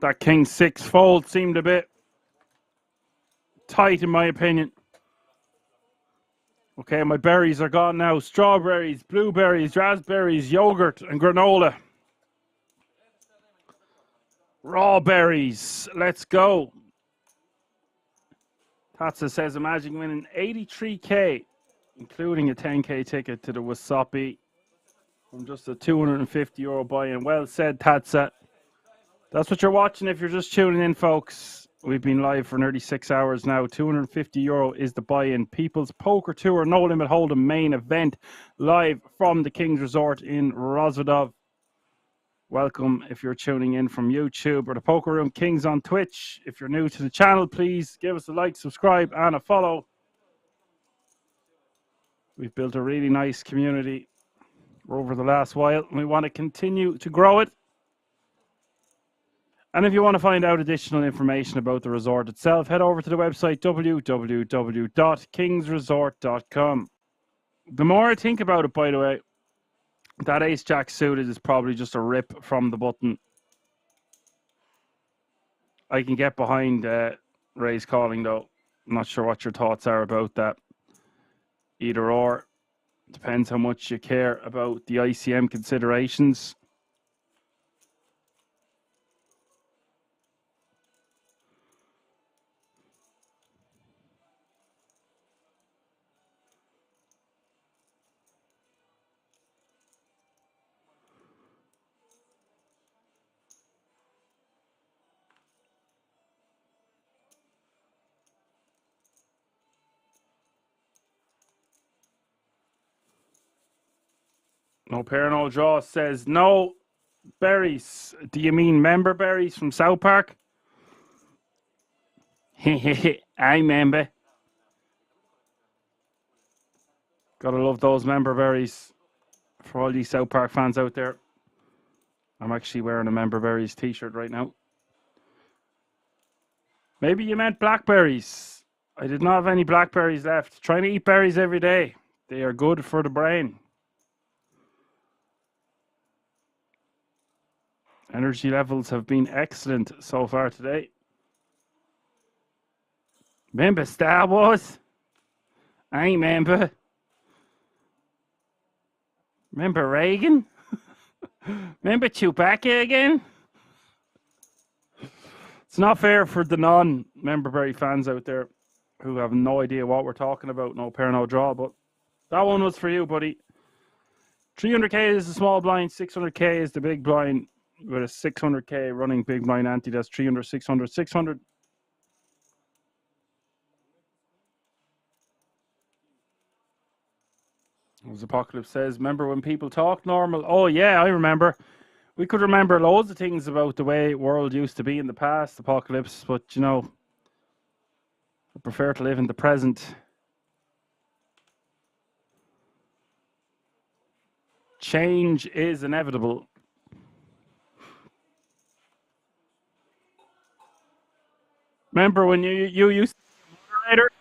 That King 6 fold seemed a bit tight in my opinion. Okay, my berries are gone now. Strawberries, blueberries, raspberries, yogurt, and granola. Raw berries. Let's go. Tatsa says, imagine winning 83k, including a 10k ticket to the WSOP from just a 250 euro buy-in. Well said, Tatsa. That's what you're watching if you're just tuning in, folks. We've been live for nearly 6 hours now. 250 euro is the buy-in. People's Poker Tour No Limit Hold'em main event live from the King's Resort in Rozvadov. Welcome if you're tuning in from YouTube or the Poker Room Kings on Twitch. If you're new to the channel, please give us a like, subscribe, and a follow. We've built a really nice community over the last while, and we want to continue to grow it. And if you want to find out additional information about the resort itself, head over to the website www.kingsresort.com. The more I think about it, by the way, that ace-jack suited is probably just a rip from the button. I can get behind raise calling, though. I'm not sure what your thoughts are about that. Either or. Depends how much you care about the ICM considerations. No pair, no draw says no berries. Do you mean member berries from South Park? I remember. Gotta love those member berries for all these South Park fans out there. I'm actually wearing a member berries t-shirt right now. Maybe you meant blackberries. I did not have any blackberries left. Trying to eat berries every day. They are good for the brain. Energy levels have been excellent so far today. Remember Star Wars? I remember. Remember Reagan? Remember Chewbacca again? It's not fair for the non-member berry fans out there who have no idea what we're talking about. No pair, no draw, but That one was for you, buddy. 300k is the small blind, 600k is the big blind. With a 600k running big blind ante, that's 300, 600, 600. As Apocalypse says, remember when people talk normal? Oh yeah, I remember. We could remember loads of things about the way world used to be in the past, Apocalypse, but you know, I prefer to live in the present. Change is inevitable. Remember when you used to be a moderator?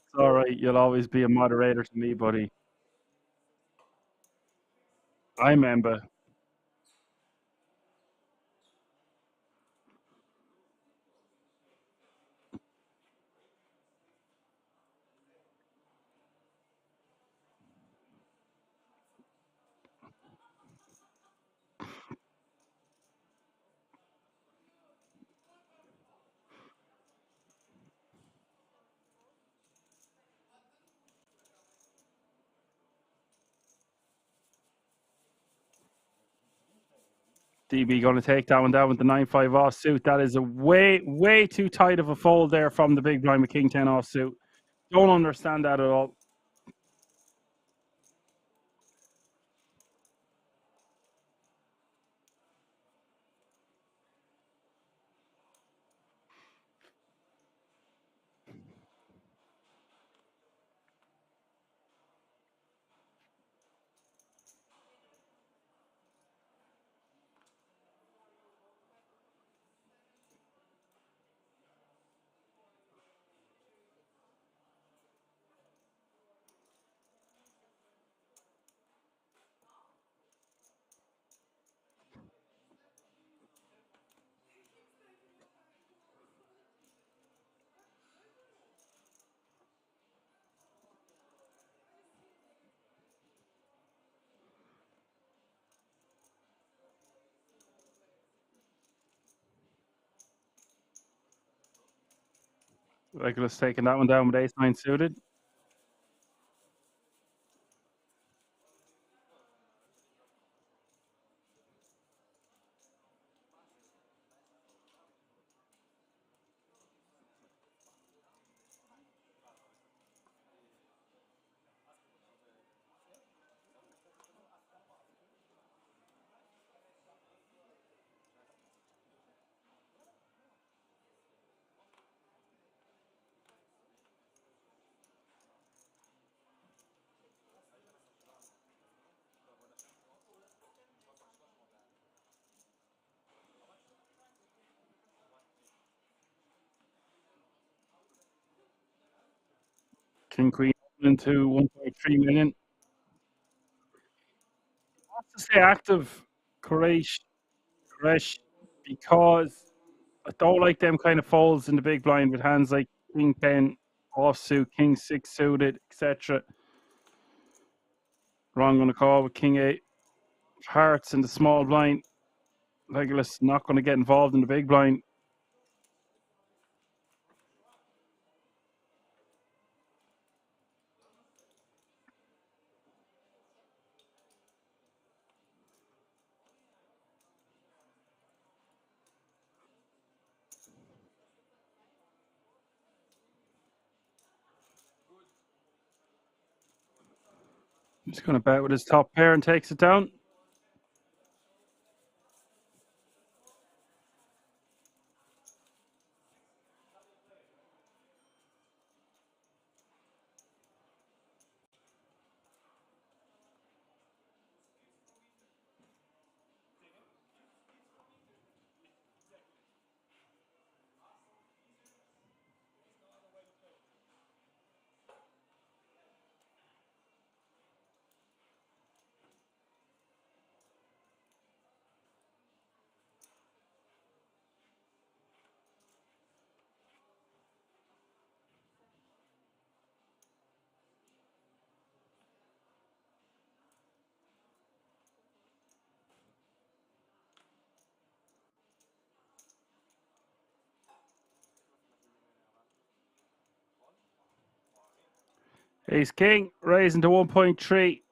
It's all right. You'll always be a moderator to me, buddy. I remember. DB going to take that one down with the 9-5 offsuit. That is a way too tight of a fold there from the big blind with King 10 offsuit. Don't understand that at all. Regulus taking that one down with ace-9 suited. King Queen into 1.3 million. To stay active, Koresh, because I don't like them kind of folds in the big blind with hands like King 10 offsuit, King 6 suited, etc. Wrong on the call with King 8 hearts in the small blind. Regulus not going to get involved in the big blind. He's going to bet with his top pair and takes it down. Ace King raising to 1.3.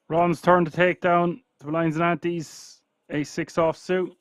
Ron's turn to take down the Lions and Antes. Ace-6 offsuit.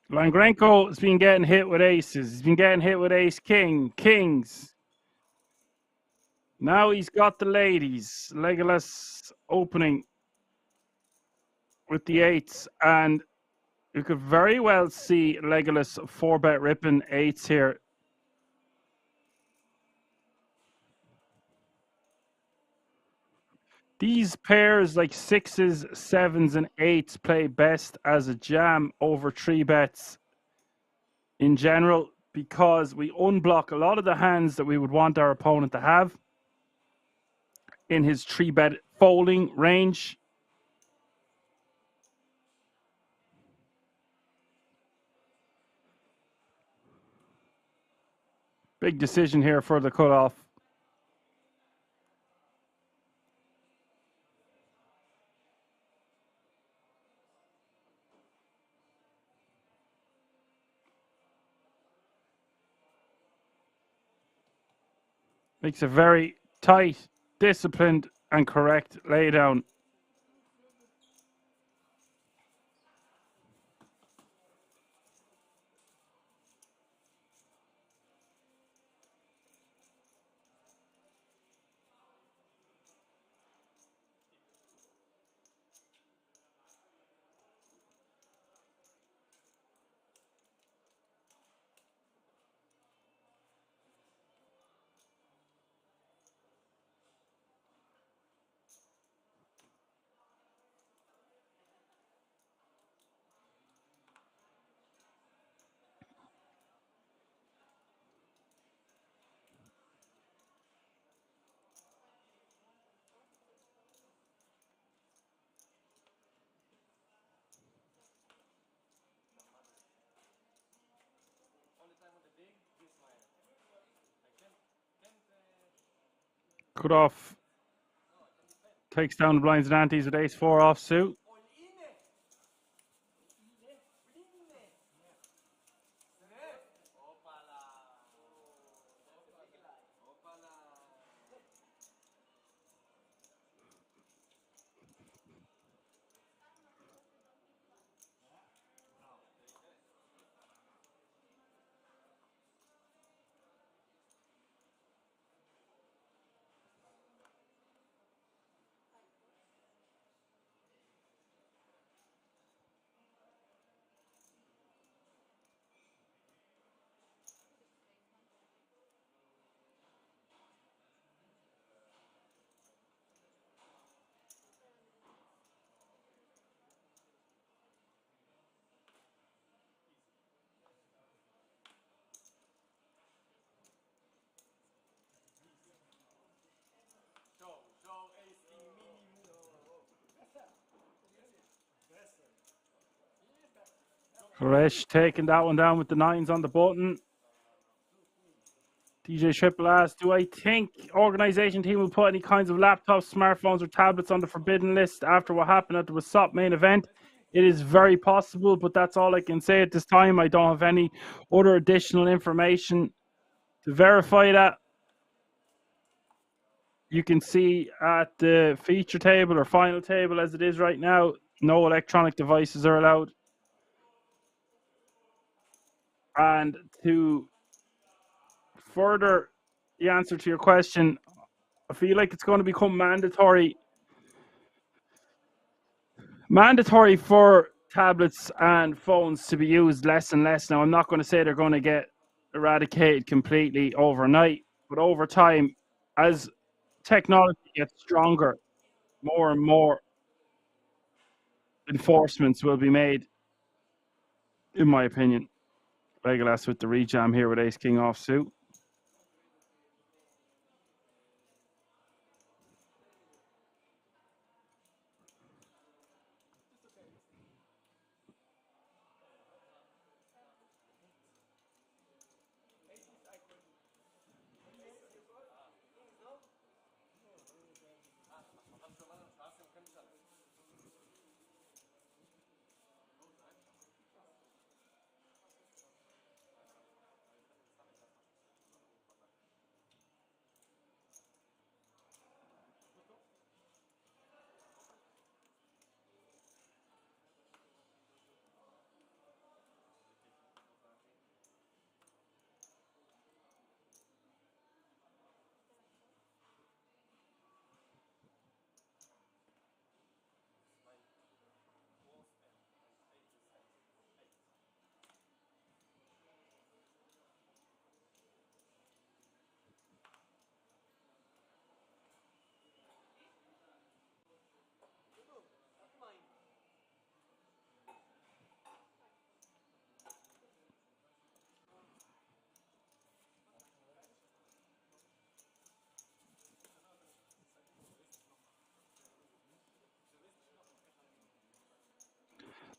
Langrenko has been getting hit with aces. He's been getting hit with ace-king, kings. Now he's got the ladies. Legolas opening with the eights, and you could very well see Legolas 4-bet ripping eights here. These pairs like sixes, sevens, and eights play best as a jam over 3-bets in general, because we unblock a lot of the hands that we would want our opponent to have in his 3-bet folding range. Big decision here for the cutoff. Makes a very tight, disciplined, and correct laydown. Cutoff takes down the blinds and antes with ace-4 offsuit. Koresh taking that one down with the 9s on the button. DJ Triple asks, do I think organization team will put any kinds of laptops, smartphones, or tablets on the forbidden list after what happened at the WSOP main event? It is very possible, but that's all I can say at this time. I don't have any other additional information to verify that. You can see at the feature table or final table as it is right now, no electronic devices are allowed. And to further the answer to your question, I feel like it's going to become mandatory for tablets and phones to be used less and less. Now, I'm not going to say they're going to get eradicated completely overnight, but over time, as technology gets stronger, more and more enforcements will be made, in my opinion. Legolas with the rejam here with Ace King off suit.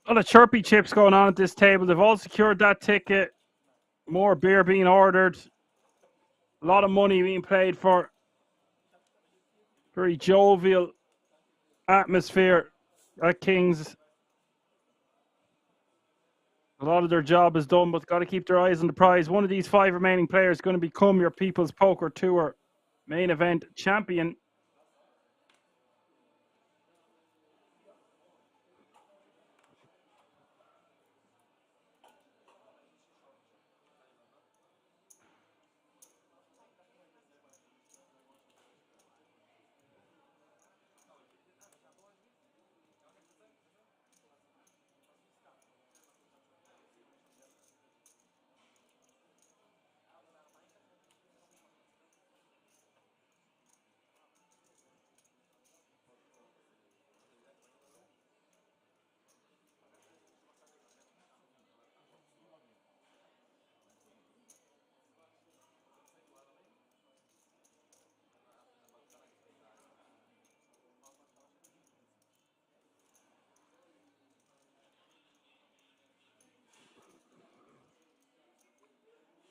A lot of chirpy chips going on at this table. They've all secured that ticket. More beer being ordered. A lot of money being paid for. Very jovial atmosphere at Kings. A lot of their job is done, but got to keep their eyes on the prize. One of these 5 remaining players is going to become your People's Poker Tour main event champion.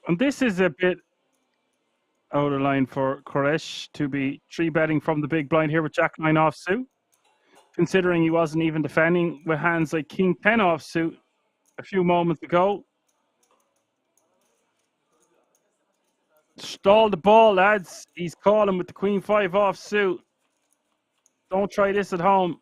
And this is a bit out of line for Koresh to be 3-betting from the big blind here with Jack 9 offsuit, considering he wasn't even defending with hands like King 10 offsuit a few moments ago. Stall the ball, lads. He's calling with the Queen 5 offsuit. Don't try this at home.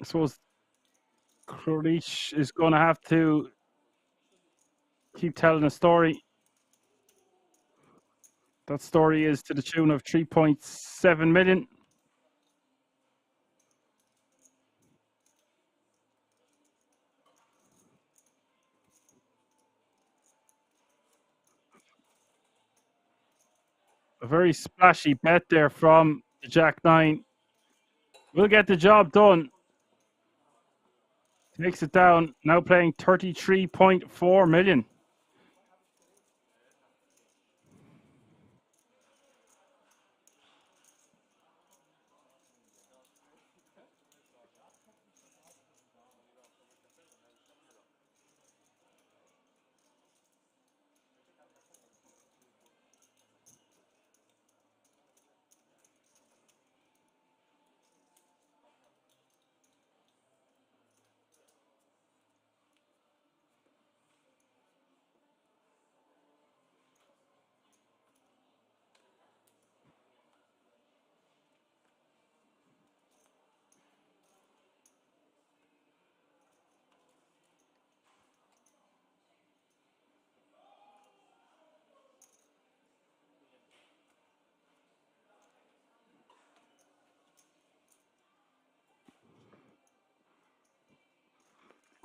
I suppose Koresh is going to have to keep telling a story. That story is to the tune of 3.7 million. A very splashy bet there from the Jack 9. Will get the job done. Takes it down. Now playing 33.4 million.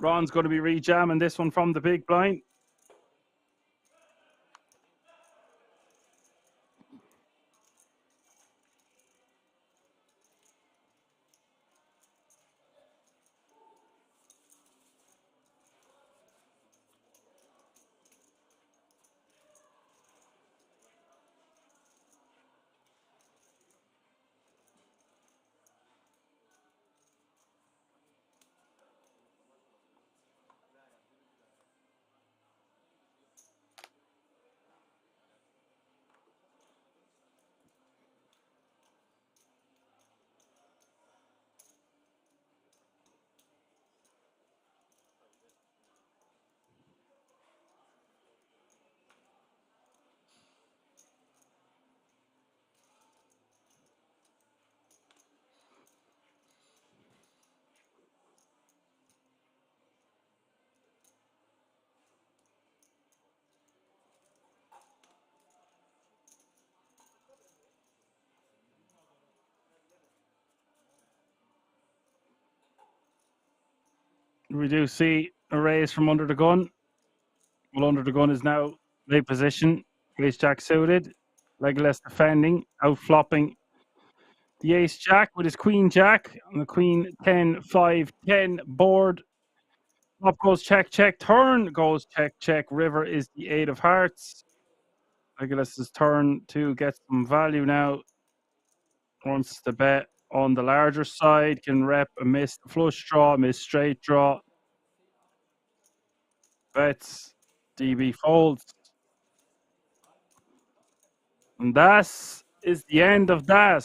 Ron's going to be rejamming this one from the big blind. We do see a raise from under the gun. Well, under the gun is now late position. Ace Jack suited. Legless defending, out flopping the Ace Jack with his Queen Jack on the Queen 10, 5, 10 board. Flop goes check, check. Turn goes check, check. River is the 8 of hearts. Legless's turn to get some value now. Wants to bet on the larger side. Can rep a missed flush draw, missed straight draw. Bets. DB folds. And that is the end of that.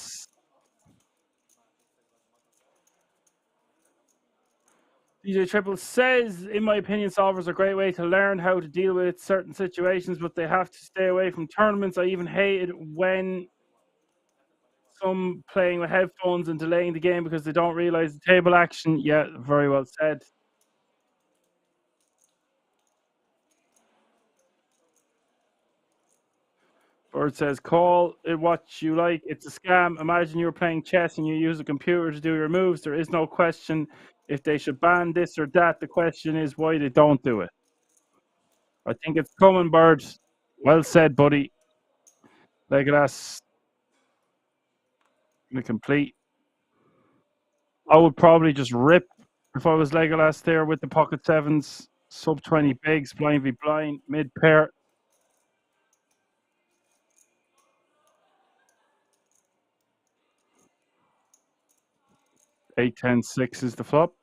DJ Triple says, in my opinion, solvers are a great way to learn how to deal with certain situations, but they have to stay away from tournaments. I even hate it when some playing with headphones and delaying the game because they don't realize the table action. Yeah, very well said. Bird says, call it what you like. It's a scam. Imagine you're playing chess and you use a computer to do your moves. There is no question if they should ban this or that. The question is why they don't do it. I think it's coming, Bird. Well said, buddy. Legolas. Complete. I would probably just rip if I was Legolas there with the pocket sevens. Sub 20 bigs, blind v blind, mid pair. 8, 10, 6 is the flop.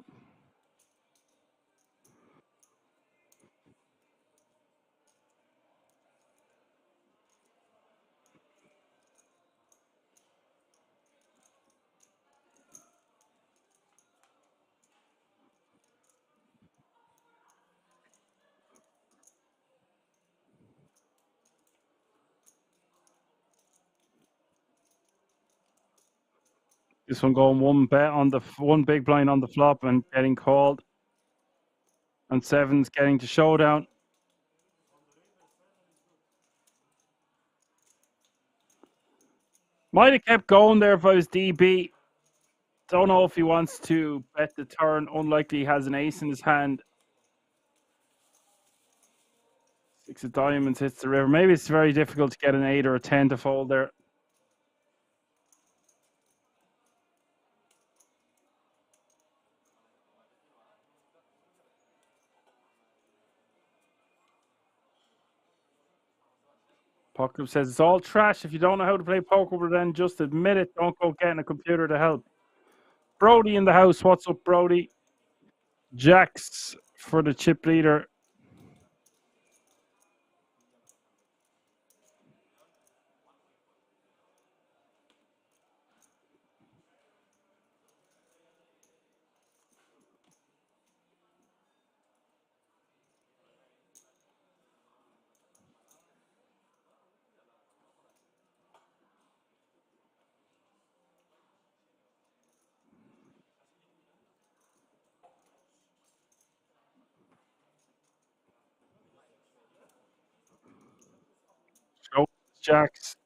This one going one bet on the one big blind on the flop and getting called. And sevens getting to showdown. Might have kept going there if I was DB. Don't know if he wants to bet the turn. Unlikely he has an ace in his hand. 6 of diamonds hits the river. Maybe it's very difficult to get an 8 or a 10 to fold there. Poker says it's all trash. If you don't know how to play poker, then just admit it. Don't go getting a computer to help. Brody in the house. What's up, Brody? Jacks for the chip leader. Show Jacks.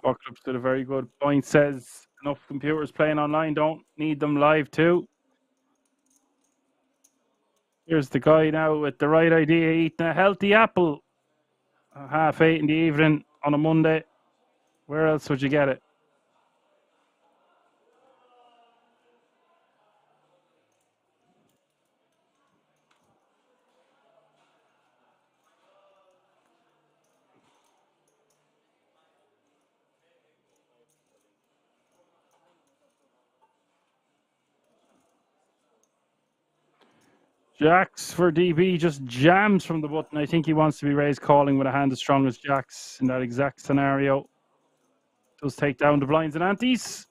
Bucklups did a very good point. Says enough computers playing online don't need them live too. Here's the guy now with the right idea, eating a healthy apple at 8:30 in the evening on a Monday. Where else would you get it? Jacks for DB just jams from the button. I think he wants to be raised calling with a hand as strong as Jacks in that exact scenario. Does take down the blinds and antes.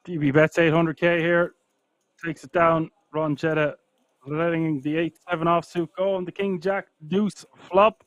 DB bets 800k here. Takes it down. Ron Jetta letting the 8-7 offsuit go and the King Jack deuce flop.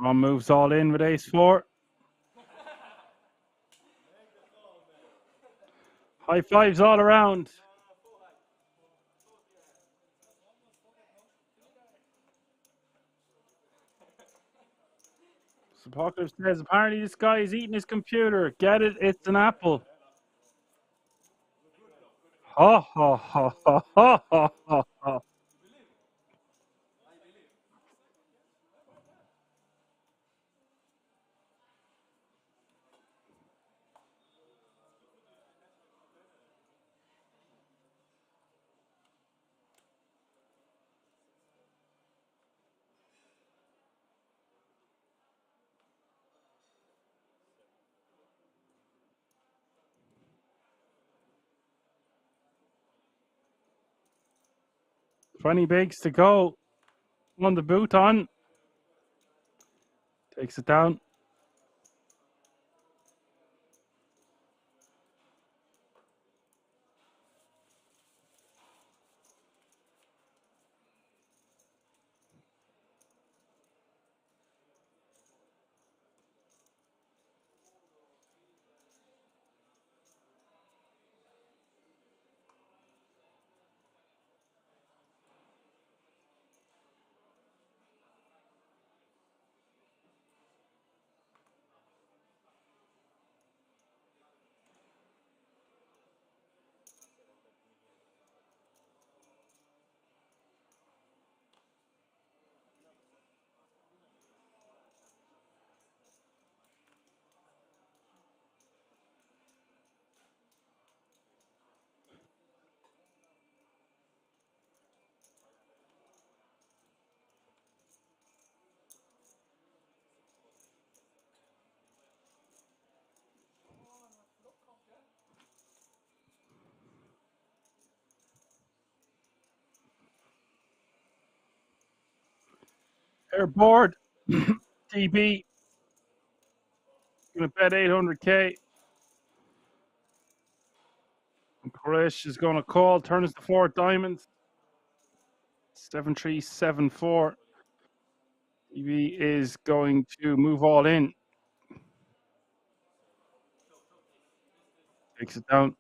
Ron moves all in with ace-4. High fives all around. So Apocalypse says, apparently this guy is eating his computer. Get it? It's an apple. Ha ha ha ha ha ha ha ha. Twenty bigs to go. On the boot on. Takes it down. Air board. DB. Gonna bet 800K. Krish is gonna call. Turns to 4 diamonds. 7374. DB is going to move all in. Takes it down.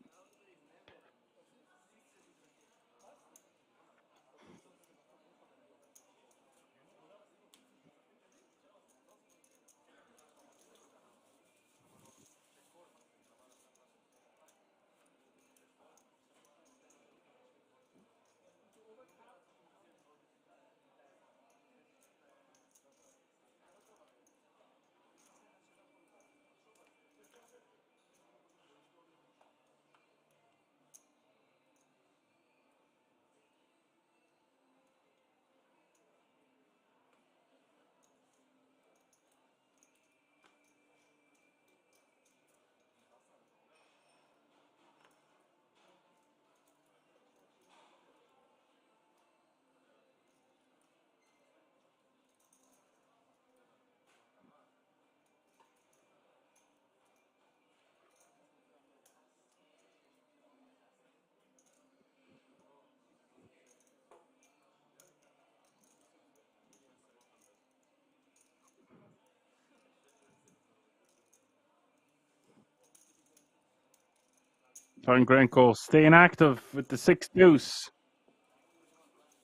John Grenko staying active with the 6 deuce.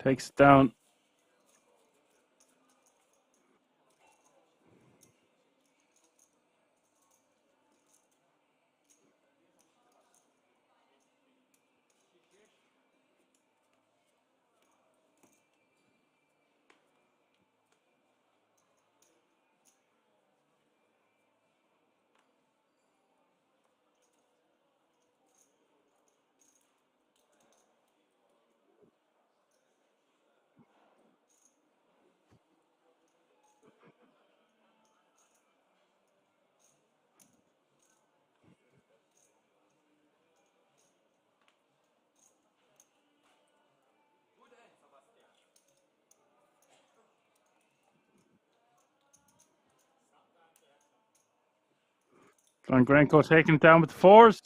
Takes it down. John Grenko taking it down with the 4s.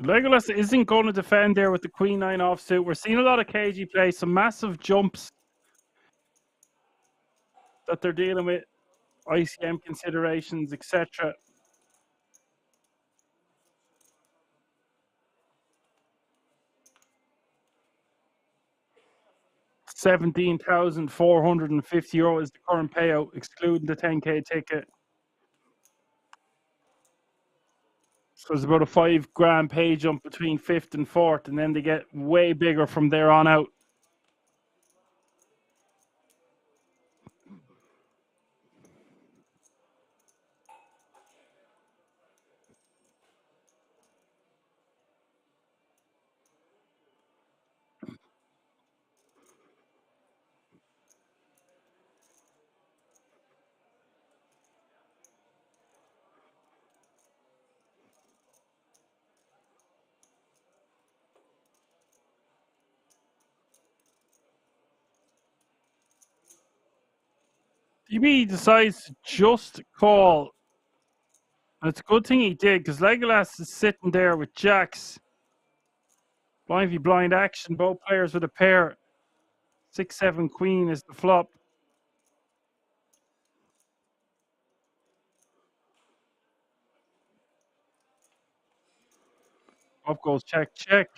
Legolas isn't going to defend there with the Queen 9 offsuit. We're seeing a lot of KG play, some massive jumps that they're dealing with, ICM considerations, etc. 17,450 euro is the current payout, excluding the 10K ticket. So it's about a $5,000 pay jump between 5th and 4th, and then they get way bigger from there on out. DB decides to just call It's a good thing he did, because Legolas is sitting there with jacks. Blind v blind action, both players with a pair. 6-7 queen is the flop. Up goes check, check.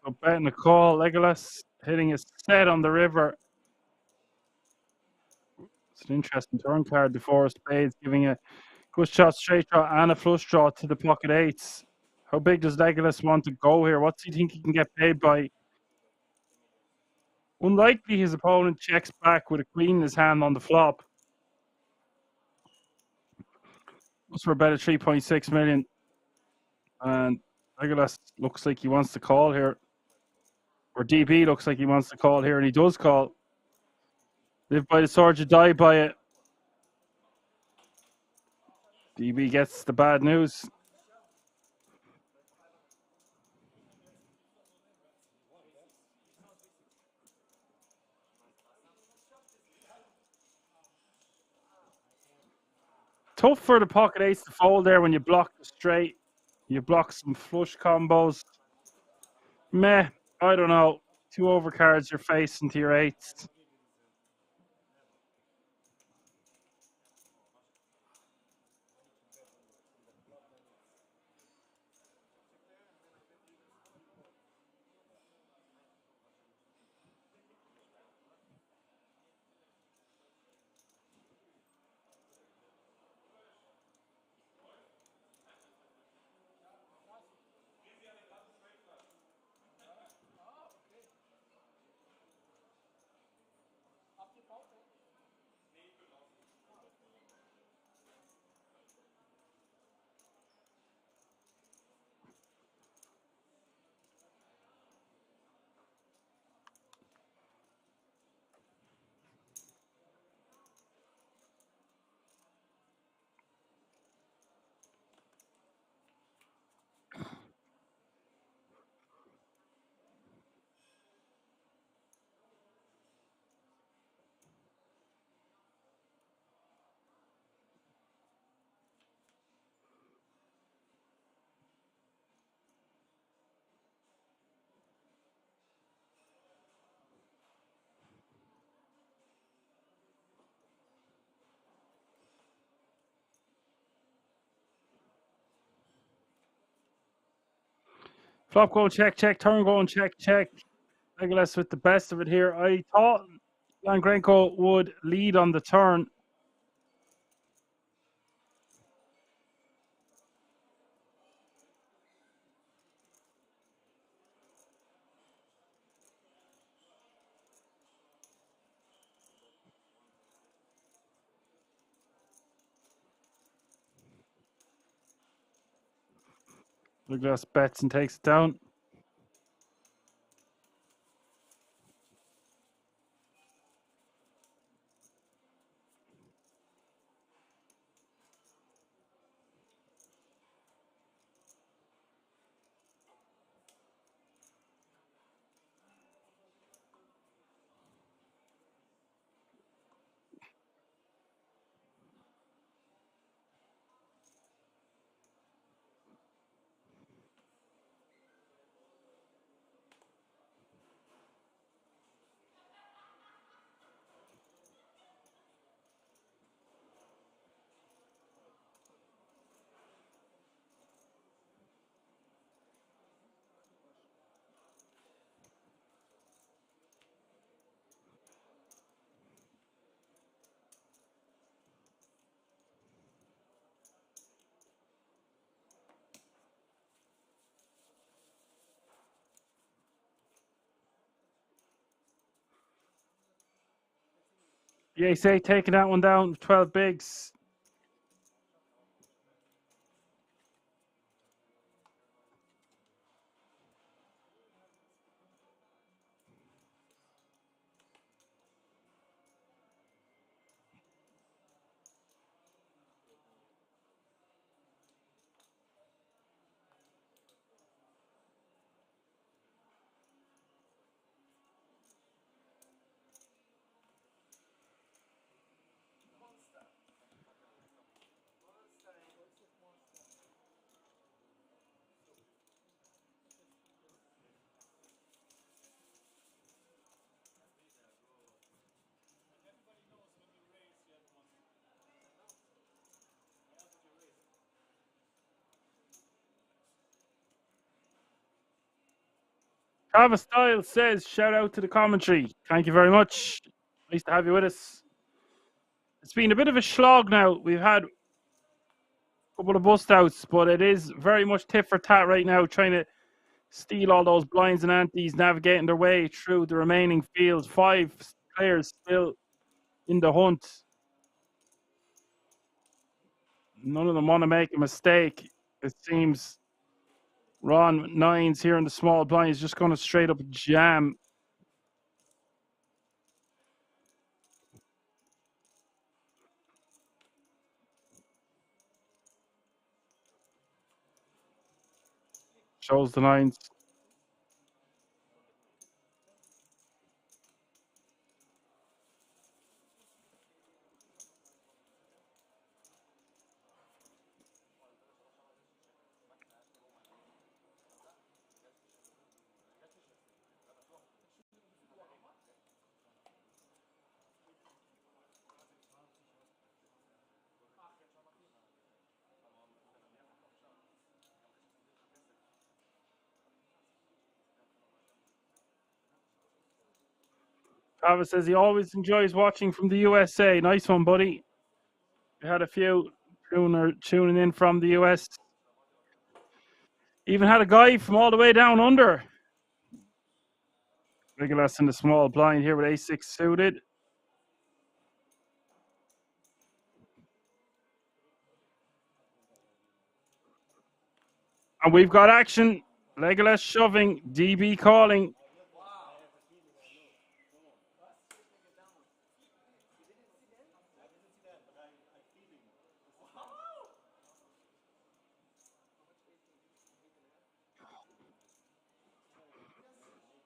So betting a call, Legolas hitting a set on the river. It's an interesting turn card, the four of spades, giving a good shot, straight draw, and a flush draw to the pocket eights. How big does Legolas want to go here? What do you think he can get paid by? Unlikely his opponent checks back with a queen in his hand on the flop. Goes for about a 3.6 million. And Legolas looks like he wants to call here. Or DB looks like he wants to call here, and he does call. Live by the sword, you die by it. DB gets the bad news. Tough for the pocket ace to fold there when you block the straight. You block some flush combos. Meh, I don't know. 2 overcards you're facing to your eights. Flop going check, check. Turn going check, check. Legolas with the best of it here. I thought Langrenko would lead on the turn. Legolas bets and takes it down. The ace-8 taking that one down, 12 bigs. Travis Styles says, shout out to the commentary. Thank you very much. Nice to have you with us. It's been a bit of a slog now. We've had a couple of bust outs, but it is very much tit for tat right now, trying to steal all those blinds and antes, navigating their way through the remaining field. 5 players still in the hunt. None of them want to make a mistake. It seems Ron Nines here in the small blind is just going to straight up jam. Shows the nines. Travis says he always enjoys watching from the USA. Nice one, buddy. We had a few tuning in from the US. Even had a guy from all the way down under. Legolas in the small blind here with A6 suited. And we've got action. Legolas shoving, DB calling.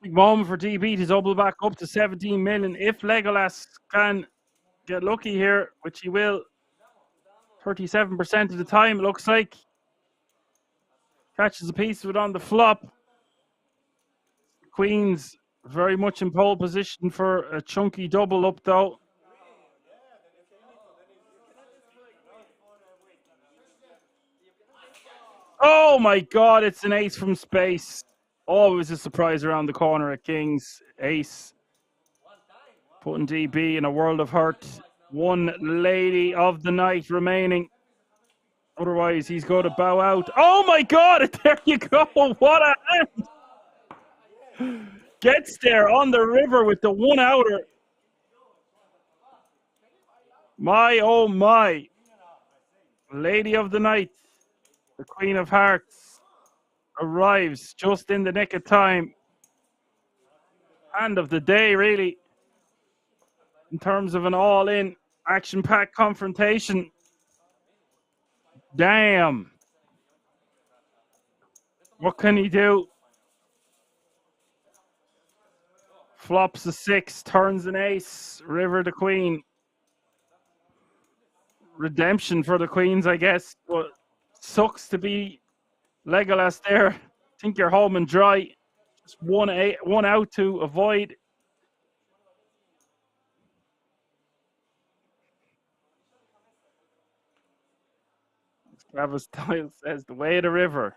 Big moment for DB to double back up to 17 million. If Legolas can get lucky here, which he will, 37% of the time, it looks like. Catches a piece of it on the flop. Queen's very much in pole position for a chunky double up, though. Oh my God, it's an ace from space. Always a surprise around the corner at Kings. Ace. Putting DB in a world of hurt. One lady of the night remaining. Otherwise, he's going to bow out. Oh my God, there you go. What a hand. Gets there on the river with the one outer. My, oh my. Lady of the night, the Queen of Hearts, arrives just in the nick of time. Hand of the day, really, in terms of an all-in, action-packed confrontation. Damn. What can he do? Flops a 6, turns an ace, river the Queen. Redemption for the Queens, I guess, but sucks to be Legolas there. Think you're home and dry. Just one out to avoid. Travis Styles says the way of the river.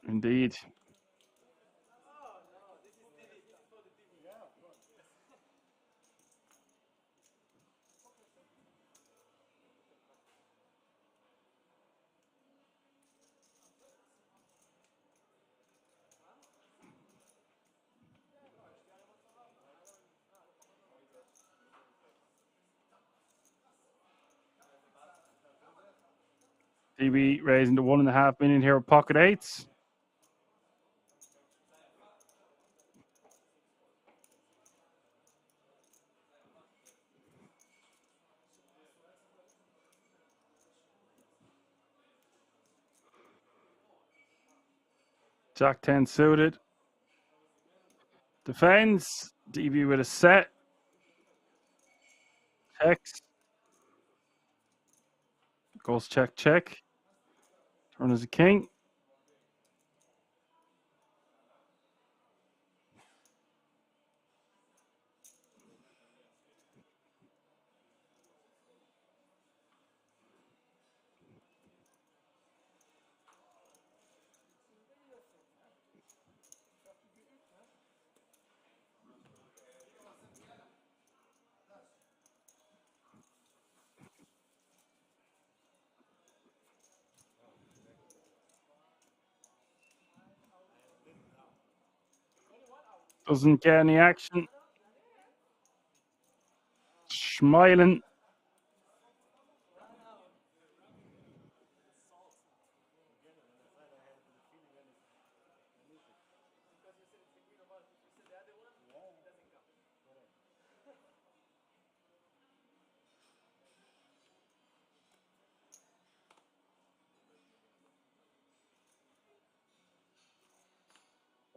Indeed. DB raising to 1.5 million here with pocket eights. Jack 10 suited. Defends. DB with a set. Checks. Goes check, check. Turn as a king. Doesn't get any action. Smiling.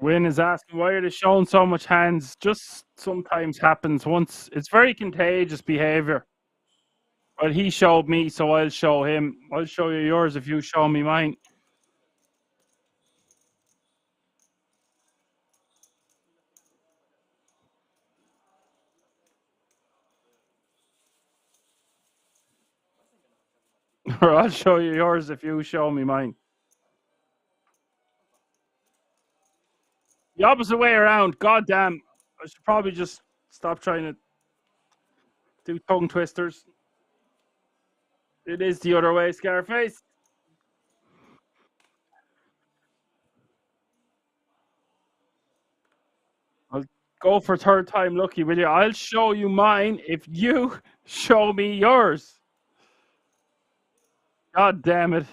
Win is asking, why are they showing so much hands? Just sometimes happens once. It's very contagious behavior. Well, he showed me, so I'll show him. I'll show you yours if you show me mine. Or I'll show you yours if you show me mine. The opposite way around. God damn. I should probably just stop trying to do tongue twisters. It is the other way, Scarface. I'll go for third time lucky, will you? I'll show you mine if you show me yours. God damn it.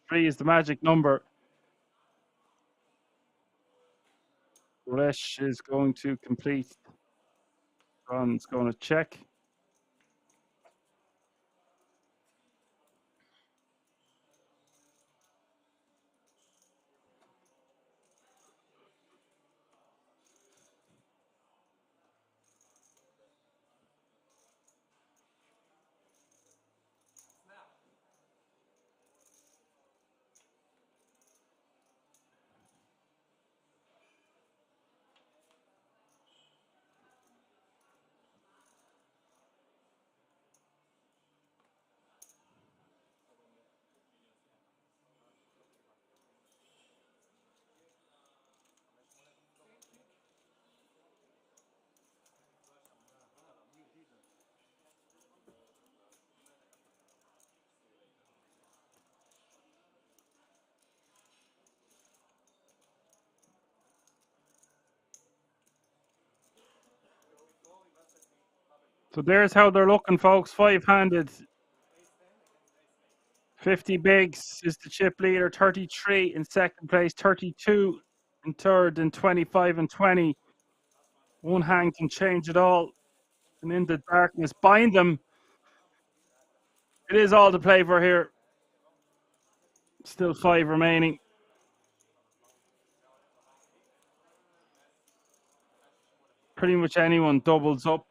3 is the magic number. Resh is going to complete. Ron's going to check. So there's how they're looking, folks. 5-handed. 50 bigs is the chip leader. 33 in second place. 32 in third. And 25 and 20. One hand can change it all. And in the darkness, bind them. It is all to play for here. Still 5 remaining. Pretty much anyone doubles up.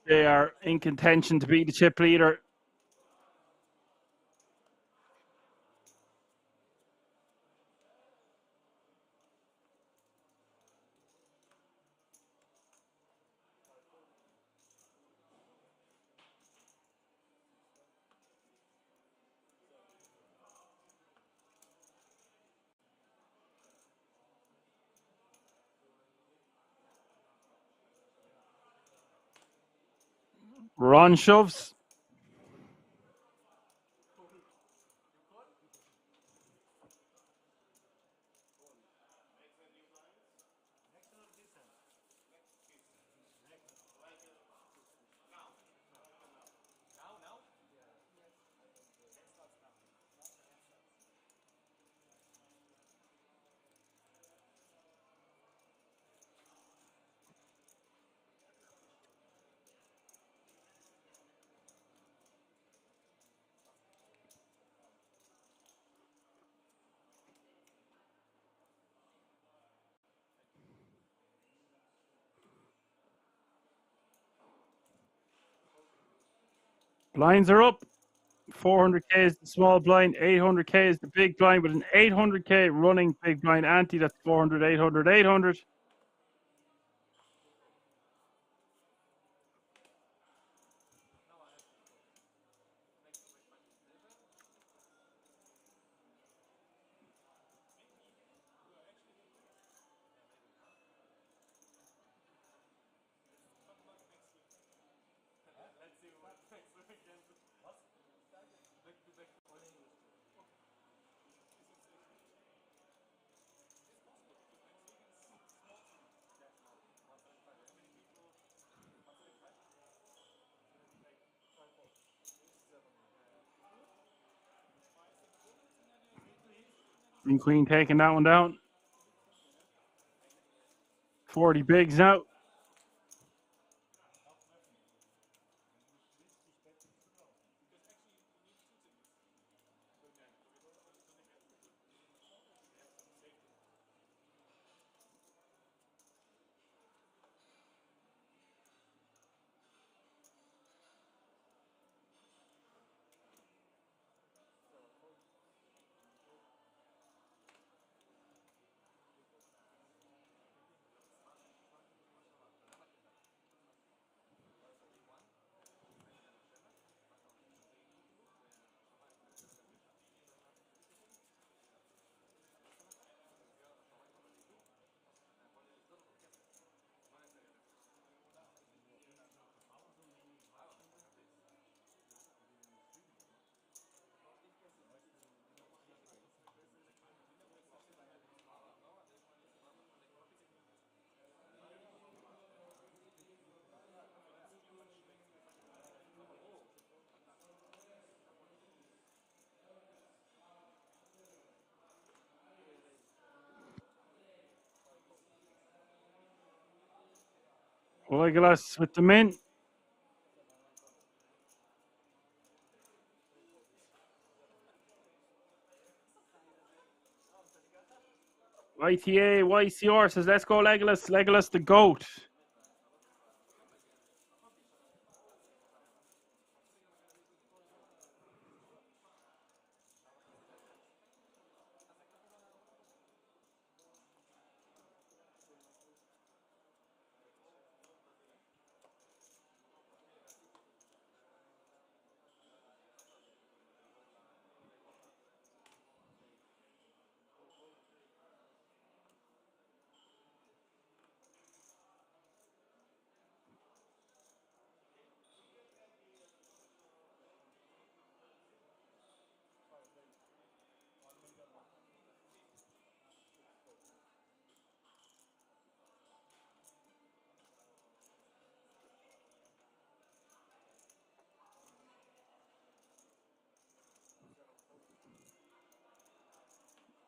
They are in contention to be the chip leader. Ron shoves. Blinds are up. 400k is the small blind, 800k is the big blind, with an 800k running big blind ante. That's 400, 800, 800. King Queen taking that one down. 40 bigs now. Legolas with the mint. YTA, YCR says, let's go Legolas. Legolas the GOAT.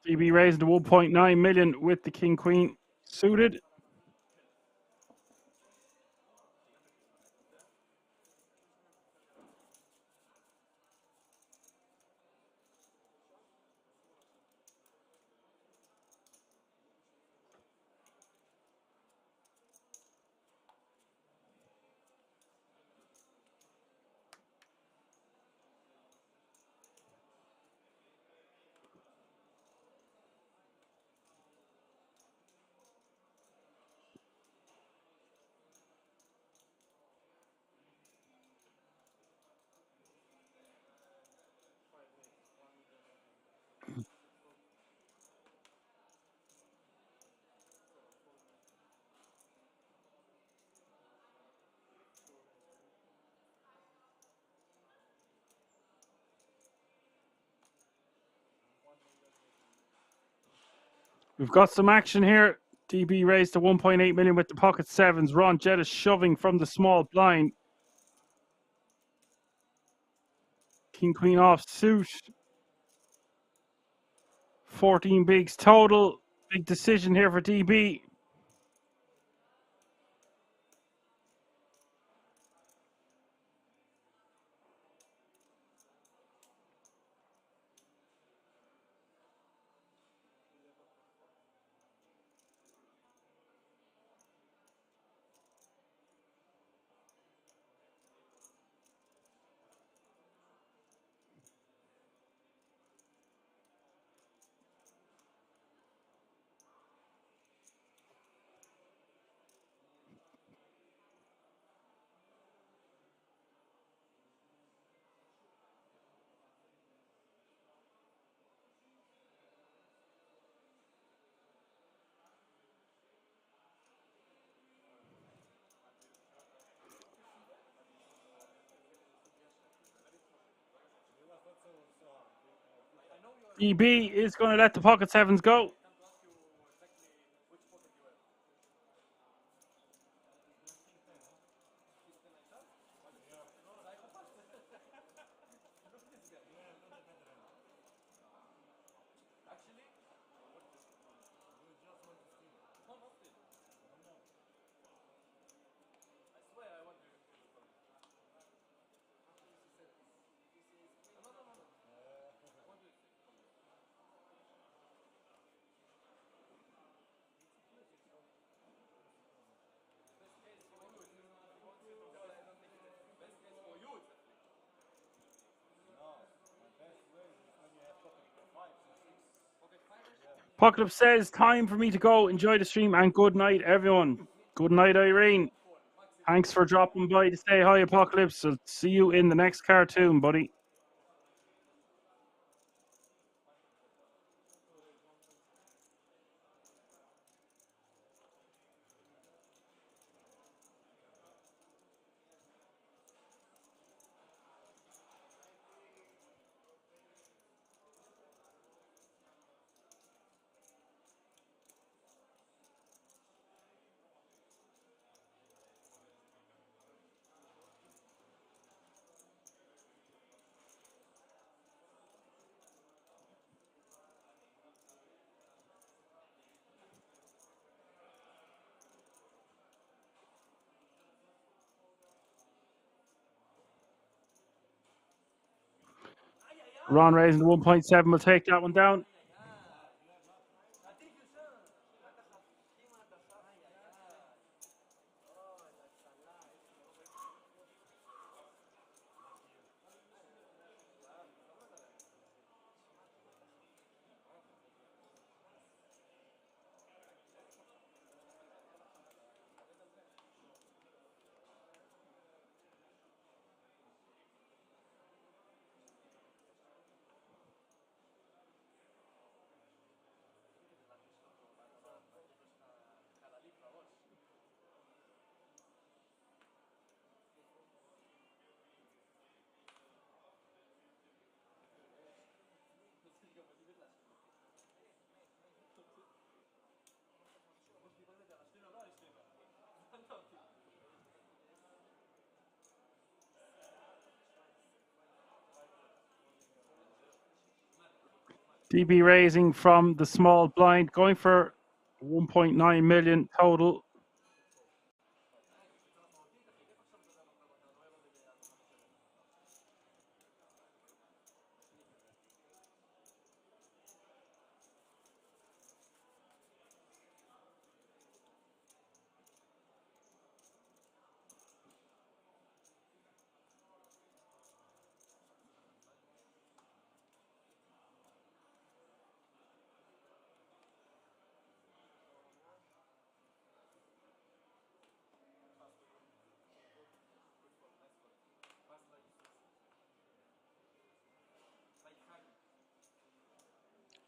DB raised to 1.9 million with the King Queen suited. We've got some action here. DB raised to 1.8 million with the pocket sevens. Ron Jett is shoving from the small blind. King Queen off suit. 14 bigs total. Big decision here for DB. DB is going to let the pocket sevens go. Apocalypse says, time for me to go. Enjoy the stream and good night, everyone. Good night, Irene. Thanks for dropping by to say hi, Apocalypse. I'll see you in the next cartoon, buddy. Ron raising the 1.7 will take that one down. DB raising from the small blind, going for 1.9 million total.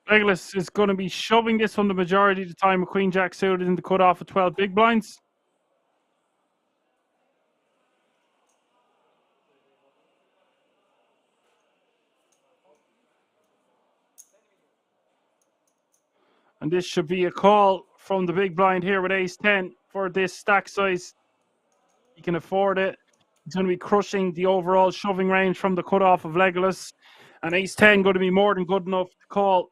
Legolas is going to be shoving this one the majority of the time with Queen Jack suited in the cutoff of 12 big blinds. And this should be a call from the big blind here with ace 10 for this stack size. He can afford it. He's going to be crushing the overall shoving range from the cutoff of Legolas. And ace 10 going to be more than good enough to call.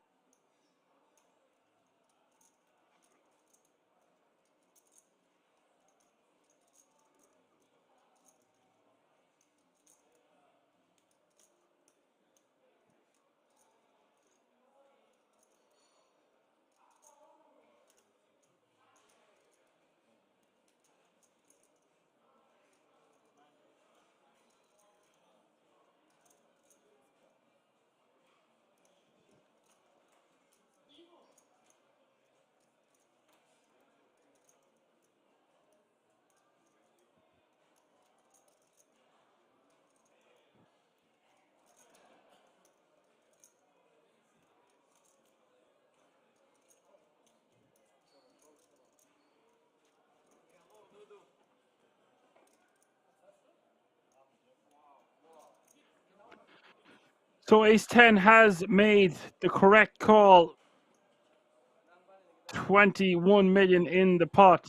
So ace 10 has made the correct call. 21 million in the pot.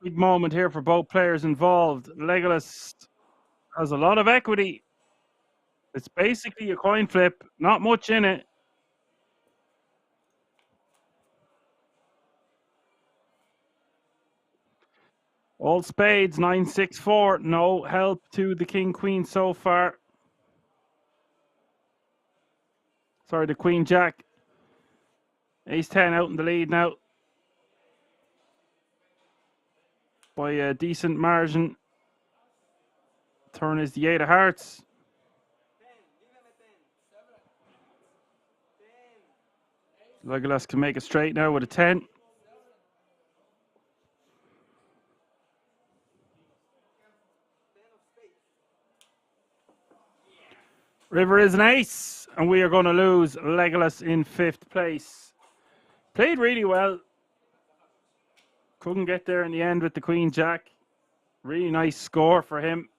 Big moment here for both players involved. Legolas has a lot of equity. It's basically a coin flip, not much in it. All spades, 9-6-4. No help to the king queen so far. Sorry, the queen jack. Ace 10 out in the lead now by a decent margin. Turn is the 8 of hearts. Legolas can make it straight now with a 10. River is an ace, and we are going to lose Legolas in 5th place. Played really well. Couldn't get there in the end with the Queen Jack. Really nice score for him.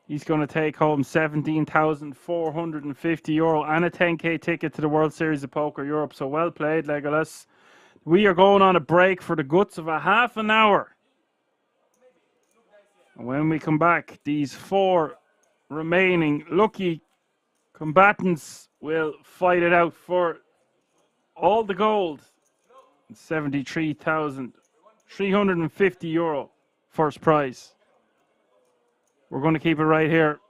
He's going to take home €17,450 and a 10k ticket to the World Series of Poker Europe. So well played, Legolas. We are going on a break for the guts of a half an hour. And when we come back, these 4 remaining lucky combatants will fight it out for all the gold. €73,350 first prize. We're going to keep it right here.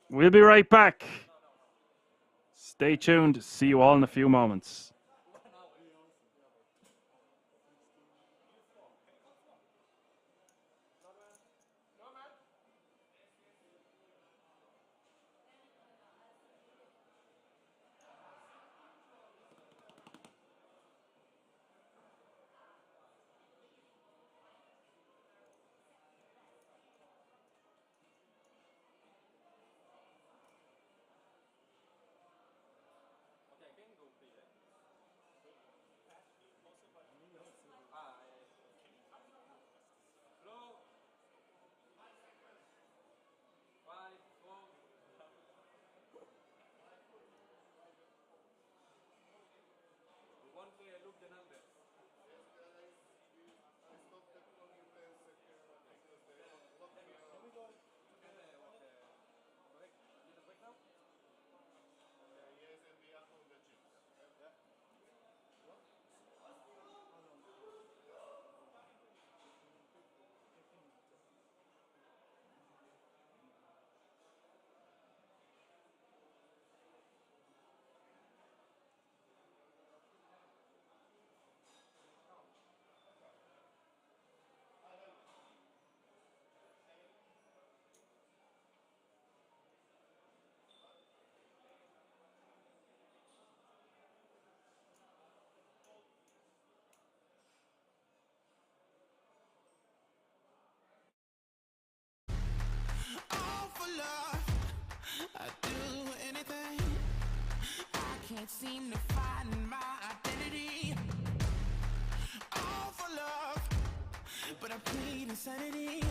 We'll be right back. Stay tuned. See you all in a few moments. All for love, I'd do anything. I can't seem to find my identity. All for love, but I plead insanity.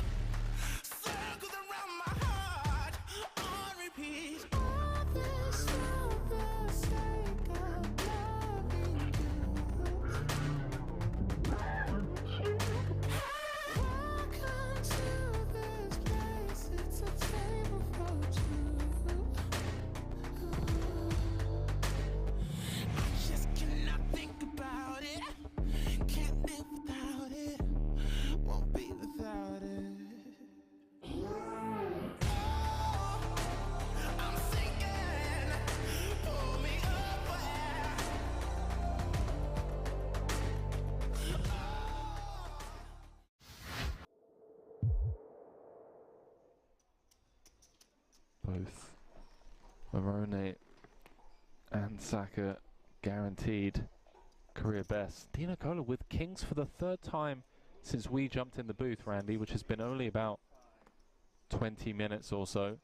Circles around my heart on repeat. All this for the sake of loving you. Welcome to this place. It's a table for two. I just cannot think about it. Can't live without it. Won't be without it. I'm sinking. Pull me up for air. Both Morone and Saka guaranteed career best. Dino Cola with kings for the 3rd time since we jumped in the booth, Randy, which has been only about 20 minutes or so.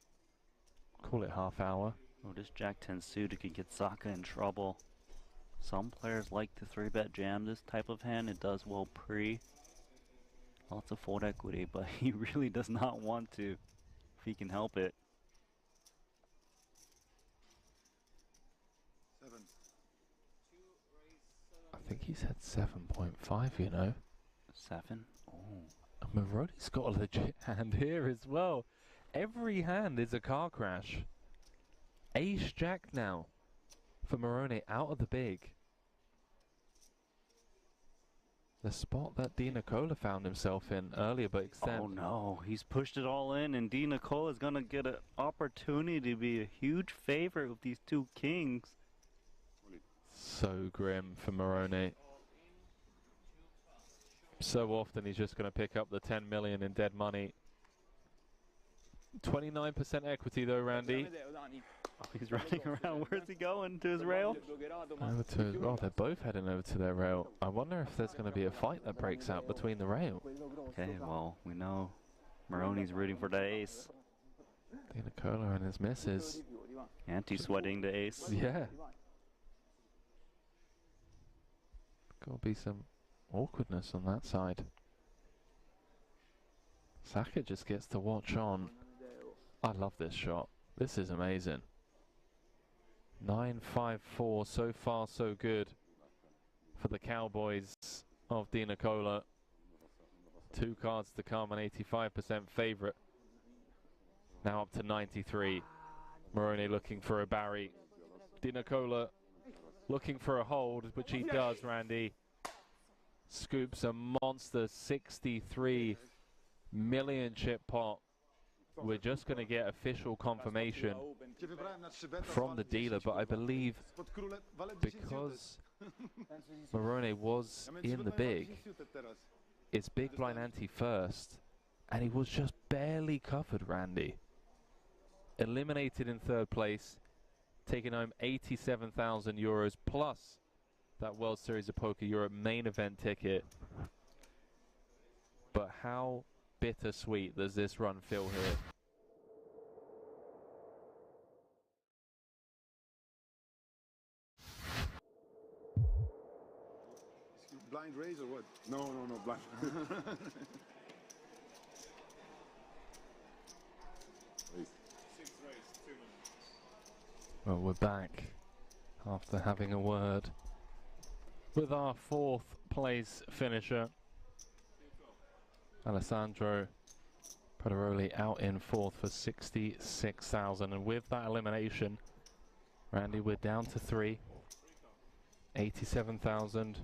Call it half hour. Oh, this Jack 10 suited could get Saka in trouble. Some players like to 3-bet jam this type of hand. It does well pre. Lots of fold equity, but he really does not want to if he can help it. 7. I think he said 7.5, you know. 7? Oh. And Moroni's got a legit hand here as well. Every hand is a car crash. Ace Jack now for Moroni out of the big. The spot that Di Nicola found himself in earlier, but extend. Oh no, he's pushed it all in, and Di Nicola is gonna get an opportunity to be a huge favorite with these 2 kings. So grim for Moroni. So often he's just going to pick up the 10 million in dead money. 29% equity though, Randy. Oh, he's running around. Where's he going? To his rail? Over to his, oh, they're both heading over to their rail. I wonder if there's going to be a fight that breaks out between the rail. Okay, well, we know Moroni's rooting for the ace. Dinacola and his missus. Anti-sweating the ace. Yeah. Gotta be some awkwardness on that side. Saka just gets to watch on. I love this shot. This is amazing. 9-5-4, so far so good for the Cowboys of Dinacola. 2 cards to come, an 85% favourite. Now up to 93. Moroni looking for a Barry. Dinacola looking for a hold, which he does, Randy. Scoops a monster 63 million chip pot. We're just going to get official confirmation from the dealer, but I believe because Moroni was in the big, it's big blind ante first, and he was just barely covered, Randy. Eliminated in 3rd place, taking home 87,000 euros plus that World Series of Poker Europe main event ticket. But how bittersweet does this run feel here? Blind raise or what? No, blind. Well, we're back after having a word with our 4th place finisher, Alessandro Poderoli, out in 4th for 66,000. And with that elimination, Randy, we're down to 3. 87,000.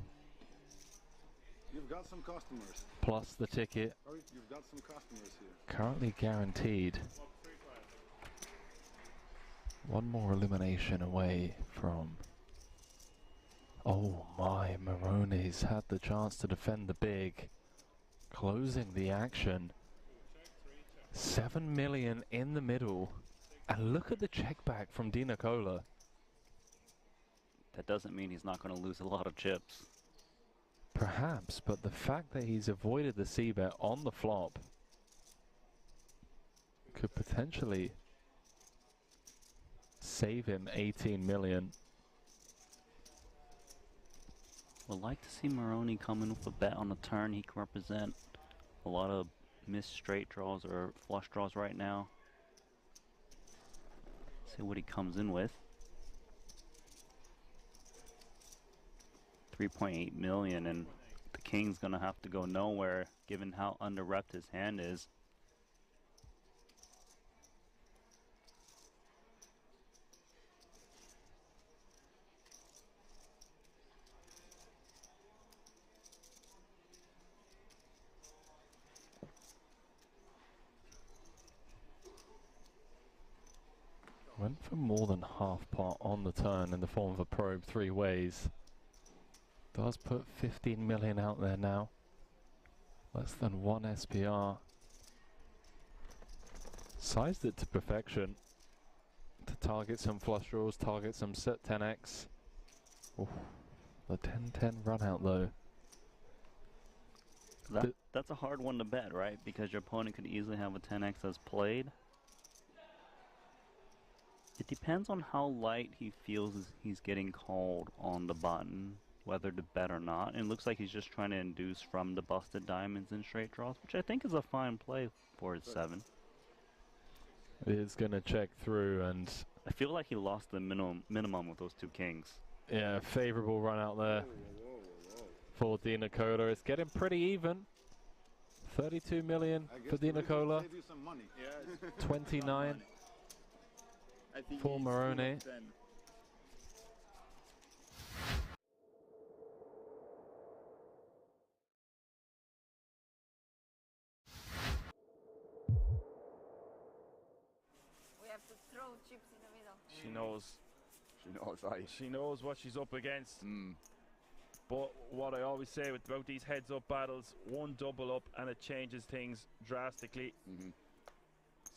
You've got some customers. Plus the ticket. You've got some customers here. Currently guaranteed. One more elimination away from... Oh my, Moroni's had the chance to defend the big. Closing the action. 7 million in the middle. And look at the check back from Dinacola. That doesn't mean he's not going to lose a lot of chips. Perhaps, but the fact that he's avoided the c-bet on the flop could potentially save him 18 million. Would like to see Moroni come in with a bet on the turn. He can represent a lot of missed straight draws or flush draws right now. See what he comes in with. 3.8 million, and the king's gonna have to go nowhere given how under-repped his hand is. Went for more than half pot on the turn in the form of a probe 3 ways. Does put 15 million out there now. Less than 1 SPR. Sized it to perfection to target some flush draws, target some set 10x. Oof, the 10-10 run out though. That's a hard one to bet, right? Because your opponent could easily have a 10x as played. It depends on how light he feels he's getting called on the button, whether to bet or not. And it looks like he's just trying to induce from the busted diamonds and straight draws, which I think is a fine play for his 7. It's going to check through, and I feel like he lost the minimum with those 2 kings. yeah, favorable run out there for Dinacola. It's getting pretty even. 32 million for Dinacola. 29 for Moroni. We have to throw chips in the middle. She knows. She knows, aye. She knows what she's up against. But what I always say about these heads-up battles, one double up and it changes things drastically.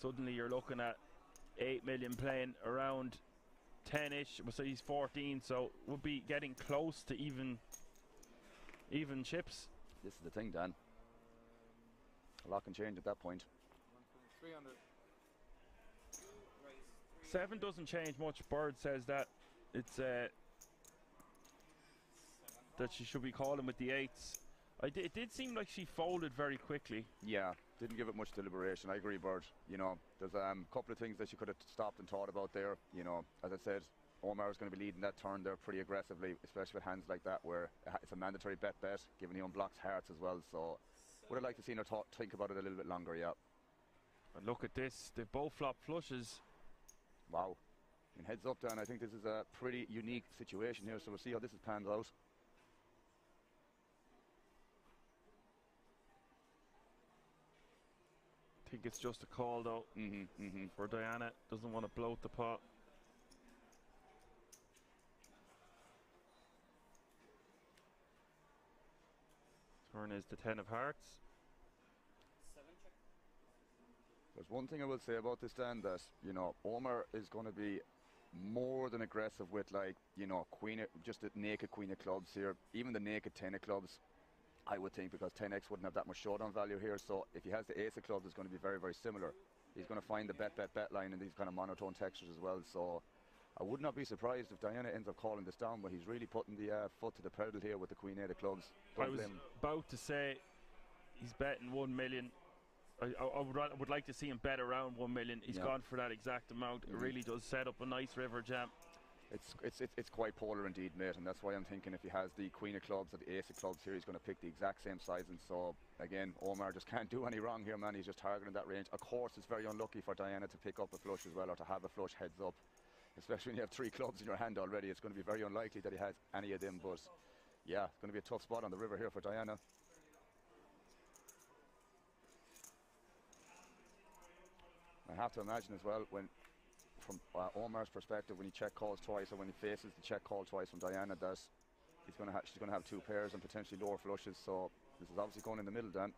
suddenly you're looking at 8 million playing around 10-ish. So he's 14, so we'll be getting close to even chips. This is the thing, Dan. A lot can change at that point. 300. 7 doesn't change much. Bird says that it's that she should be calling with the 8s. It did seem like she folded very quickly. Yeah, didn't give it much deliberation. I agree, Bird. You know, there's a couple of things that she could have stopped and thought about there. You know, as I said, Omar is going to be leading that turn there pretty aggressively, especially with hands like that where it's a mandatory bet, given he unblocks hearts as well. So would have liked to see her think about it a little bit longer, yeah. And look at this, they both flop flushes. Wow. And heads up, Dan, I think this is a pretty unique situation here, so we'll see how this pans out. I think it's just a call though for Diana. Doesn't want to bloat the pot. Turn is the 10 of hearts. There's one thing I will say about this, Dan, that, you know, Omar is going to be more than aggressive with, like, you know, just the naked queen of clubs here, even the naked 10 of clubs, I would think, because 10x wouldn't have that much showdown value here. So if he has the ace of clubs, it's going to be very, very similar. He's going to find the bet line in these kind of monotone textures as well. So I would not be surprised if Diana ends up calling this down, but he's really putting the foot to the pedal here with the queen 8 of clubs. I was about to say he's betting 1 million. I would like to see him bet around 1 million. He's gone for that exact amount. It really does set up a nice river jam. It's quite polar indeed, mate, and that's why I'm thinking if he has the queen of clubs or the ace of clubs here, he's going to pick the exact same size. And so again, Omar just can't do any wrong here, man. He's just targeting that range. Of course, it's very unlucky for Diana to pick up a flush as well, or to have a flush heads up, especially when you have 3 clubs in your hand already. It's going to be very unlikely that he has any of them, but yeah, it's going to be a tough spot on the river here for Diana. I have to imagine as well, when from Omar's perspective, when he check calls twice, or when he faces the check call twice from Diana, that she's going to have 2 pairs and potentially lower flushes. So this is obviously going in the middle, Dan.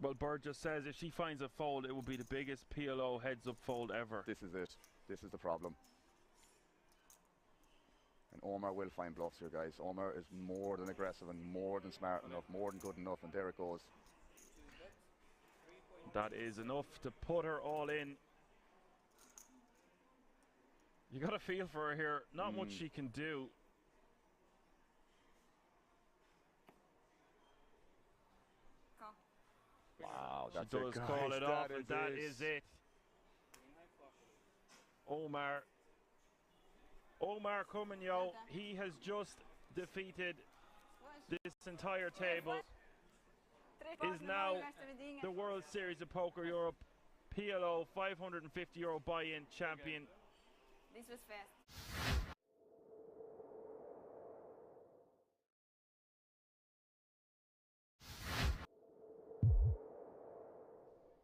Well, Bird just says if she finds a fold, it will be the biggest PLO heads-up fold ever. This is it. This is the problem. And Omar will find bluffs here, guys. Omar is more than aggressive and more than smart enough, more than good enough, and there it goes. That is enough to put her all in. You got a feel for her here. Not much she can do. Wow, she does call it off, and that is it. Omar Cummino, he has just defeated this entire table. Is now the World Series of Poker Europe PLO €550 buy-in champion. This was fast.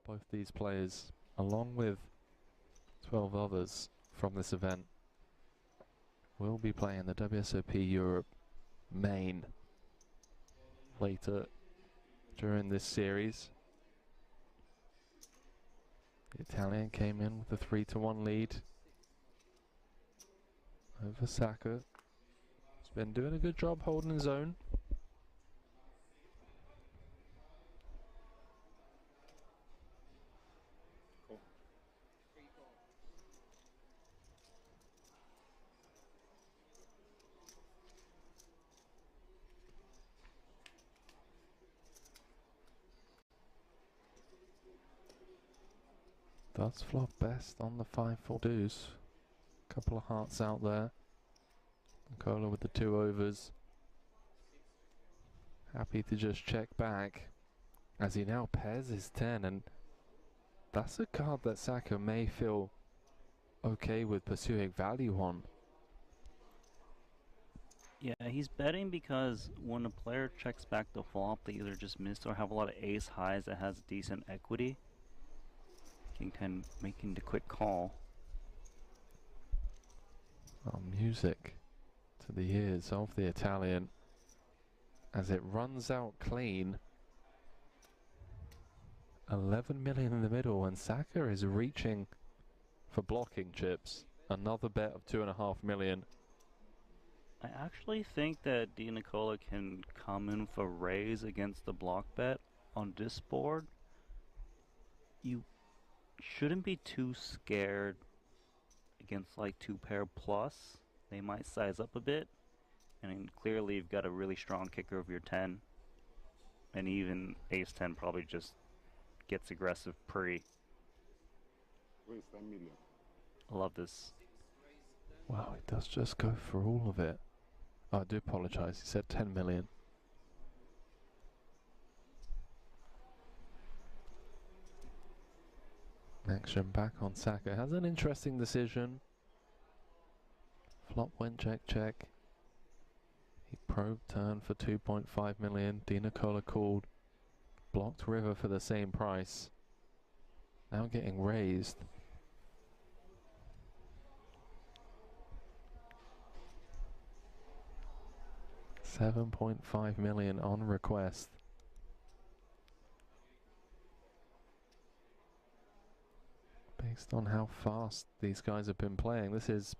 Both these players, along with 12 others from this event, will be playing the WSOP Europe main later during this series. The Italian came in with a 3-1 lead over Saka. He's been doing a good job holding his own. Does flop best on the 5-4 deuce. Couple of hearts out there. Nicola with the 2 overs. Happy to just check back as he now pairs his 10, and that's a card that Saka may feel okay with pursuing value on. Yeah, he's betting because when a player checks back the flop, they either just missed or have a lot of ace highs that has decent equity. King 10 making the quick call. Oh, music to the ears of the Italian as it runs out clean. 11 million in the middle, and Saka is reaching for blocking chips. Another bet of 2.5 million. I actually think that Di Nicola can come in for raise against the block bet on this board. You shouldn't be too scared against like 2-pair plus. They might size up a bit. And clearly you've got a really strong kicker of your 10. And even ace-10 probably just gets aggressive pre. Raise 10 million. I love this. Wow, he does just go for all of it. Oh, I do apologise, he said 10 million. Action back on Saka. Has an interesting decision. Flop went check check. He probed turn for 2.5 million. Di Nicola called. Blocked river for the same price. Now getting raised. $7.5 million on request. Based on how fast these guys have been playing, this is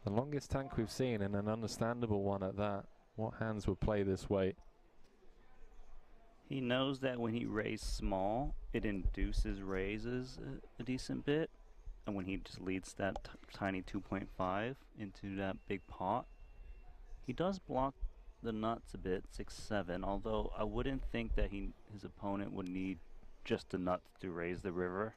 the longest tank we've seen, and an understandable one at that. What hands would play this way? He knows that when he raised small, it induces raises a decent bit. And when he just leads that tiny 2.5 into that big pot, he does block the nuts a bit, 6-7, although I wouldn't think that his opponent would need just the nuts to raise the river.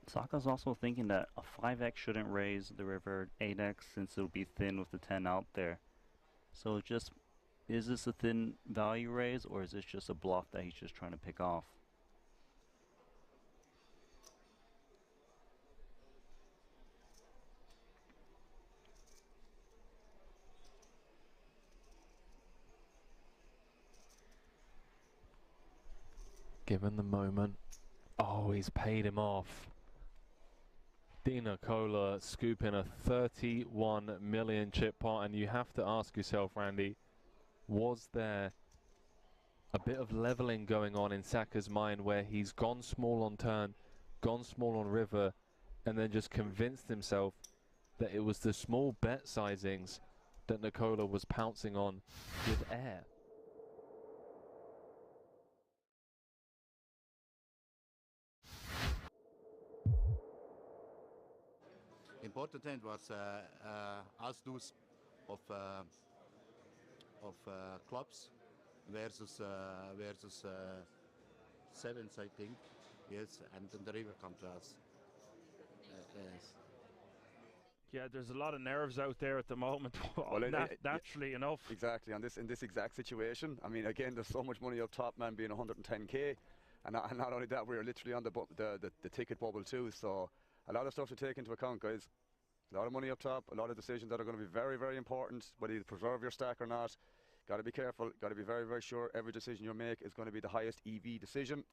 Saka's also thinking that a 5x shouldn't raise the river 8x since it'll be thin with the 10 out there. So just, is this a thin value raise, or is this just a bluff that he's just trying to pick off? Given the moment. Oh, he's paid him off. Di Nicola scooping a 31 million chip pot, and you have to ask yourself, Randy, was there a bit of leveling going on in Saka's mind where he's gone small on turn, gone small on river, and then just convinced himself that it was the small bet sizings that Nicola was pouncing on with air? Important hand was As-Deuce of clubs versus sevens, I think. Yes, and then the river come to us. Yes. Yeah, there's a lot of nerves out there at the moment. Well, naturally enough. Exactly, in this exact situation. I mean, again, there's so much money up top, man, being 110k, and not only that, we're literally on the ticket bubble too. So a lot of stuff to take into account, guys. A lot of money up top, a lot of decisions that are going to be very, very important, whether you preserve your stack or not. Got to be careful, got to be very, very sure every decision you make is going to be the highest EV decision.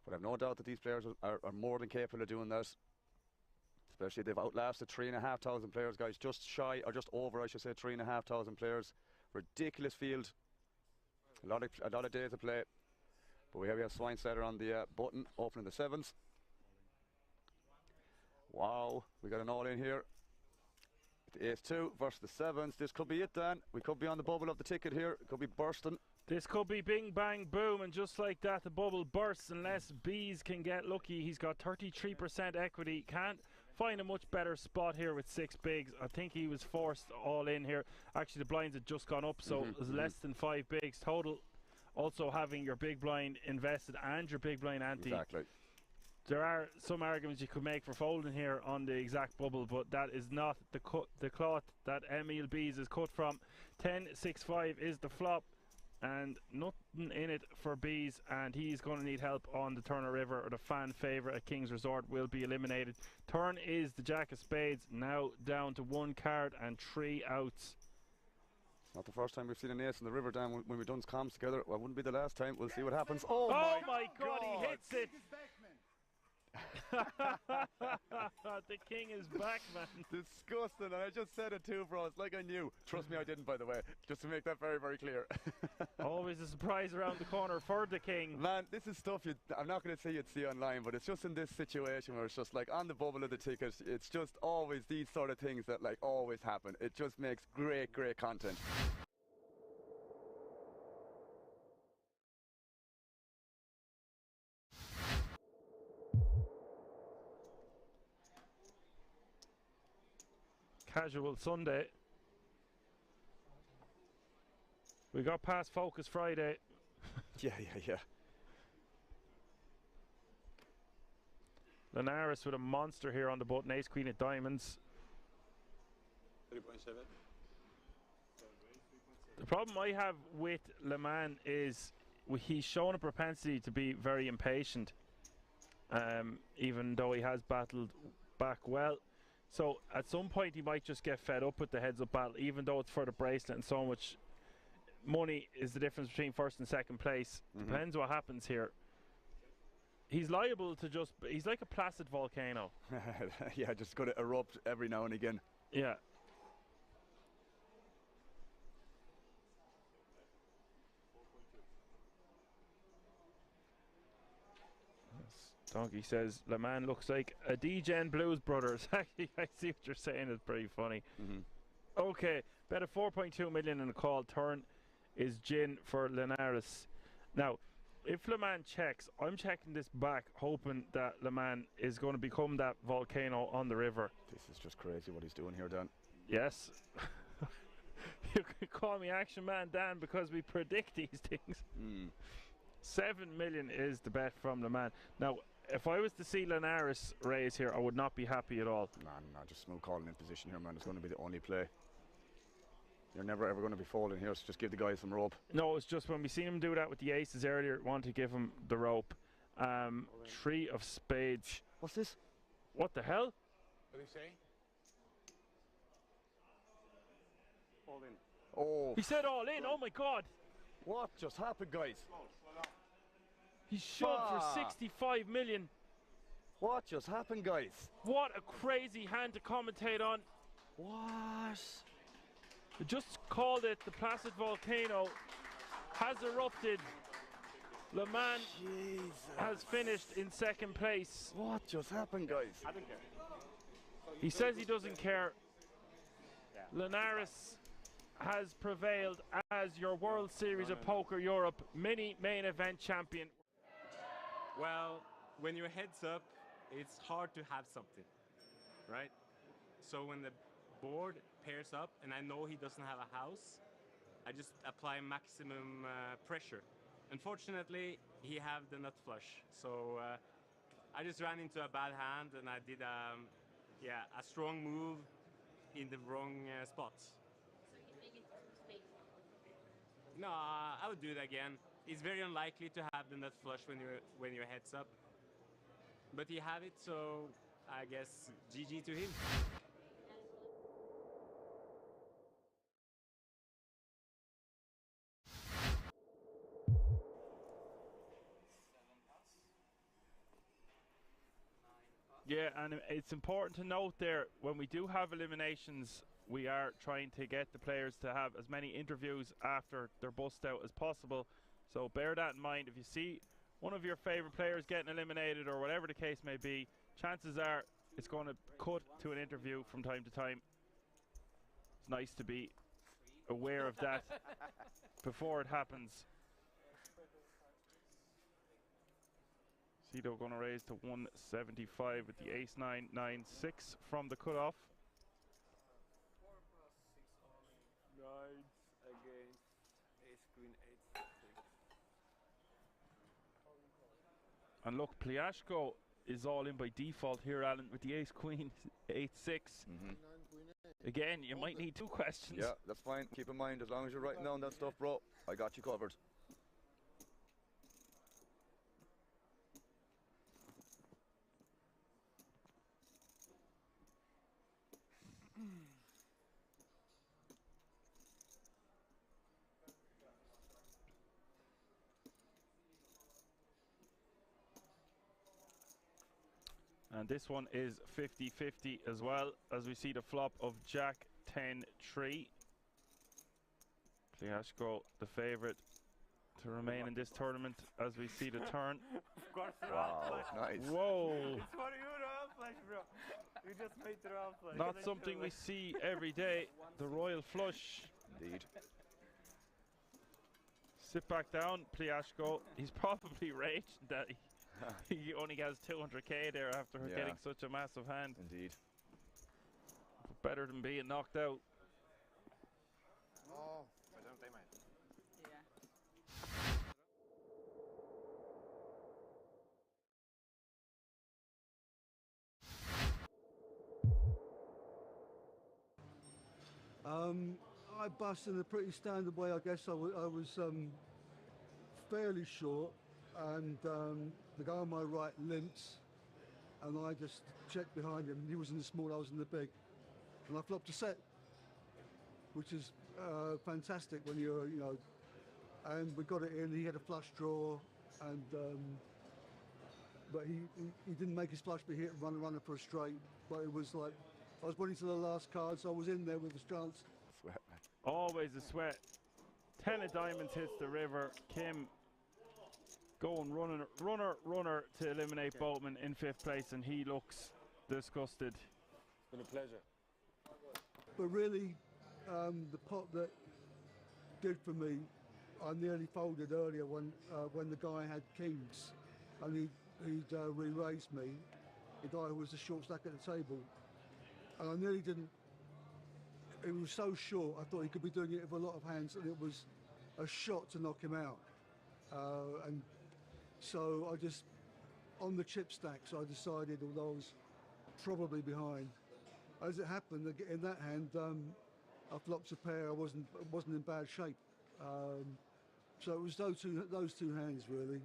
But I've no doubt that these players are more than capable of doing that. Especially they've outlasted 3,500 players, guys, just shy, or just over, I should say, 3,500 players. Ridiculous field. A lot of days to play. But we have Swinesetter on the button, opening the sevens. Wow, we got an all in here. The ace-2 versus the sevens. This could be it, Dan. We could be on the bubble of the ticket here. It could be bursting. This could be bing, bang, boom, and just like that, the bubble bursts unless Bees can get lucky. He's got 33% equity. Can't find a much better spot here with 6 bigs. I think he was forced all in here. Actually, the blinds had just gone up, so it was less than 5 bigs total. Also having your big blind invested and your big blind ante. Exactly. There are some arguments you could make for folding here on the exact bubble, but that is not the cloth that Emil Bees is cut from. 10-6-5 is the flop, and nothing in it for Bees, and he's going to need help on the Turner River, or the fan favourite at King's Resort will be eliminated. Turn is the Jack of Spades, now down to 1 card and 3 outs. Not the first time we've seen an ace in the river, Dan, when we've done comms together. Well, wouldn't be the last time. We'll see what happens. Oh my God, he hits it! The king is back, man. Disgusting, and I just said it too, bro. It's like I knew. Trust me, I didn't, by the way. Just to make that very, very clear. Always a surprise around the corner for the king. Man, this is stuff I'm not going to say you'd see online, but it's just in this situation where it's just like on the bubble of the ticket, it's just always these sort of things that like always happen. It just makes great, great content. Casual Sunday. We got past Focus Friday. Yeah. Linares with a monster here on the button. Ace Queen of Diamonds. 3.7. The problem I have with Le Mans is he's shown a propensity to be very impatient, even though he has battled back well. So at some point he might just get fed up with the heads-up battle, even though it's for the bracelet and so much money is the difference between first and second place. Depends what happens here. He's liable to just, he's like a placid volcano. Yeah, just going to erupt every now and again. Yeah. Donkey says Le Mans looks like a D-Gen Blues Brothers. Actually, I see what you're saying. It's pretty funny. Okay, bet a 4.2 million in a call. Turn is gin for Linares. Now, if Le Mans checks, I'm checking this back, hoping that Le Mans is going to become that volcano on the river. This is just crazy what he's doing here, Dan. Yes. You can call me Action Man Dan because we predict these things. 7 million is the bet from Le Mans. Now, if I was to see Linares raise here, I would not be happy at all. No, just smooth calling in position here, man. It's going to be the only play. You're never ever going to be folding here, so just give the guy some rope. No, it's just when we seen him do that with the aces earlier, want to give him the rope. Three of spades. What's this? What the hell? What did he say? All in. Oh. He said all in. Oh my God. What just happened, guys? He shoved for 65 million. What just happened, guys? What a crazy hand to commentate on. What? I just called it. The Placid Volcano has erupted. Le Mans has finished in second place. What just happened, guys? I don't care. He says he doesn't care. Linares has prevailed as your World Series of Poker Europe mini main event champion. Well, when your head's up, it's hard to have something, right? So when the board pairs up and I know he doesn't have a house, I just apply maximum pressure. Unfortunately, he have the nut flush, so I just ran into a bad hand and I did a strong move in the wrong spots. No, I would do it again. It's very unlikely to have the nut flush when your head's up, but he have it, so I guess GG to him. Yeah, and it's important to note there, when we do have eliminations, we are trying to get the players to have as many interviews after their bust out as possible. So bear that in mind. If you see one of your favorite players getting eliminated or whatever the case may be, chances are it's going to cut to an interview from time to time. It's nice to be aware of that before it happens. Cito going to raise to 175 with the ace 9, 9, 6 from the cutoff. 4+6 nines against ace queen 8. And look, Pliashko is all in by default here, Alan, with the ace queen 8, 6. Again, you might need 2 questions. Yeah, that's fine. Keep in mind, as long as you're writing down that stuff, bro, I got you covered. And this one is 50-50 as well, as we see the flop of Jack 10-3. Pliashko, the favourite to remain in this tournament, as we see the turn. Of course, Wow, nice. Whoa! It's for you, round flush, bro. You just made the round flush. Not something we see every day. The royal flush. Indeed. Sit back down, Pliashko. He's probably raging that he only has 200k there after getting such a massive hand. Indeed. Better than being knocked out. Oh, faz não tem mais. I bust in a pretty standard way, I guess. I was fairly short, and the guy on my right limped, and I just checked behind him. He was in the small, I was in the big, and I flopped a set, which is fantastic when you're, you know, and we got it in. He had a flush draw, and but he didn't make his flush, but he hit runner for a straight. But it was like, I was winning to the last card, so I was in there with a chance. Sweat. Always a sweat. 10 of diamonds hits the river. Kim going runner to eliminate Boatman in 5th place, and he looks disgusted. It's been a pleasure. But really, the pot that did for me, I nearly folded earlier when the guy had kings, and he'd re-raised me, the guy who was the short stack at the table, and I nearly didn't. It was so short, I thought he could be doing it with a lot of hands, and it was a shot to knock him out. And so I just, on the chip stacks, I decided, although I was probably behind, as it happened, in that hand, I flopped a pair. I wasn't in bad shape. So it was those two hands really.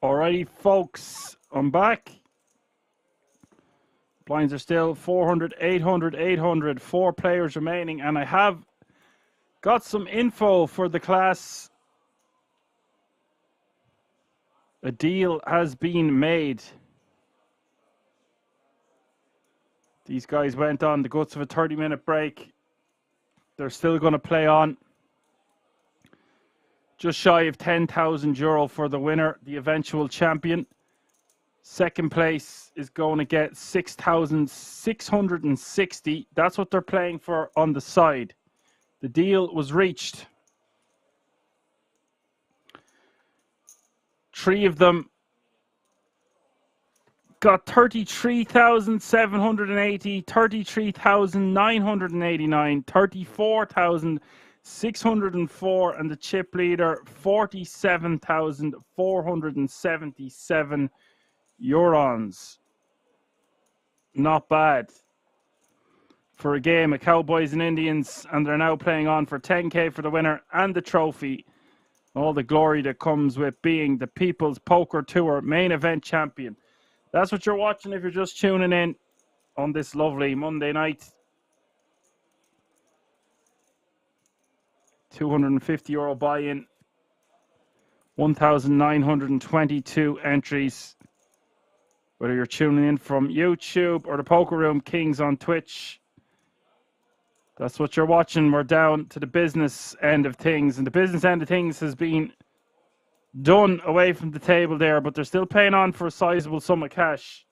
Alrighty, folks, I'm back. Blinds are still 400, 800, 800. 4 players remaining, and I have got some info for the class. A deal has been made. These guys went on the guts of a 30-minute break. They're still going to play on. Just shy of €10,000 for the winner, the eventual champion. Second place is going to get 6,660. That's what they're playing for on the side. The deal was reached. 3 of them got 33,780, 33,989, 34,604, and the chip leader 47,477 eurons. Not bad for a game of Cowboys and Indians, and they're now playing on for 10k for the winner and the trophy. All the glory that comes with being the People's Poker Tour main event champion. That's what you're watching if you're just tuning in on this lovely Monday night. €250 buy-in. 1,922 entries. Whether you're tuning in from YouTube or the Poker Room Kings on Twitch. That's what you're watching. We're down to the business end of things. And the business end of things has been done away from the table there, but they're still paying on for a sizable sum of cash.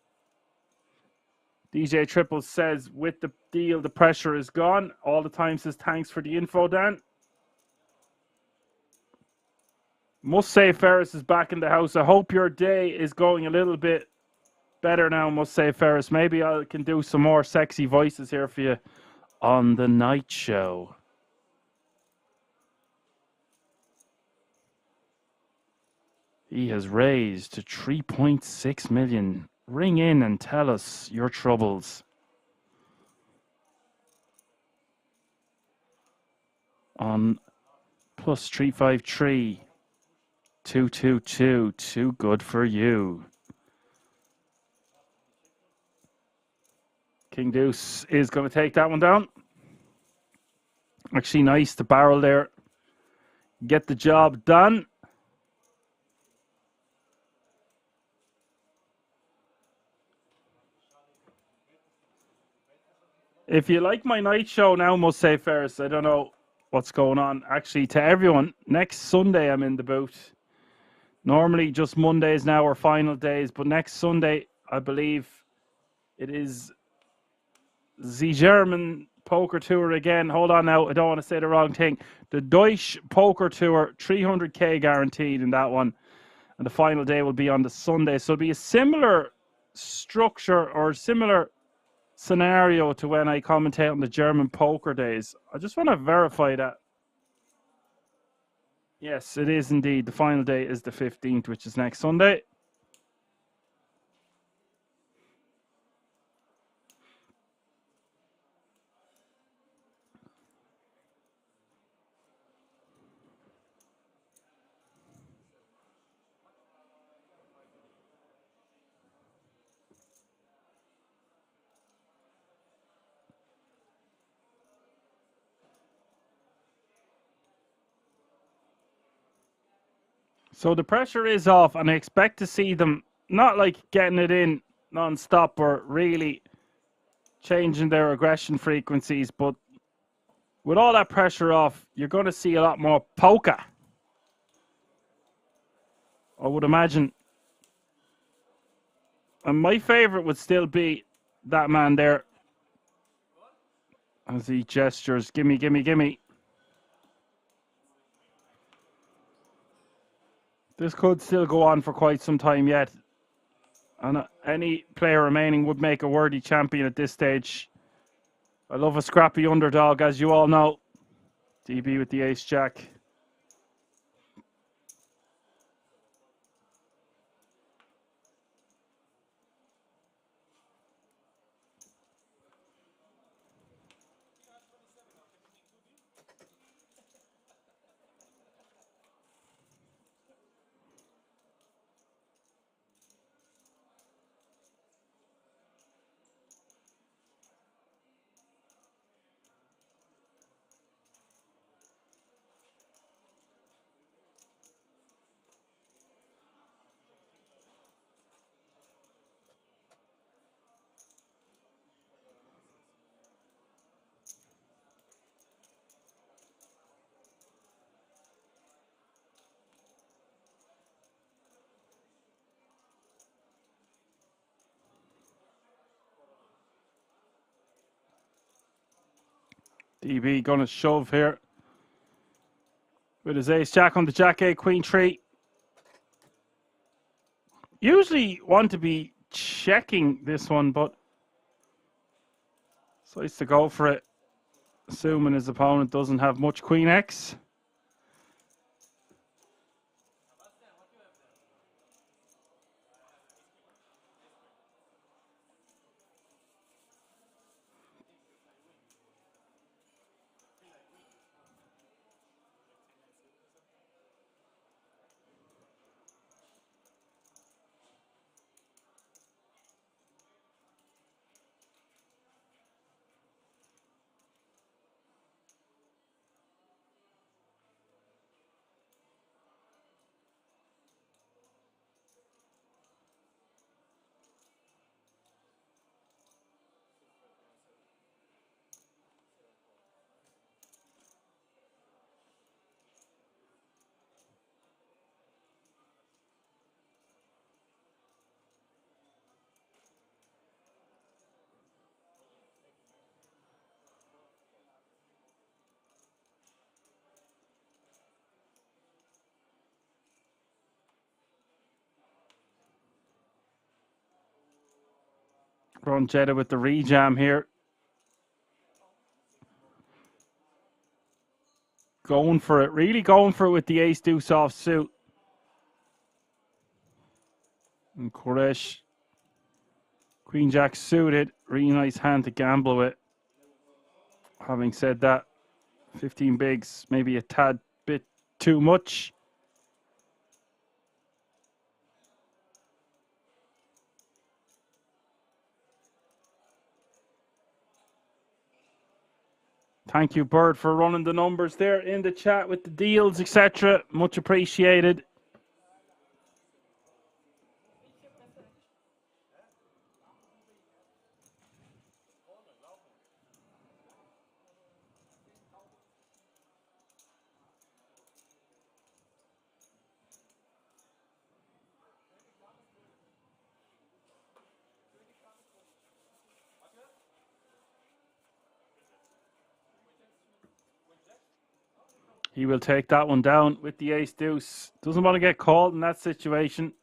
DJ Triple says, with the deal, the pressure is gone. All the time says, thanks for the info, Dan. Must say Ferris is back in the house. I hope your day is going a little bit better now, must say Ferris. Maybe I can do some more sexy voices here for you on the night show. He has raised to 3.6 million. Ring in and tell us your troubles. On plus 353 222. Too good for you. King Deuce is going to take that one down. Actually, nice to barrel there. Get the job done. If you like my night show now, must say Ferris, I don't know what's going on. Actually, to everyone, next Sunday I'm in the booth. Normally just Mondays now are final days, but next Sunday, I believe it is the German Poker Tour again. Hold on now, I don't want to say the wrong thing. The Deutsche Poker Tour, 300k guaranteed in that one. And the final day will be on the Sunday. So it'll be a similar structure or similar scenario to when I commentate on the German poker days. I just want to verify that. Yes, it is indeed. The final day is the 15th, which is next Sunday. So the pressure is off, and I expect to see them not like getting it in non-stop or really changing their aggression frequencies, but with all that pressure off, you're going to see a lot more poker. I would imagine. And my favorite would still be that man there. As he gestures, gimme, gimme, gimme. This could still go on for quite some time yet. And any player remaining would make a worthy champion at this stage. I love a scrappy underdog, as you all know. DB with the ace-jack. DB gonna shove here with his ace jack on the jack 8, queen 3. Usually want to be checking this one, but decides to go for it, assuming his opponent doesn't have much queen X. Ron Jetta with the rejam here. Going for it, really going for it with the ace deuce offsuit. And Koresh, queen jack suited, really nice hand to gamble with. Having said that, 15 bigs, maybe a tad bit too much. Thank you, Bird, for running the numbers there in the chat with the deals, etc. Much appreciated. He will take that one down with the ace deuce. Doesn't want to get called in that situation.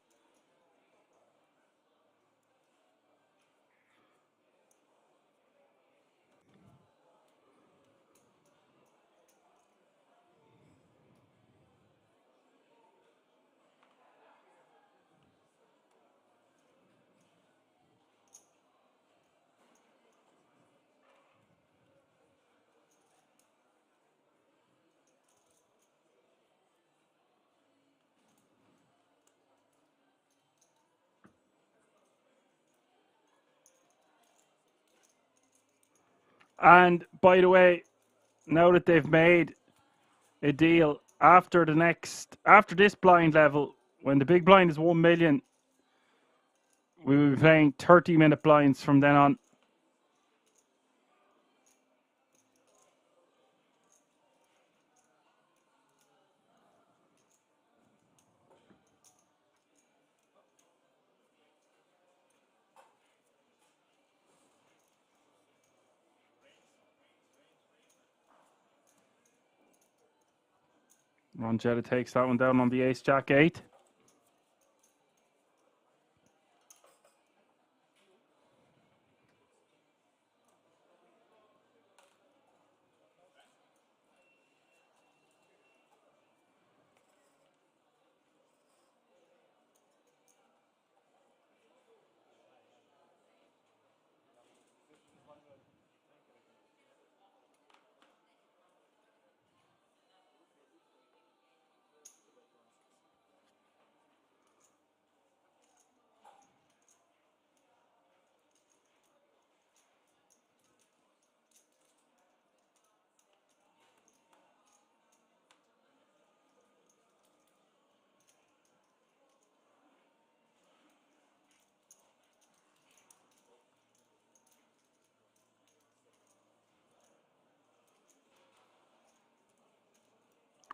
And by the way, now that they've made a deal after this blind level, when the big blind is 1 million, we will be playing 30-minute blinds from then on. Ron Jetta takes that one down on the ace jack 8.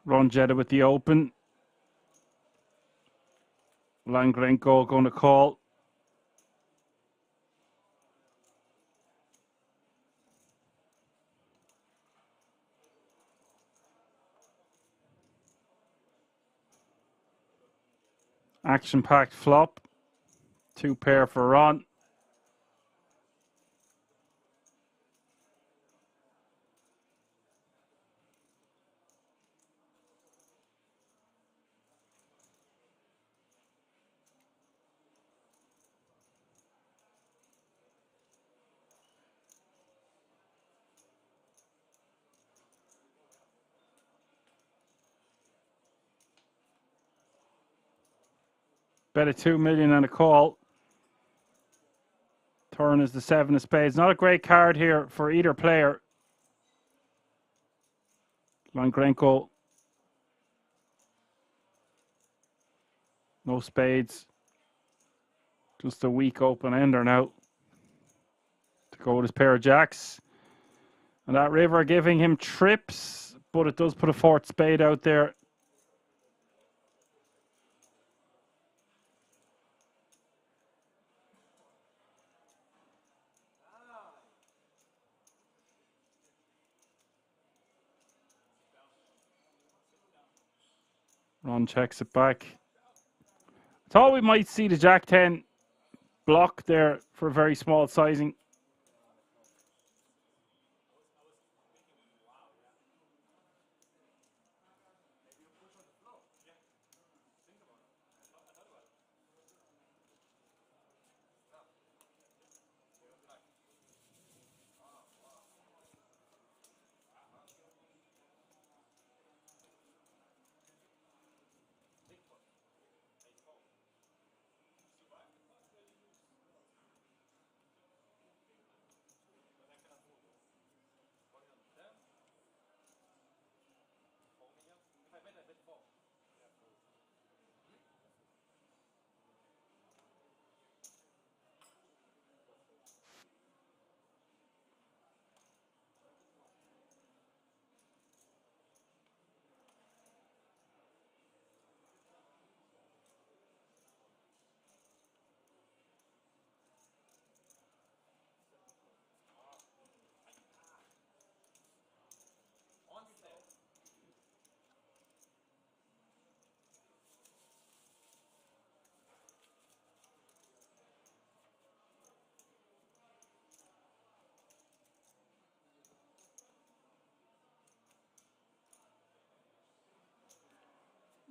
Ron Jetta with the open. Langrenko going to call. Action-packed flop. 2 pair for Ron. Bet a 2 million and a call. Turn is the 7 of spades. Not a great card here for either player. Langrenko. No spades. Just a weak open ender now. To go with his pair of jacks. And that river giving him trips, but it does put a 4th spade out there. Ron checks it back. Thought we might see the Jack 10 block there for a very small sizing.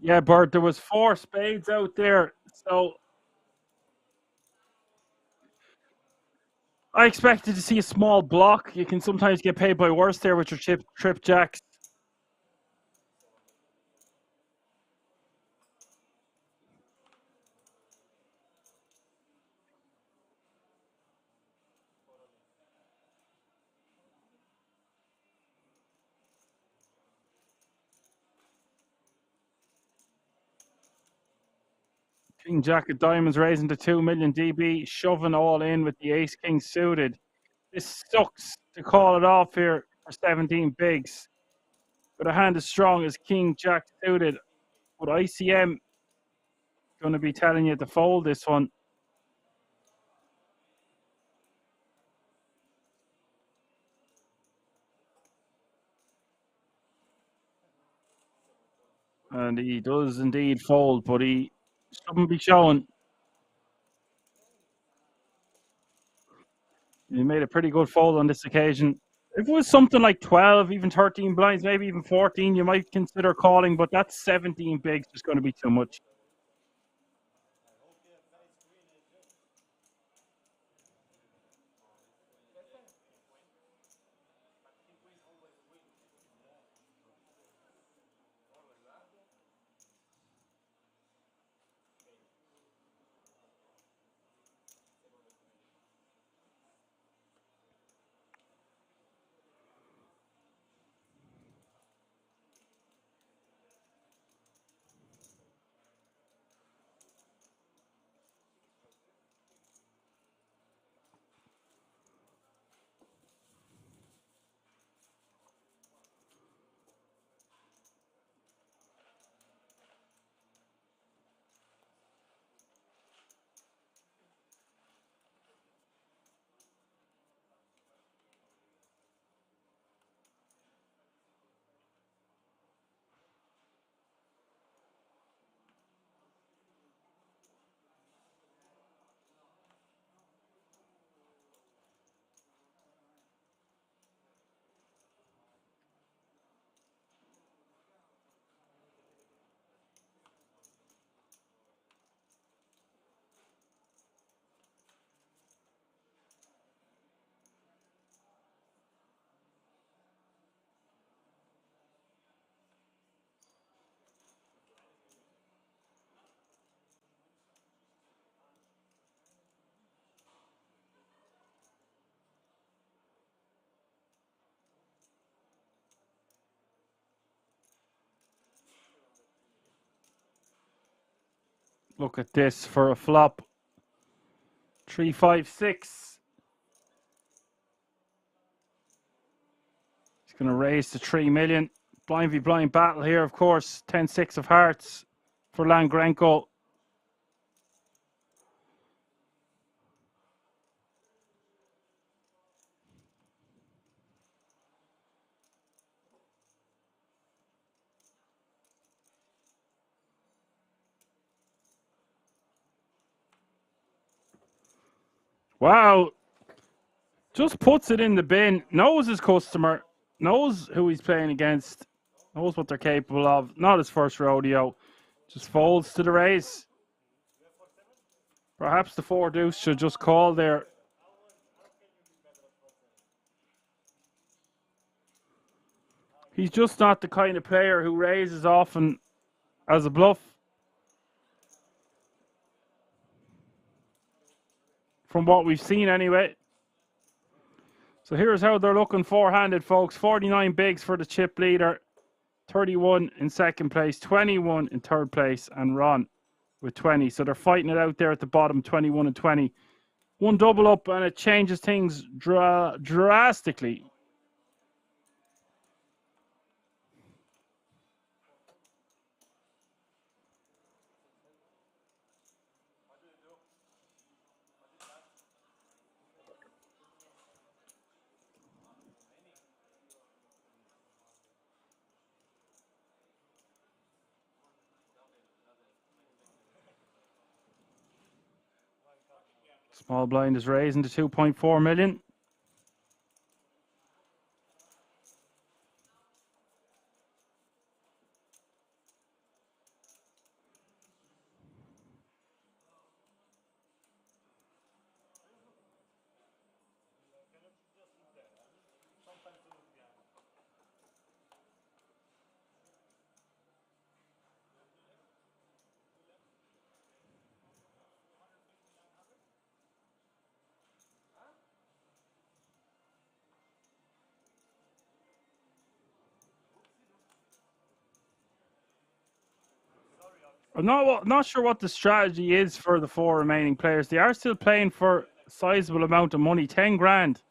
Yeah, Bert, there was 4 spades out there, so I expected to see a small block. You can sometimes get paid by worse there with your trip jacks. King Jack of Diamonds raising to 2 million DB, shoving all in with the Ace King suited. This sucks to call it off here for 17 bigs. But a hand as strong as King Jack suited. But ICM going to be telling you to fold this one. And he does indeed fold, but he shouldn't be showing. He made a pretty good fold on this occasion. If it was something like 12, even 13 blinds, maybe even 14, you might consider calling, but that's 17 bigs just going to be too much. Look at this for a flop. 356. He's going to raise to 3 million. Blind v blind battle here, of course. 10-6 of hearts for Langrenko. Wow. Just puts it in the bin. Knows his customer. Knows who he's playing against. Knows what they're capable of. Not his first rodeo. Just folds to the raise. Perhaps the 4 deuce should just call there. He's just not the kind of player who raises often as a bluff. From what we've seen anyway. So here's how they're looking four-handed, folks. 49 bigs for the chip leader. 31 in second place. 21 in third place. And Ron with 20. So they're fighting it out there at the bottom, 21 and 20. One double up and it changes things drastically. Small blind is raising to 2.4 million. I'm not sure what the strategy is for the 4 remaining players. They are still playing for a sizable amount of money, 10 grand.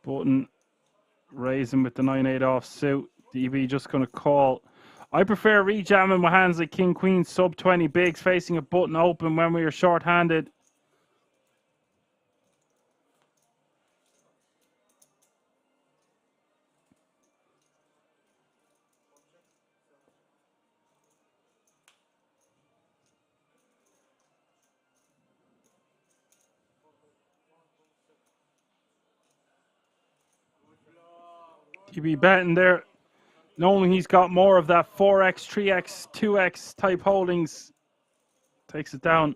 Button raising with the 9-8 off suit. DB just going to call. I prefer rejamming my hands like King Queen sub 20 bigs facing a button open when we are short-handed. DB betting there, knowing he's got more of that 4x, 3x, 2x type holdings. Takes it down.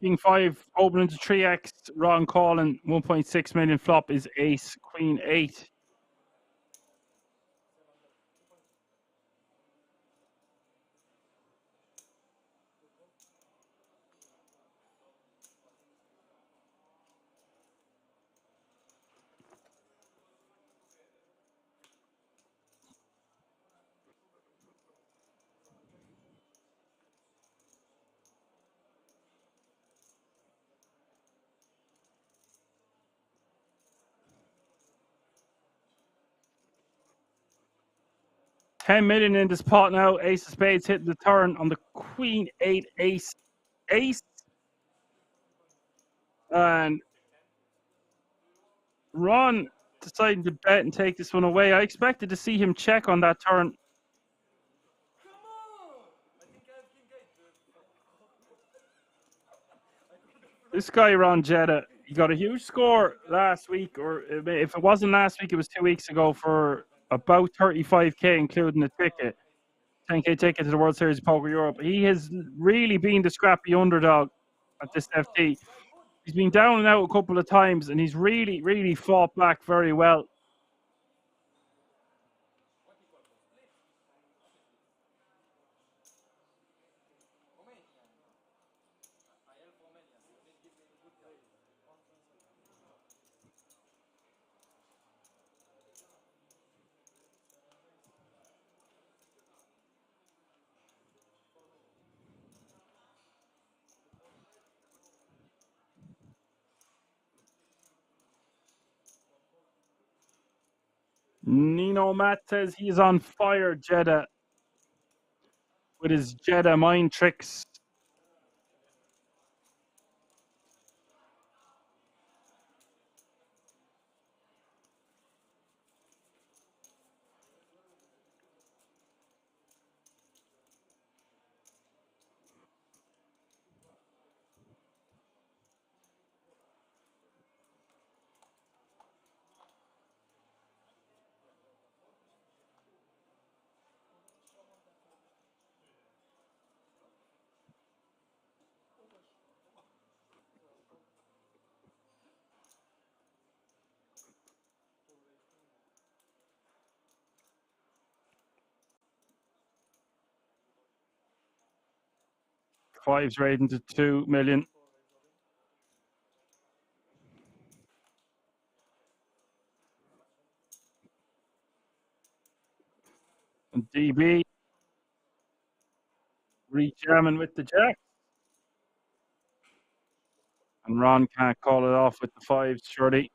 King 5 open into 3x. Ron calling 1.6 million flop is ace queen 8. $10 million in this pot now. Ace of spades hitting the turn on the queen 8 ace. Ace. And Ron deciding to bet and take this one away. I expected to see him check on that turn. This guy, Ron Jetta, he got a huge score last week, or if it wasn't last week, it was 2 weeks ago for about 35k, including the ticket. 10k ticket to the World Series of Poker Europe. He has really been the scrappy underdog at this FT. He's been down and out a couple of times, and he's really, really fought back very well. Nino Matt says he is on fire, Jeddah, with his Jeddah mind tricks. Fives rating to 2 million. And DB re-jamming with the jack. And Ron can't call it off with the fives, surely.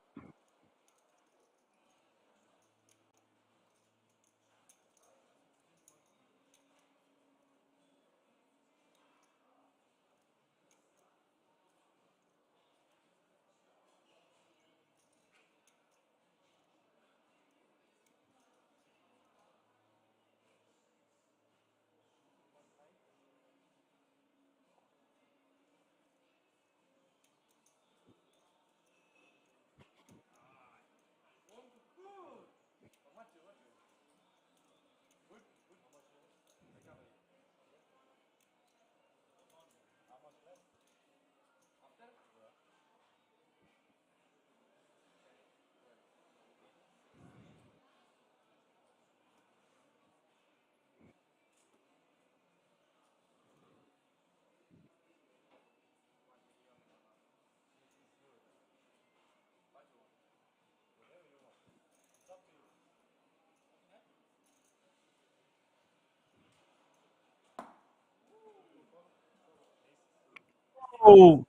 Oh,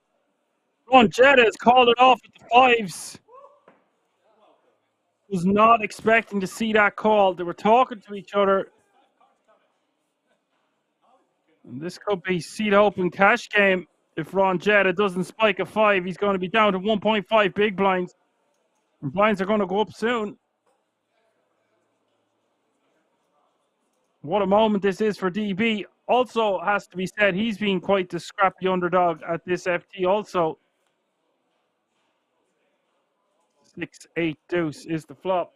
Ron Jetta has called it off with the fives. Was not expecting to see that call. They were talking to each other. And this could be seat open cash game. If Ron Jetta doesn't spike a 5, he's going to be down to 1.5 big blinds. And blinds are going to go up soon. What a moment this is for DB. Also has to be said, he's been quite the scrappy underdog at this FT also. 6-8 deuce is the flop.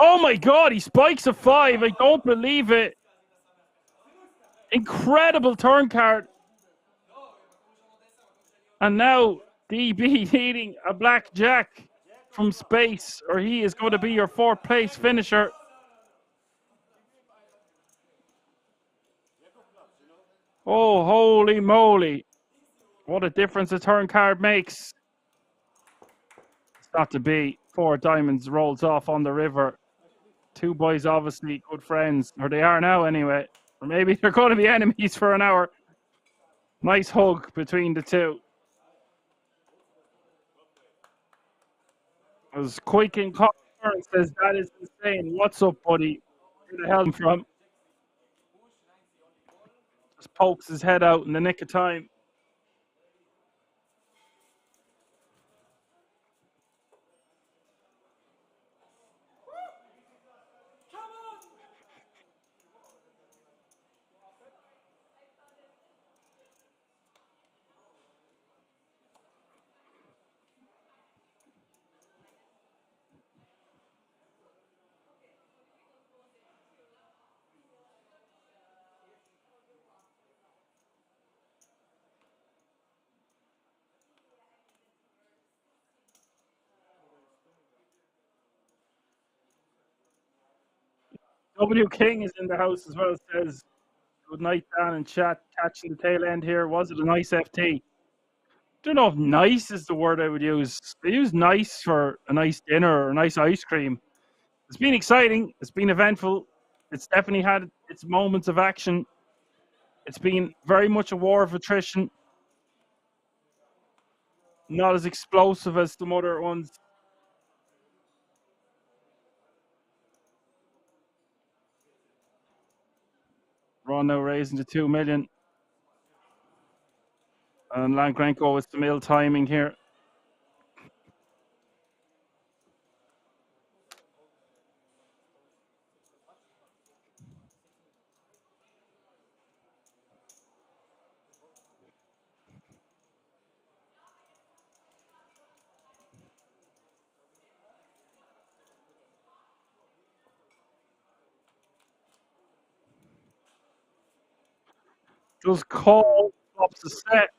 Oh my God, he spikes a 5. I don't believe it. Incredible turn card. And now DB needing a blackjack from space, or he is going to be your 4th place finisher. Oh, holy moly. What a difference a turn card makes. It's not to be. 4 diamonds rolls off on the river. 2 boys obviously good friends, or they are now anyway. Or maybe they're going to be enemies for an hour. Nice hug between the two. As Quick in Connor says, that is insane. What's up, buddy? Where the hell am from? Just pokes his head out in the nick of time. W King is in the house as well. Says, good night, Dan and chat. Catching the tail end here. Was it a nice FT? Don't know if nice is the word I would use. I use nice for a nice dinner or a nice ice cream. It's been exciting. It's been eventful. It's definitely had its moments of action. It's been very much a war of attrition. Not as explosive as the other ones. Ron now raising to 2 million. And Langrenko with some ill timing here. Does call, stops the set.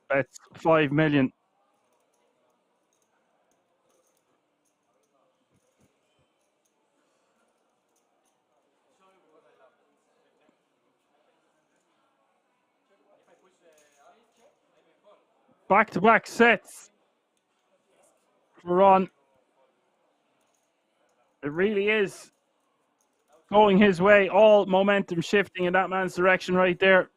Bets 5 million. Back-to-back sets for Ron. It really is going his way. All momentum shifting in that man's direction right there.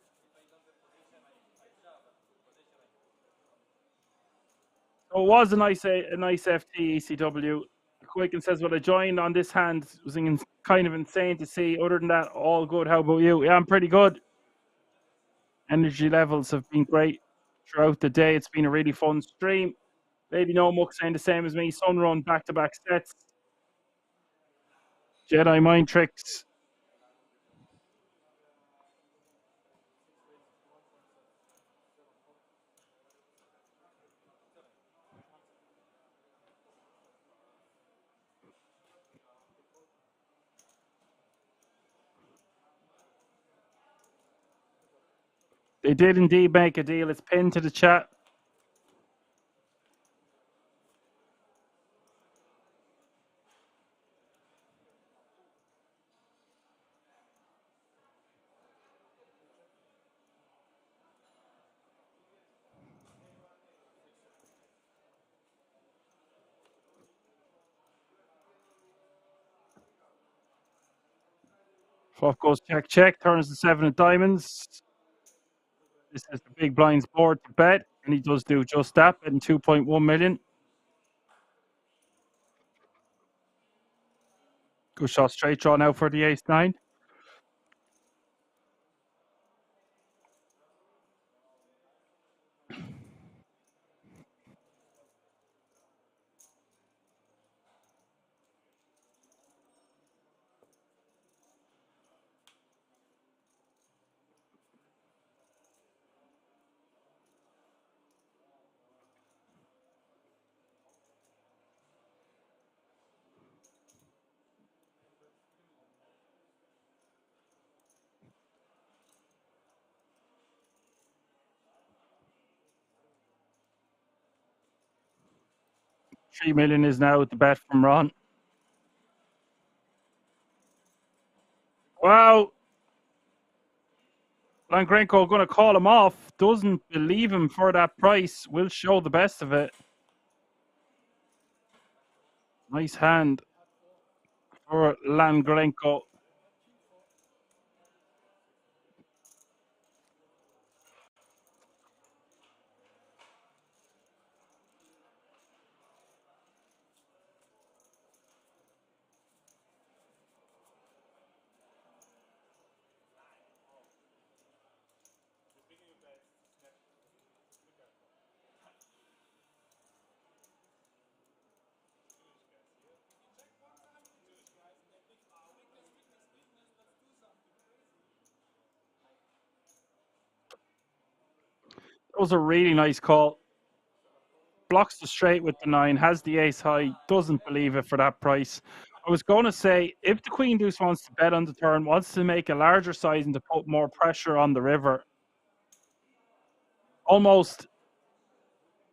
So it was a nice FT ECW. Quicken says, "Well, I joined on this hand. It was kind of insane to see. Other than that, all good. How about you?" Yeah, I'm pretty good. Energy levels have been great throughout the day. It's been a really fun stream. Lady No Muck saying the same as me. Sunrun back-to-back sets. Jedi Mind Tricks. They did indeed make a deal. It's pinned to the chat. Fluff goes check, turns the 7 of diamonds. This is the big blinds board to bet, and he does do just that, betting 2.1 million. Good shot, straight draw now for the ace-9. $3 million is now the bet from Ron. Wow. Langrenko going to call him off. Doesn't believe him for that price. Will show the best of it. Nice hand for Langrenko. That was a really nice call. Blocks the straight with the 9, has the ace high, doesn't believe it for that price. I was going to say, if the queen deuce wants to bet on the turn, wants to make a larger size and to put more pressure on the river, almost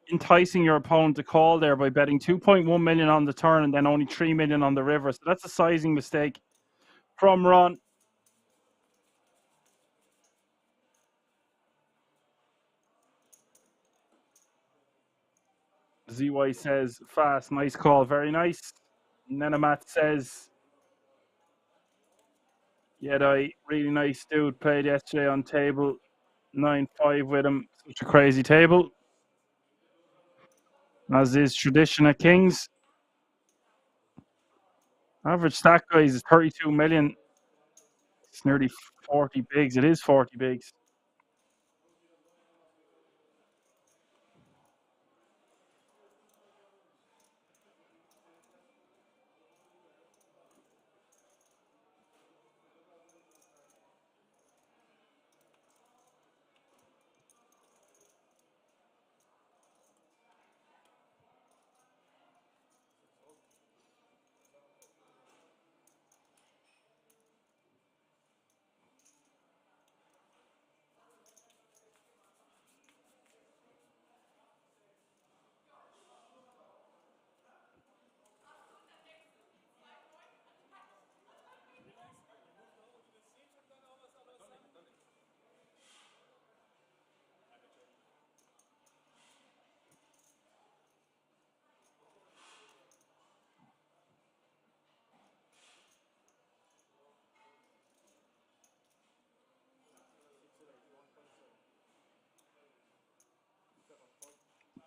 enticing your opponent to call there by betting 2.1 million on the turn and then only 3 million on the river. So that's a sizing mistake from Ron. ZY says, fast, nice call, very nice. Nenamat says, yeah, really nice dude, played yesterday on table 9-5 with him. Such a crazy table, as is tradition at Kings. Average stack guys is 32 million. It's nearly 40 bigs. It is 40 bigs.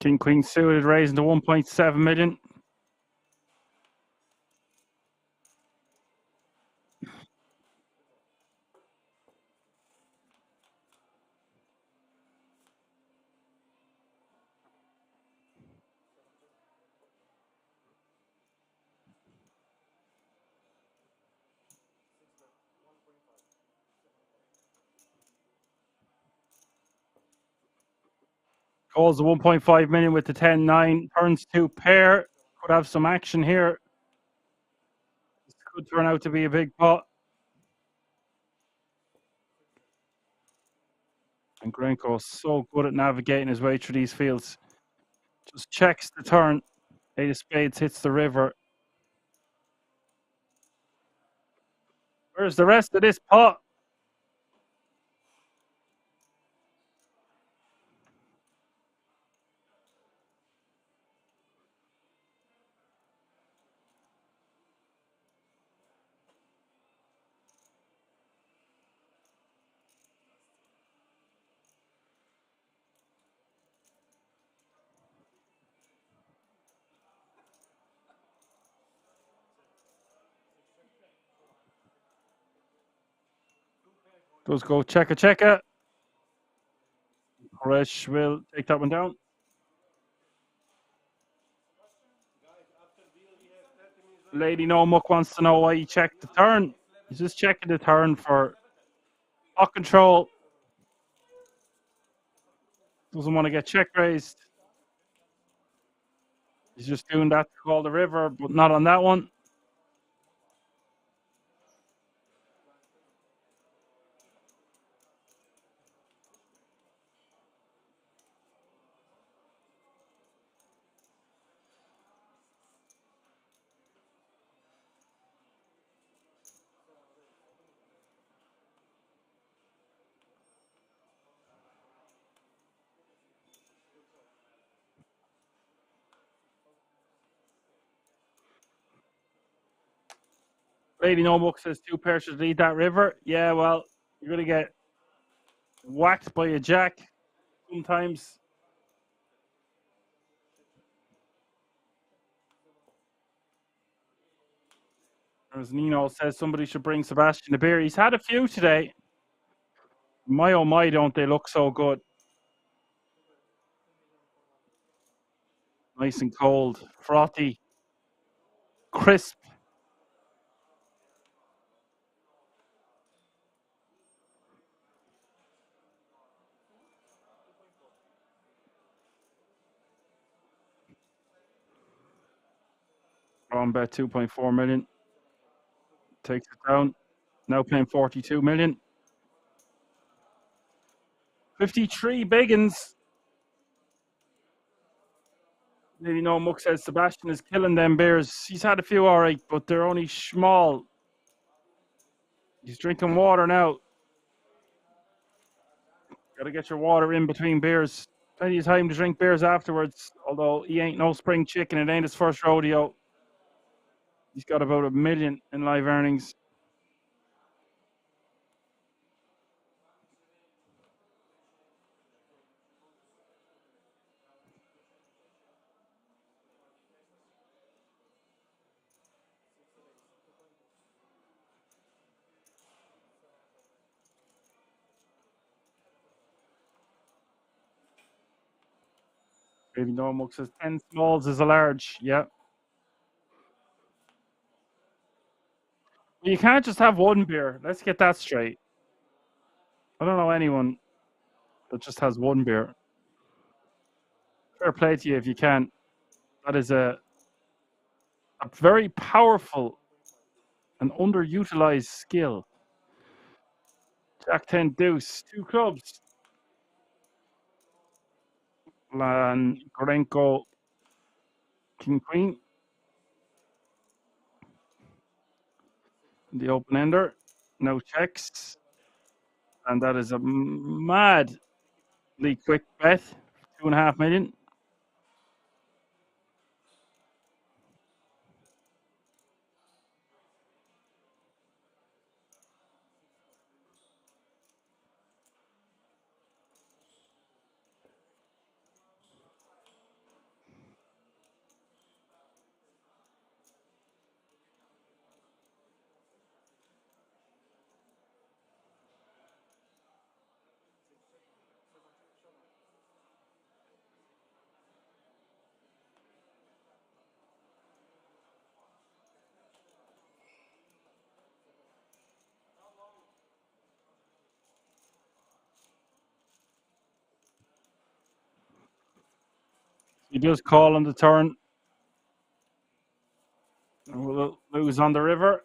King Queen suited, raising to 1.7 million. Calls the 1.5 million with the 10-9. Turns to pair. Could have some action here. This could turn out to be a big pot. And Grenko so good at navigating his way through these fields. Just checks the turn. 8 of spades hits the river. Where's the rest of this pot? Go, checker. Koresh will take that one down. Lady No Muck wants to know why he checked the turn. He's just checking the turn for pot control. Doesn't want to get check raised. He's just doing that to call the river, but not on that one. Lady No Muck says 2 pairs should lead that river. Yeah, well, you're going to get whacked by a jack sometimes. As Nino says, somebody should bring Sebastian a beer. He's had a few today. My oh my, don't they look so good. Nice and cold, frothy, crisp. On bet 2.4 million. Takes it down. Now paying 42 million. 53 biggins. Maybe No Muck says Sebastian is killing them beers. He's had a few all right, but they're only small. He's drinking water now. Got to get your water in between beers. Plenty of time to drink beers afterwards, although he ain't no spring chicken. It ain't his first rodeo. He's got about $1 million in live earnings. Maybe No Muck says 10 smalls is a large. Yeah. You can't just have one beer. Let's get that straight. I don't know anyone that just has one beer. Fair play to you if you can. That is a very powerful and underutilized skill. Jack 10 deuce, 2 clubs. Lan Gorenko, King Queen. The open ender, no checks. And that is a madly quick bet, 2.5 million. He does call on the turn. We'll lose on the river.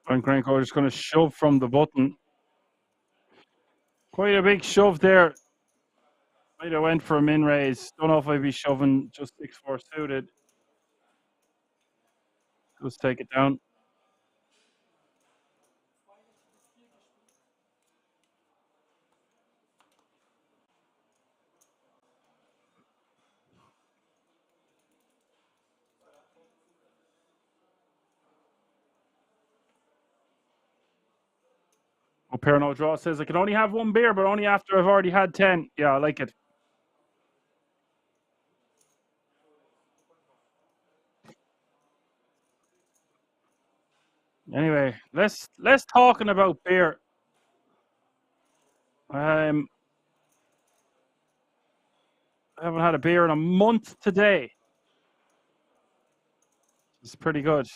And Grenko is going to shove from the button. Quite a big shove there. Might have went for a min raise. Don't know if I'd be shoving just 6-4 suited. Just take it down. Pair no draw says I can only have one beer, but only after I've already had 10. Yeah, I like it. Anyway, let's talking about beer. I haven't had a beer in a month today. It's pretty good.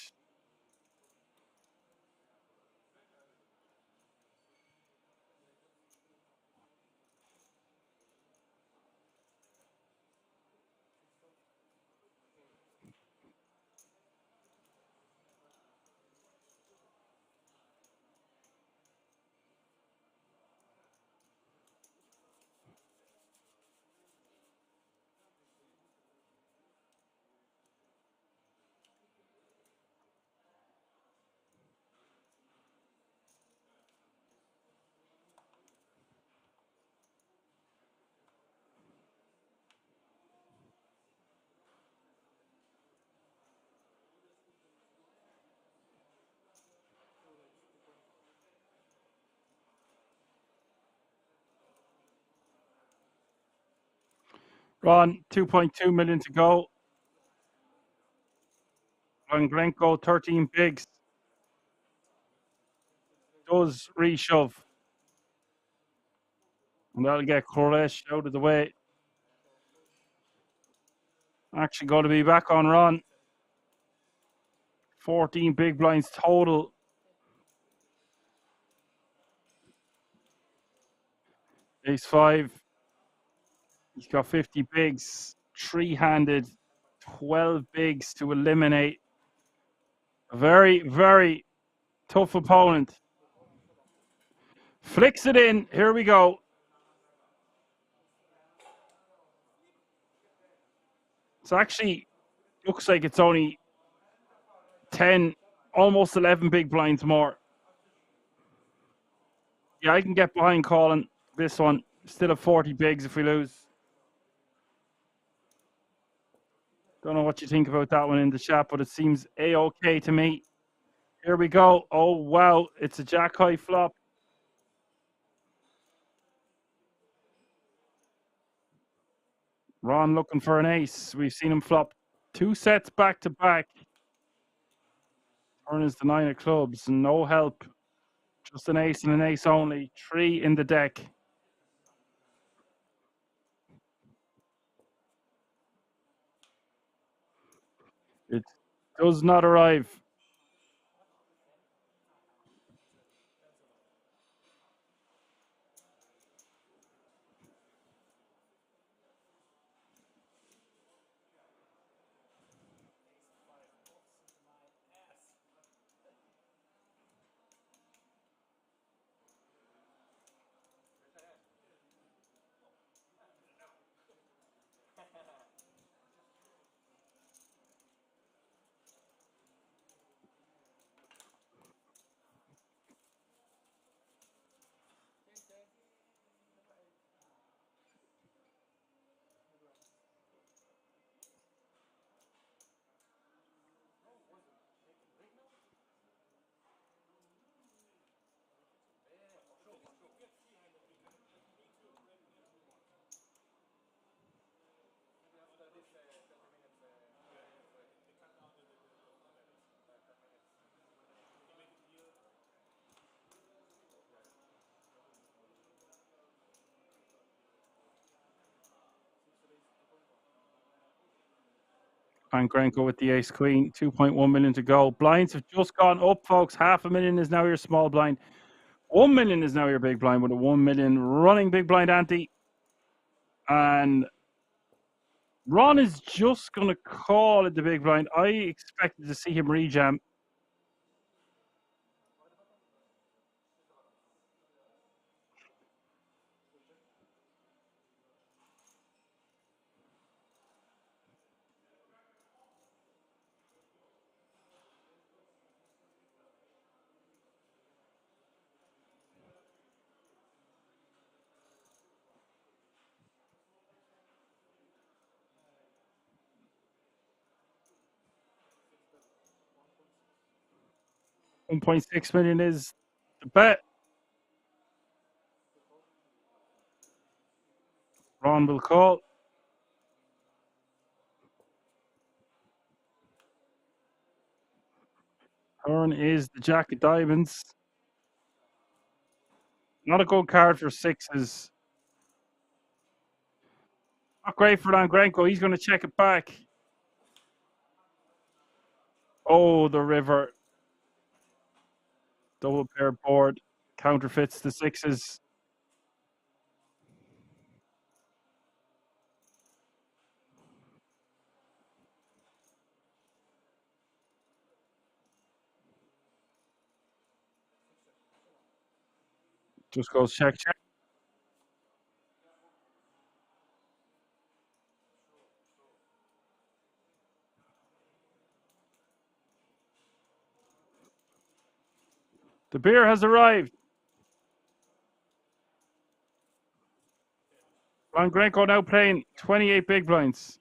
Ron, 2.2 million to go. On Glencoe, 13 bigs. Does reshove. And that'll get Koresh out of the way. Actually going to be back on Ron. 14 big blinds total. Ace 5. He's got 50 bigs. Three-handed. 12 bigs to eliminate. A very, very tough opponent. Flicks it in. Here we go. It's actually looks like it's only 10, almost 11 big blinds more. Yeah, I can get behind calling this one. Still have 40 bigs if we lose. Don't know what you think about that one in the chat, but it seems A-OK to me. Here we go. Oh, wow. It's a jack high flop. Ron looking for an ace. We've seen him flop 2 sets back to back. Turn is the 9 of clubs. No help. Just an ace and an ace only. 3 in the deck. It does not arrive. And Grenko with the ace queen, 2.1 million to go. Blinds have just gone up, folks. 500,000 is now your small blind. 1 million is now your big blind with a 1 million running big blind ante. And Ron is just going to call at the big blind. I expected to see him rejam. 1.6 million is the bet. Ron will call. Turn is the Jack of Diamonds. Not a good card for sixes. Not great for Langrenko. He's going to check it back. Oh, the river. Double pair board. Counterfeits the sixes. Just goes check, check. The beer has arrived. Langrenko now playing 28 big blinds.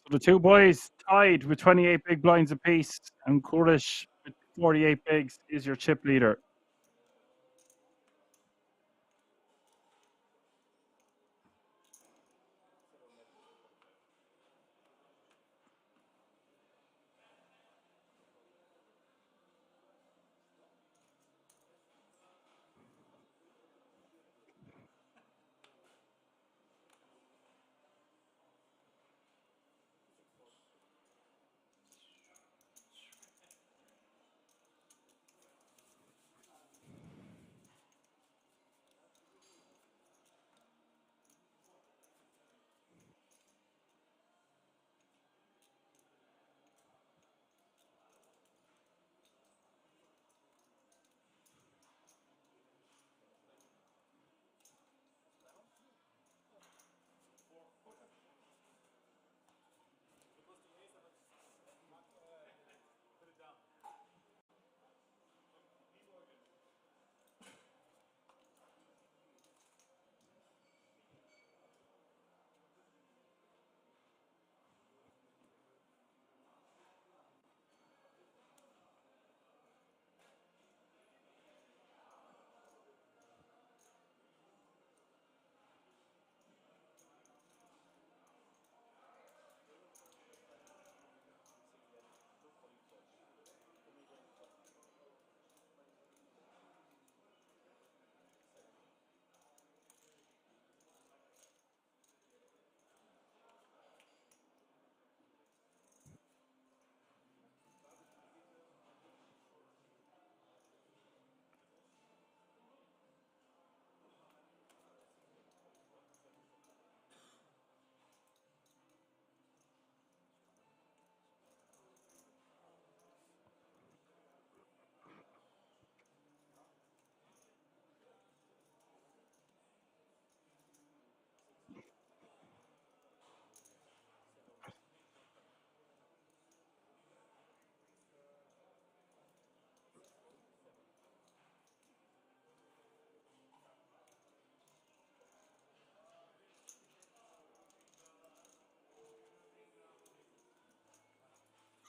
So the two boys tied with 28 big blinds apiece, and Kurish with 48 bigs is your chip leader.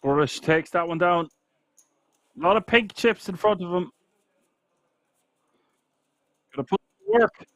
Kurish takes that one down. A lot of pink chips in front of him. Gonna put it to work.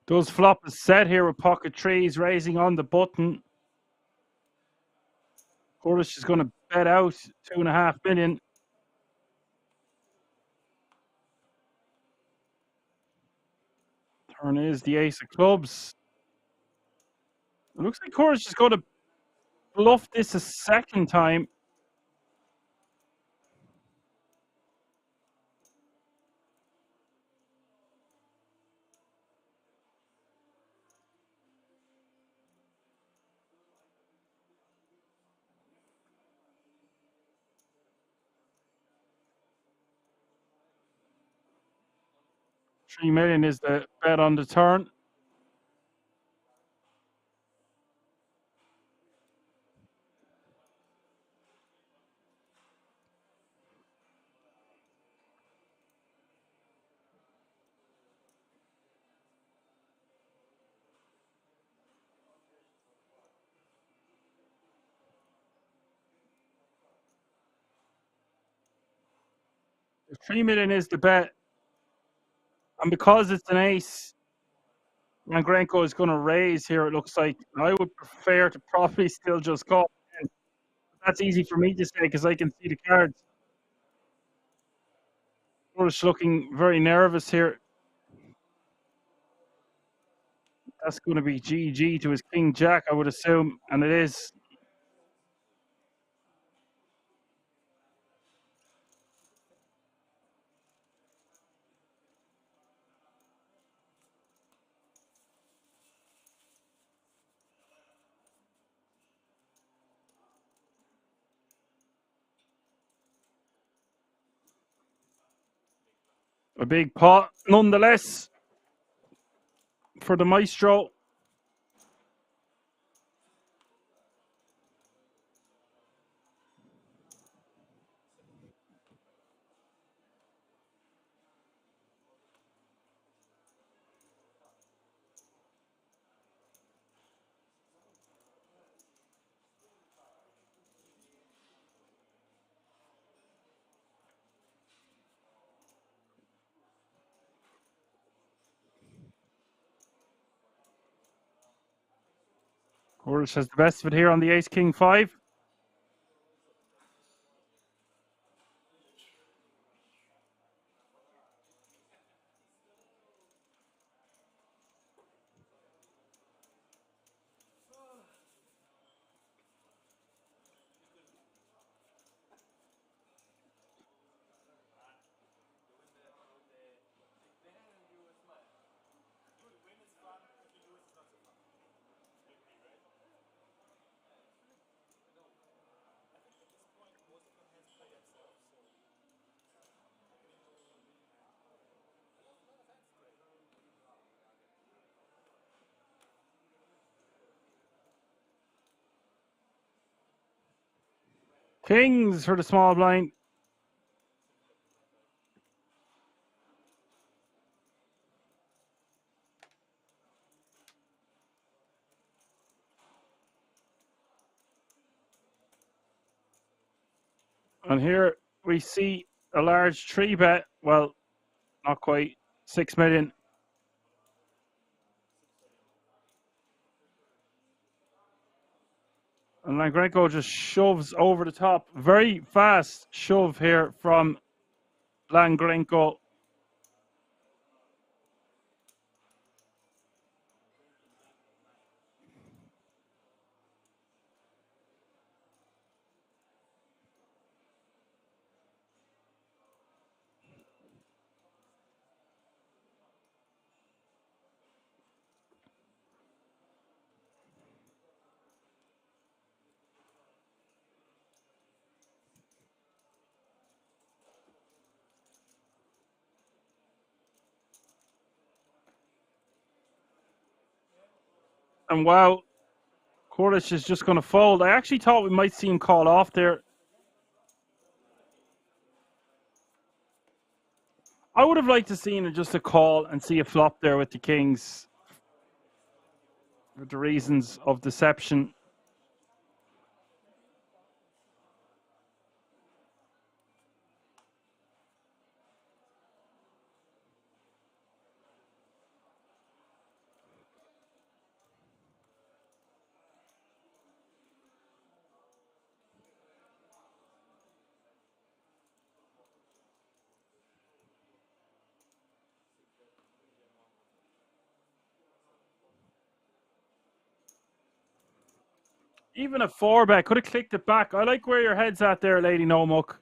Does flop is set here with pocket threes raising on the button. Kurdish is going to bet out 2.5 million. Turn is the ace of clubs. It looks like Kurdish is going to bluff this a second time. $3 million is the bet on the turn. $3 million is the bet. And because it's an ace, Mangrenko is going to raise here, it looks like. I would prefer to probably still just call. That's easy for me to say because I can see the cards. Kurdish looking very nervous here. That's going to be GG to his King Jack, I would assume, and it is. A big pot, nonetheless, for the Maestro. Kurdish has the best of it here on the Ace King 5. Kings for the small blind. And here we see a large 3-bet. Well, not quite. 6 million. And Langrenko just shoves over the top. Very fast shove here from Langrenko. And wow, Kurdish is just going to fold. I actually thought we might see him call off there. I would have liked to see him just a call and see a flop there with the Kings. For the reasons of deception. Even a 4-bet could have clicked it back. I like where your head's at there, Lady No Muck.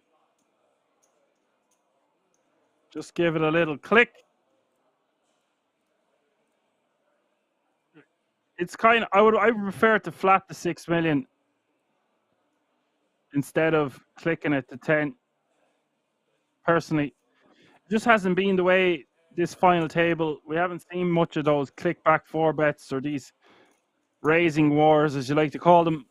Just give it a little click. It's kind of, I would prefer to flat the 6 million instead of clicking it to 10. Personally, it just hasn't been the way this final table. We haven't seen much of those click back 4-bets or these raising wars, as you like to call them.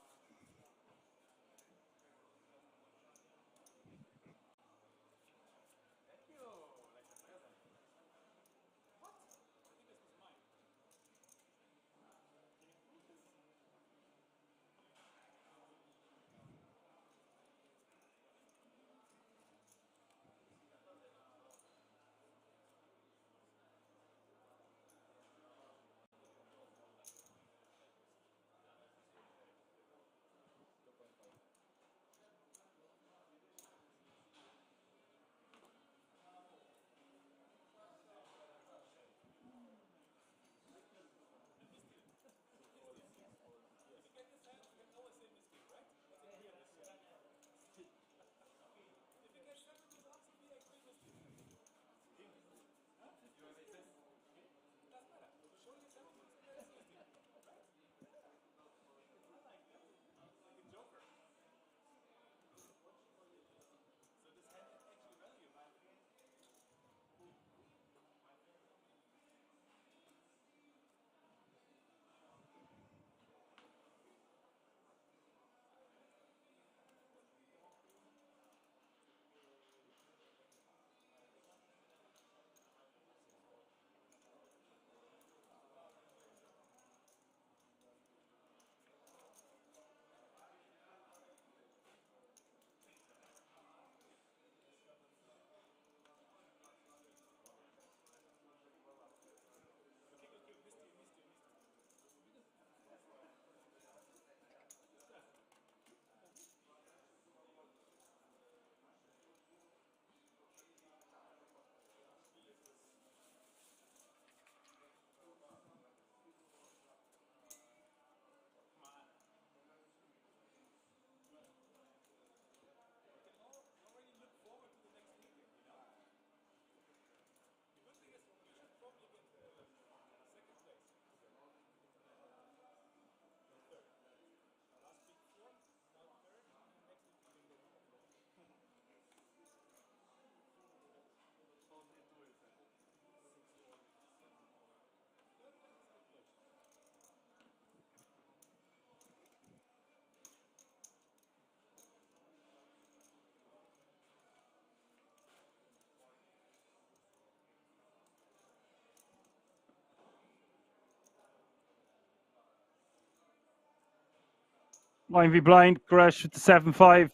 Line v blind, Gresh with the 7-5.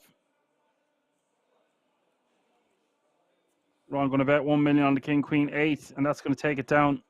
Ron going to bet 1 million on the King Queen 8, and that's going to take it down.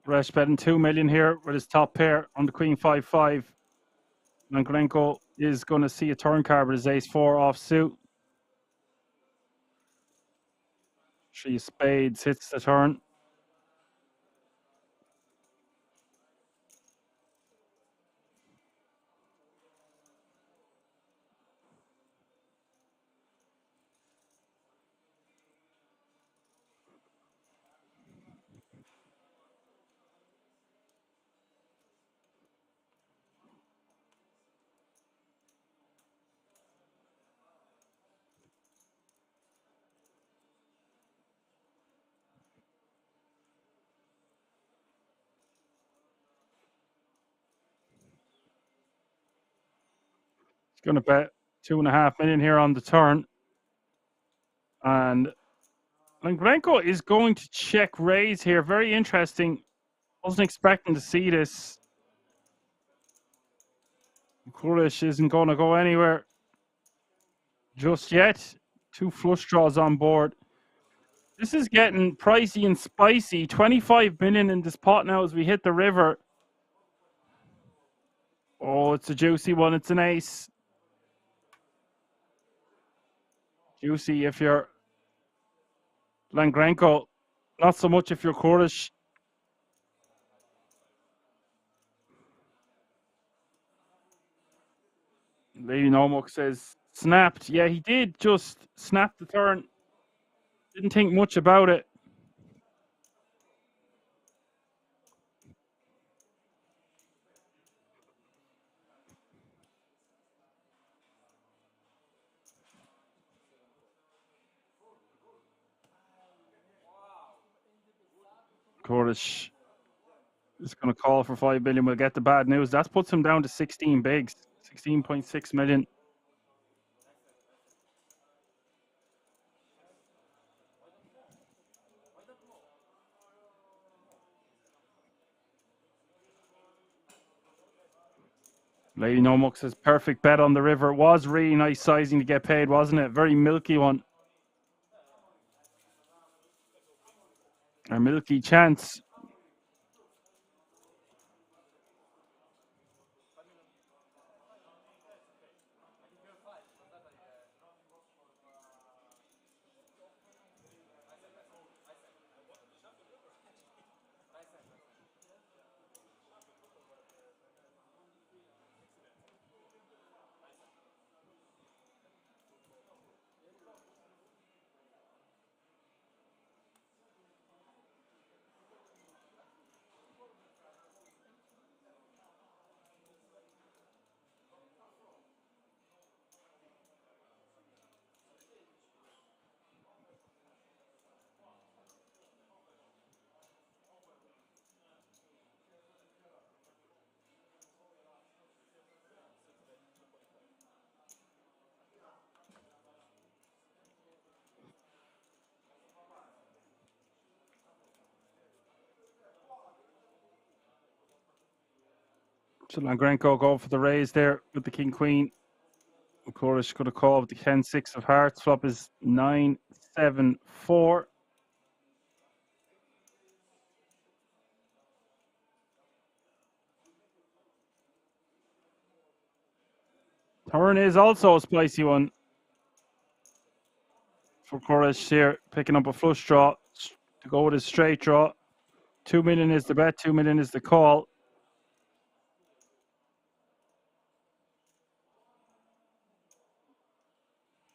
Gresh betting 2 million here with his top pair on the Queen 5-5. Mankolenko is going to see a turn card with his ace-4 offsuit. 3 spades hits the turn. Going to bet 2.5 million here on the turn. And Langrenko is going to check raise here. Very interesting. Wasn't expecting to see this. Kurish isn't going to go anywhere just yet. 2 flush draws on board. This is getting pricey and spicy. 25 million in this pot now as we hit the river. Oh, it's a juicy one. It's an ace. Juicy if you're Langrenko. Not so much if you're Kurish. Lady Nomok says, snapped. Yeah, he did just snap the turn. Didn't think much about it. Kurish is going to call for 5 million. We'll get the bad news. That puts him down to 16 bigs. 16.6 million. Lady Nomok says, perfect bet on the river. It was really nice sizing to get paid, wasn't it? Very milky one. A milky chance. So Langrenko go for the raise there with the king queen. Kurish could have called with the 10-6 of hearts. Flop is 9-7-4. Turn is also a spicy one for Kurish here, picking up a flush draw to go with his straight draw. 2 million is the bet, 2 million is the call.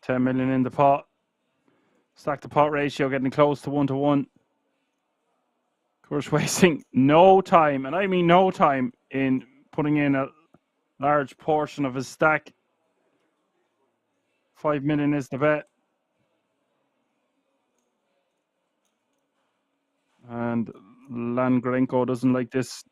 $10 million in the pot. Stack the pot ratio getting close to 1-to-1. Of course, wasting no time, and I mean no time, in putting in a large portion of his stack. 5 million is the bet. And Langrenko doesn't like this.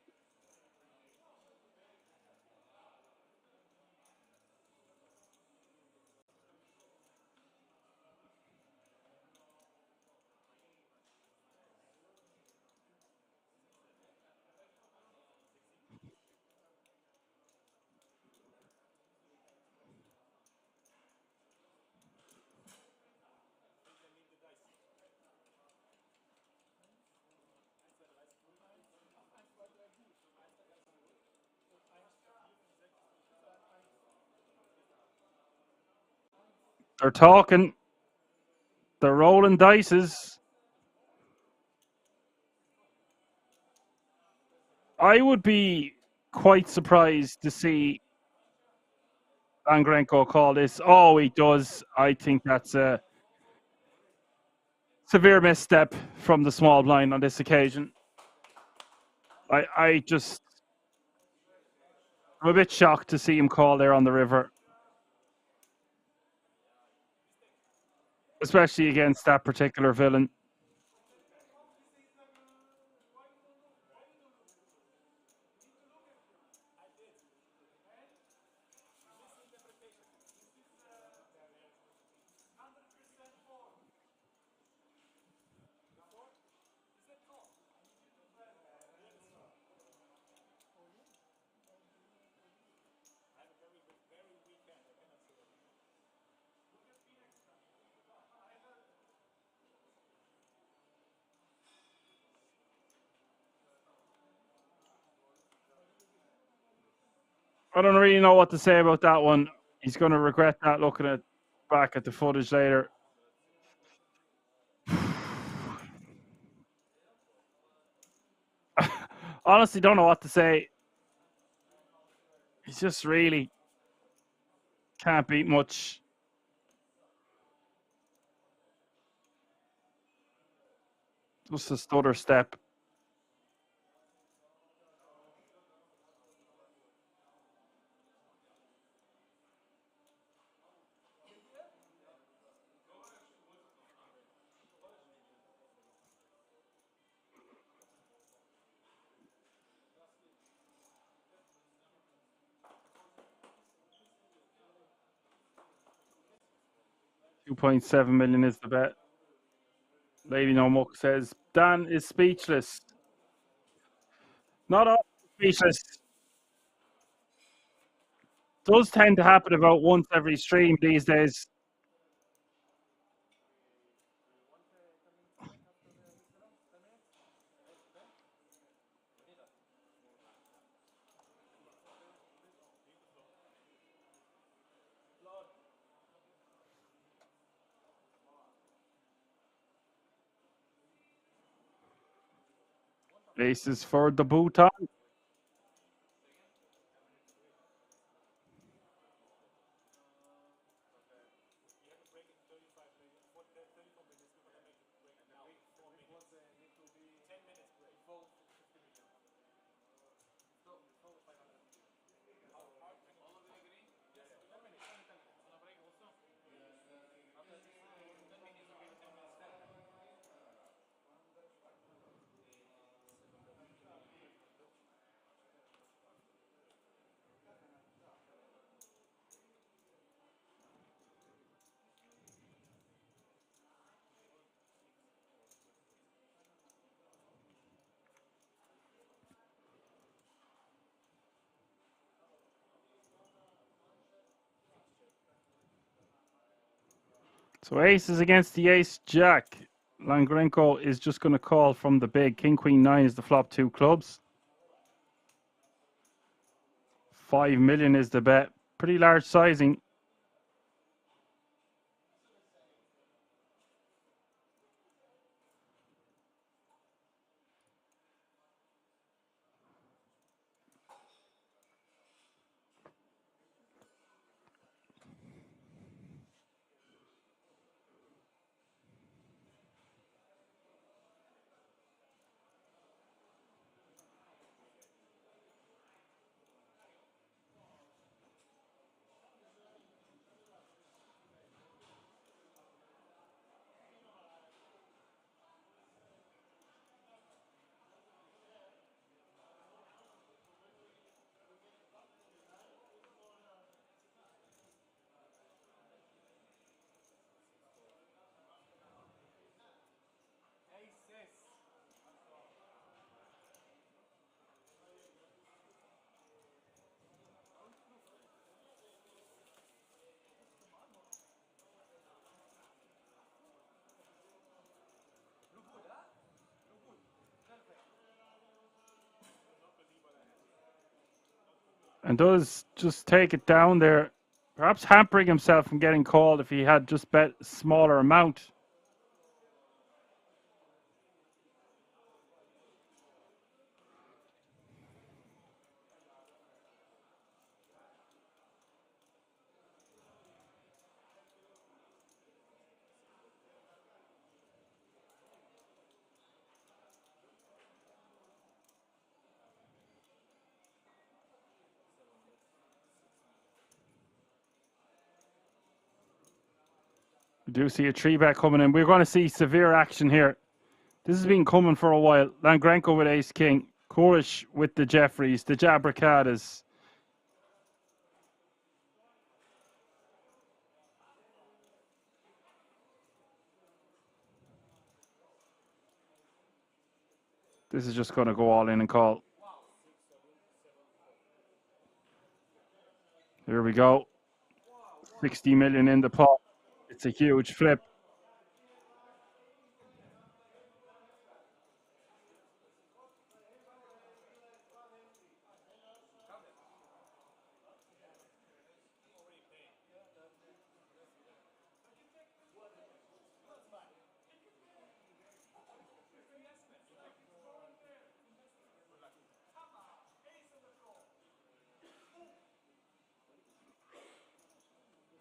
They're talking. They're rolling dices. I would be quite surprised to see Langrenko call this. Oh, he does. I think that's a severe misstep from the small blind on this occasion. I'm a bit shocked to see him call there on the river. Especially against that particular villain. I don't really know what to say about that one. He's going to regret that looking at back at the footage later. Honestly, don't know what to say. He's just really can't beat much. Just a stutter step. $2.7 million is the bet. Lady No Muck says Dan is speechless. Not all speechless. Does tend to happen about once every stream these days. Aces for the Bhutan. So aces against the ace jack. Langrenko is just going to call from the big. King Queen 9 is the flop 2 clubs. 5 million is the bet. Pretty large sizing. And does just take it down there. Perhaps hampering himself from getting called if he had just bet a smaller amount. We do see a 3-bet coming in. We're going to see severe action here. This has been coming for a while. Langrenko with ace king. Korish with the Jeffries, the Jabracadas. This is just going to go all in and call. Here we go. 60 million in the pot. It's a huge flip.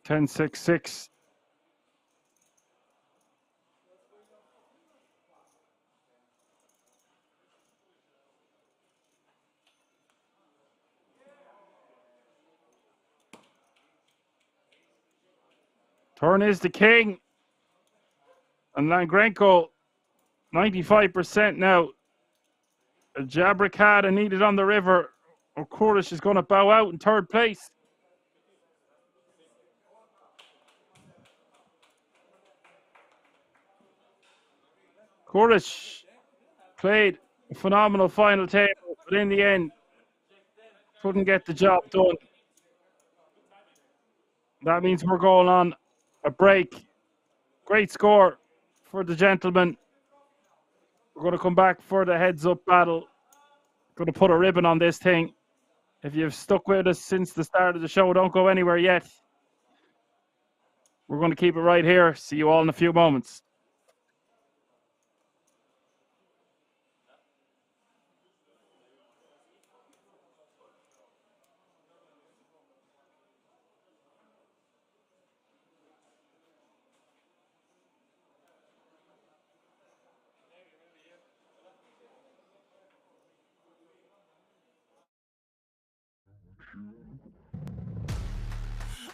10-6-6. Turn is the king. And Langrenko, 95% now. A Jabricada needed on the river. Okurish is going to bow out in third place. Kurish played a phenomenal final table, but in the end, couldn't get the job done. That means we're going on a break. Great score for the gentleman. We're going to come back for the heads-up battle. Going to put a ribbon on this thing. If you've stuck with us since the start of the show, don't go anywhere yet. We're going to keep it right here. See you all in a few moments.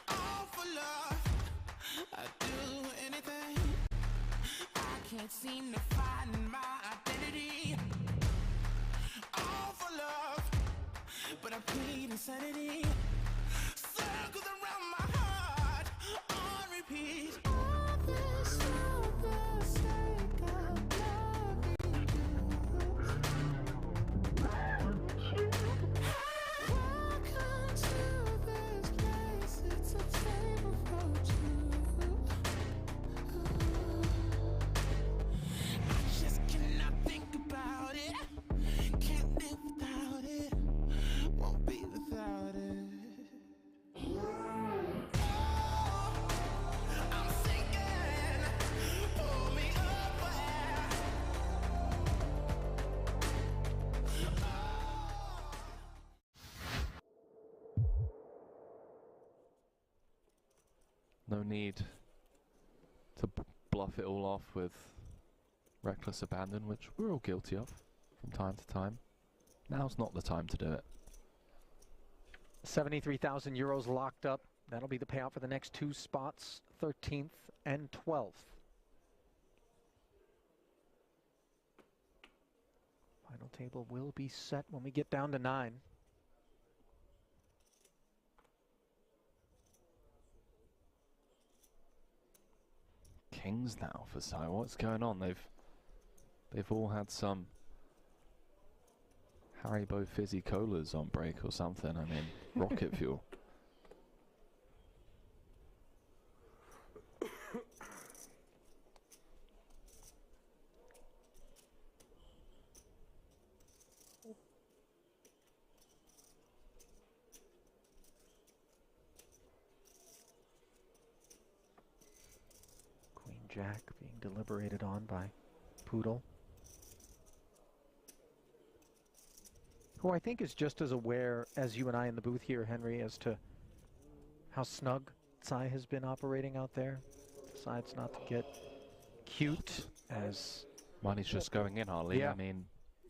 All for love, I'd do anything. I can't seem to find my identity. All for love, but I plead insanity. Circles around my heart on repeat. All this for the sake of loving you. Welcome to this place. It's a table for two. I just cannot think about it. Can't live without it. Won't be without it. I'm sinking. Pull me up for air. No need to bluff it all off with reckless abandon, which we're all guilty of from time to time. Now's not the time to do it. 73,000 euros locked up. That'll be the payout for the next two spots, 13th and 12th. Final table will be set when we get down to 9. Kings now for Sai. What's going on? They've all had some Haribo fizzy colas on break or something. I mean, rocket fuel. Queen Jack being deliberated on by Poodle, who I think is just as aware as you and I in the booth here, Henry, as to how snug Sai has been operating out there. Decides not to get cute as... Money's just going in, Harley. Yeah. I mean,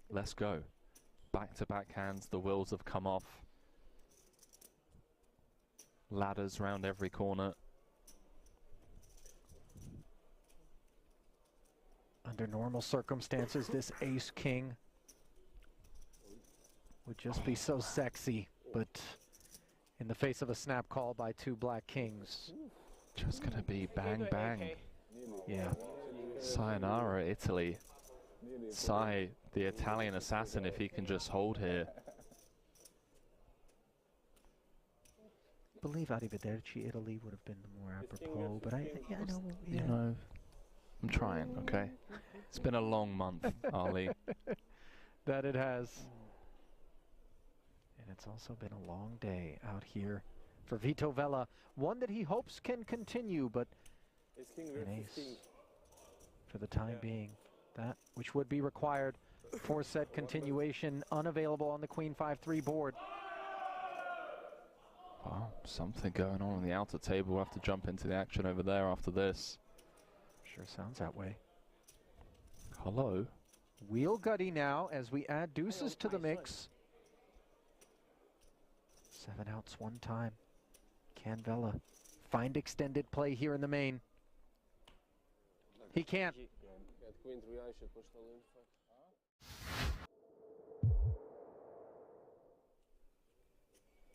let's go. Back-to-back hands, the wheels have come off. Ladders round every corner. Under normal circumstances, this ace-king would just be so sexy, but in the face of a snap call by two black kings, Just gonna be bang bang. yeah. Sayonara, Italy. Sai, the Italian assassin, if he can just hold here. I believe Arrivederci Italy would have been more apropos, but I know, You know, I'm trying, okay? It's been a long month, Ali. that it has. And it's also been a long day out here for Vito Vella. One that he hopes can continue, but an ace for the time being. That which would be required. 4-set continuation unavailable on the Queen 5-3 board. Well, something going on the outer table. We'll have to jump into the action over there after this. Sure sounds that way. Hello. Wheel gutty now as we add deuces to the mix. 7 outs one time. Can Vela find extended play here in the main? He can't.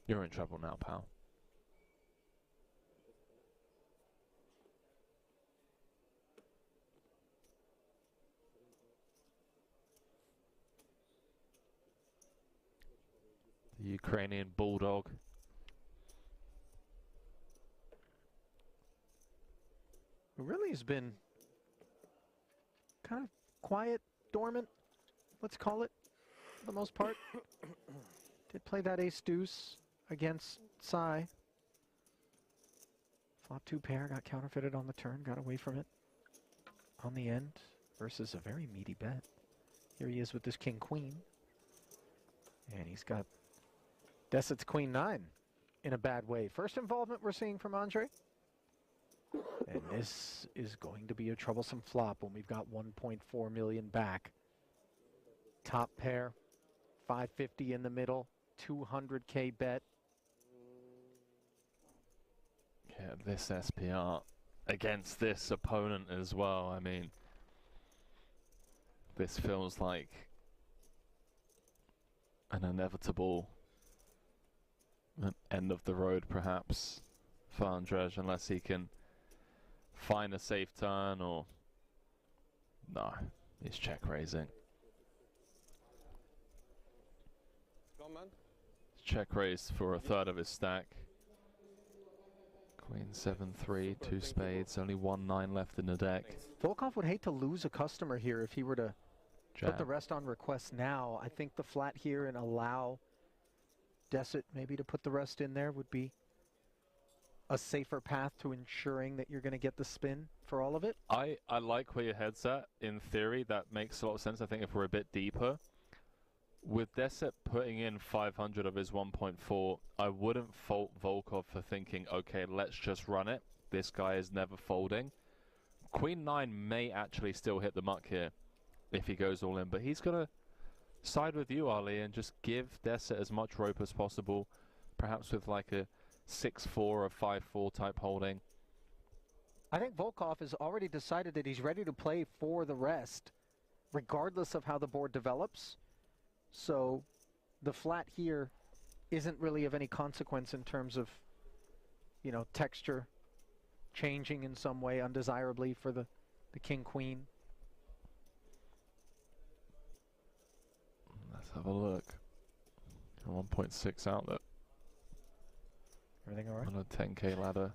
You're in trouble now, pal. The Ukrainian bulldog. It really has been kind of quiet, dormant, let's call it, for the most part. Did play that ace-deuce against Sai. Flop 2 pair, got counterfeited on the turn, got away from it on the end versus a very meaty bet. Here he is with this king-queen. And he's got Deset's queen-9 in a bad way. First involvement we're seeing from Andre. And this is going to be a troublesome flop when we've got 1.4 million back. Top pair, 550 in the middle, 200K bet. Yeah, this SPR against this opponent as well. I mean, this feels like an inevitable end of the road, perhaps, for Andrzej, unless he can find a safe turn or... No, he's check raising. Check raised for a third of his stack. Queen 7-3, 2 spades, only 1-9 left in the deck. Volkov would hate to lose a customer here if he were to put the rest on request now. I think the flat here and allow Deset maybe to put the rest in there would be a safer path to ensuring that you're going to get the spin for all of it. I like where your head's at. In theory, that makes a lot of sense. I think if we're a bit deeper, with Deset putting in 500 of his 1.4, I wouldn't fault Volkov for thinking, okay, let's just run it. This guy is never folding. Queen 9 may actually still hit the muck here if he goes all in, but he's going to side with you, Ali, and just give Deset as much rope as possible, perhaps with like a 6-4 or 5-4 type holding. I think Volkov has already decided that he's ready to play for the rest, regardless of how the board develops. So the flat here isn't really of any consequence in terms of, you know, texture changing in some way undesirably for the king-queen. Let's have a look. 1.6 outlet. Everything all right? On a 10K ladder.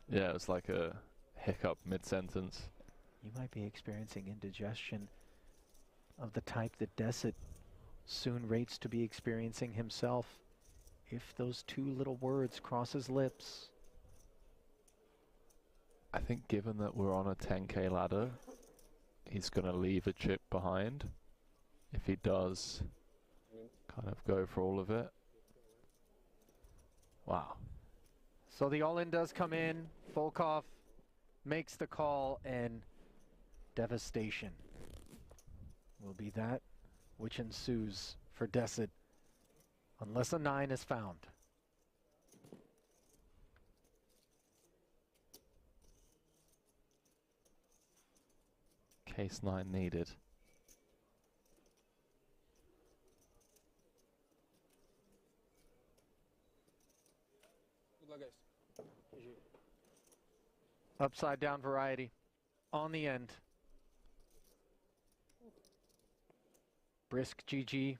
Yeah, it's like a hiccup mid-sentence. You might be experiencing indigestion of the type that Deset soon rates to be experiencing himself if those two little words cross his lips. I think given that we're on a 10K ladder, he's going to leave a chip behind. If he does, kind of go for all of it. Wow. So the all-in does come in. Volkov makes the call, and devastation will be that which ensues for Deset unless a 9 is found. Case 9 needed. Good luck, guys. Upside down variety on the end. Brisk GG.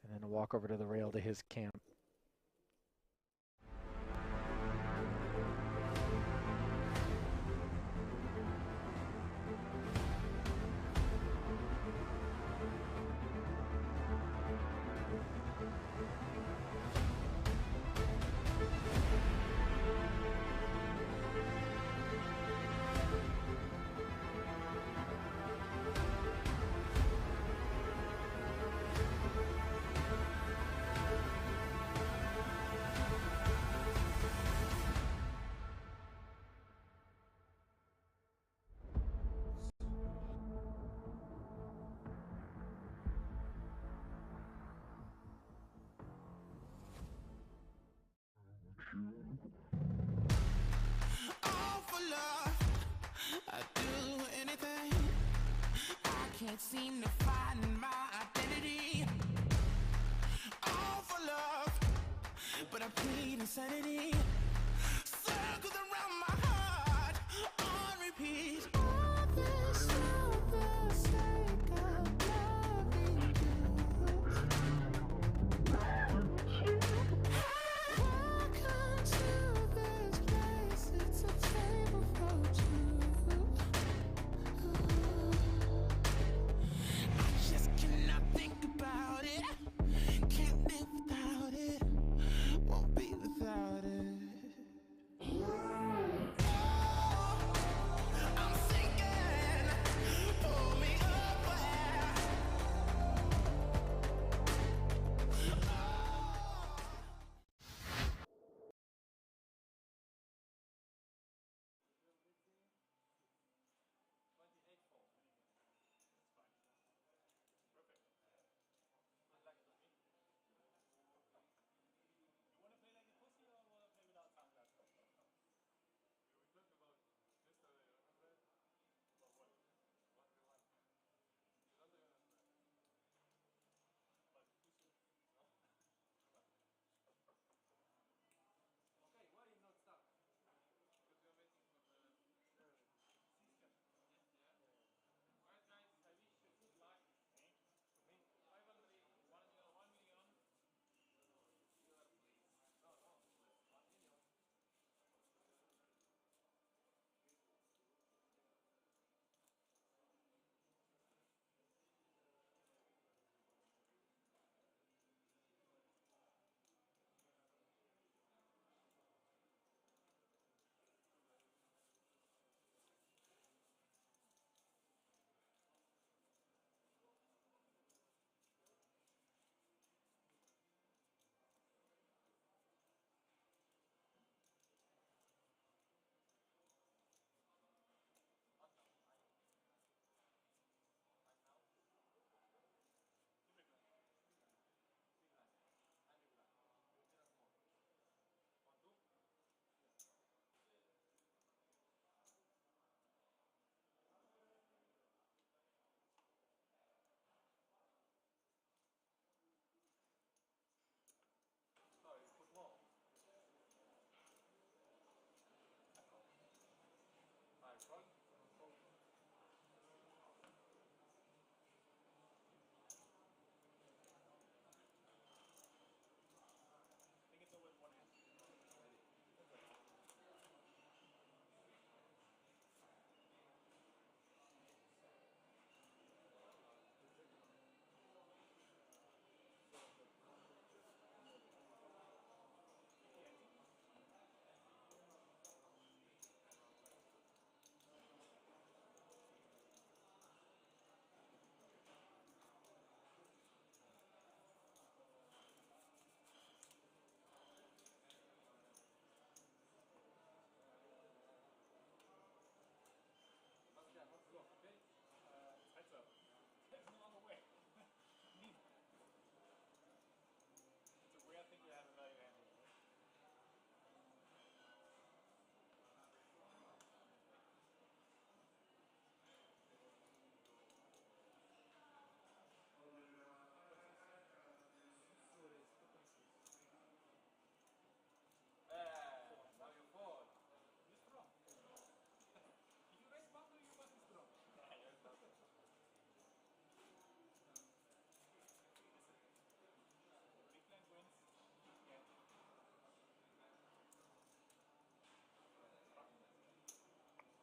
And then a walk over to the rail to his camp.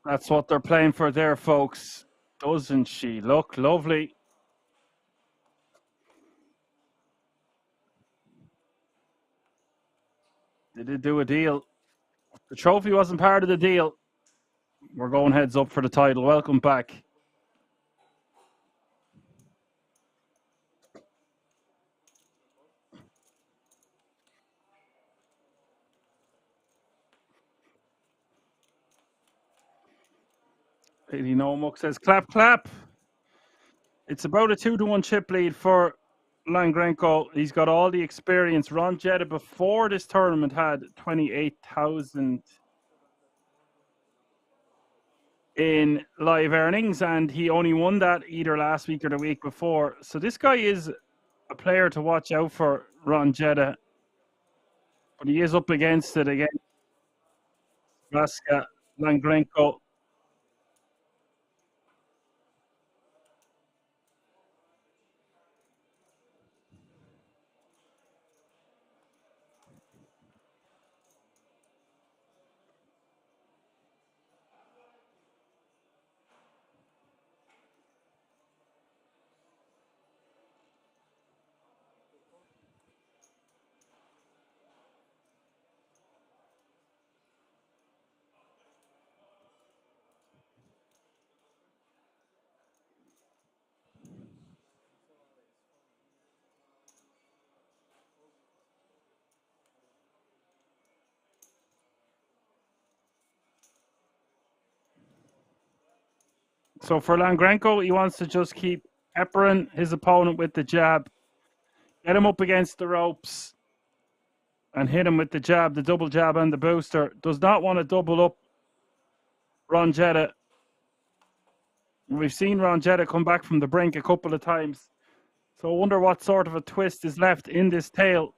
That's what they're playing for there, folks. Doesn't she look lovely? They did do a deal. The trophy wasn't part of the deal. We're going heads up for the title. Welcome back. Lady Nomuck says, clap, clap. It's about a 2-1 chip lead for Langrenko. He's got all the experience. Ron Jetta before this tournament had 28,000 in live earnings, and he only won that either last week or the week before. So this guy is a player to watch out for, Ron Jetta. But he is up against it again. Laska Langrenko. So for Langrenko, he wants to just keep peppering his opponent with the jab, get him up against the ropes, and hit him with the jab, the double jab and the booster. Does not want to double up Ron Jetta. We've seen Ron Jetta come back from the brink a couple of times. So I wonder what sort of a twist is left in this tail.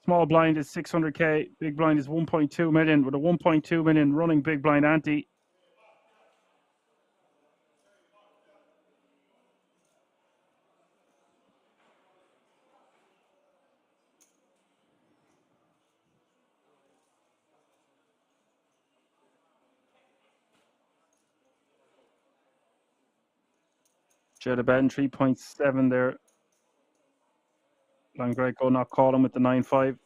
Small blind is 600k, big blind is 1.2 million with a 1.2 million running big blind ante. Jetta betting 3.7 there. Langrenko not calling with the 9.5.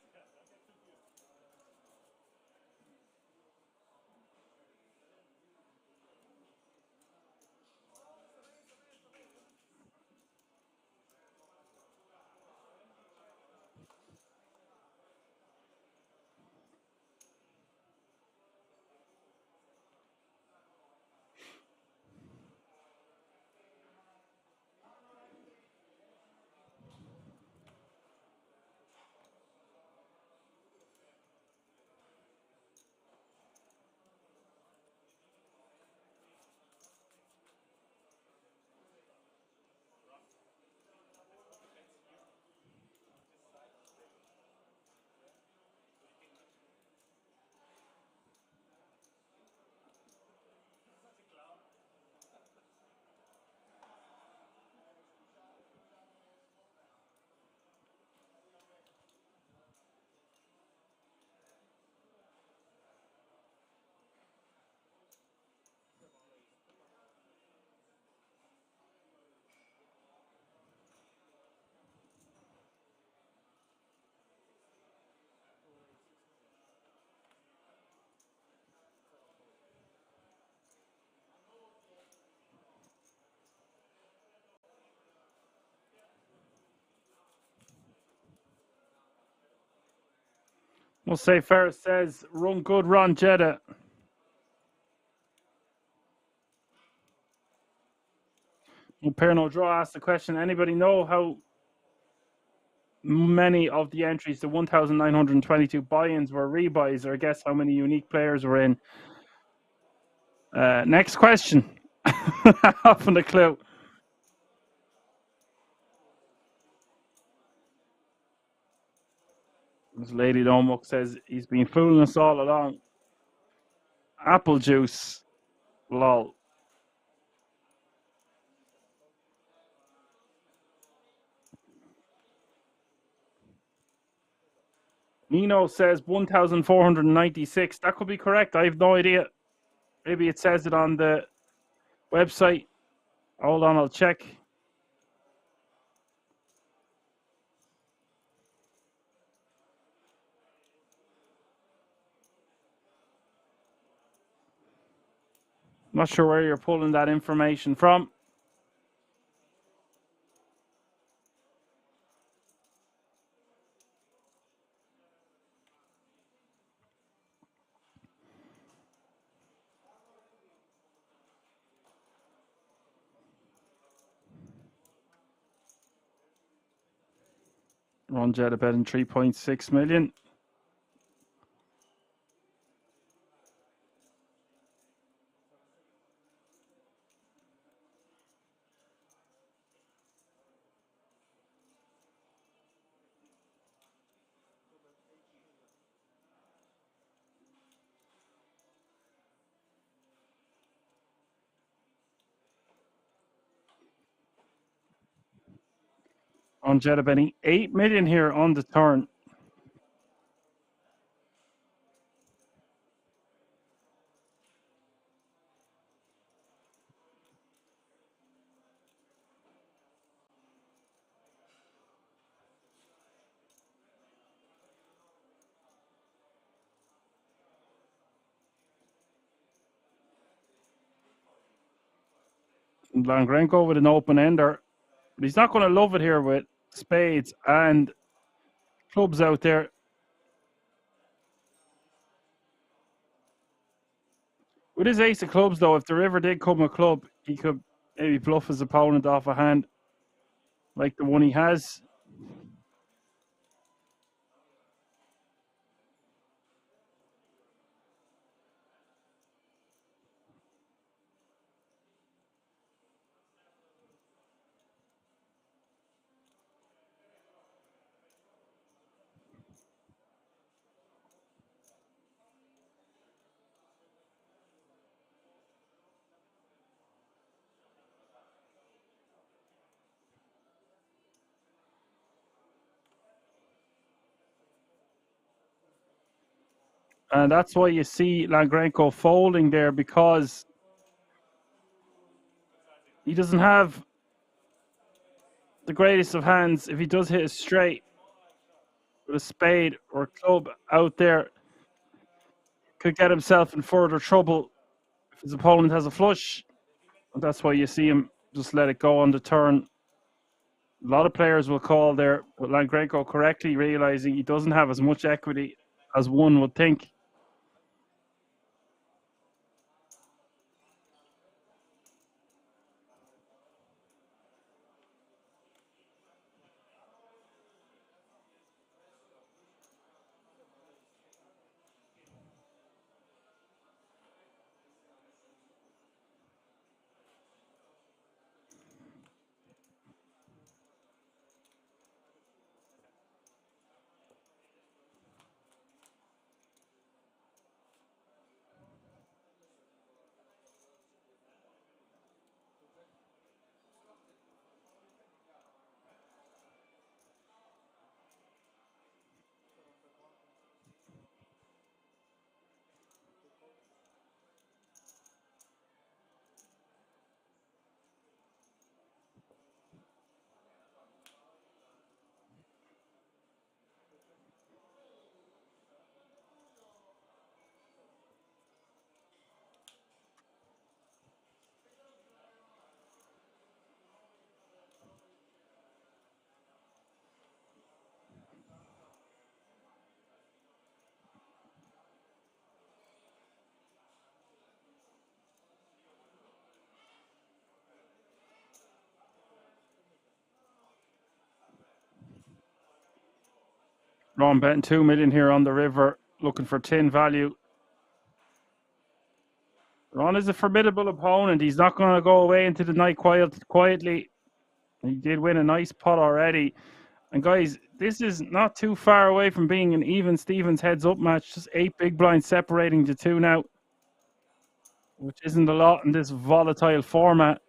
We'll say Ferris says, run good, Ron Jetta. Pair no draw asked the question, anybody know how many of the entries, the 1,922 buy-ins were rebuys, or guess how many unique players were in? Next question. Haven't a clue. This Lady Domuk says he's been fooling us all along. Apple juice. Lol. Nino says 1,496. That could be correct. I have no idea. Maybe it says it on the website. Hold on, I'll check. Not sure where you're pulling that information from. Ron Jetta betting 3.6 million. On Jetta betting 8 million here on the turn. Langrenko with an open ender. But he's not going to love it here with spades and clubs out there. With his ace of clubs, though, if the river did come a club, he could maybe bluff his opponent off a hand like the one he has. And that's why you see Langrenko folding there, because he doesn't have the greatest of hands. If he does hit a straight with a spade or a club out there, could get himself in further trouble if his opponent has a flush. And that's why you see him just let it go on the turn. A lot of players will call there, but Langrenko correctly realizing he doesn't have as much equity as one would think. Ron betting 2 million here on the river, looking for tin value. Ron is a formidable opponent. He's not going to go away into the night quietly. He did win a nice pot already. And guys, this is not too far away from being an even Stevens heads-up match. Just 8 big blinds separating the two now, which isn't a lot in this volatile format.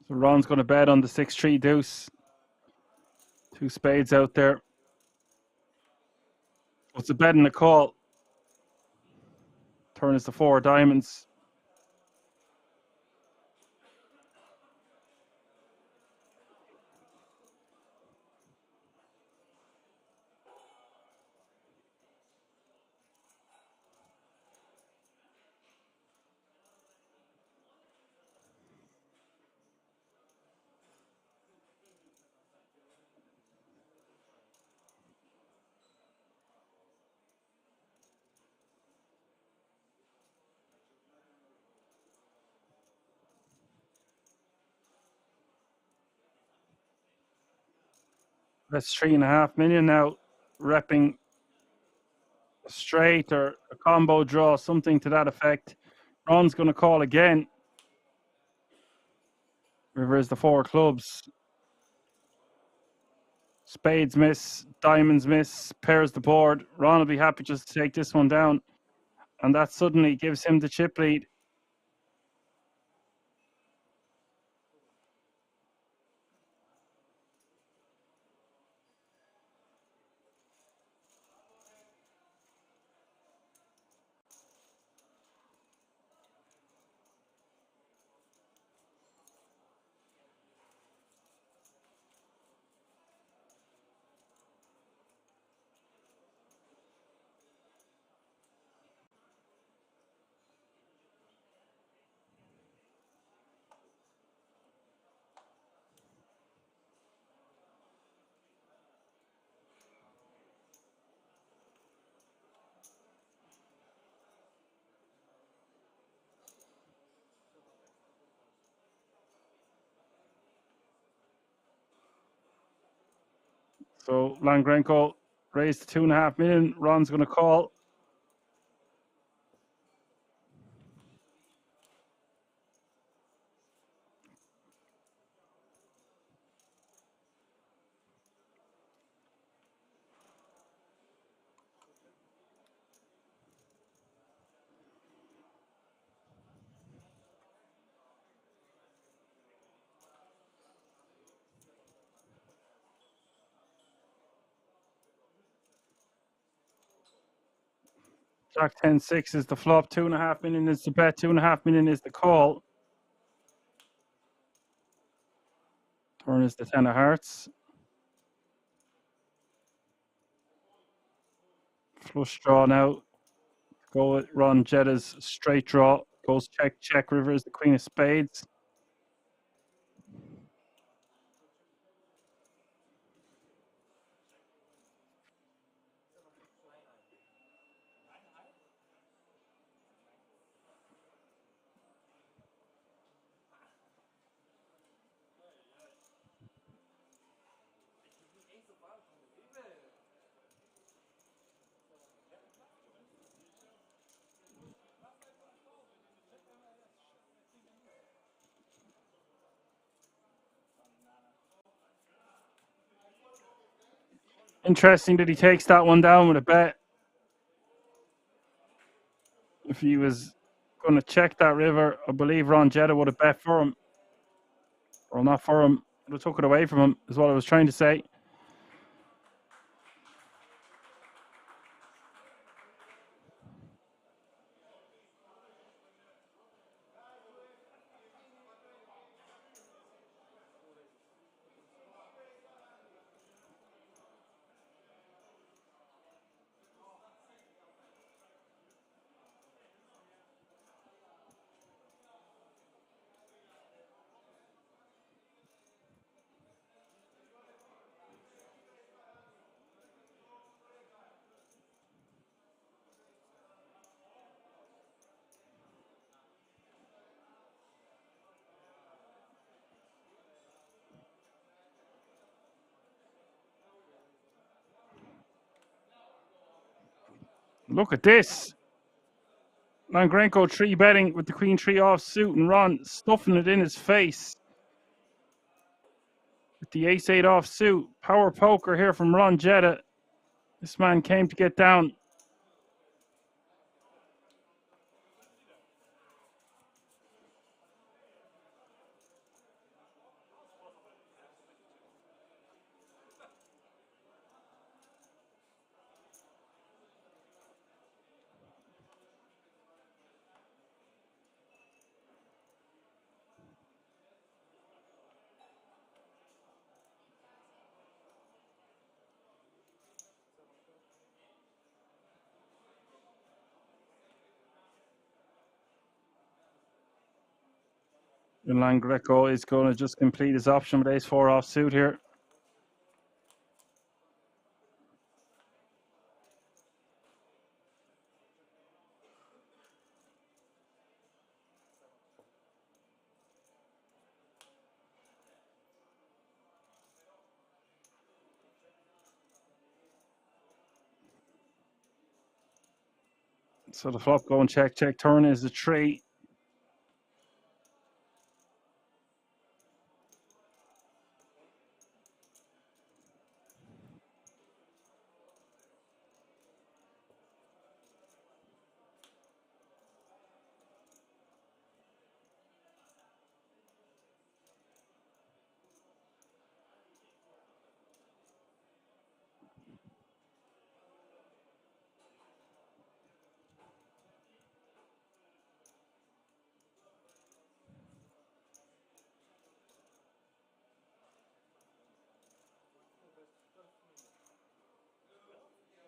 So Ron's going to bet on the 6-3 deuce. 2 spades out there. What's a bet and a call? Turn is the 4 diamonds. That's 3.5 million now, repping a straight or a combo draw, something to that effect. Ron's going to call again. River is the 4 clubs. Spades miss, diamonds miss, pairs the board. Ron will be happy just to take this one down. And that suddenly gives him the chip lead. So Langrenko raised to 2.5 million. Ron's going to call. Jack 10-6 is the flop. 2.5 million is the bet. 2.5 million is the call. Turn is the 10 of hearts. Flush draw now. Go with Ron Jetta's straight draw. Goes check, check. River is the queen of spades. Interesting that he takes that one down with a bet. If he was going to check that river, I believe Ron Jetta would have bet for him. Well, not for him. Would have took it away from him, is what I was trying to say. Look at this. Langrenko 3-betting with the queen 3 offsuit and Ron stuffing it in his face. With the ace-8 offsuit. Power poker here from Ron Jetta. This man came to get down. Milan Greco is going to just complete his option with ace-4 offsuit here. So the flop going check, check, turn is a 3.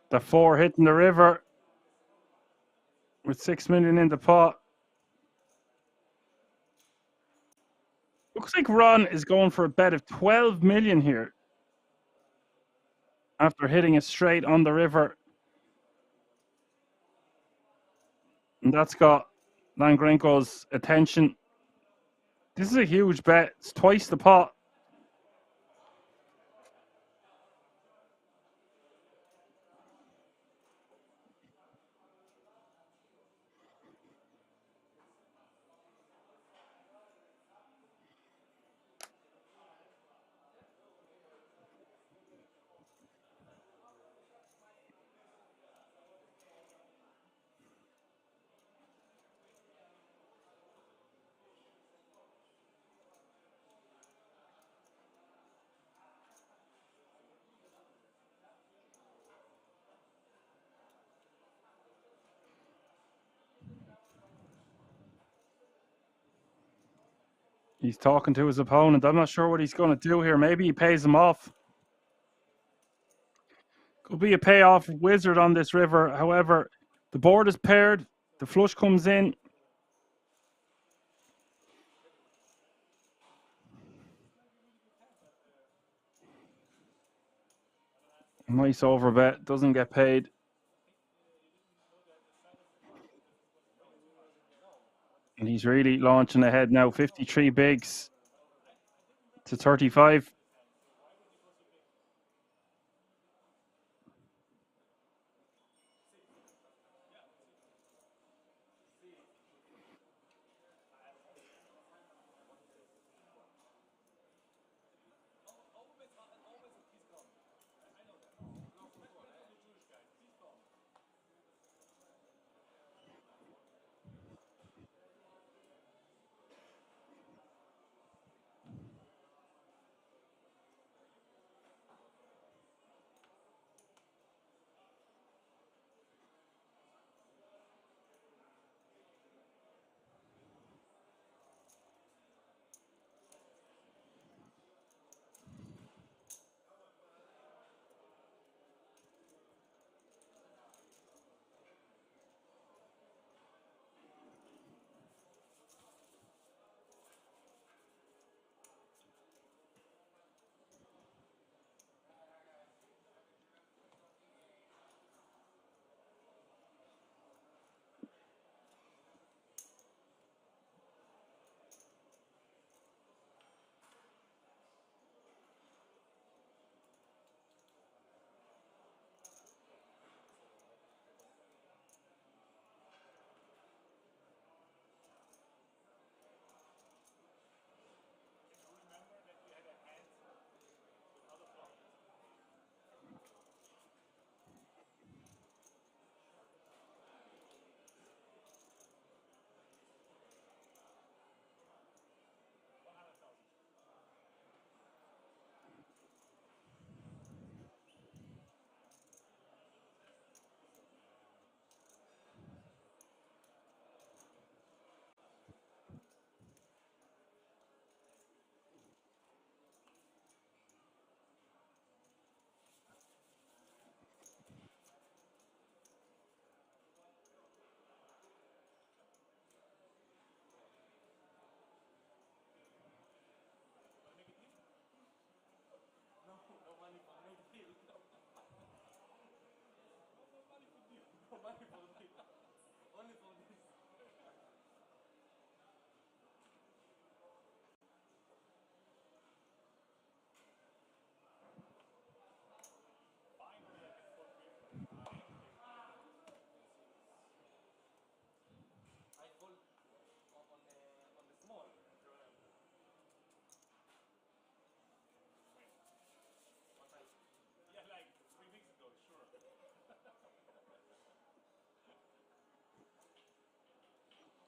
The 4 hitting the river with 6 million in the pot. Looks like Ron is going for a bet of 12 million here after hitting a straight on the river. And that's got Langrenko's attention. This is a huge bet. It's twice the pot. He's talking to his opponent. I'm not sure what he's going to do here. Maybe he pays him off. Could be a payoff wizard on this river. However, the board is paired. The flush comes in. Nice overbet. Doesn't get paid. And he's really launching ahead now. 53 bigs to 35.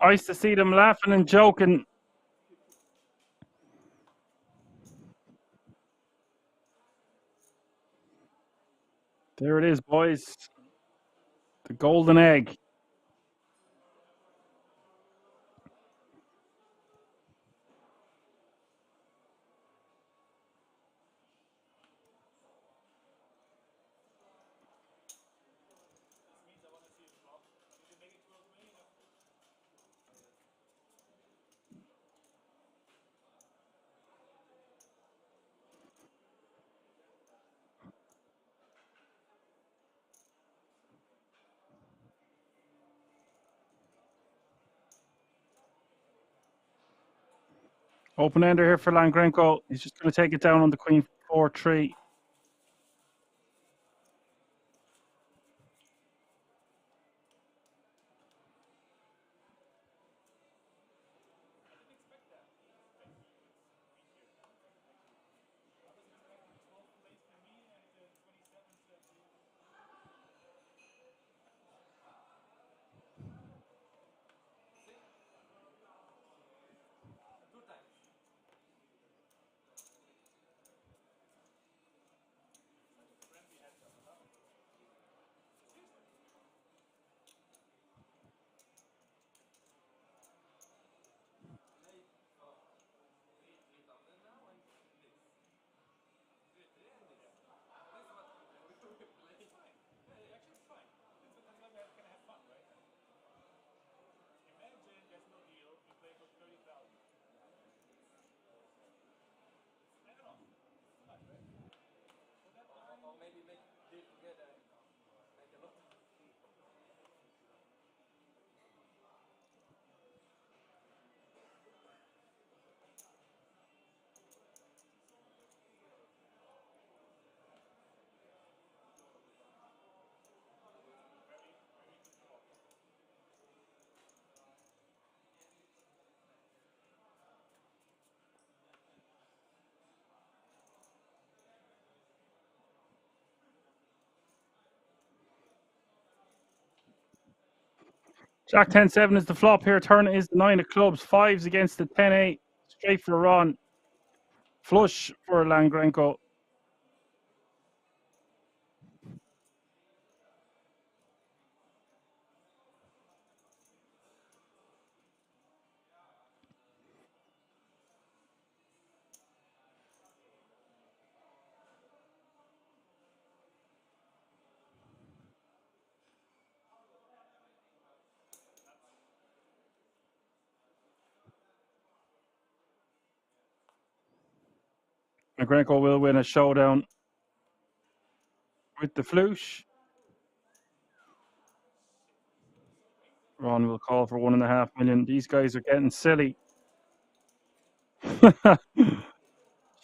I used to see them laughing and joking. There it is, boys. The golden egg. Open ender here for Langrenko. He's just going to take it down on the queen 4-3. Jack 10-7 is the flop here. Turn is the 9 of clubs. 5s against the 10-8. Straight for Ron. Flush for Langrenko. Langrenko will win a showdown with the flush. Ron will call for 1.5 million. These guys are getting silly.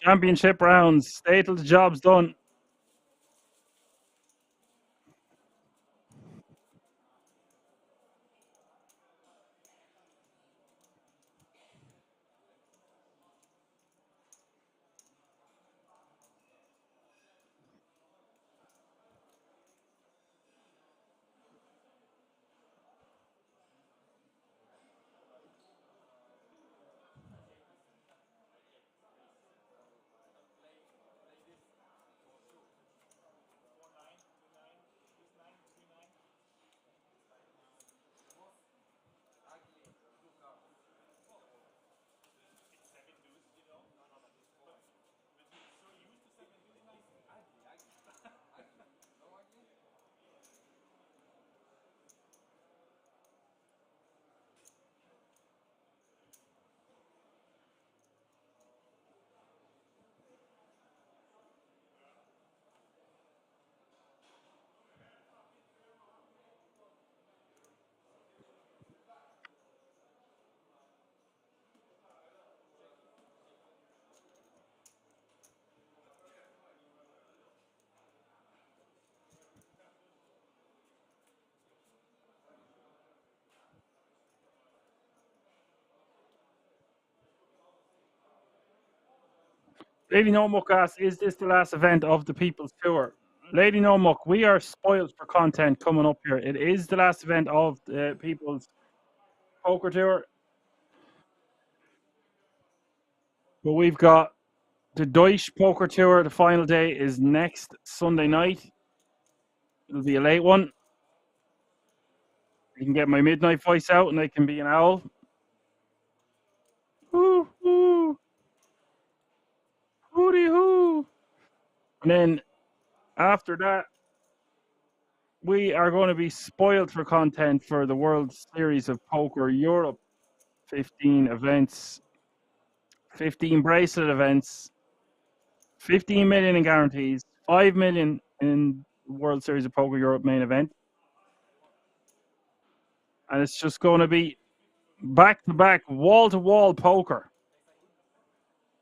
Championship rounds. Stay till the job's done. Lady Nomuck asks, is this the last event of the People's Tour? Lady Nomuck, we are spoiled for content coming up here. It is the last event of the People's Poker Tour. But we've got the Deutsche Poker Tour. The final day is next Sunday night. It'll be a late one. I can get my midnight voice out and I can be an owl. Hoo, hoo. Hooty hoo. And then after that, we are going to be spoiled for content for the World Series of Poker Europe. 15 events, 15 bracelet events, 15 million in guarantees, 5 million in World Series of Poker Europe main event. And it's just going to be back-to-back, wall-to-wall poker.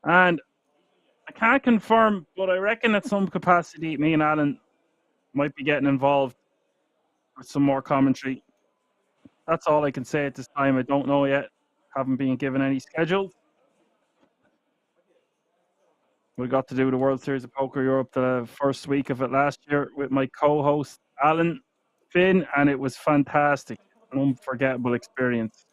And I can't confirm, but I reckon at some capacity, me and Alan might be getting involved with some more commentary. That's all I can say at this time. I don't know yet. Haven't been given any schedule. We got to do the World Series of Poker Europe the first week of it last year with my co-host Alan Finn, and it was fantastic. An unforgettable experience.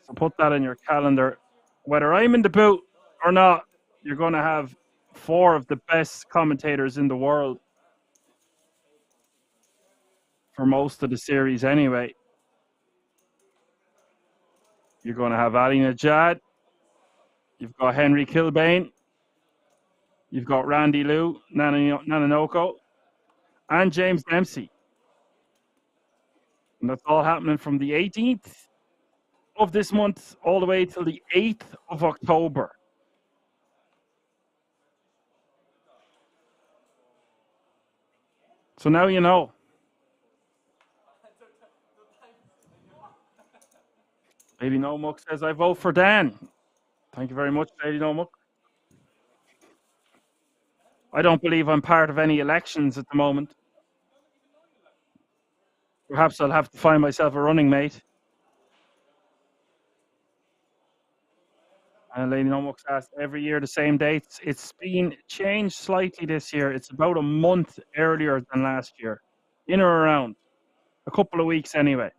So put that in your calendar. Whether I'm in the booth or not, you're going to have 4 of the best commentators in the world for most of the series anyway. You're going to have Ali Najad. You've got Henry Kilbane. You've got Randy Liu, Nananoko, and James Dempsey. And that's all happening from the 18th of this month all the way till the 8th of October. So now you know. Lady Nomuk says, I vote for Dan. Thank you very much, Lady Nomuk. I don't believe I'm part of any elections at the moment. Perhaps I'll have to find myself a running mate. And Lady Nomuk asked, every year the same dates. It's been changed slightly this year. It's about a month earlier than last year. In or around. A couple of weeks anyway.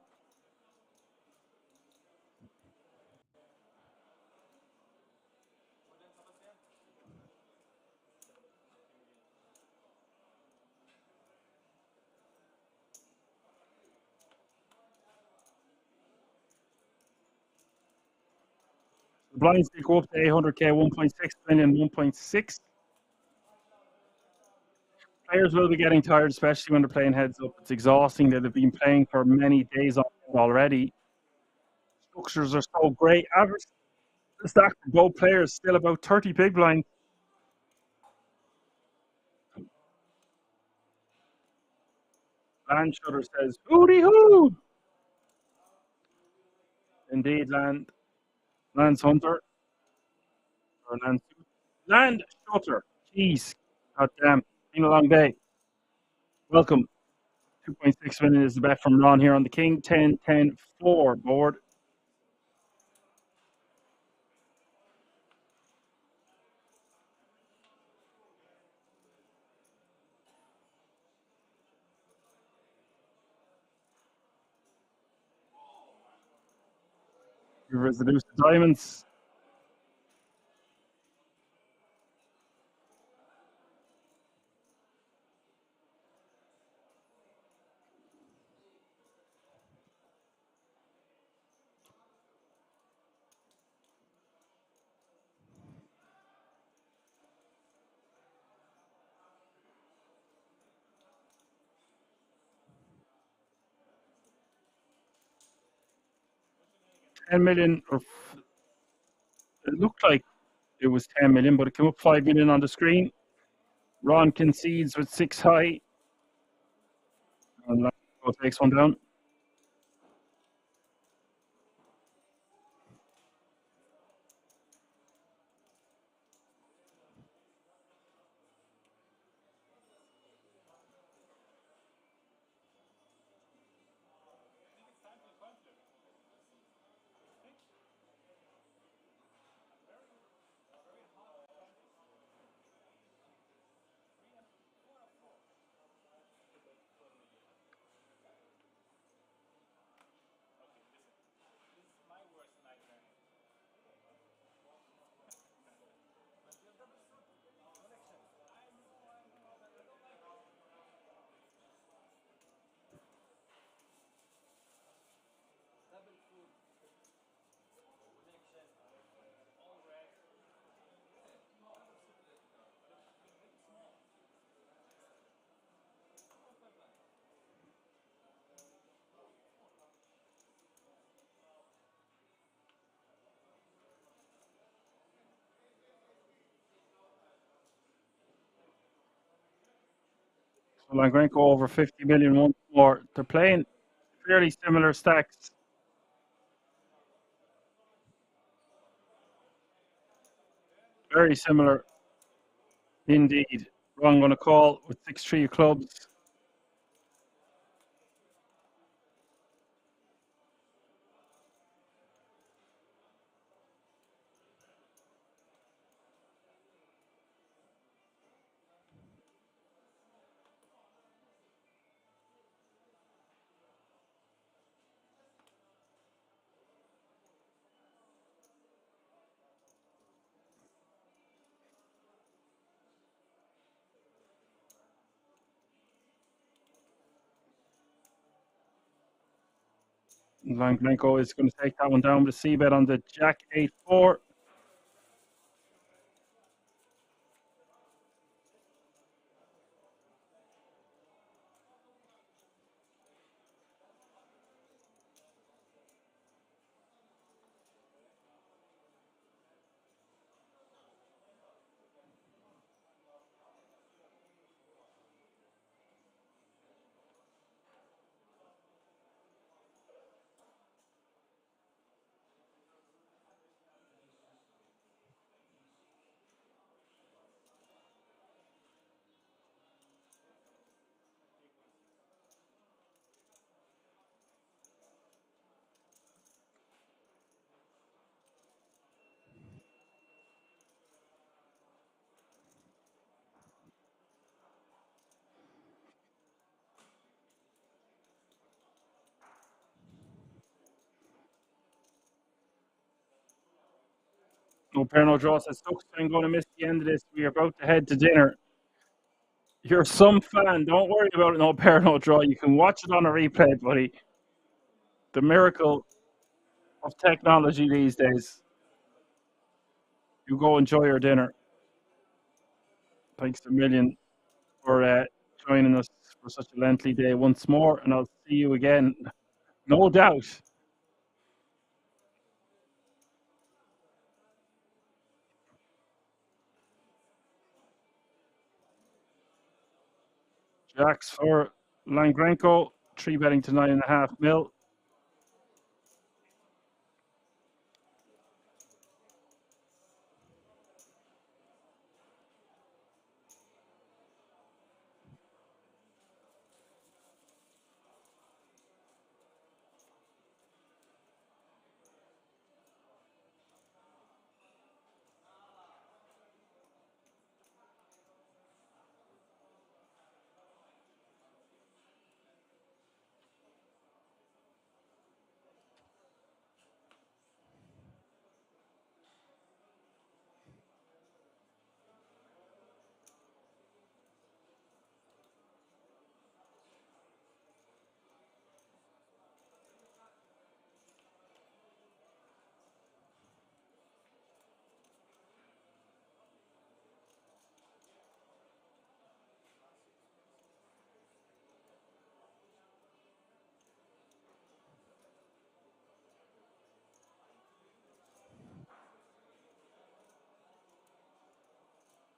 The blinds they go up to 800k, 1.6 million, 1.6. Players will be getting tired, especially when they're playing heads up. It's exhausting. That they've been playing for many days already. Structures are so great. Average stack for both players still about 30 big blinds. Land Shutter says, hooty hoo! Indeed, Lance Hunter. Or Land Shutter. Jeez. God damn. Been a long day. Welcome. 2.6 million is the bet from Ron here on the King. 10-10-4 board. Rivers the deuce of diamonds. $10 million, or it looked like it was 10 million, but it came up 5 million on the screen. Ron concedes with 6 high. And Lando takes one down. So Langrenko over 50 million once more. They're playing fairly similar stacks. Very similar indeed. Wrong going to call with 6-3 clubs. Langrenko is going to take that one down with a C-bet on the Jack 8-4. No pair, no draw says Stokes. I'm going to miss the end of this. We are about to head to dinner. You're some fan. Don't worry about it. No pair, no draw. You can watch it on a replay, buddy. The miracle of technology these days. You go enjoy your dinner. Thanks a million for joining us for such a lengthy day once more, and I'll see you again, no doubt. Jacks for Langrenko, 3-betting to 9.5 mil.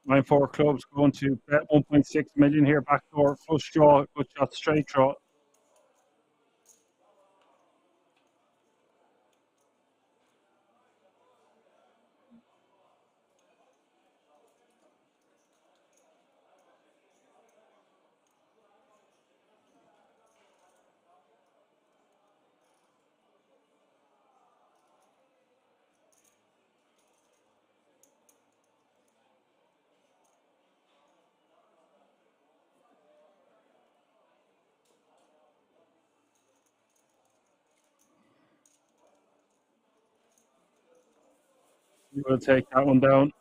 Nine four clubs going to bet 1.6 million here. Backdoor, flush draw, good shot, straight draw. We will take that one down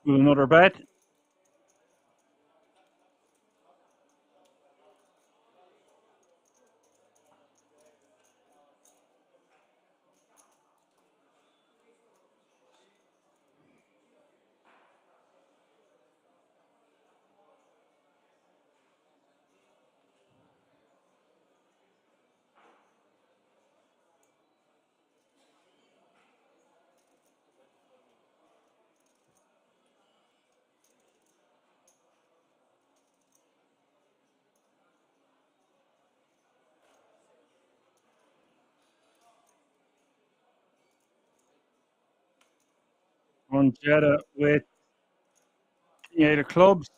with another bet. On Jetta with King 8 of clubs.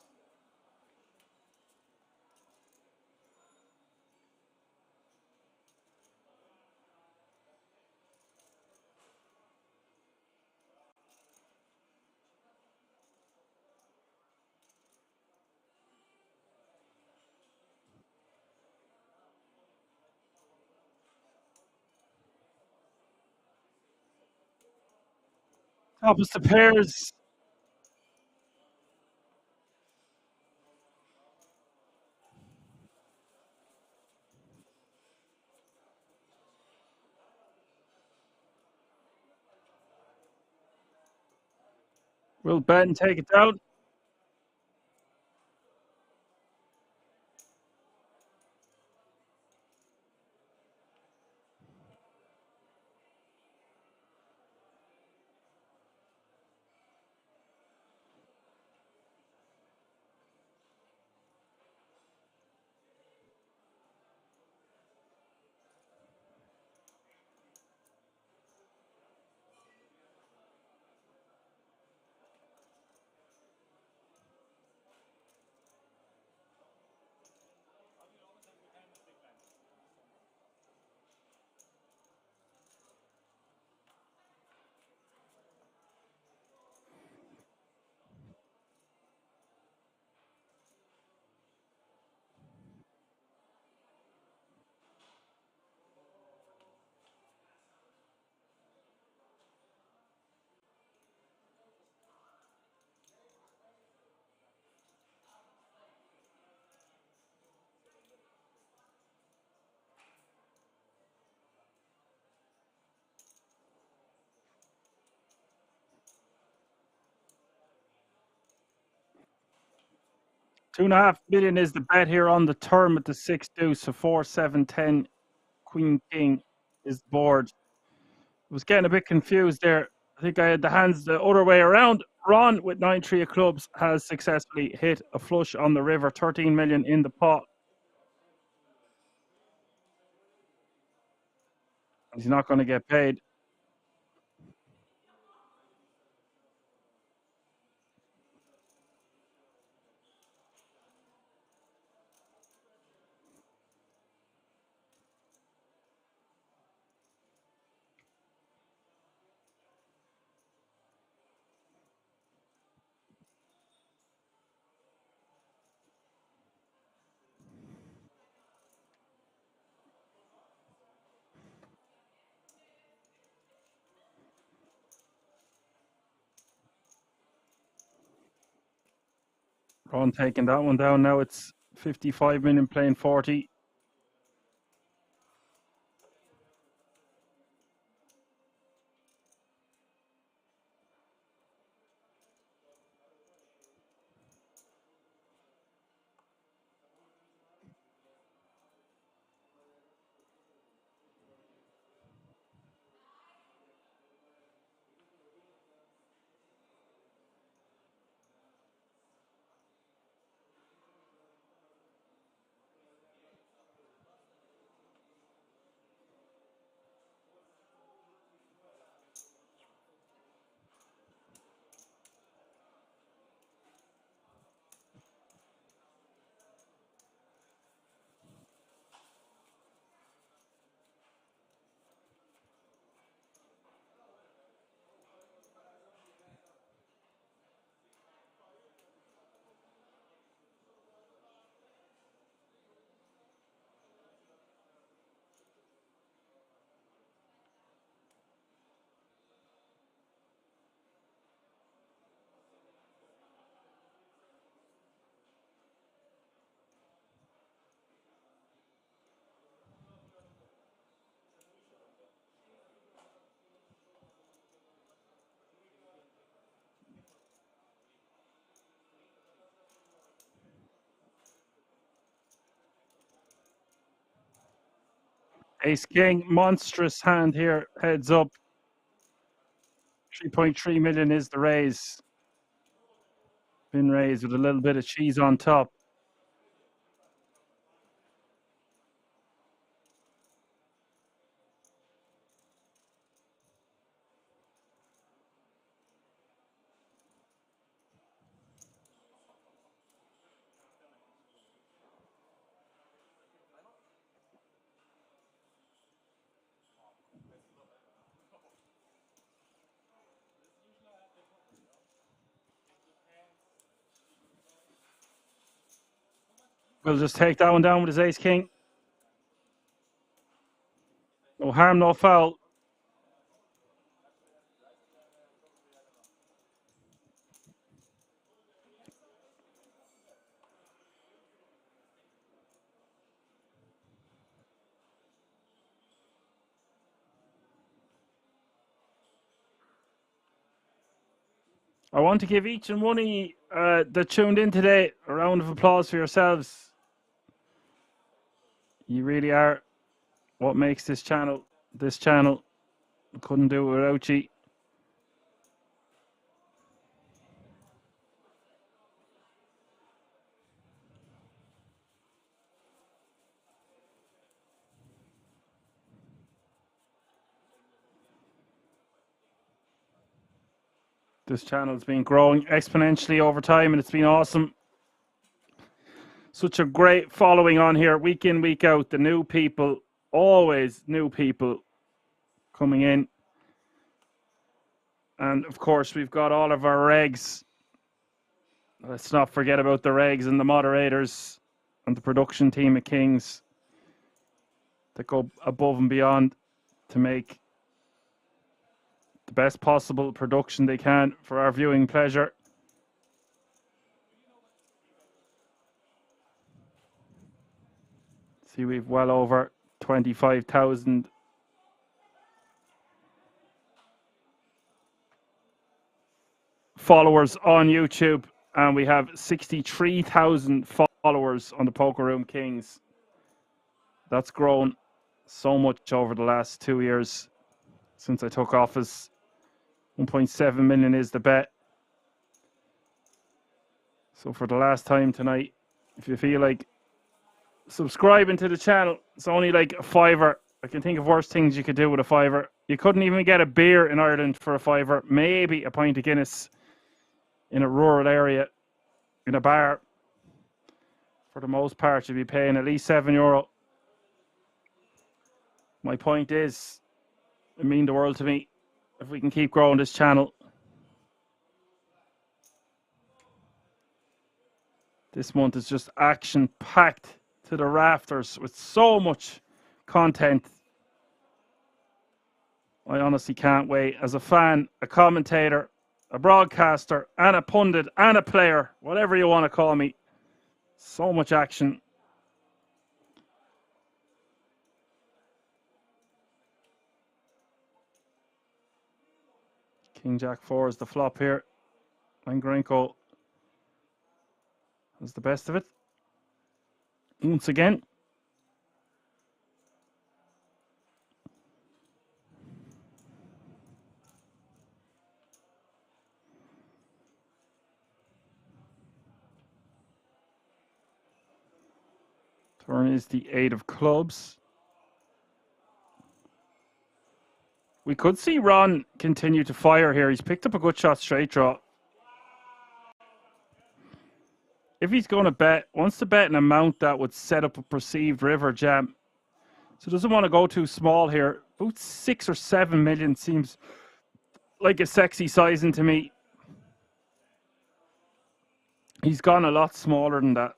Top is the pairs. Will Ben take it down? $2.5 million is the bet here on the turn with the 6 deuce. So 4, 7, 10, Queen King is the board. I was getting a bit confused there. I think I had the hands the other way around. Ron with 9-3 of clubs has successfully hit a flush on the river. 13 million in the pot. He's not going to get paid. Ron taking that one down. Now it's 55 million playing 40. Ace King, monstrous hand here, heads up. 3.3 million is the raise. Been raised with a little bit of cheese on top. We'll just take that one down with his ace king. No harm, no foul. I want to give each and one of you that tuned in today a round of applause for yourselves. You really are what makes this channel. This channel. Couldn't do it without you. This channel's been growing exponentially over time, and it's been awesome. Such a great following on here, week in, week out. The new people, always new people coming in. And of course, we've got all of our regs. Let's not forget about the regs and the moderators and the production team at Kings that go above and beyond to make the best possible production they can for our viewing pleasure. See, we've well over 25,000 followers on YouTube, and we have 63,000 followers on the Poker Room Kings. That's grown so much over the last 2 years since I took office. 1.7 million is the bet. So for the last time tonight, if you feel like subscribing to the channel, it's only like a $5. I can think of worse things you could do with a $5. You couldn't even get a beer in Ireland for a $5. Maybe a pint of Guinness in a rural area, in a bar. For the most part, you'd be paying at least €7. My point is, it means the world to me if we can keep growing this channel. This month is just action-packed to the rafters with so much content. I honestly can't wait. As a fan, a commentator, a broadcaster, and a pundit, and a player, whatever you want to call me. So much action. King Jack 4 is the flop here. And Grenko has the best of it. Once again. Turn is the 8 of clubs. We could see Ron continue to fire here. He's picked up a good shot straight draw. If he's going to bet, wants to bet an amount that would set up a perceived river jam. So doesn't want to go too small here. About 6 or 7 million seems like a sexy sizing to me. He's gone a lot smaller than that.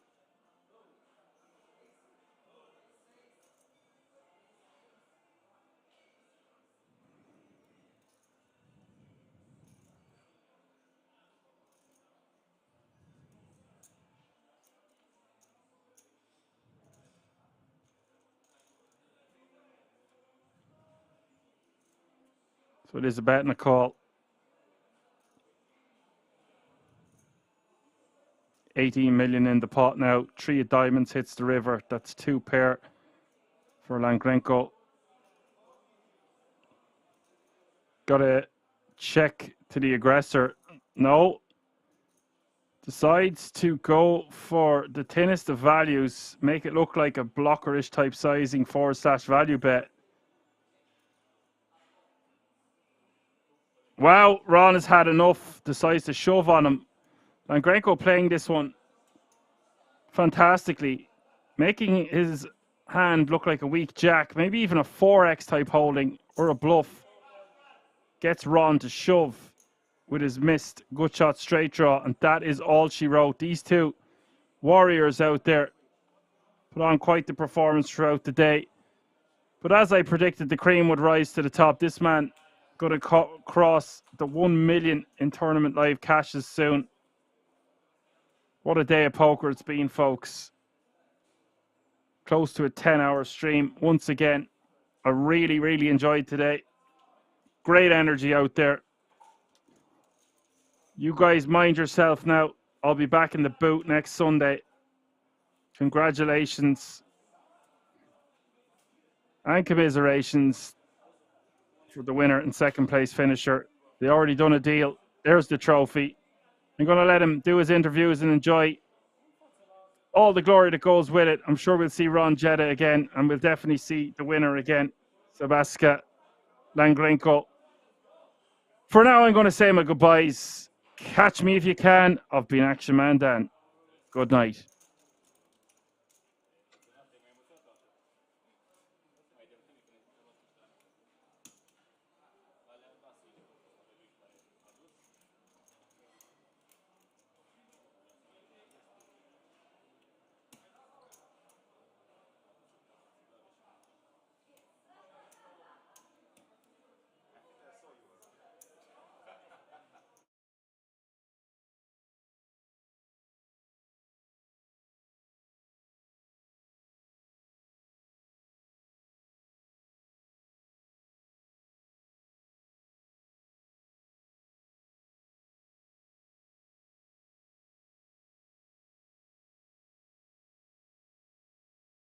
So it is a bet and a call. 18 million in the pot now. 3 of diamonds hits the river. That's 2 pair for Langrenko. Got to check to the aggressor. No. Decides to go for the thinnest of values. Make it look like a blockerish type sizing /value bet. Wow, Ron has had enough. Decides to shove on him. Langrenko playing this one fantastically. Making his hand look like a weak jack. Maybe even a 4x type holding or a bluff. Gets Ron to shove with his missed good shot straight draw. And that is all she wrote. These two warriors out there Put on quite the performance throughout the day. But as I predicted, the cream would rise to the top. This man going to cross the 1 million in tournament live cashes soon. What a day of poker it's been, folks. Close to a 10-hour stream. Once again, I really, really enjoyed today. Great energy out there. You guys mind yourself now. I'll be back in the boot next Sunday. Congratulations and commiserations for the winner and second place finisher. They already done a deal. There's the trophy. I'm going to let him do his interviews and enjoy all the glory that goes with it. I'm sure we'll see Ron Jetta again, and we'll definitely see the winner again, Sebastian Langrenko. For now, I'm going to say my goodbyes. Catch me if you can. I've been Action Man Dan. Good night.